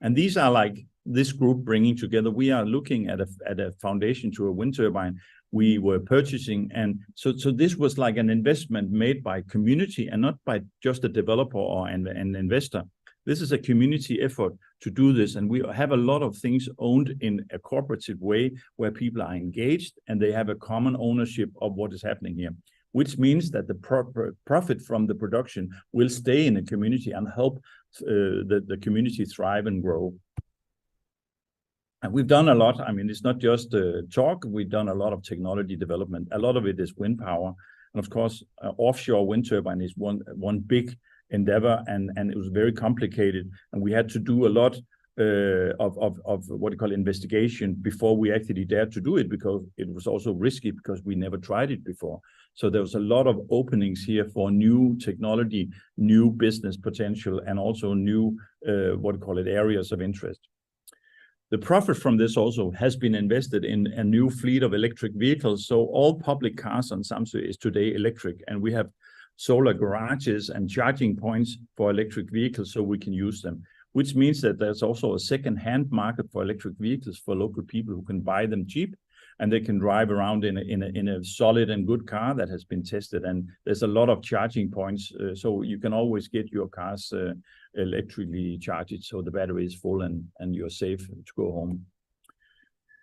And these are like this group bringing together. We are looking at a foundation to a wind turbine we were purchasing. And so this was like an investment made by community and not by just a developer or an investor. This is a community effort to do this, and we have a lot of things owned in a cooperative way where people are engaged and they have a common ownership of what is happening here, which means that the profit from the production will stay in the community and help the community thrive and grow. And we've done a lot. I mean, it's not just talk. We've done a lot of technology development. A lot of it is wind power. And of course, offshore wind turbine is one big endeavor, and it was very complicated. And we had to do a lot of what you call investigation before we actually dared to do it, because it was also risky because we never tried it before. So there was a lot of openings here for new technology, new business potential, and also new what you call it areas of interest. The profit from this also has been invested in a new fleet of electric vehicles. So all public cars on Samsø is today electric, and we have solar garages and charging points for electric vehicles so we can use them, which means that there's also a second-hand market for electric vehicles for local people who can buy them cheap, and they can drive around in a solid and good car that has been tested. And there's a lot of charging points, so you can always get your cars electrically charged, so the battery is full and you're safe to go home.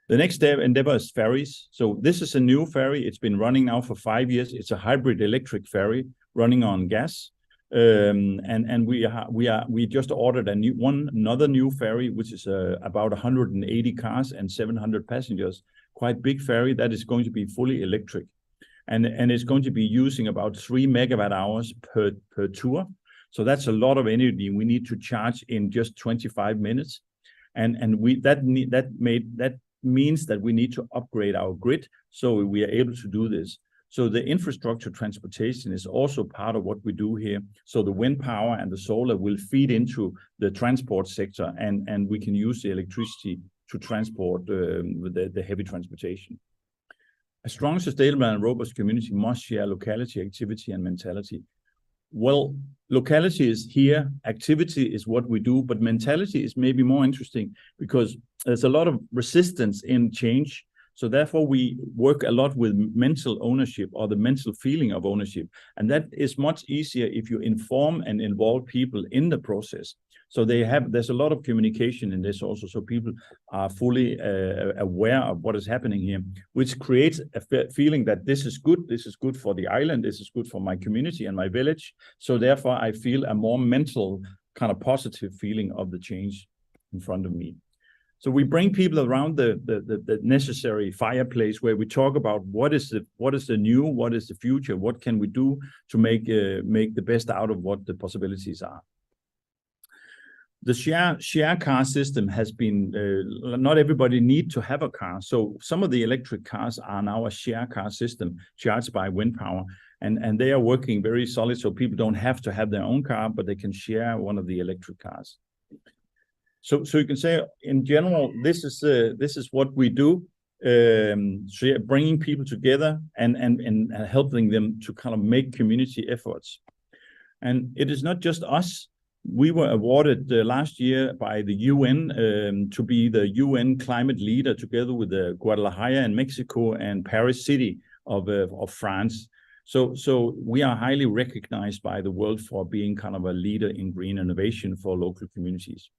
The next endeavor is ferries. So this is a new ferry. It's been running now for 5 years. It's a hybrid electric ferry running on gas. And we just ordered another new ferry, which is about 180 cars and 700 passengers. Quite big ferry that is going to be fully electric, and it's going to be using about 3 megawatt hours per tour. So that's a lot of energy we need to charge in just 25 minutes, and that means that we need to upgrade our grid so we are able to do this. So the infrastructure transportation is also part of what we do here. So the wind power and the solar will feed into the transport sector, and we can use the electricity to transport the heavy transportation. A strong, sustainable and robust community must share locality, activity and mentality. Well, locality is here, activity is what we do, but mentality is maybe more interesting because there's a lot of resistance in change. So therefore we work a lot with mental ownership, or the mental feeling of ownership. And that is much easier if you inform and involve people in the process. So there's a lot of communication in this also, so people are fully aware of what is happening here, which creates a feeling that this is good for the island, this is good for my community and my village. So therefore I feel a more mental kind of positive feeling of the change in front of me. So we bring people around the necessary fireplace where we talk about what is the new, what is the future, what can we do to make the best out of what the possibilities are. The share car system has been, not everybody need to have a car. So some of the electric cars are now a share car system charged by wind power. And they are working very solid, so people don't have to have their own car, but they can share one of the electric cars. So you can say, in general, this is what we do, bringing people together and helping them to kind of make community efforts. And it is not just us. We were awarded last year by the UN to be the UN climate leader, together with the Guadalajara in Mexico and Paris City of France. So we are highly recognized by the world for being kind of a leader in green innovation for local communities.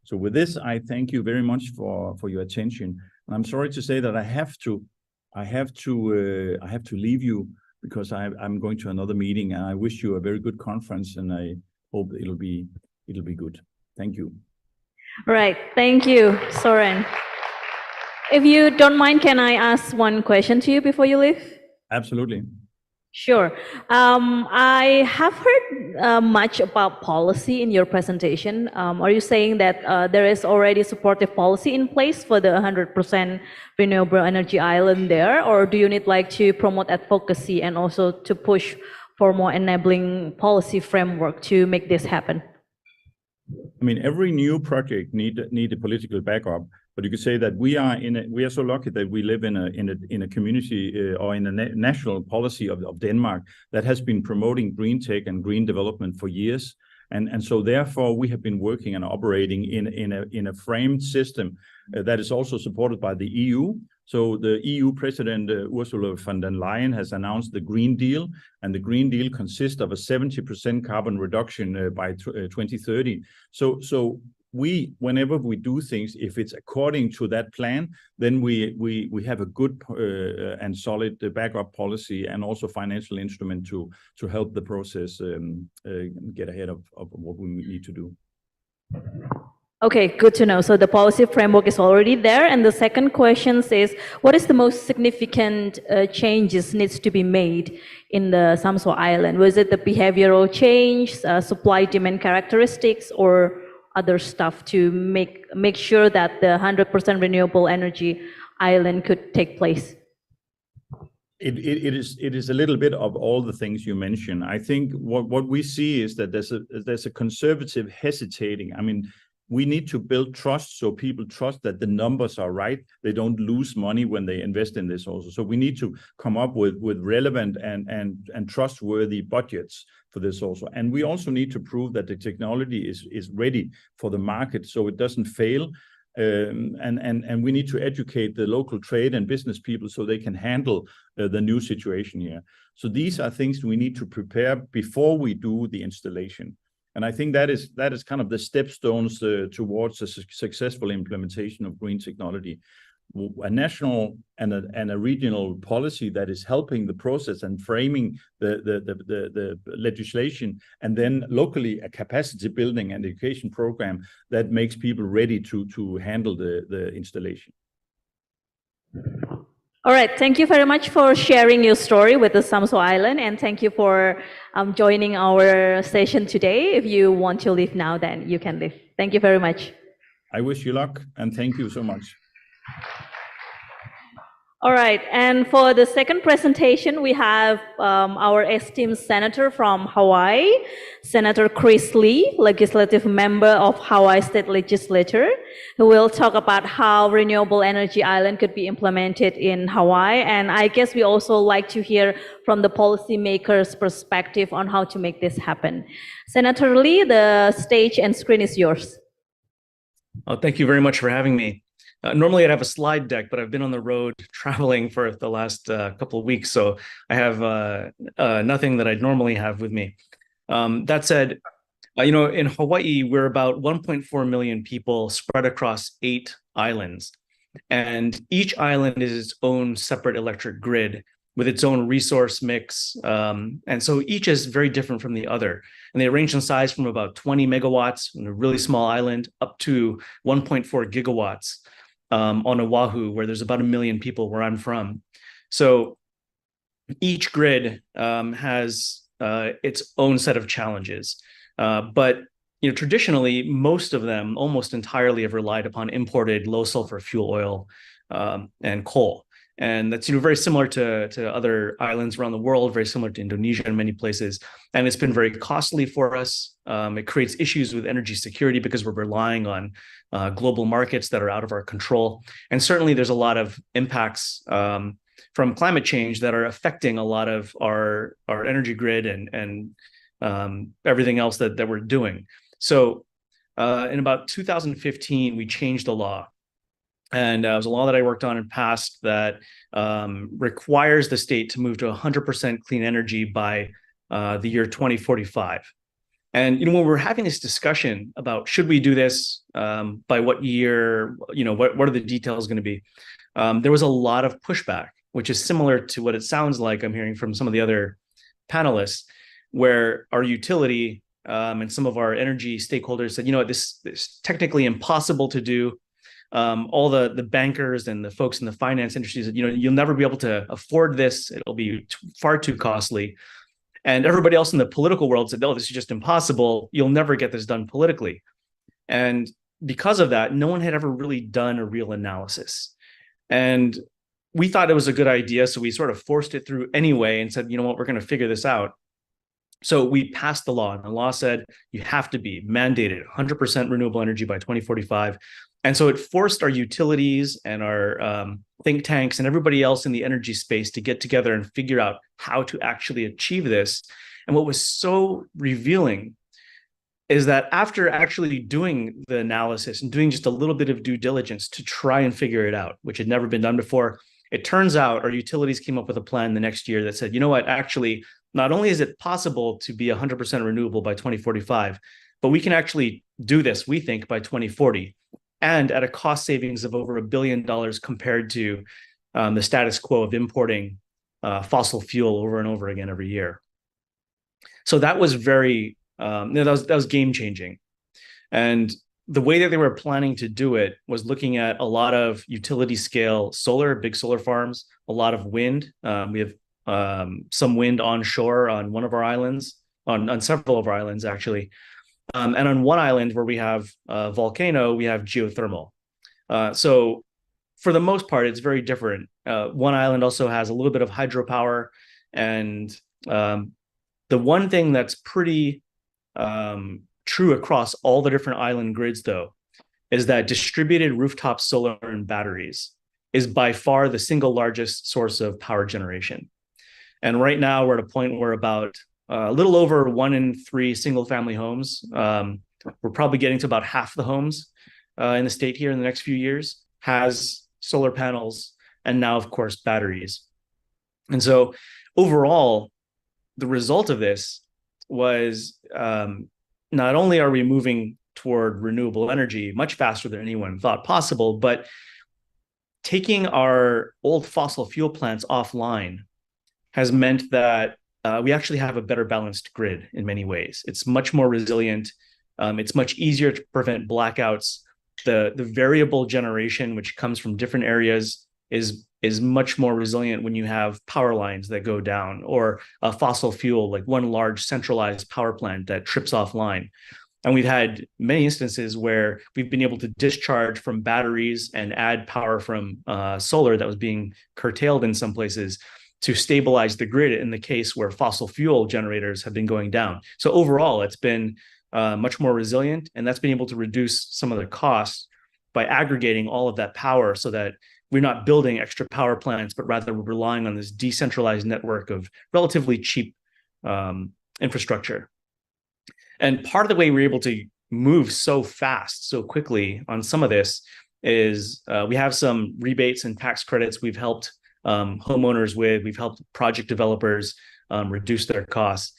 So with this, I thank you very much for your attention. And I'm sorry to say that I have to leave you because I'm going to another meeting, and I wish you a very good conference, and I hope it'll be good. Thank you. Right. Thank you, Soren. If you don't mind, can I ask one question to you before you leave? Absolutely. Sure. I have heard much about policy in your presentation. Are you saying that there is already supportive policy in place for the 100% renewable energy island there, or do you need to promote advocacy and also to push for more enabling policy framework to make this happen? I mean, every new project need a political backup, but you could say that we are so lucky that we live in a community or in a national policy of Denmark that has been promoting green tech and green development for years, and so therefore we have been working and operating in a framed system that is also supported by the EU. So the EU President Ursula von der Leyen has announced the Green Deal, and the Green Deal consists of a 70% carbon reduction by 2030. So whenever we do things, if it's according to that plan, then we have a good and solid backup policy and also financial instrument to help the process get ahead of what we need to do. Okay, good to know. So the policy framework is already there. And the second question is, what is the most significant changes needs to be made in the Samso Island? Was it the behavioral change, supply demand characteristics, or other stuff to make sure that the 100% renewable energy island could take place? It is a little bit of all the things you mentioned. I think what we see is that there's a conservative hesitating. I mean, we need to build trust so people trust that the numbers are right. They don't lose money when they invest in this also. So we need to come up with relevant and trustworthy budgets for this also. And we also need to prove that the technology is ready for the market so it doesn't fail. And we need to educate the local trade and business people so they can handle the new situation here. So these are things we need to prepare before we do the installation. And I think that is kind of the stepstones towards a successful implementation of green technology. A national and a regional policy that is helping the process and framing the legislation, and then locally a capacity building and education program that makes people ready to handle the installation. All right, thank you very much for sharing your story with the Samso Island, and thank you for joining our session today. If you want to leave now, then you can leave. Thank you very much. I wish you luck, and thank you so much. All right, and for the second presentation, we have our esteemed senator from Hawaii, Senator Chris Lee, legislative member of Hawaii State Legislature, who will talk about how renewable energy island could be implemented in Hawaii. And I guess we also like to hear from the policymakers' perspective on how to make this happen. Senator Lee, the stage and screen is yours. Oh, thank you very much for having me. Normally I'd have a slide deck, but I've been on the road traveling for the last couple of weeks, so I have nothing that I'd normally have with me. That said, in Hawaii, we're about 1.4 million people spread across 8 islands, and each island is its own separate electric grid with its own resource mix, and so each is very different from the other. And they range in size from about 20 megawatts on a really small island up to 1.4 gigawatts. On Oahu, where there's about 1 million people where I'm from. So each grid has its own set of challenges. But traditionally, most of them almost entirely have relied upon imported low sulfur fuel oil and coal. And that's very similar to other islands around the world, very similar to Indonesia in many places. And it's been very costly for us. It creates issues with energy security because we're relying on global markets that are out of our control. And certainly there's a lot of impacts from climate change that are affecting a lot of our energy grid and everything else that we're doing. So in about 2015, we changed the law. And it was a law that I worked on and passed that requires the state to move to 100% clean energy by the year 2045. And when we're having this discussion about should we do this, by what year, what are the details going to be, there was a lot of pushback, which is similar to what it sounds like I'm hearing from some of the other panelists, where our utility and some of our energy stakeholders said, this is technically impossible to do. All the bankers and the folks in the finance industry said, you'll never be able to afford this. It'll be far too costly. And everybody else in the political world said, oh, this is just impossible. You'll never get this done politically. And because of that, no one had ever really done a real analysis. And we thought it was a good idea. So we sort of forced it through anyway and said, we're going to figure this out. So we passed the law, and the law said you have to be mandated 100% renewable energy by 2045. And so it forced our utilities and our think tanks and everybody else in the energy space to get together and figure out how to actually achieve this. And what was so revealing is that after actually doing the analysis and doing just a little bit of due diligence to try and figure it out, which had never been done before, it turns out our utilities came up with a plan the next year that said, actually, not only is it possible to be 100% renewable by 2045, but we can actually do this, we think, by 2040. And at a cost savings of over $1 billion compared to the status quo of importing fossil fuel over and over again every year. So that was very, that was game changing. And the way that they were planning to do it was looking at a lot of utility scale solar, big solar farms, a lot of wind. We have some wind onshore on one of our islands, on several of our islands actually. And on one island where we have a volcano, we have geothermal. So for the most part, it's very different. One island also has a little bit of hydropower. And the one thing that's pretty true across all the different island grids, though, is that distributed rooftop solar and batteries is by far the single largest source of power generation. And right now we're at a point where about a little over 1 in 3 single family homes, we're probably getting to about half the homes in the state here in the next few years, has solar panels and now, of course, batteries. And so overall, the result of this was not only are we moving toward renewable energy much faster than anyone thought possible, but taking our old fossil fuel plants offline has meant that we actually have a better balanced grid in many ways. It's much more resilient. It's much easier to prevent blackouts. The variable generation, which comes from different areas, is much more resilient when you have power lines that go down, or a fossil fuel, like one large centralized power plant that trips offline. And we've had many instances where we've been able to discharge from batteries and add power from solar that was being curtailed in some places to stabilize the grid in the case where fossil fuel generators have been going down. So overall, it's been much more resilient, and that's been able to reduce some of the costs by aggregating all of that power so that we're not building extra power plants, but rather we're relying on this decentralized network of relatively cheap infrastructure. And part of the way we're able to move so fast, so quickly on some of this is we have some rebates and tax credits we've helped homeowners with. We've helped project developers reduce their costs.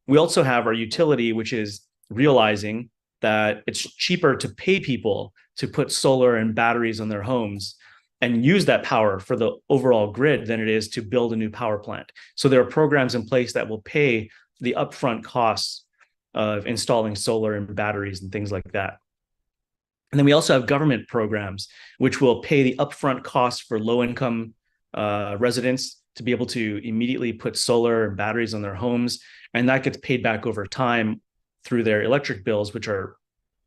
We also have our utility, which is realizing that it's cheaper to pay people to put solar and batteries on their homes and use that power for the overall grid than it is to build a new power plant. So there are programs in place that will pay the upfront costs of installing solar and batteries and things like that. And then we also have government programs which will pay the upfront costs for low-income residents to be able to immediately put solar and batteries on their homes, and that gets paid back over time through their electric bills, which are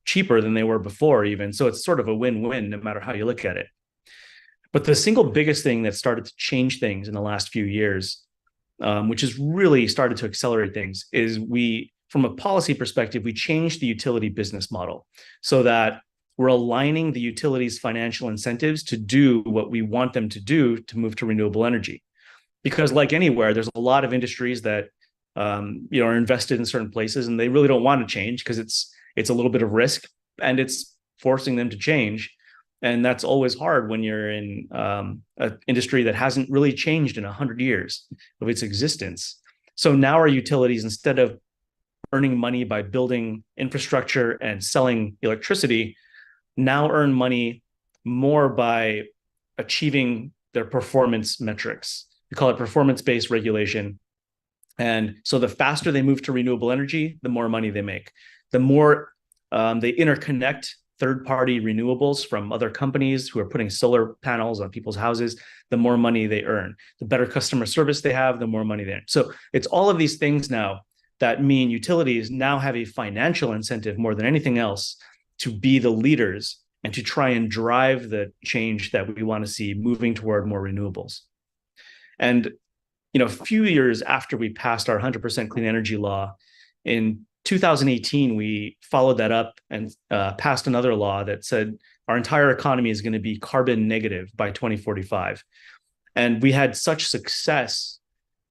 cheaper than they were before even. So it's sort of a win-win no matter how you look at it. But the single biggest thing that started to change things in the last few years, which has really started to accelerate things, is from a policy perspective, we changed the utility business model so that we're aligning the utilities' financial incentives to do what we want them to do to move to renewable energy. Because like anywhere, there's a lot of industries that are invested in certain places and they really don't want to change because it's a little bit of risk and it's forcing them to change. And that's always hard when you're in an industry that hasn't really changed in 100 years of its existence. So now our utilities, instead of earning money by building infrastructure and selling electricity, now earn money more by achieving their performance metrics. We call it performance-based regulation. And so the faster they move to renewable energy, the more money they make. The more they interconnect third-party renewables from other companies who are putting solar panels on people's houses, the more money they earn. The better customer service they have, the more money they earn. So it's all of these things now that mean utilities now have a financial incentive more than anything else to be the leaders and to try and drive the change that we want to see moving toward more renewables. And a few years after we passed our 100% clean energy law, in 2018, we followed that up and passed another law that said our entire economy is going to be carbon negative by 2045. And we had such success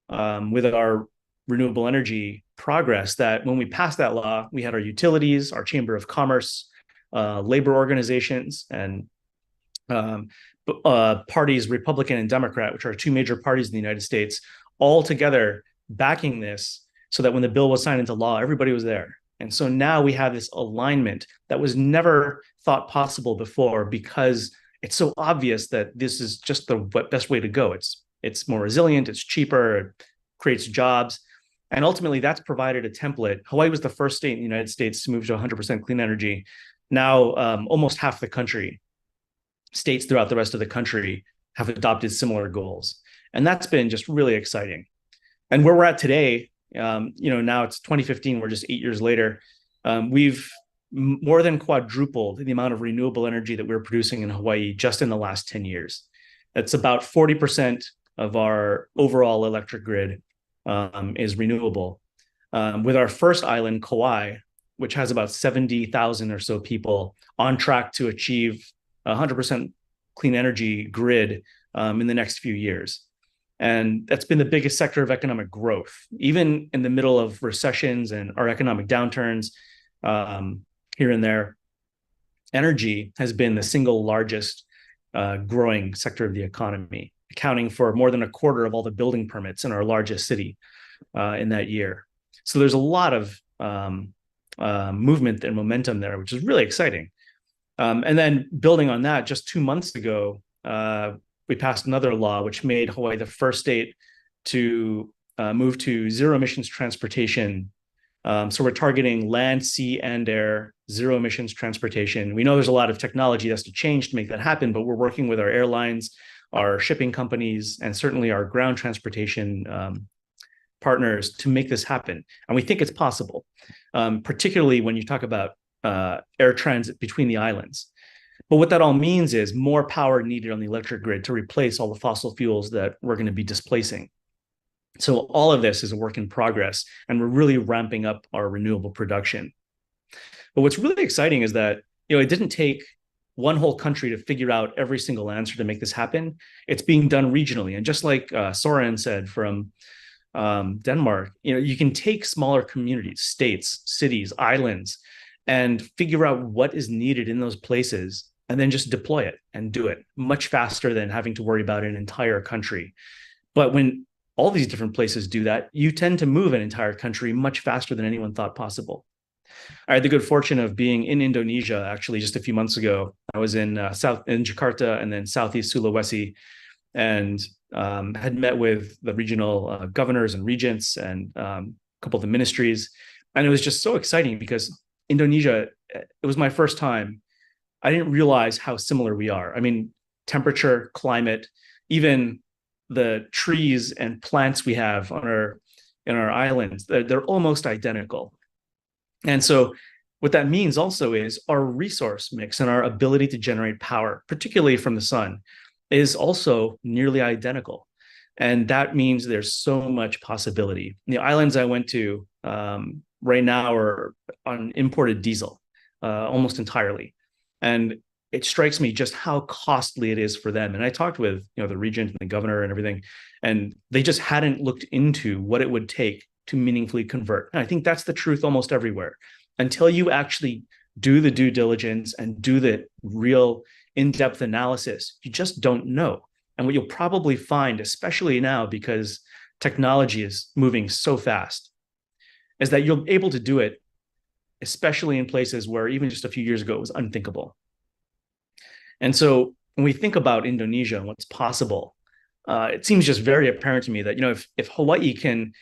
with our renewable energy progress that when we passed that law, we had our utilities, our Chamber of Commerce, labor organizations, and parties, Republican and Democrat, which are two major parties in the United States, all together backing this so that when the bill was signed into law, everybody was there. And so now we have this alignment that was never thought possible before because it's so obvious that this is just the best way to go. It's more resilient, it's cheaper, it creates jobs. And ultimately, that's provided a template. Hawaii was the first state in the United States to move to 100% clean energy. Now, almost half the country, states throughout the rest of the country, have adopted similar goals. And that's been just really exciting. And where we're at today, now it's 2015, we're just 8 years later, we've more than quadrupled the amount of renewable energy that we're producing in Hawaii just in the last 10 years. That's about 40% of our overall electric grid is renewable. With our first island, Kauai, which has about 70,000 or so people, on track to achieve 100% clean energy grid in the next few years. And that's been the biggest sector of economic growth. Even in the middle of recessions and our economic downturns here and there, energy has been the single largest growing sector of the economy, accounting for more than a quarter of all the building permits in our largest city in that year. So there's a lot of movement and momentum there, which is really exciting. And then building on that, just 2 months ago, we passed another law which made Hawaii the first state to move to zero emissions transportation. So we're targeting land, sea, and air zero emissions transportation. We know there's a lot of technology that's to change to make that happen, but we're working with our airlines, our shipping companies, and certainly our ground transportation partners to make this happen. And we think it's possible, particularly when you talk about air transit between the islands. But what that all means is more power needed on the electric grid to replace all the fossil fuels that we're going to be displacing. So all of this is a work in progress, and we're really ramping up our renewable production. But what's really exciting is that it didn't take one whole country to figure out every single answer to make this happen. It's being done regionally. And just like Soren said from Denmark, you can take smaller communities, states, cities, islands, and figure out what is needed in those places, and then just deploy it and do it much faster than having to worry about an entire country. But when all these different places do that, you tend to move an entire country much faster than anyone thought possible. I had the good fortune of being in Indonesia, actually, just a few months ago. I was in Jakarta and then Southeast Sulawesi, and had met with the regional governors and regents and a couple of the ministries. And it was just so exciting because Indonesia, it was my first time. I didn't realize how similar we are. I mean, temperature, climate, even the trees and plants we have in our islands, they're almost identical. And so what that means also is our resource mix and our ability to generate power, particularly from the sun, is also nearly identical. And that means there's so much possibility. The islands I went to right now are on imported diesel almost entirely. And it strikes me just how costly it is for them. And I talked with the regent and the governor and everything, and they just hadn't looked into what it would take to meaningfully convert. And I think that's the truth almost everywhere. Until you actually do the due diligence and do the real in-depth analysis, you just don't know. And what you'll probably find, especially now because technology is moving so fast, is that you'll be able to do it, especially in places where even just a few years ago it was unthinkable. And so when we think about Indonesia and what's possible, it seems just very apparent to me that if Hawaii can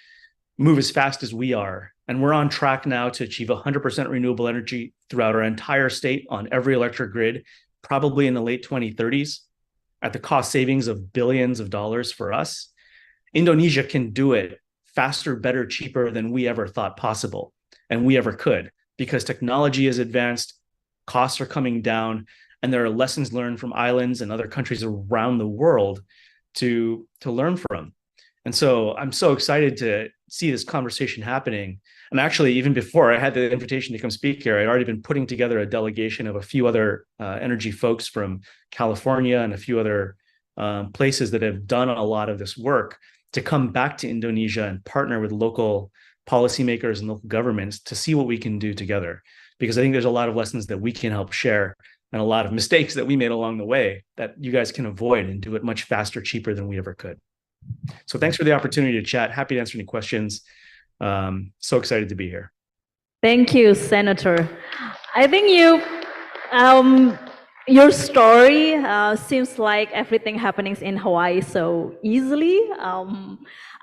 move as fast as we are, and we're on track now to achieve 100% renewable energy throughout our entire state on every electric grid, probably in the late 2030s, at the cost savings of billions of dollars for us, Indonesia can do it faster, better, cheaper than we ever thought possible, and we ever could, because technology is advanced, costs are coming down, and there are lessons learned from islands and other countries around the world to learn from. And so I'm so excited to see this conversation happening. And actually, even before I had the invitation to come speak here, I'd already been putting together a delegation of a few other energy folks from California and a few other places that have done a lot of this work to come back to Indonesia and partner with local policymakers and local governments to see what we can do together. Because I think there's a lot of lessons that we can help share and a lot of mistakes that we made along the way that you guys can avoid and do it much faster, cheaper than we ever could. So thanks for the opportunity to chat. Happy to answer any questions. So excited to be here. Thank you, Senator. I think you your story seems like everything happens in Hawaii so easily.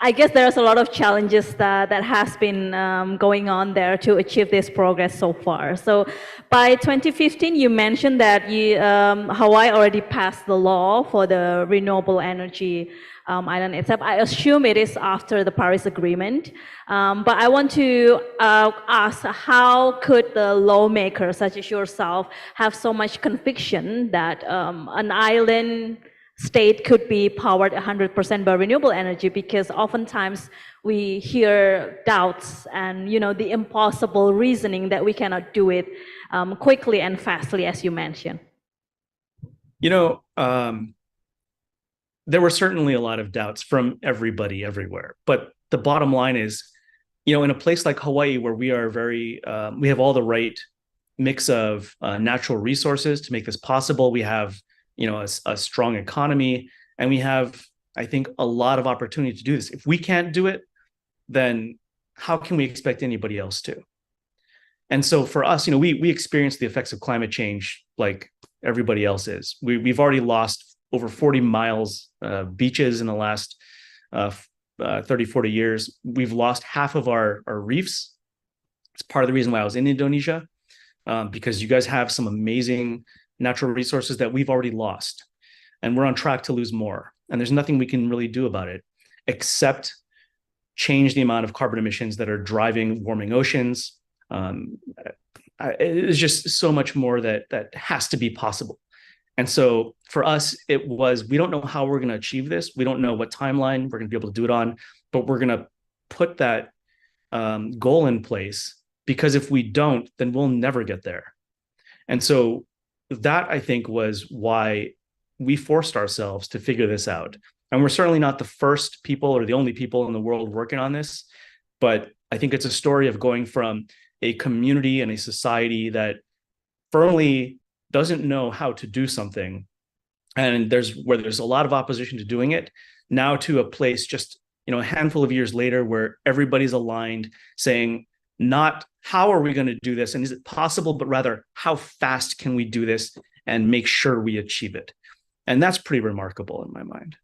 I guess there's a lot of challenges that has been going on there to achieve this progress so far. So by 2015, you mentioned that Hawaii already passed the law for the renewable energy island itself. I assume it is after the Paris Agreement. But I want to ask, how could the lawmakers such as yourself have so much conviction that an island state could be powered 100% by renewable energy? Because oftentimes we hear doubts and the impossible reasoning that we cannot do it quickly and fastly, as you mentioned. There were certainly a lot of doubts from everybody everywhere, but the bottom line is, in a place like Hawaii, where we are we have all the right mix of natural resources to make this possible. We have, a strong economy, and we have, I think, a lot of opportunity to do this. If we can't do it, then how can we expect anybody else to? And so for us, we experience the effects of climate change like everybody else is. We've already lost over 40 miles beaches in the last 30, 40 years. We've lost half of our reefs. It's part of the reason why I was in Indonesia, because you guys have some amazing natural resources that we've already lost. And we're on track to lose more. And there's nothing we can really do about it, except change the amount of carbon emissions that are driving warming oceans. It's just so much more that has to be possible. And so for us, it was, we don't know how we're going to achieve this. We don't know what timeline we're going to be able to do it on, but we're going to put that goal in place, because if we don't, then we'll never get there. And so that, I think, was why we forced ourselves to figure this out. And we're certainly not the first people or the only people in the world working on this, but I think it's a story of going from a community and a society that firmly doesn't know how to do something, and there's a lot of opposition to doing it, now to a place just a handful of years later where everybody's aligned, saying not how are we going to do this and is it possible, but rather how fast can we do this and make sure we achieve it. And that's pretty remarkable in my mind.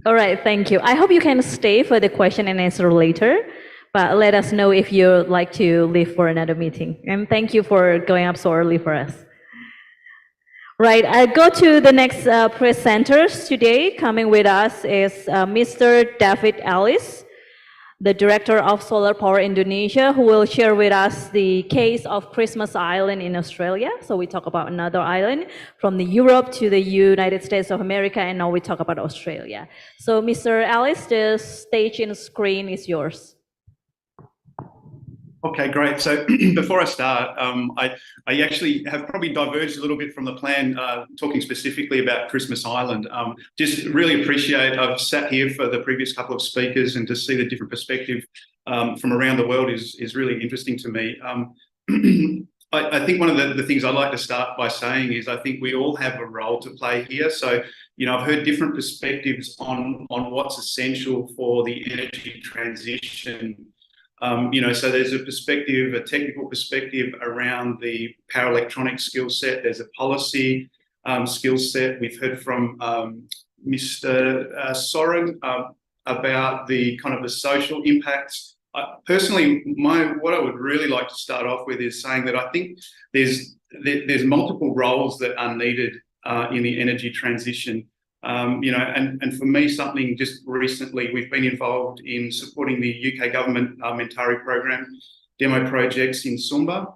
All right, thank you. I hope you can stay for the question and answer later, but let us know if you'd like to leave for another meeting. And thank you for going up so early for us. Right, I go to the next presenters today. Coming with us is Mr. David Ellis, the Director of Solar Power Indonesia, who will share with us the case of Christmas Island in Australia. So we talk about another island from the Europe to the United States of America, and now we talk about Australia. So Mr. Ellis, the stage and screen is yours. Okay, great. So before I start, I actually have probably diverged a little bit from the plan, talking specifically about Christmas Island. Just really appreciate, I've sat here for the previous couple of speakers, and to see the different perspective from around the world is really interesting to me. I think one of the things I'd like to start by saying is I think we all have a role to play here. So, I've heard different perspectives on what's essential for the energy transition. So there's a perspective, a technical perspective around the power electronics skill set. There's a policy skill set. We've heard from Mr. Soren about the kind of the social impacts. Personally, what I would really like to start off with is saying that I think there's multiple roles that are needed in the energy transition. And for me, something just recently, we've been involved in supporting the UK government Mentari program demo projects in Sumba.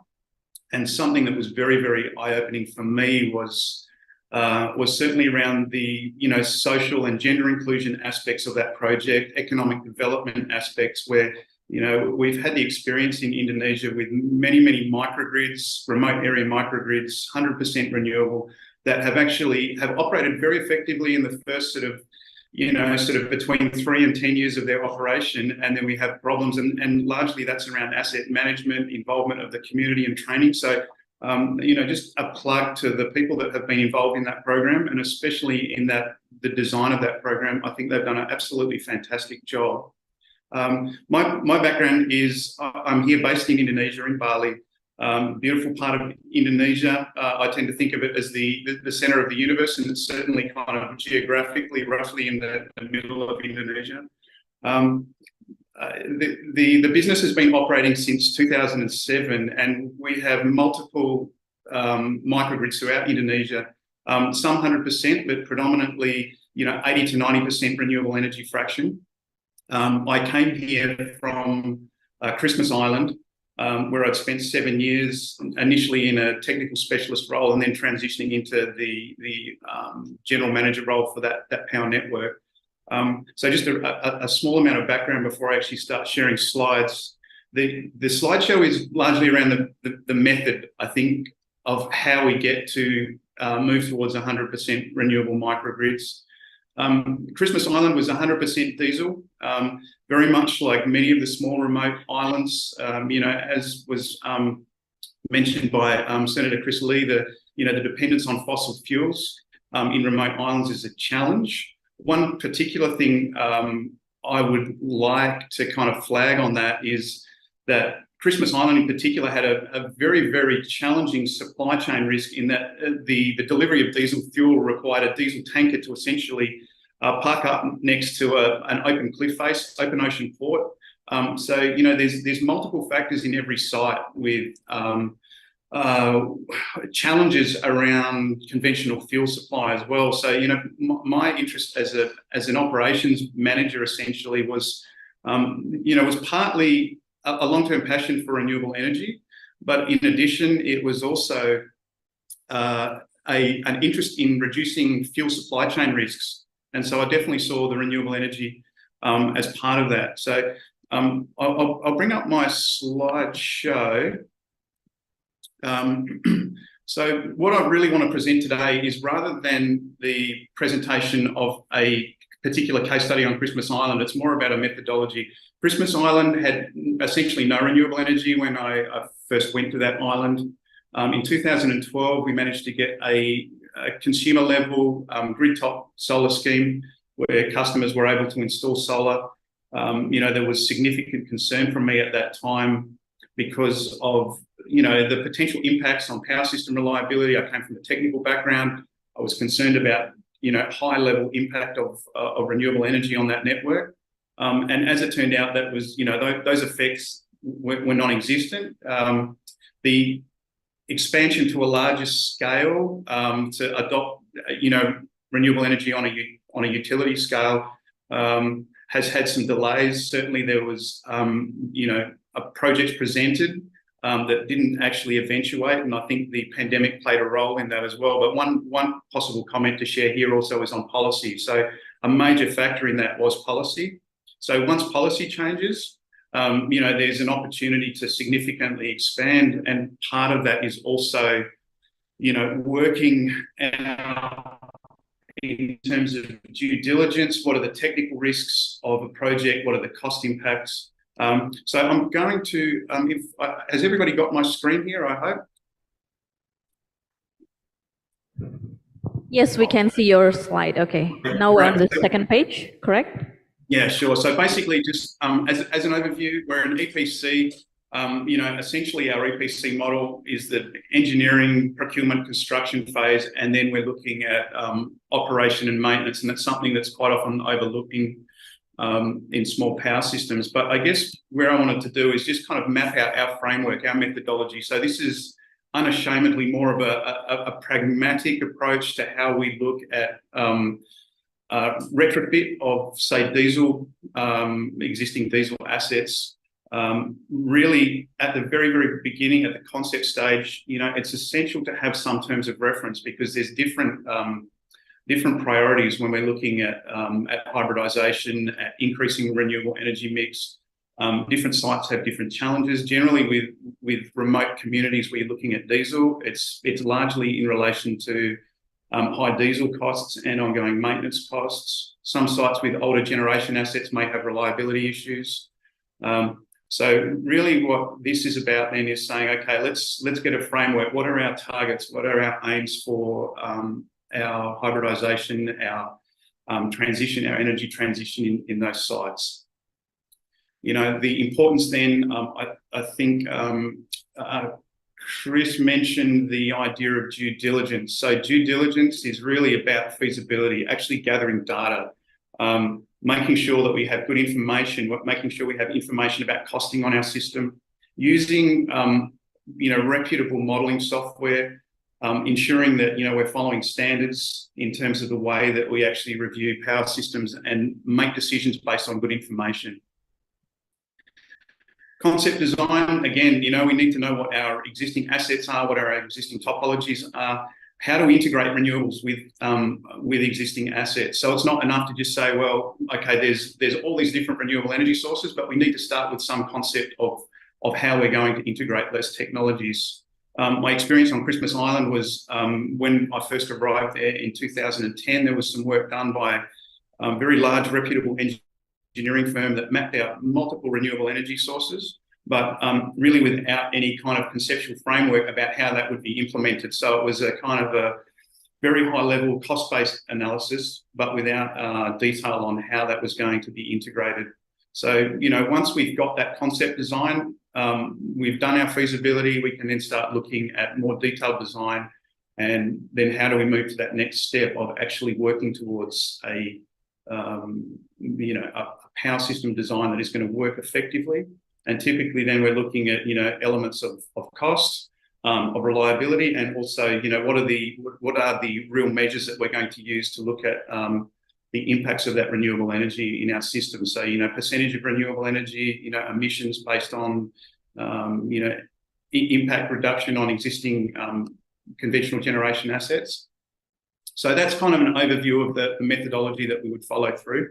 And something that was very, very eye-opening for me was certainly around the, social and gender inclusion aspects of that project, economic development aspects where, we've had the experience in Indonesia with many, many microgrids, remote area microgrids, 100% renewable, that have operated very effectively in the first sort of between 3 and 10 years of their operation. And then we have problems, and largely that's around asset management, involvement of the community and training. So, just a plug to the people that have been involved in that program, and especially in the design of that program. I think they've done an absolutely fantastic job. My background is, I'm here based in Indonesia, in Bali. Beautiful part of Indonesia. I tend to think of it as the center of the universe, and it's certainly kind of geographically roughly in the middle of Indonesia. The business has been operating since 2007, and we have multiple microgrids throughout Indonesia, some 100%, but predominantly 80 to 90% renewable energy fraction. I came here from Christmas Island, where I'd spent 7 years, initially in a technical specialist role and then transitioning into the general manager role for that power network. So just a small amount of background before I actually start sharing slides. The slideshow is largely around the method, I think, of how we get to move towards 100% renewable microgrids. Christmas Island was 100% diesel, very much like many of the small remote islands. As was mentioned by Senator Chris Lee, the dependence on fossil fuels in remote islands is a challenge. One particular thing I would like to kind of flag on that is that Christmas Island in particular had a very, very challenging supply chain risk in that the delivery of diesel fuel required a diesel tanker to essentially park up next to an open cliff face, open ocean port. So, there's multiple factors in every site with challenges around conventional fuel supply as well. So, my interest as an operations manager essentially was partly a long-term passion for renewable energy, but in addition, it was also an interest in reducing fuel supply chain risks. And so I definitely saw the renewable energy as part of that. So I'll bring up my slideshow. So what I really want to present today is, rather than the presentation of a particular case study on Christmas Island, it's more about a methodology. Christmas Island had essentially no renewable energy when I first went to that island. In 2012, we managed to get a consumer level grid-top solar scheme where customers were able to install solar. There was significant concern from me at that time because of the potential impacts on power system reliability. I came from a technical background. I was concerned about high level impact of renewable energy on that network. And as it turned out, that was, those effects were non-existent. The expansion to a larger scale to adopt, renewable energy on a utility scale has had some delays. Certainly there was, a project presented that didn't actually eventuate, and I think the pandemic played a role in that as well. But one possible comment to share here also is on policy. So a major factor in that was policy. So once policy changes, there's an opportunity to significantly expand, and part of that is also, working in terms of due diligence. What are the technical risks of a project? What are the cost impacts? So I'm going to, has everybody got my screen here, I hope? Yes, we can see your slide. Okay, now we're on the second page, correct? Yeah, sure. So basically, just as an overview, we're an EPC. Essentially our EPC model is the engineering, procurement, construction phase, and then we're looking at operation and maintenance, and that's something that's quite often overlooking in small power systems. But I guess where I wanted to do is just kind of map out our framework, our methodology. So this is unashamedly more of a pragmatic approach to how we look at retrofit of, say, diesel, existing diesel assets. Really at the very, very beginning, at the concept stage, it's essential to have some terms of reference, because there's different priorities when we're looking at hybridization, at increasing renewable energy mix. Different sites have different challenges. Generally with remote communities where you're looking at diesel, it's largely in relation to high diesel costs and ongoing maintenance costs. Some sites with older generation assets may have reliability issues. So really what this is about then is saying, okay, let's get a framework. What are our targets? What are our aims for our hybridization, our transition, our energy transition in those sites? The importance then, I think Chris mentioned the idea of due diligence. So due diligence is really about feasibility, actually gathering data, making sure that we have good information, making sure we have information about costing on our system, using reputable modelling software, ensuring that we're following standards in terms of the way that we actually review power systems and make decisions based on good information. Concept design, again, we need to know what our existing assets are, what our existing topologies are, how do we integrate renewables with existing assets. So it's not enough to just say, well, okay, there's all these different renewable energy sources, but we need to start with some concept of how we're going to integrate those technologies. My experience on Christmas Island was when I first arrived there in 2010, there was some work done by a very large reputable engineering firm that mapped out multiple renewable energy sources, but really without any kind of conceptual framework about how that would be implemented. So it was a kind of a very high level cost-based analysis, but without detail on how that was going to be integrated. So, once we've got that concept design, we've done our feasibility, we can then start looking at more detailed design, and then how do we move to that next step of actually working towards a power system design that is going to work effectively. And typically then we're looking at, elements of cost, of reliability, and also, what are the real measures that we're going to use to look at the impacts of that renewable energy in our system. So, percentage of renewable energy, emissions based on, impact reduction on existing conventional generation assets. So that's kind of an overview of the methodology that we would follow through.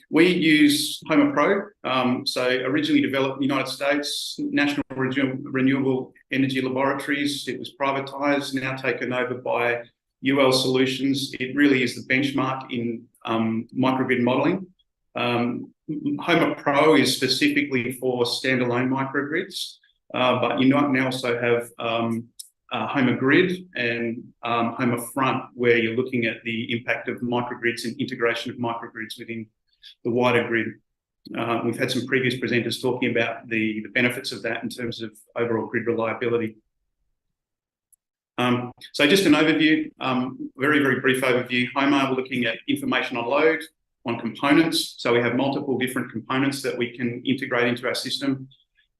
We use Homer Pro. So originally developed in the United States, National Renewable Energy Laboratories. It was privatized, now taken over by UL Solutions. It really is the benchmark in microgrid modeling. Homer Pro is specifically for standalone microgrids, but you now also have Homer Grid and Homer Front, where you're looking at the impact of microgrids and integration of microgrids within the wider grid. We've had some previous presenters talking about the benefits of that in terms of overall grid reliability. So just an overview, very, very brief overview. Homer, we're looking at information on load, on components. So we have multiple different components that we can integrate into our system.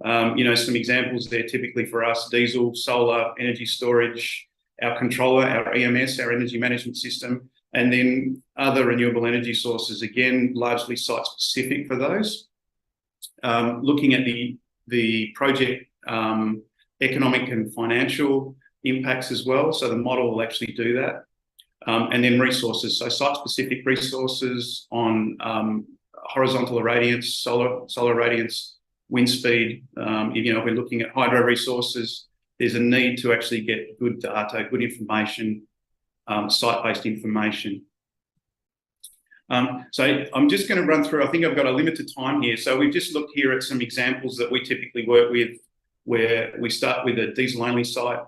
Some examples there typically for us: diesel, solar, energy storage, our controller, our EMS, our energy management system, and then other renewable energy sources, again, largely site-specific for those. Looking at the project economic and financial impacts as well, so the model will actually do that. And then resources, so site-specific resources on horizontal irradiance, solar irradiance, wind speed. If we're looking at hydro resources, there's a need to actually get good data, good information, site-based information. So I'm just going to run through, I think I've got a limited time here. So we've just looked here at some examples that we typically work with, where we start with a diesel-only site,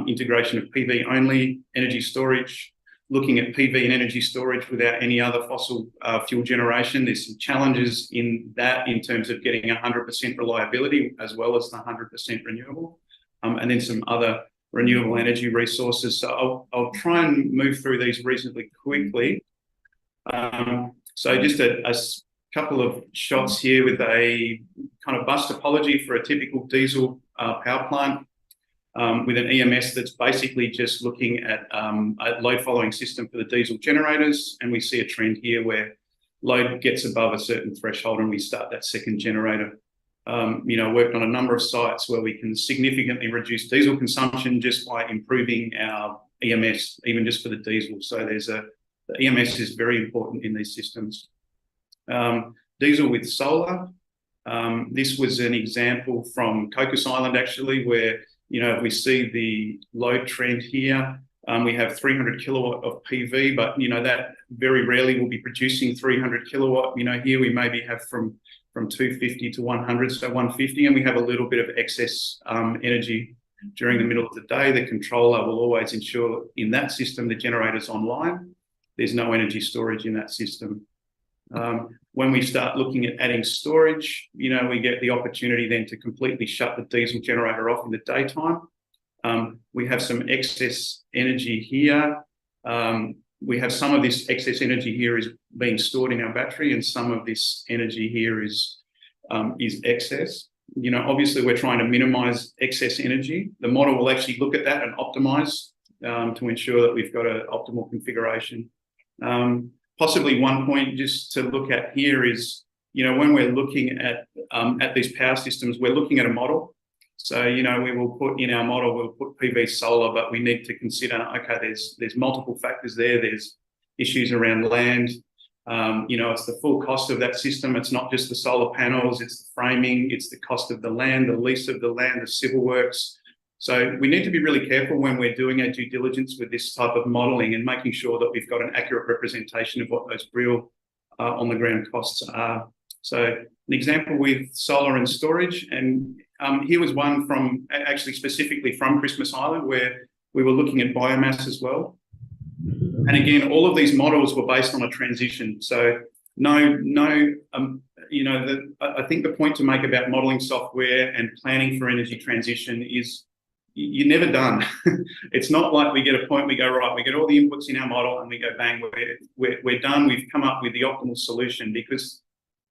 integration of PV only, energy storage, looking at PV and energy storage without any other fossil fuel generation. There's some challenges in that in terms of getting 100% reliability as well as the 100% renewable, and then some other renewable energy resources. So I'll try and move through these reasonably quickly. So just a couple of shots here with a kind of bus topology for a typical diesel power plant. With an EMS that's basically just looking at a load following system for the diesel generators. And we see a trend here where load gets above a certain threshold and we start that second generator. Worked on a number of sites where we can significantly reduce diesel consumption just by improving our EMS, even just for the diesel. So the EMS is very important in these systems. Diesel with solar. This was an example from Cocos Island, actually, where we see the load trend here. We have 300 kilowatt of PV, but that very rarely will be producing 300 kilowatt. Here we maybe have from 250 to 100, so 150, and we have a little bit of excess energy during the middle of the day. The controller will always ensure in that system the generator's online. There's no energy storage in that system. When we start looking at adding storage, we get the opportunity then to completely shut the diesel generator off in the daytime. We have some excess energy here. We have some of this excess energy here is being stored in our battery, and some of this energy here is excess. Obviously we're trying to minimize excess energy. The model will actually look at that and optimize to ensure that we've got an optimal configuration. Possibly one point just to look at here is, when we're looking at these power systems, we're looking at a model. So, we will put in our model, we'll put PV solar, but we need to consider, okay, there's multiple factors there. There's issues around land. It's the full cost of that system. It's not just the solar panels, it's the framing, it's the cost of the land, the lease of the land, the civil works. So we need to be really careful when we're doing our due diligence with this type of modelling and making sure that we've got an accurate representation of what those real on-the-ground costs are. So an example with solar and storage, and here was one from, actually specifically from Christmas Island, where we were looking at biomass as well. And again, all of these models were based on a transition. So I think the point to make about modelling software and planning for energy transition is you're never done. It's not like we get a point, we go, right, we get all the inputs in our model and we go, bang, we're done. We've come up with the optimal solution, because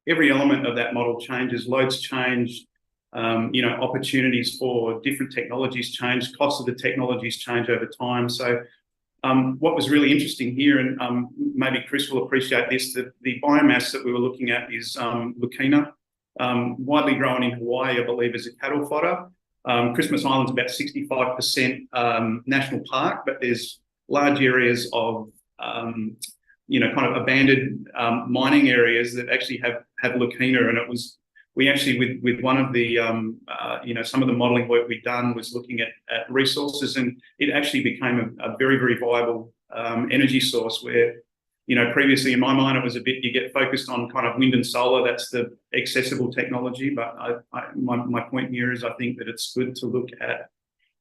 every element of that model changes, loads change, opportunities for different technologies change, costs of the technologies change over time. So what was really interesting here, and maybe Chris will appreciate this, that the biomass that we were looking at is leucaena, widely grown in Hawaii, I believe, as a cattle fodder. Christmas Island's about 65% national park, but there's large areas of, kind of abandoned mining areas that actually have leucaena. And we actually, with one of the, some of the modelling work we've done was looking at resources, and it actually became a very, very viable energy source where, previously in my mind, it was a bit, you get focused on kind of wind and solar, that's the accessible technology. But my point here is I think that it's good to look at.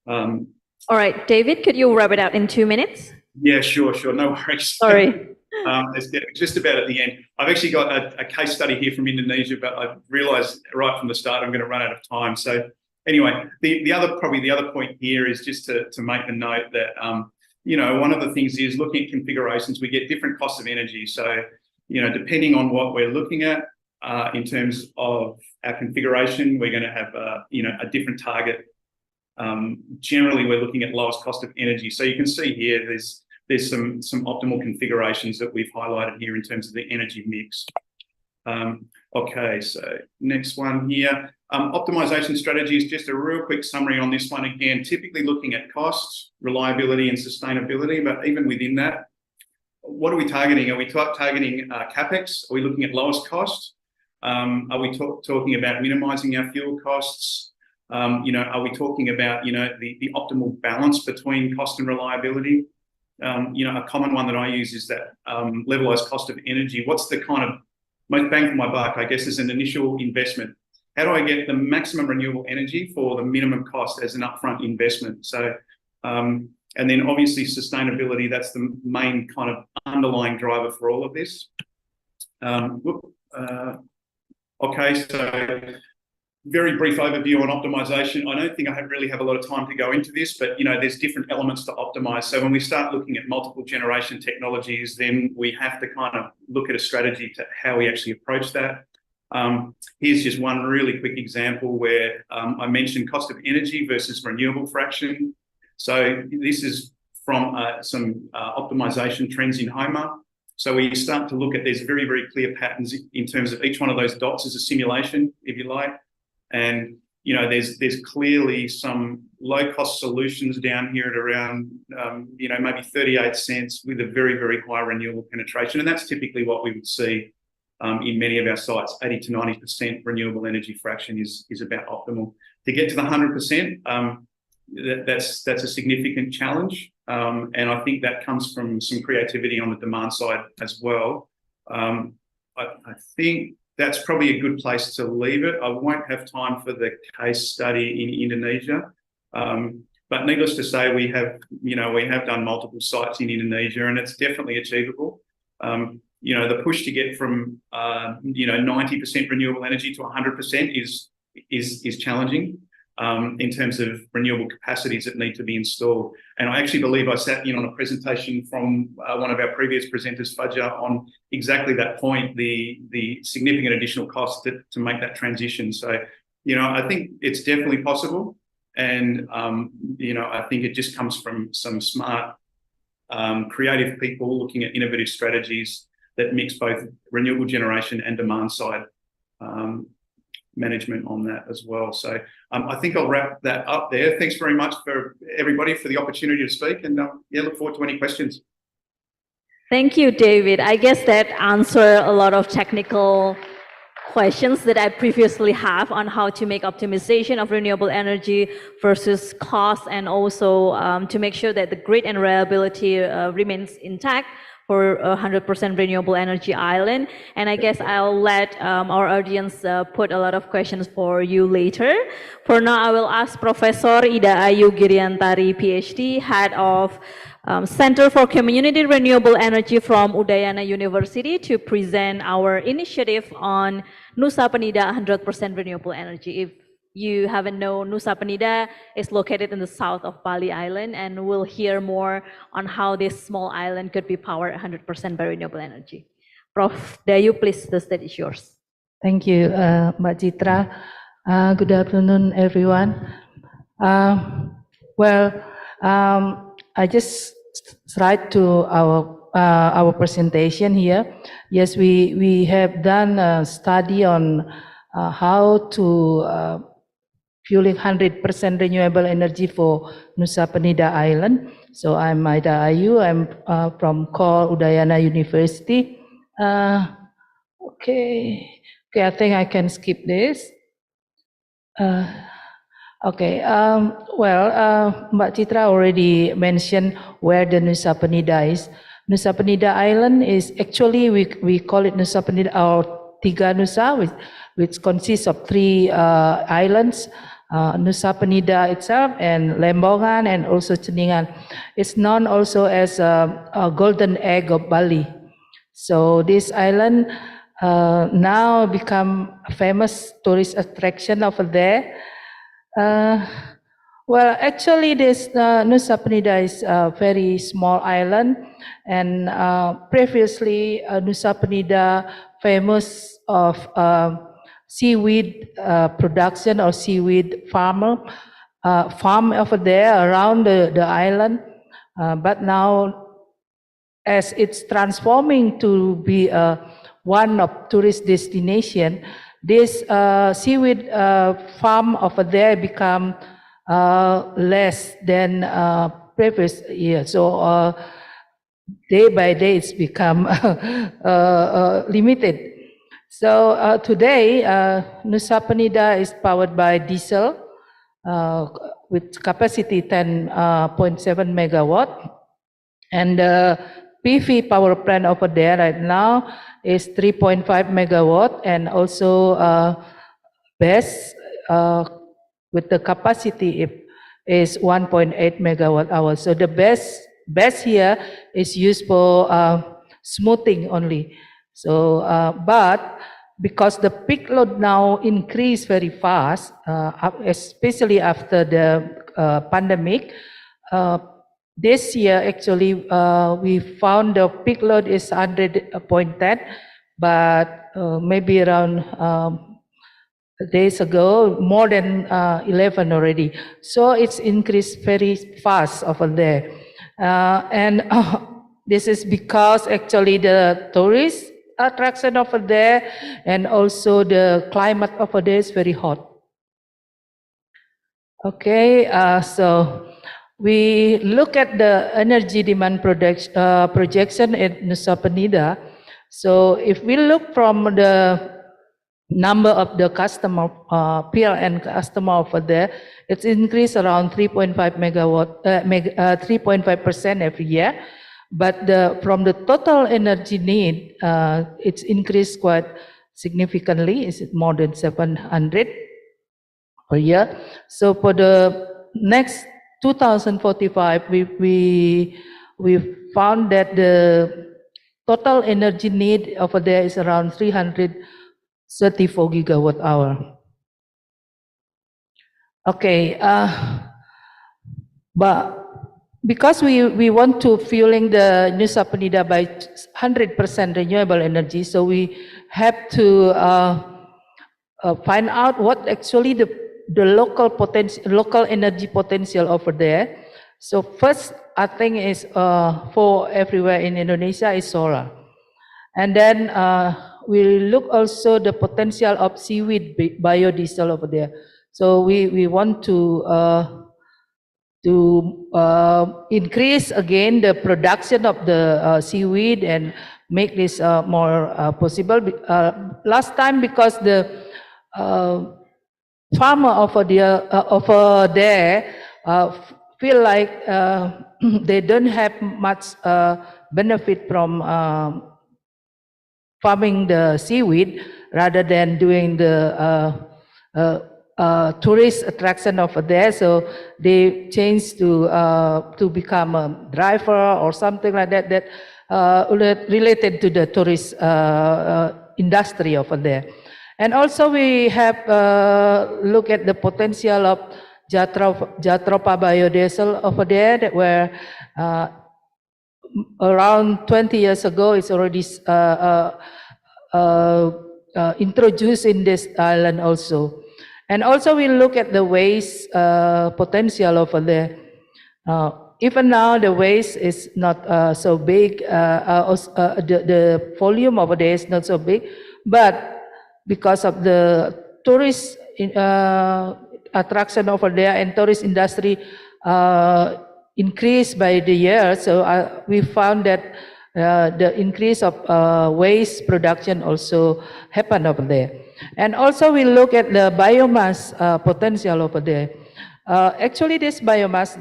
All right, David, could you wrap it up in 2 minutes? Yeah, sure, no worries. Sorry. It's just about at the end. I've actually got a case study here from Indonesia, but I realised right from the start I'm going to run out of time. So anyway, the other point here is just to make the note that one of the things is looking at configurations, we get different costs of energy. So depending on what we're looking at in terms of our configuration, we're going to have a different target. Generally, we're looking at lowest cost of energy. So you can see here there's some optimal configurations that we've highlighted here in terms of the energy mix. Okay, so next one here. Optimization strategy is just a real quick summary on this one. Again, typically looking at costs, reliability and sustainability, but even within that, what are we targeting? Are we targeting CapEx? Are we looking at lowest cost? Are we talking about minimizing our fuel costs? Are we talking about, the optimal balance between cost and reliability? A common one that I use is that levelized cost of energy. What's the kind of most bang for my buck, I guess, as an initial investment? How do I get the maximum renewable energy for the minimum cost as an upfront investment? So, and then obviously sustainability, that's the main kind of underlying driver for all of this. Okay, so very brief overview on optimization. I don't think I really have a lot of time to go into this, but there's different elements to optimize. So when we start looking at multiple generation technologies, then we have to kind of look at a strategy to how we actually approach that. Here's just one really quick example where I mentioned cost of energy versus renewable fraction. So this is from some optimization trends in HOMA. So we start to look at, there's very, very clear patterns in terms of each one of those dots as a simulation, if you like. And, there's clearly some low cost solutions down here at around, maybe 38 cents with a very, very high renewable penetration. And that's typically what we would see in many of our sites. 80 to 90% renewable energy fraction is about optimal. To get to the 100%, that's a significant challenge. And I think that comes from some creativity on the demand side as well. I think that's probably a good place to leave it. I won't have time for the case study in Indonesia. But needless to say, we have done multiple sites in Indonesia, and it's definitely achievable. the push to get from 90% renewable energy to 100% is challenging in terms of renewable capacities that need to be installed. And I actually believe I sat in on a presentation from one of our previous presenters, Fajr, on exactly that point, the significant additional cost to make that transition. So, I think it's definitely possible. And, I think it just comes from some smart, creative people looking at innovative strategies that mix both renewable generation and demand side management on that as well. So I think I'll wrap that up there. Thanks very much for everybody for the opportunity to speak, and look forward to any questions. Thank you, David. I guess that answered a lot of technical questions that I previously have on how to make optimization of renewable energy versus cost, and also to make sure that the grid and reliability remains intact for a 100% renewable energy island. And I guess I'll let our audience put a lot of questions for you later. For now, I will ask Professor Ida Ayu Giriantari, PhD, Head of Center for Community Renewable Energy from Udayana University, to present our initiative on Nusa Penida 100% renewable energy. If you haven't known, Nusa Penida is located in the south of Bali Island, and we'll hear more on how this small island could be powered 100% by renewable energy. Prof. Dayu, please, the stage is yours. Thank you, Mbak Citra. Good afternoon, everyone. I just slide to our presentation here. Yes, we have done a study on how to fueling 100% renewable energy for Nusa Penida Island. So I'm Ida Ayu. I'm from Core Udayana University. Okay, I think I can skip this. Mbak Citra already mentioned where the Nusa Penida is. Nusa Penida Island is actually, we call it Nusa Penida or Tiga Nusa, which consists of 3 islands. Nusa Penida itself and Lembongan and also Ceningan. It's known also as a golden egg of Bali. So this island now become a famous tourist attraction over there. Actually this Nusa Penida is a very small island, and previously Nusa Penida famous of seaweed production or seaweed farm over there around the island, but now as it's transforming to be one of tourist destination, this seaweed farm over there become less than previous year. So day by day it's become limited. So today, Nusa Penida is powered by diesel with capacity 10.7 megawatt, and the PV power plant over there right now is 3.5 megawatt, and also BESS with the capacity is 1.8 megawatt hour. So the BESS here is used for smoothing only. So, but because the peak load now increased very fast, especially after the pandemic, this year actually we found the peak load is 100.10, but maybe around days ago more than 11 already. So it's increased very fast over there, and this is because actually the tourist attraction over there, and also the climate over there is very hot. Okay, so we look at the energy demand projection at Nusa Penida. So if we look from the number of the customer, PLN customer over there, it's increased around 3.5 megawatt, 3.5% every year. But from the total energy need, it's increased quite significantly. It's more than 700 per year. So for the next 2045, we found that the total energy need over there is around 334 gigawatt hour. Okay, but because we want to fueling the Nusa Penida by 100% renewable energy, so we have to find out what actually the local potential, local energy potential over there. So first, I think is for everywhere in Indonesia is solar, and then we look also the potential of seaweed biodiesel over there. So we want to increase again the production of the seaweed and make this more possible. Last time, because the farmer over there feel like they don't have much benefit from farming the seaweed rather than doing the tourist attraction over there, so they changed to become a driver or something like that, that related to the tourist industry over there. And also we have look at the potential of Jatropa biodiesel over there, that were around 20 years ago it's already introduced in this island also. And also we look at the waste potential over there. Even now the waste is not so big, the volume over there is not so big, but because of the tourist attraction over there and tourist industry increased by the year, so we found that the increase of waste production also happened over there. And also we look at the biomass potential over there. Actually this biomass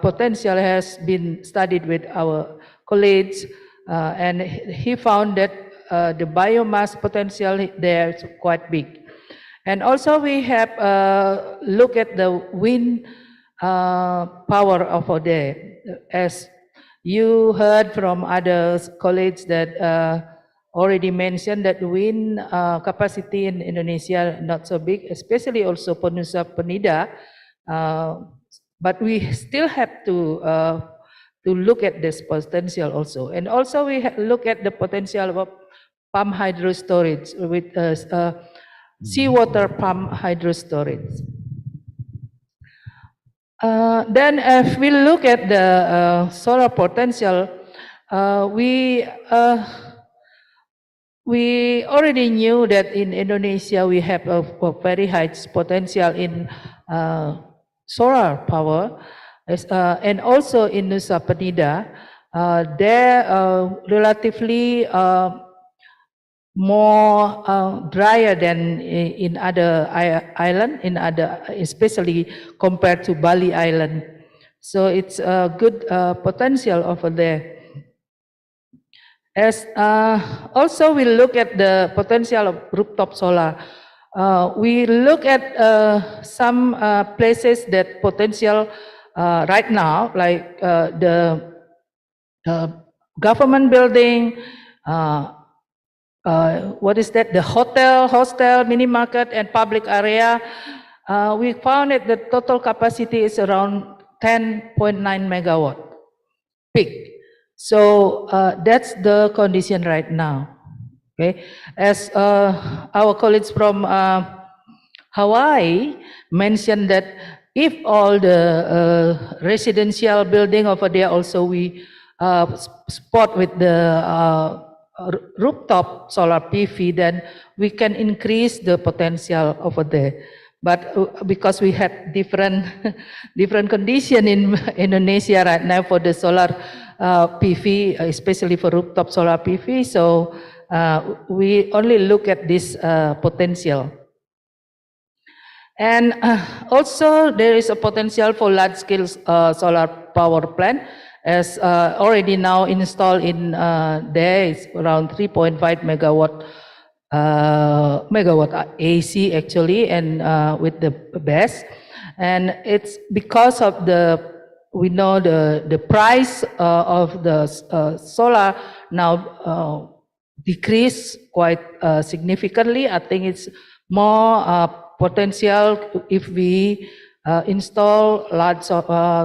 potential has been studied with our colleagues, and he found that the biomass potential there is quite big. And also we have look at the wind power over there. As you heard from other colleagues that already mentioned that wind capacity in Indonesia not so big, especially also for Nusa Penida, but we still have to look at this potential also. And also we look at the potential of pump hydro storage with seawater pump hydro storage. Then if we look at the solar potential, we already knew that in Indonesia we have a very high potential in solar power, and also in Nusa Penida, they're relatively more drier than in other island, especially compared to Bali Island. So it's a good potential over there. As also we look at the potential of rooftop solar. We look at some places that potential right now, like the government building, what is that? The hostel, mini market, and public area. We found that the total capacity is around 10.9 megawatt peak. So that's the condition right now. Okay, as our colleagues from Hawaii mentioned that if all the residential building over there also we spot with the rooftop solar PV, then we can increase the potential over there. But because we have different condition in Indonesia right now for the solar PV, especially for rooftop solar PV, so we only look at this potential. And also there is a potential for large-scale solar power plant, as already now installed in there is around 3.5 megawatt AC actually, and with the BESS, and it's because of the we know the price of the solar now decreased quite significantly. I think it's more potential if we install large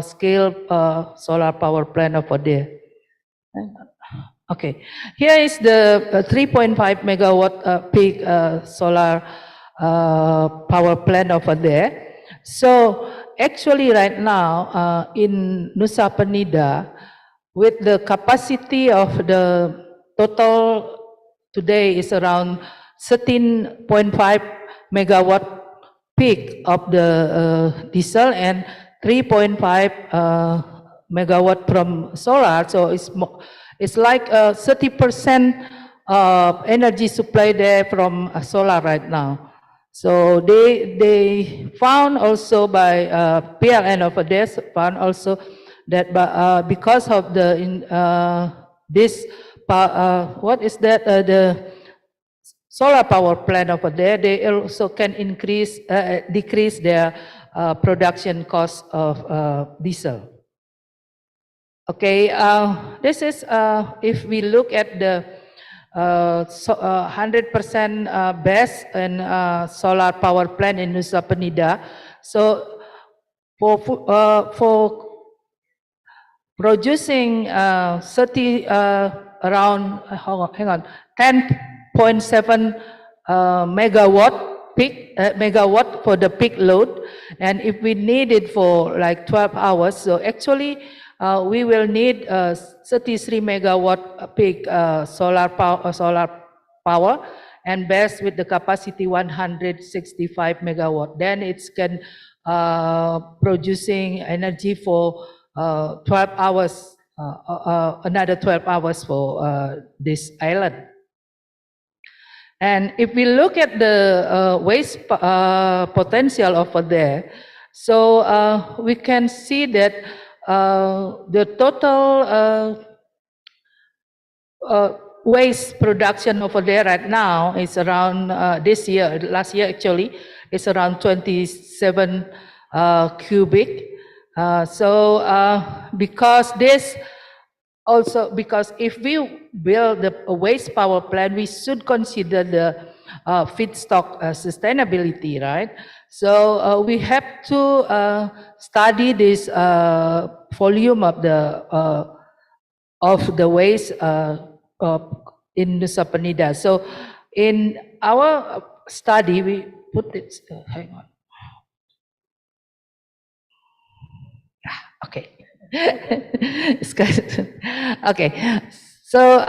scale solar power plant over there. Okay, here is the 3.5 megawatt peak solar power plant over there. So actually right now in Nusa Penida, with the capacity of the total today is around 13.5 megawatt peak of the diesel and 3.5 megawatt from solar. So it's like 30% energy supply there from solar right now. So they found also by PLN over there found also that because of the what is that the solar power plant over there, they also can decrease their production cost of diesel. Okay, this is if we look at the 100% BESS and solar power plant in Nusa Penida. So for producing around 10.7 megawatt for the peak load, and if we need it for like 12 hours, so actually we will need 33 megawatt peak solar power and BESS with the capacity 165 megawatt. Then it's can producing energy for 12 hours, another 12 hours for this island. And if we look at the waste potential over there, so we can see that the total waste production over there right now is around last year actually, is around 27 cubic. Because this also, because if we build a waste power plant, we should consider the feedstock sustainability, right? So we have to study this volume of the waste in Nusa Penida. So in our study, we put it. Hang on. Okay. Okay. So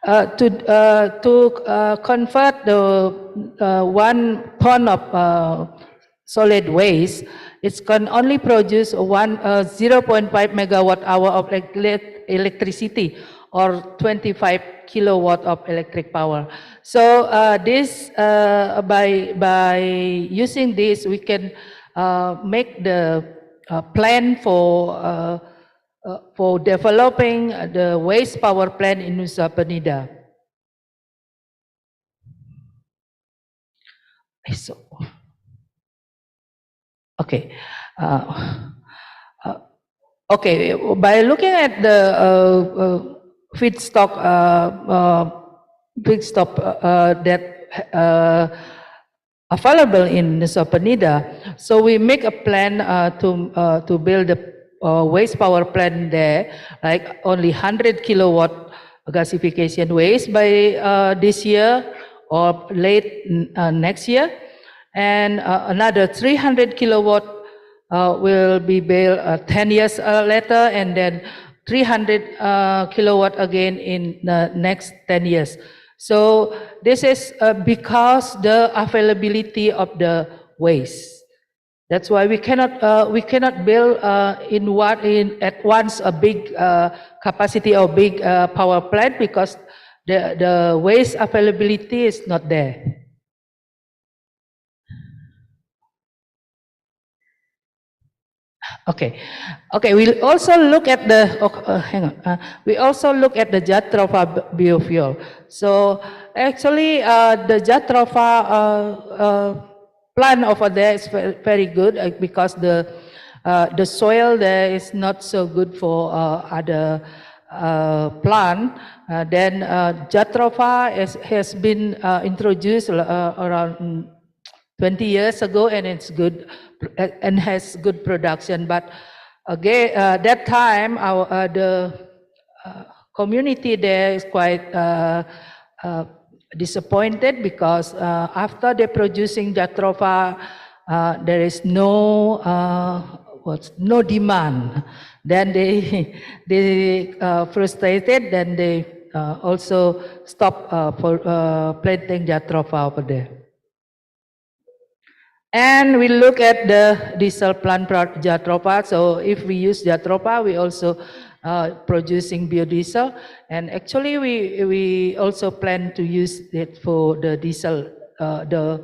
to convert the 1 ton of solid waste, it can only produce 0.5 megawatt hour of electricity or 25 kilowatt of electric power. So this by using this, we can make the plan for developing the waste power plant in Nusa Penida. So, okay. Okay, by looking at the feedstock that available in Nusa Penida, so we make a plan to build a waste power plant there, like only 100 kilowatt gasification waste by this year or late next year, and another 300 kilowatt will be built 10 years later, and then 300 kilowatt again in the next 10 years. So this is because the availability of the waste. That's why we cannot build at once a big capacity or big power plant, because the waste availability is not there. Okay, okay. We also look at the hang on. We also look at the Jatrofa biofuel. So actually, the Jatrofa plant over there is very good because the the soil there is not so good for other plant. Then jatropha has been introduced around 20 years ago, and it's good and has good production. But again, that time the community there is quite disappointed because after they're producing jatropha, there is no demand. Then they frustrated. Then they also stop for planting jatropha over there. And we look at the diesel plant jatropha. So if we use jatropha, we also producing biodiesel. And actually, we also plan to use it for the diesel, the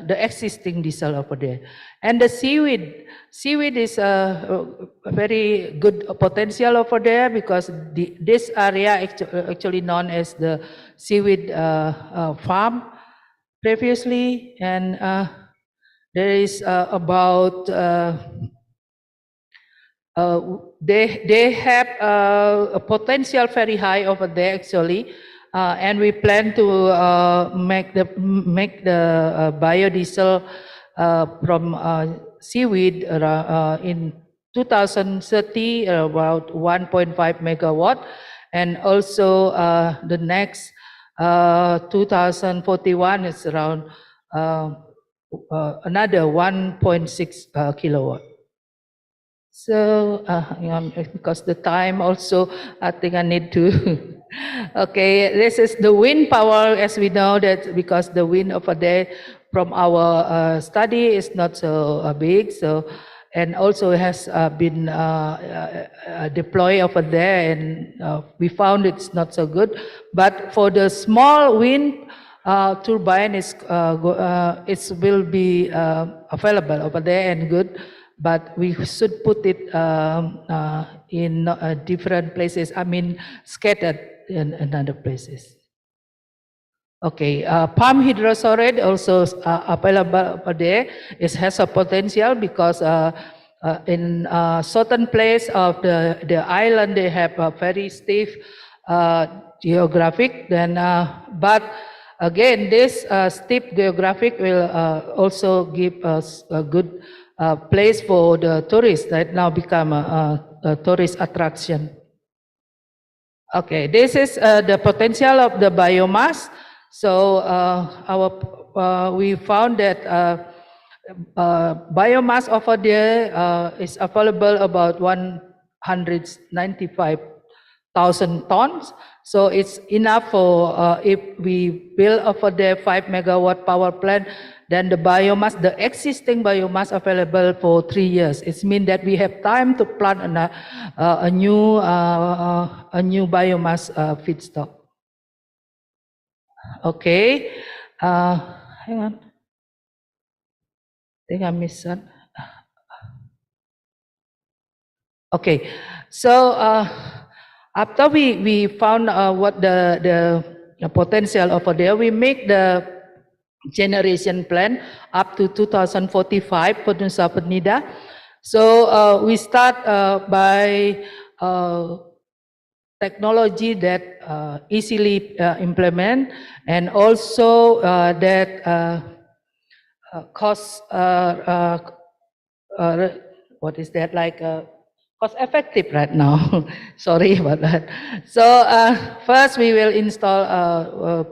existing diesel over there. And the seaweed is a very good potential over there because this area actually known as the seaweed farm previously, and there is about they have a potential very high over there actually, and we plan to make the biodiesel from seaweed in 2030 about 1.5 megawatt, and also the next 2041 is around another 1.6 kilowatt. So hang on, because the time also, I think I need to. Okay, this is the wind power, as we know that because the wind over there from our study is not so big. So, and also has been deployed over there, and we found it's not so good. But for the small wind turbine, it will be available over there and good. But we should put it in different places. I mean, scattered in other places. Okay, palm hydrostorage also available over there. It has a potential because in certain place of the island they have a very stiff geographic. Then, but again, this steep geographic will also give us a good place for the tourists that now become a tourist attraction. Okay, this is the potential of the biomass. So we found that biomass over there is available about 195,000 tons. So it's enough for if we build over there 5 megawatt power plant, then the biomass, the existing biomass available for 3 years. It means that we have time to plant a new biomass feedstock. Okay, hang on. I think I missed that. Okay, so after we found what the potential over there, we make the generation plan up to 2045 for Nusa Penida. So we start by technology that easily implement, and also that cost what is that, like cost effective right now. Sorry about that. So first we will install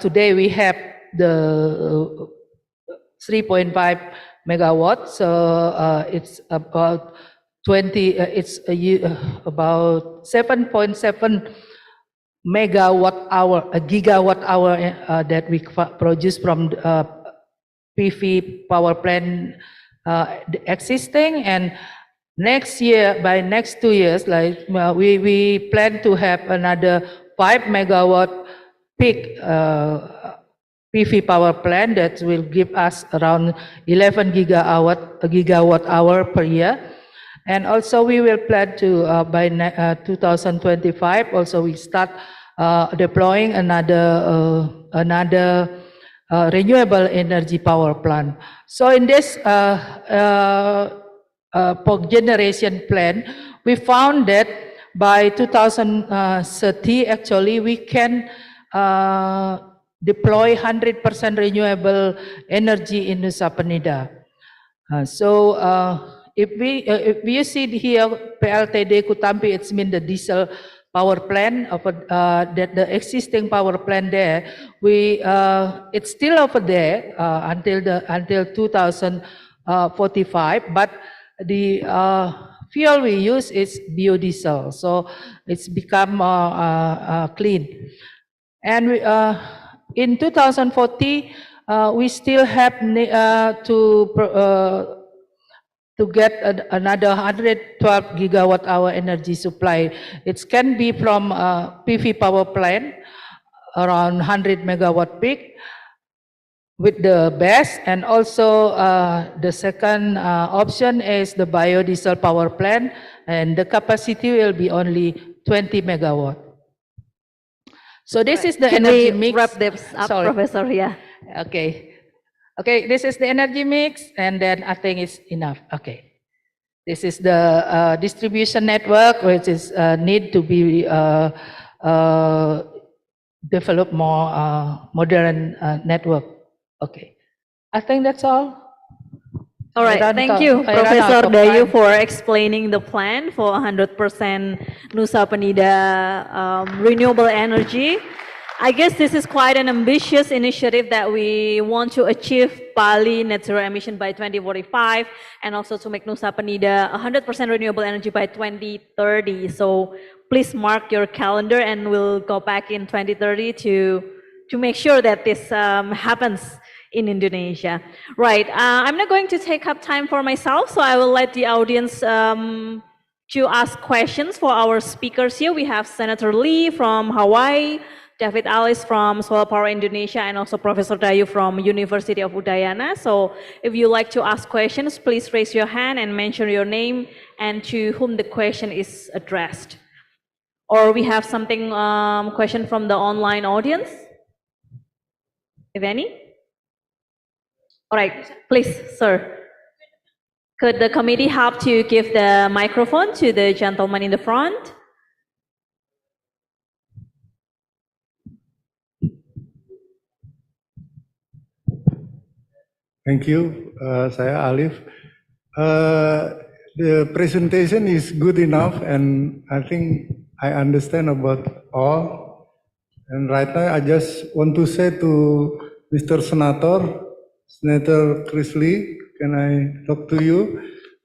today we have the 3.5 megawatt, so it's about 20, it's about 7.7 megawatt hour, a gigawatt hour that we produce from PV power plant existing. And next year, by next 2 years, like we plan to have another 5 megawatt peak PV power plant that will give us around 11 gigawatt hour per year. And also we will plan to by 2025 also we start deploying another renewable energy power plant. So in this generation plan, we found that by 2030, actually, we can deploy 100% renewable energy in Nusa Penida. If you see here PLTD Kutampi, it's mean the diesel power plant of that the existing power plant there. It's still over there until 2045, but the fuel we use is biodiesel, so it's become clean. And in 2040, we still have to get another 112 gigawatt hour energy supply. It can be from PV power plant, around 100 megawatt peak with the BESS, and also the second option is the biodiesel power plant, and the capacity will be only 20 megawatt. So this is the Can energy we mix. wrap this up, Sorry. Professor? Yeah. Okay. Okay, this is the energy mix, and then I think it's enough. Okay. This is the distribution network, which is need to be develop more modern network. Okay. I think that's all. All right, thank you, Professor Dayu, for explaining the plan for 100% Nusa Penida renewable energy. I guess this is quite an ambitious initiative that we want to achieve Bali net zero emission by 2045, and also to make Nusa Penida 100% renewable energy by 2030. So please mark your calendar, and we'll go back in 2030 to make sure that this happens in Indonesia. Right, I'm not going to take up time for myself, so I will let the audience to ask questions for our speakers here. We have Senator Lee from Hawaii, David Alice from Solar Power Indonesia, and also Professor Dayu from University of Udayana. So if you like to ask questions, please raise your hand and mention your name and to whom the question is addressed. Or we have something, question from the online audience, if any. All right, please, sir. Could the committee help to give the microphone to the gentleman in the front? Thank you, saya Alif. The presentation is good enough, and I think I understand about all. And right now, I just want to say to Mr. Senator Chris Lee, can I talk to you?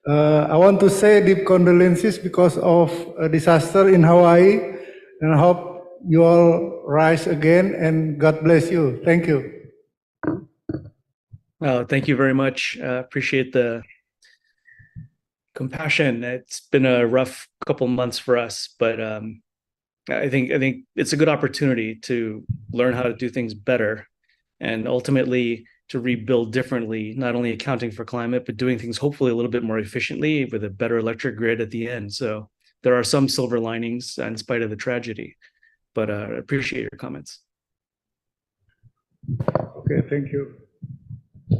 I want to say deep condolences because of a disaster in Hawaii, and I hope you all rise again, and God bless you. Thank you. Thank you very much. Appreciate the compassion. It's been a rough couple months for us, but I think it's a good opportunity to learn how to do things better, and ultimately to rebuild differently, not only accounting for climate, but doing things hopefully a little bit more efficiently with a better electric grid at the end. So there are some silver linings in spite of the tragedy, but I appreciate your comments. Okay, thank you.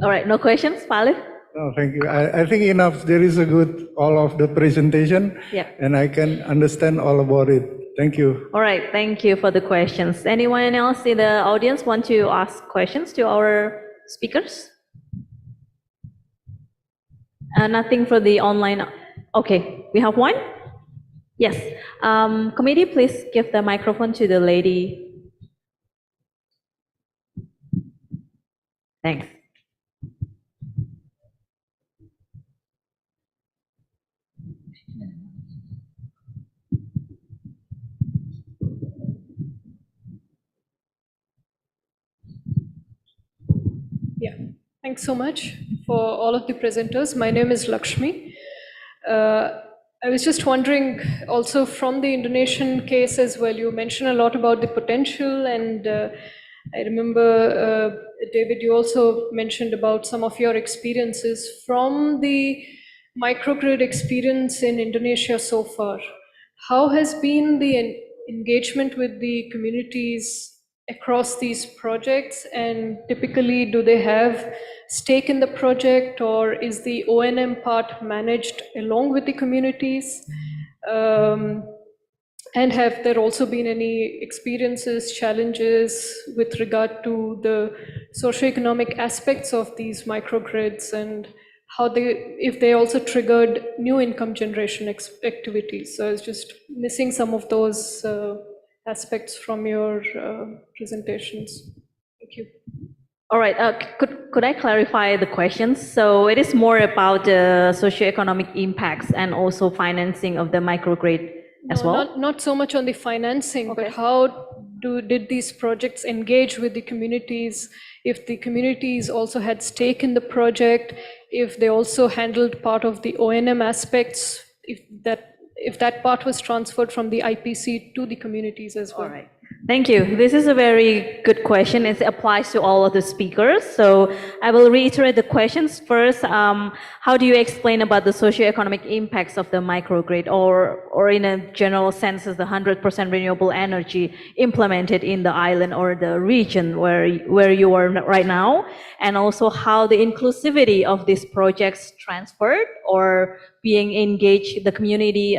All right, no questions, Pak Alif? No, thank you. I think enough. There is a good all of the presentation, Yeah. and I can understand all about it. Thank you. All right, thank you for the questions. Anyone else in the audience want to ask questions to our speakers? Nothing for the online. Okay, we have one. Yes. Committee, please give the microphone to the lady. Thanks. Yeah, thanks so much for all of the presenters. My name is Lakshmi. I was just wondering, also from the Indonesian case as well, you mentioned a lot about the potential, and I remember, David, you also mentioned about some of your experiences from the microgrid experience in Indonesia so far. How has been the engagement with the communities across these projects, and typically do they have stake in the project, or is the O&M part managed along with the communities? And have there also been any experiences, challenges with regard to the socioeconomic aspects of these microgrids, and how if they also triggered new income generation activities? So I was just missing some of those aspects from your presentations. Thank you. All right, could I clarify the questions? So it is more about the socioeconomic impacts and also financing of the microgrid as well? Not so much on the financing, but how did these projects engage with the communities? If the communities also had stake in the project, if they also handled part of the O&M aspects, if that part was transferred from the IPC to the communities as well. All right. Thank you. This is a very good question. It applies to all of the speakers. So I will reiterate the questions first. How do you explain about the socioeconomic impacts of the microgrid, or in a general sense, is the 100% renewable energy implemented in the island or the region where you are right now? And also how the inclusivity of these projects transferred or being engaged, the community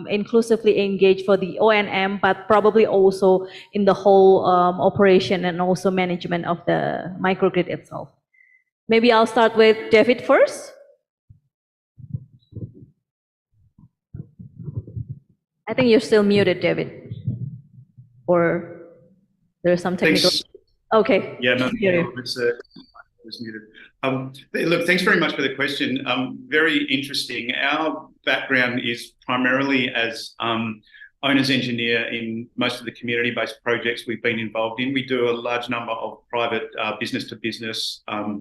inclusively engaged for the O&M, but probably also in the whole operation and also management of the microgrid itself. Maybe I'll start with David first. I think you're still muted, David. Or there's some technical... Thanks. Okay. Yeah, no, it was muted. Look, thanks very much for the question. Very interesting. Our background is primarily as owner's engineer in most of the community-based projects we've been involved in. We do a large number of private business-to-business, I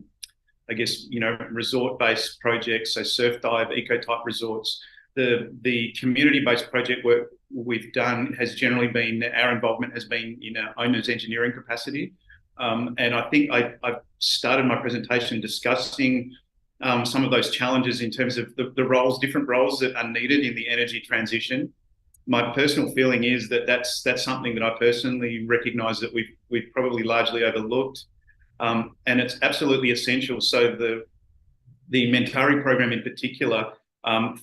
guess, resort-based projects, so surf dive, eco-type resorts. The community-based project work we've done has generally been, our involvement has been in an owner's engineering capacity. And I think I started my presentation discussing some of those challenges in terms of the roles, different roles that are needed in the energy transition. My personal feeling is that that's something that I personally recognise that we've probably largely overlooked, and it's absolutely essential. So the Mentari program in particular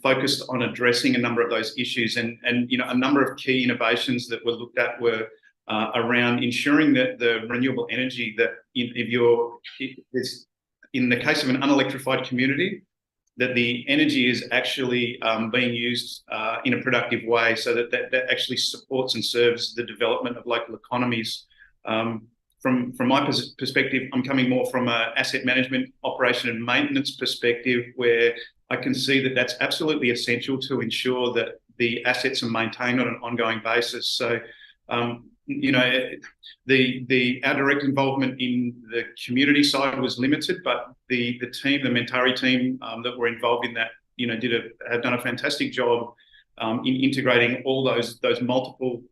focused on addressing a number of those issues, and a number of key innovations that were looked at were around ensuring that the renewable energy that in the case of an unelectrified community, that the energy is actually being used in a productive way, so that actually supports and serves the development of local economies. From my perspective, I'm coming more from an asset management, operation and maintenance perspective, where I can see that that's absolutely essential to ensure that the assets are maintained on an ongoing basis. So, our direct involvement in the community side was limited, but the team, the Mentari team that were involved in that, have done a fantastic job in integrating all those multiple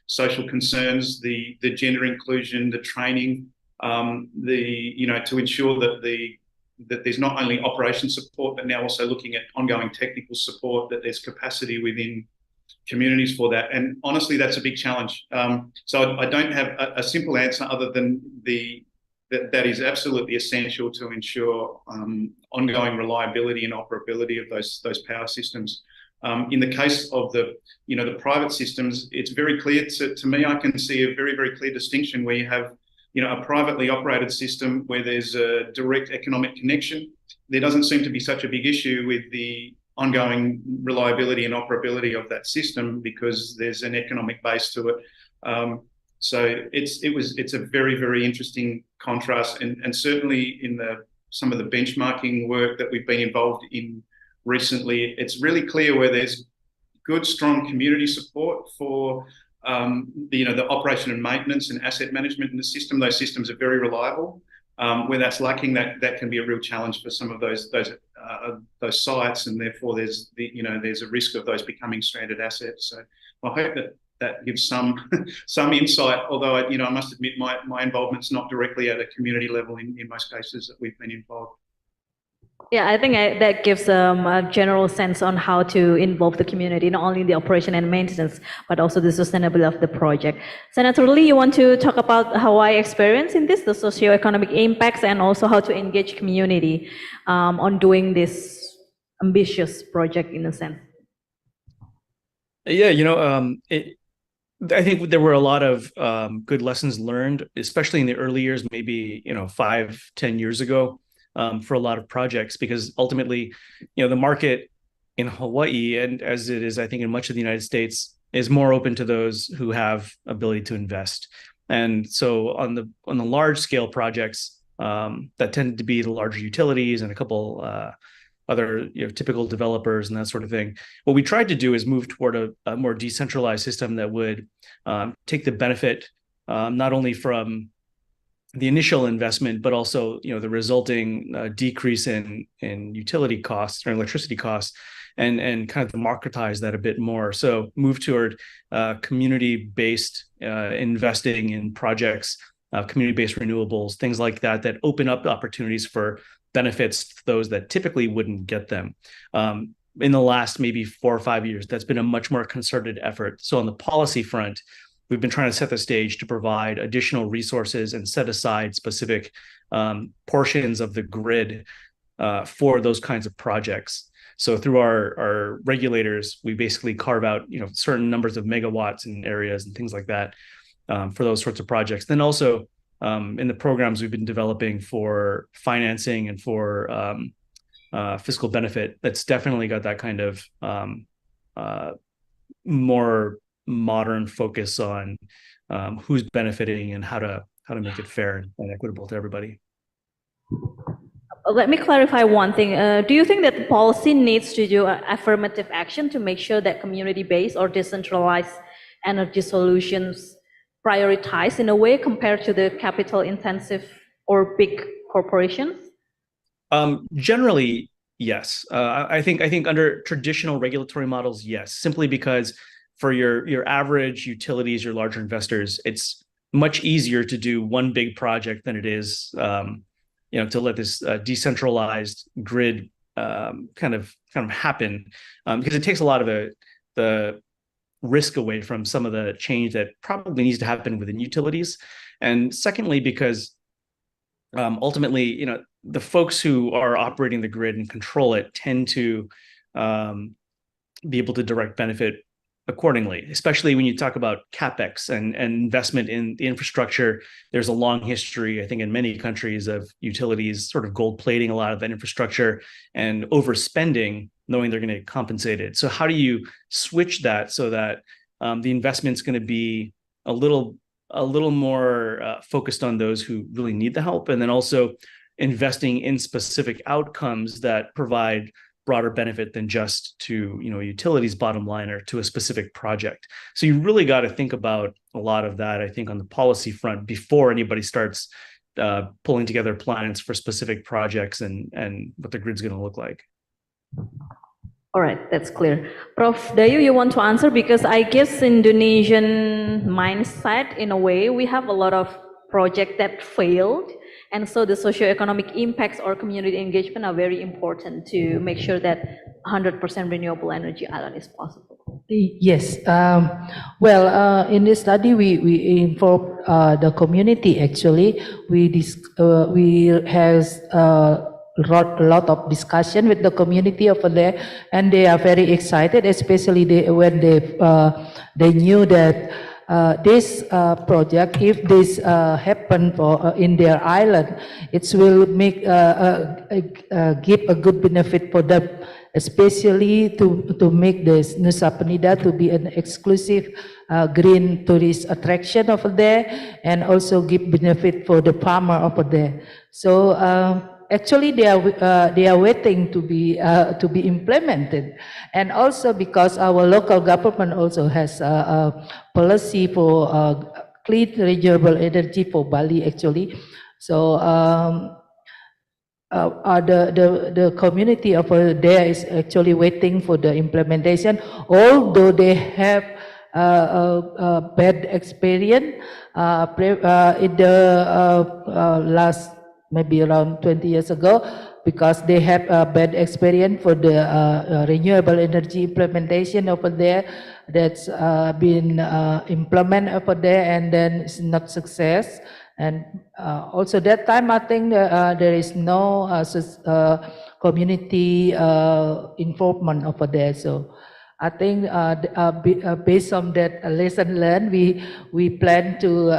social concerns, the gender inclusion, the training, to ensure that there's not only operation support, but now also looking at ongoing technical support, that there's capacity within communities for that. And honestly, that's a big challenge. So I don't have a simple answer other than that is absolutely essential to ensure ongoing reliability and operability of those power systems. In the case of the private systems, it's very clear to me. I can see a very, very clear distinction where you have a privately operated system where there's a direct economic connection. There doesn't seem to be such a big issue with the ongoing reliability and operability of that system because there's an economic base to it. So it's a very, very interesting contrast, and certainly in some of the benchmarking work that we've been involved in recently, it's really clear where there's good, strong community support for the operation and maintenance and asset management in the system. Those systems are very reliable. Where that's lacking, that can be a real challenge for some of those sites, and therefore there's a risk of those becoming stranded assets. So I hope that gives some insight. Although I must admit my involvement's not directly at a community level in most cases that we've been involved. Yeah, I think that gives a general sense on how to involve the community, not only in the operation and maintenance, but also the sustainability of the project. Senator Lee, you want to talk about Hawaii experience in this, the socioeconomic impacts, and also how to engage community on doing this ambitious project in a sense? Yeah, I think there were a lot of good lessons learned, especially in the early years, maybe 5-10 years ago, for a lot of projects, because ultimately, the market in Hawaii, and as it is, I think, in much of the United States, is more open to those who have ability to invest. And so on the large scale projects, that tend to be the larger utilities and a couple other typical developers and that sort of thing. What we tried to do is move toward a more decentralized system that would take the benefit not only from the initial investment, but also the resulting decrease in utility costs or electricity costs, and kind of democratize that a bit more. So move toward community-based investing in projects, community-based renewables, things like that, that open up opportunities for benefits to those that typically wouldn't get them. In the last maybe 4 or 5 years, that's been a much more concerted effort. So on the policy front, we've been trying to set the stage to provide additional resources and set aside specific portions of the grid for those kinds of projects. So through our regulators, we basically carve out certain numbers of megawatts in areas and things like that for those sorts of projects. Then also in the programs we've been developing for financing and for fiscal benefit, that's definitely got that kind of more modern focus on who's benefiting and how to make it fair and equitable to everybody. Let me clarify one thing. Do you think that the policy needs to do affirmative action to make sure that community-based or decentralized energy solutions prioritize in a way compared to the capital-intensive or big corporations? Generally, yes. I think under traditional regulatory models, yes. Simply because for your average utilities, your larger investors, it's much easier to do one big project than it is, to let this decentralized grid kind of happen, because it takes a lot of the risk away from some of the change that probably needs to happen within utilities. And secondly, because ultimately, the folks who are operating the grid and control it tend to be able to direct benefit accordingly, especially when you talk about CapEx and investment in the infrastructure. There's a long history, I think, in many countries of utilities sort of gold plating a lot of that infrastructure and overspending, knowing they're going to get compensated. So how do you switch that so that the investment's going to be a little more focused on those who really need the help, and then also investing in specific outcomes that provide broader benefit than just to utilities bottom line or to a specific project. So you really got to think about a lot of that, I think, on the policy front before anybody starts pulling together plans for specific projects and what the grid's going to look like. All right, that's clear. Prof. Dayu, you want to answer? Because I guess Indonesian mindset, in a way, we have a lot of projects that failed. And so the socioeconomic impacts or community engagement are very important to make sure that 100% renewable energy island is possible. Yes. In this study, we involved the community. Actually, we has a lot of discussion with the community over there, and they are very excited, especially when they knew that this project, if this happen in their island, it will make give a good benefit for them, especially to make this Nusa Penida to be an exclusive green tourist attraction over there, and also give benefit for the farmer over there. So actually, they are waiting to be implemented, and also because our local government also has a policy for clean renewable energy for Bali. Actually, so the community over there is actually waiting for the implementation, although they have a bad experience in the last maybe around 20 years ago. because they have a bad experience for the renewable energy implementation over there that's been implemented over there and then it's not success. And also that time I think there is no community involvement over there. So I think based on that lesson learned, we plan to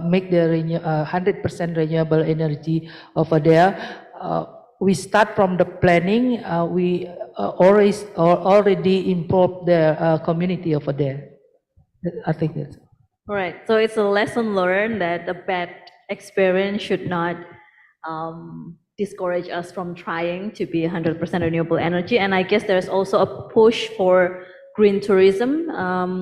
make the 100% renewable energy over there. We start from the planning. We already involved the community over there. I think that's. All right. So it's a lesson learned that the bad experience should not discourage us from trying to be 100% renewable energy. And I guess there's also a push for green tourism.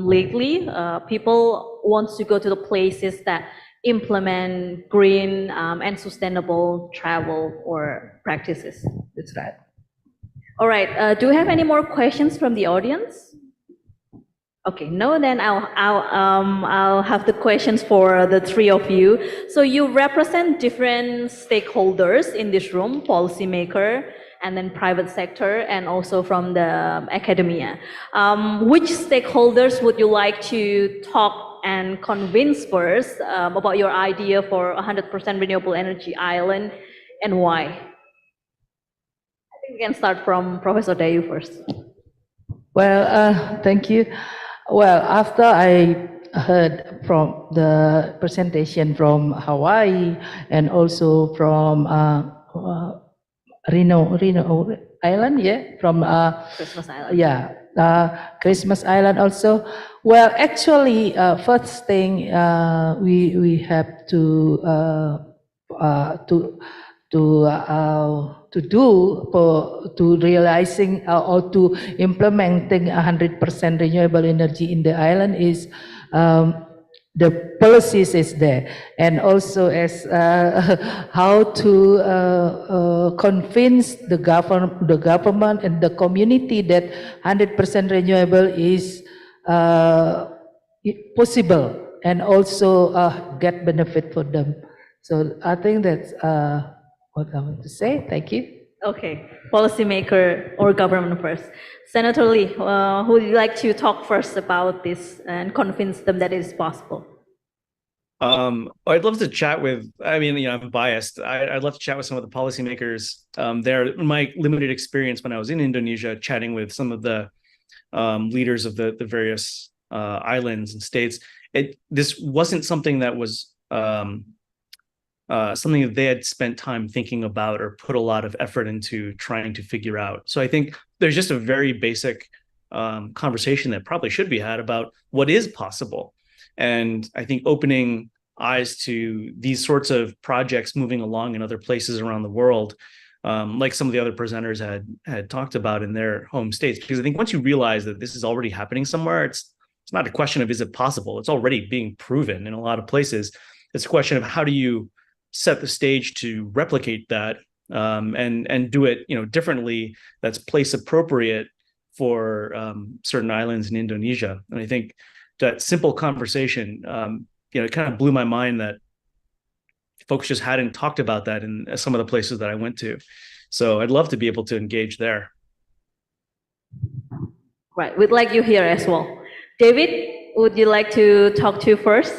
Lately, people want to go to the places that implement green and sustainable travel or practices. That's right. All right. Do we have any more questions from the audience? Okay, no, then I'll have the questions for the three of you. So you represent different stakeholders in this room, policymaker, and then private sector, and also from the academia. Which stakeholders would you like to talk and convince first about your idea for 100% renewable energy island, and why? I think we can start from Professor Dayu first. Well, thank you. Well, after I heard from the presentation from Hawaii and also from Reno Island, yeah, from Christmas Island. Yeah, Christmas Island also. Well, actually, first thing we have to realizing or to implementing 100% renewable energy in the island is the policies is there, and also as how to convince the government and the community that 100% renewable is possible and also get benefit for them. So I think that's what I want to say. Thank you. Okay, policymaker or government first. Senator Lee, who would you like to talk first about this and convince them that it is possible? I'd love to chat with, I mean, you know, I'm biased. I'd love to chat with some of the policymakers there. My limited experience when I was in Indonesia, chatting with some of the leaders of the various islands and states, this wasn't something that was something that they had spent time thinking about or put a lot of effort into trying to figure out. So I think there's just a very basic conversation that probably should be had about what is possible. And I think opening eyes to these sorts of projects moving along in other places around the world, like some of the other presenters had talked about in their home states, because I think once you realize that this is already happening somewhere, it's not a question of is it possible. It's already being proven in a lot of places. It's a question of how do you set the stage to replicate that and do it, you know, differently, that's place appropriate for certain islands in Indonesia. And I think that simple conversation, you know, it kind of blew my mind that folks just hadn't talked about that in some of the places that I went to. So I'd love to be able to engage there. Right, we'd like you here as well. David, would you like to talk to first?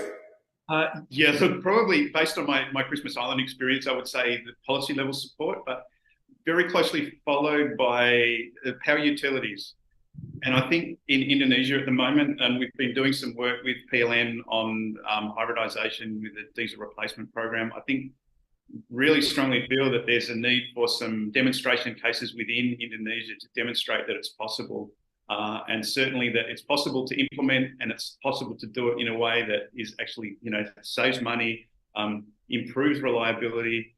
Yeah, so probably based on my Christmas Island experience, I would say the policy level support, but very closely followed by the power utilities. And I think in Indonesia at the moment, and we've been doing some work with PLN on hybridization with the diesel replacement program, I think really strongly feel that there's a need for some demonstration cases within Indonesia to demonstrate that it's possible. And certainly that it's possible to implement and it's possible to do it in a way that is actually, you know, saves money, improves reliability,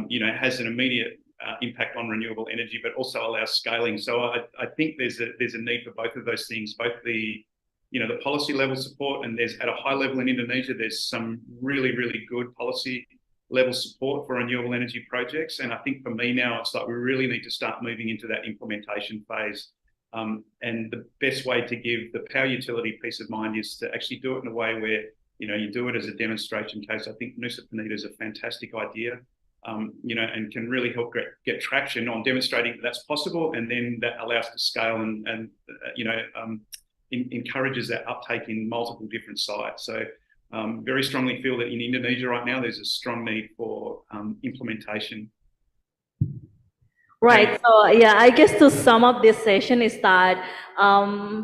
you know, has an immediate impact on renewable energy, but also allows scaling. So I think there's a need for both of those things, both the, you know, the policy level support, and there's at a high level in Indonesia, there's some really, really good policy level support for renewable energy projects. And I think for me now, it's like we really need to start moving into that implementation phase. And the best way to give the power utility peace of mind is to actually do it in a way where, you know, you do it as a demonstration case. I think Nusa Penida is a fantastic idea. and can really help get traction on demonstrating that that's possible, and then that allows to scale and encourages that uptake in multiple different sites. So very strongly feel that in Indonesia right now, there's a strong need for implementation. Right. So yeah, I guess to sum up this session is that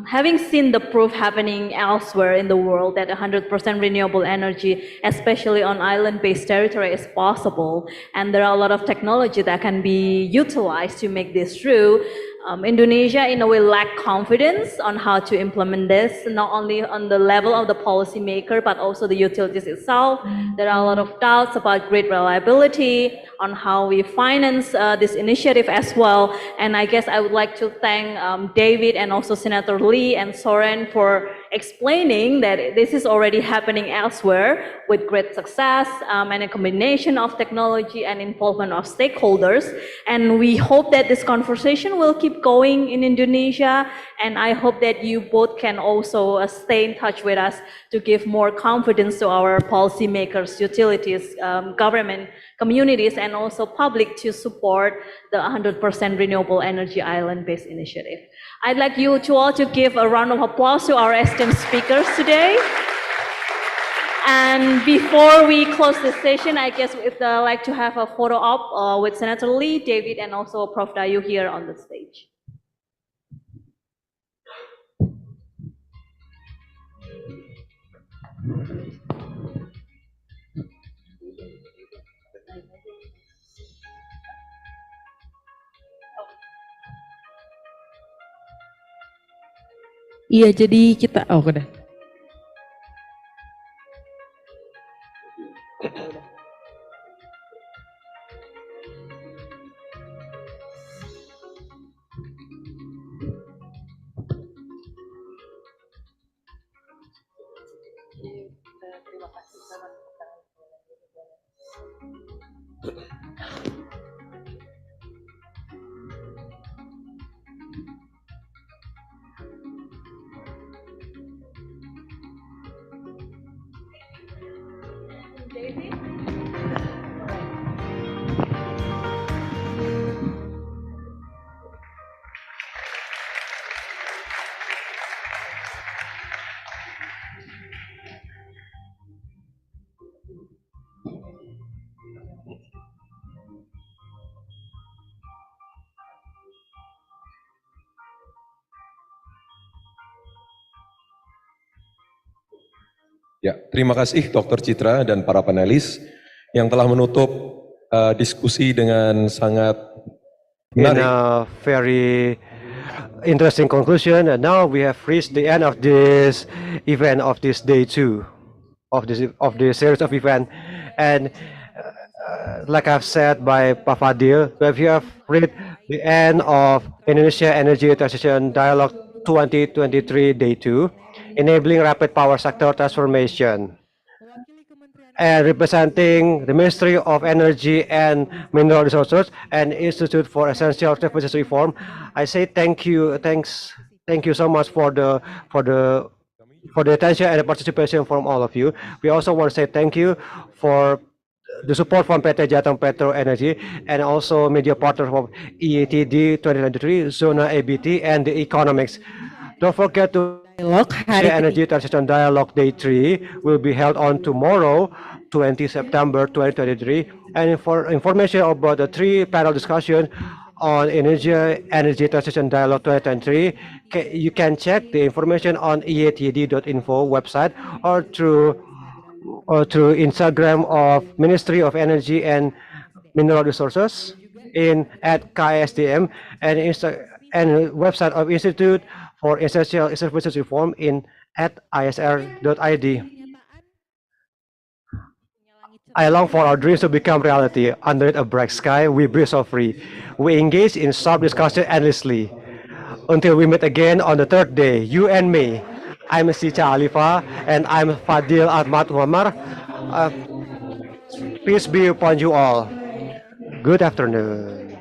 having seen the proof happening elsewhere in the world that 100% renewable energy, especially on island-based territory, is possible, and there are a lot of technology that can be utilized to make this true, Indonesia in a way lack confidence on how to implement this, not only on the level of the policymaker, but also the utilities itself. There are a lot of doubts about grid reliability, on how we finance this initiative as well. And I guess I would like to thank David and also Senator Lee and Soren for explaining that this is already happening elsewhere with great success and a combination of technology and involvement of stakeholders. And we hope that this conversation will keep going in Indonesia. And I hope that you both can also stay in touch with us to give more confidence to our policymakers, utilities, government, communities, and also public to support the 100% renewable energy island-based initiative. I'd like you to all to give a round of applause to our esteemed speakers today. And before we close the session, I guess we'd like to have a photo op with Senator Lee, David, and also Prof. Dayu here on the stage. Iya, jadi kita, oh udah. Terima kasih sama Ya, terima kasih Dr. Citra dan para panelis yang telah menutup diskusi dengan sangat menarik. In a very interesting conclusion, and now we have reached the end of this event, of this day 2 of the series of event, and like I've said by Pak Fadil, we have reached the end of Indonesia Energy Transition Dialogue 2023 day 2, enabling rapid power sector transformation. And representing the Ministry of Energy and Mineral Resources and Institute for Essential Services Reform, I say thank you so much for the attention and the participation from all of you. We also want to say thank you for the support from PT Jateng Petro Energy and also media partners of IETD 2023, Zona ABT, and the economics. Don't forget to Indonesia Energy Transition Dialogue Day 3 will be held on tomorrow, 20 September 2023. And for information about the 3 panel discussion on Indonesia Energy Transition Dialogue 2023, you can check the information on ietd.info website or through Instagram of Ministry of Energy and Mineral Resources at KSDM and website of Institute for Essential Services Reform at IESR.id. I long for our dreams to become reality. Under a bright sky, we breathe so free. We engage in sharp discussion endlessly. Until we meet again on the 3rd day, you and me. I'm Sicha Alifa and I'm Fadil Ahmad Umar. Peace be upon you all. Good afternoon.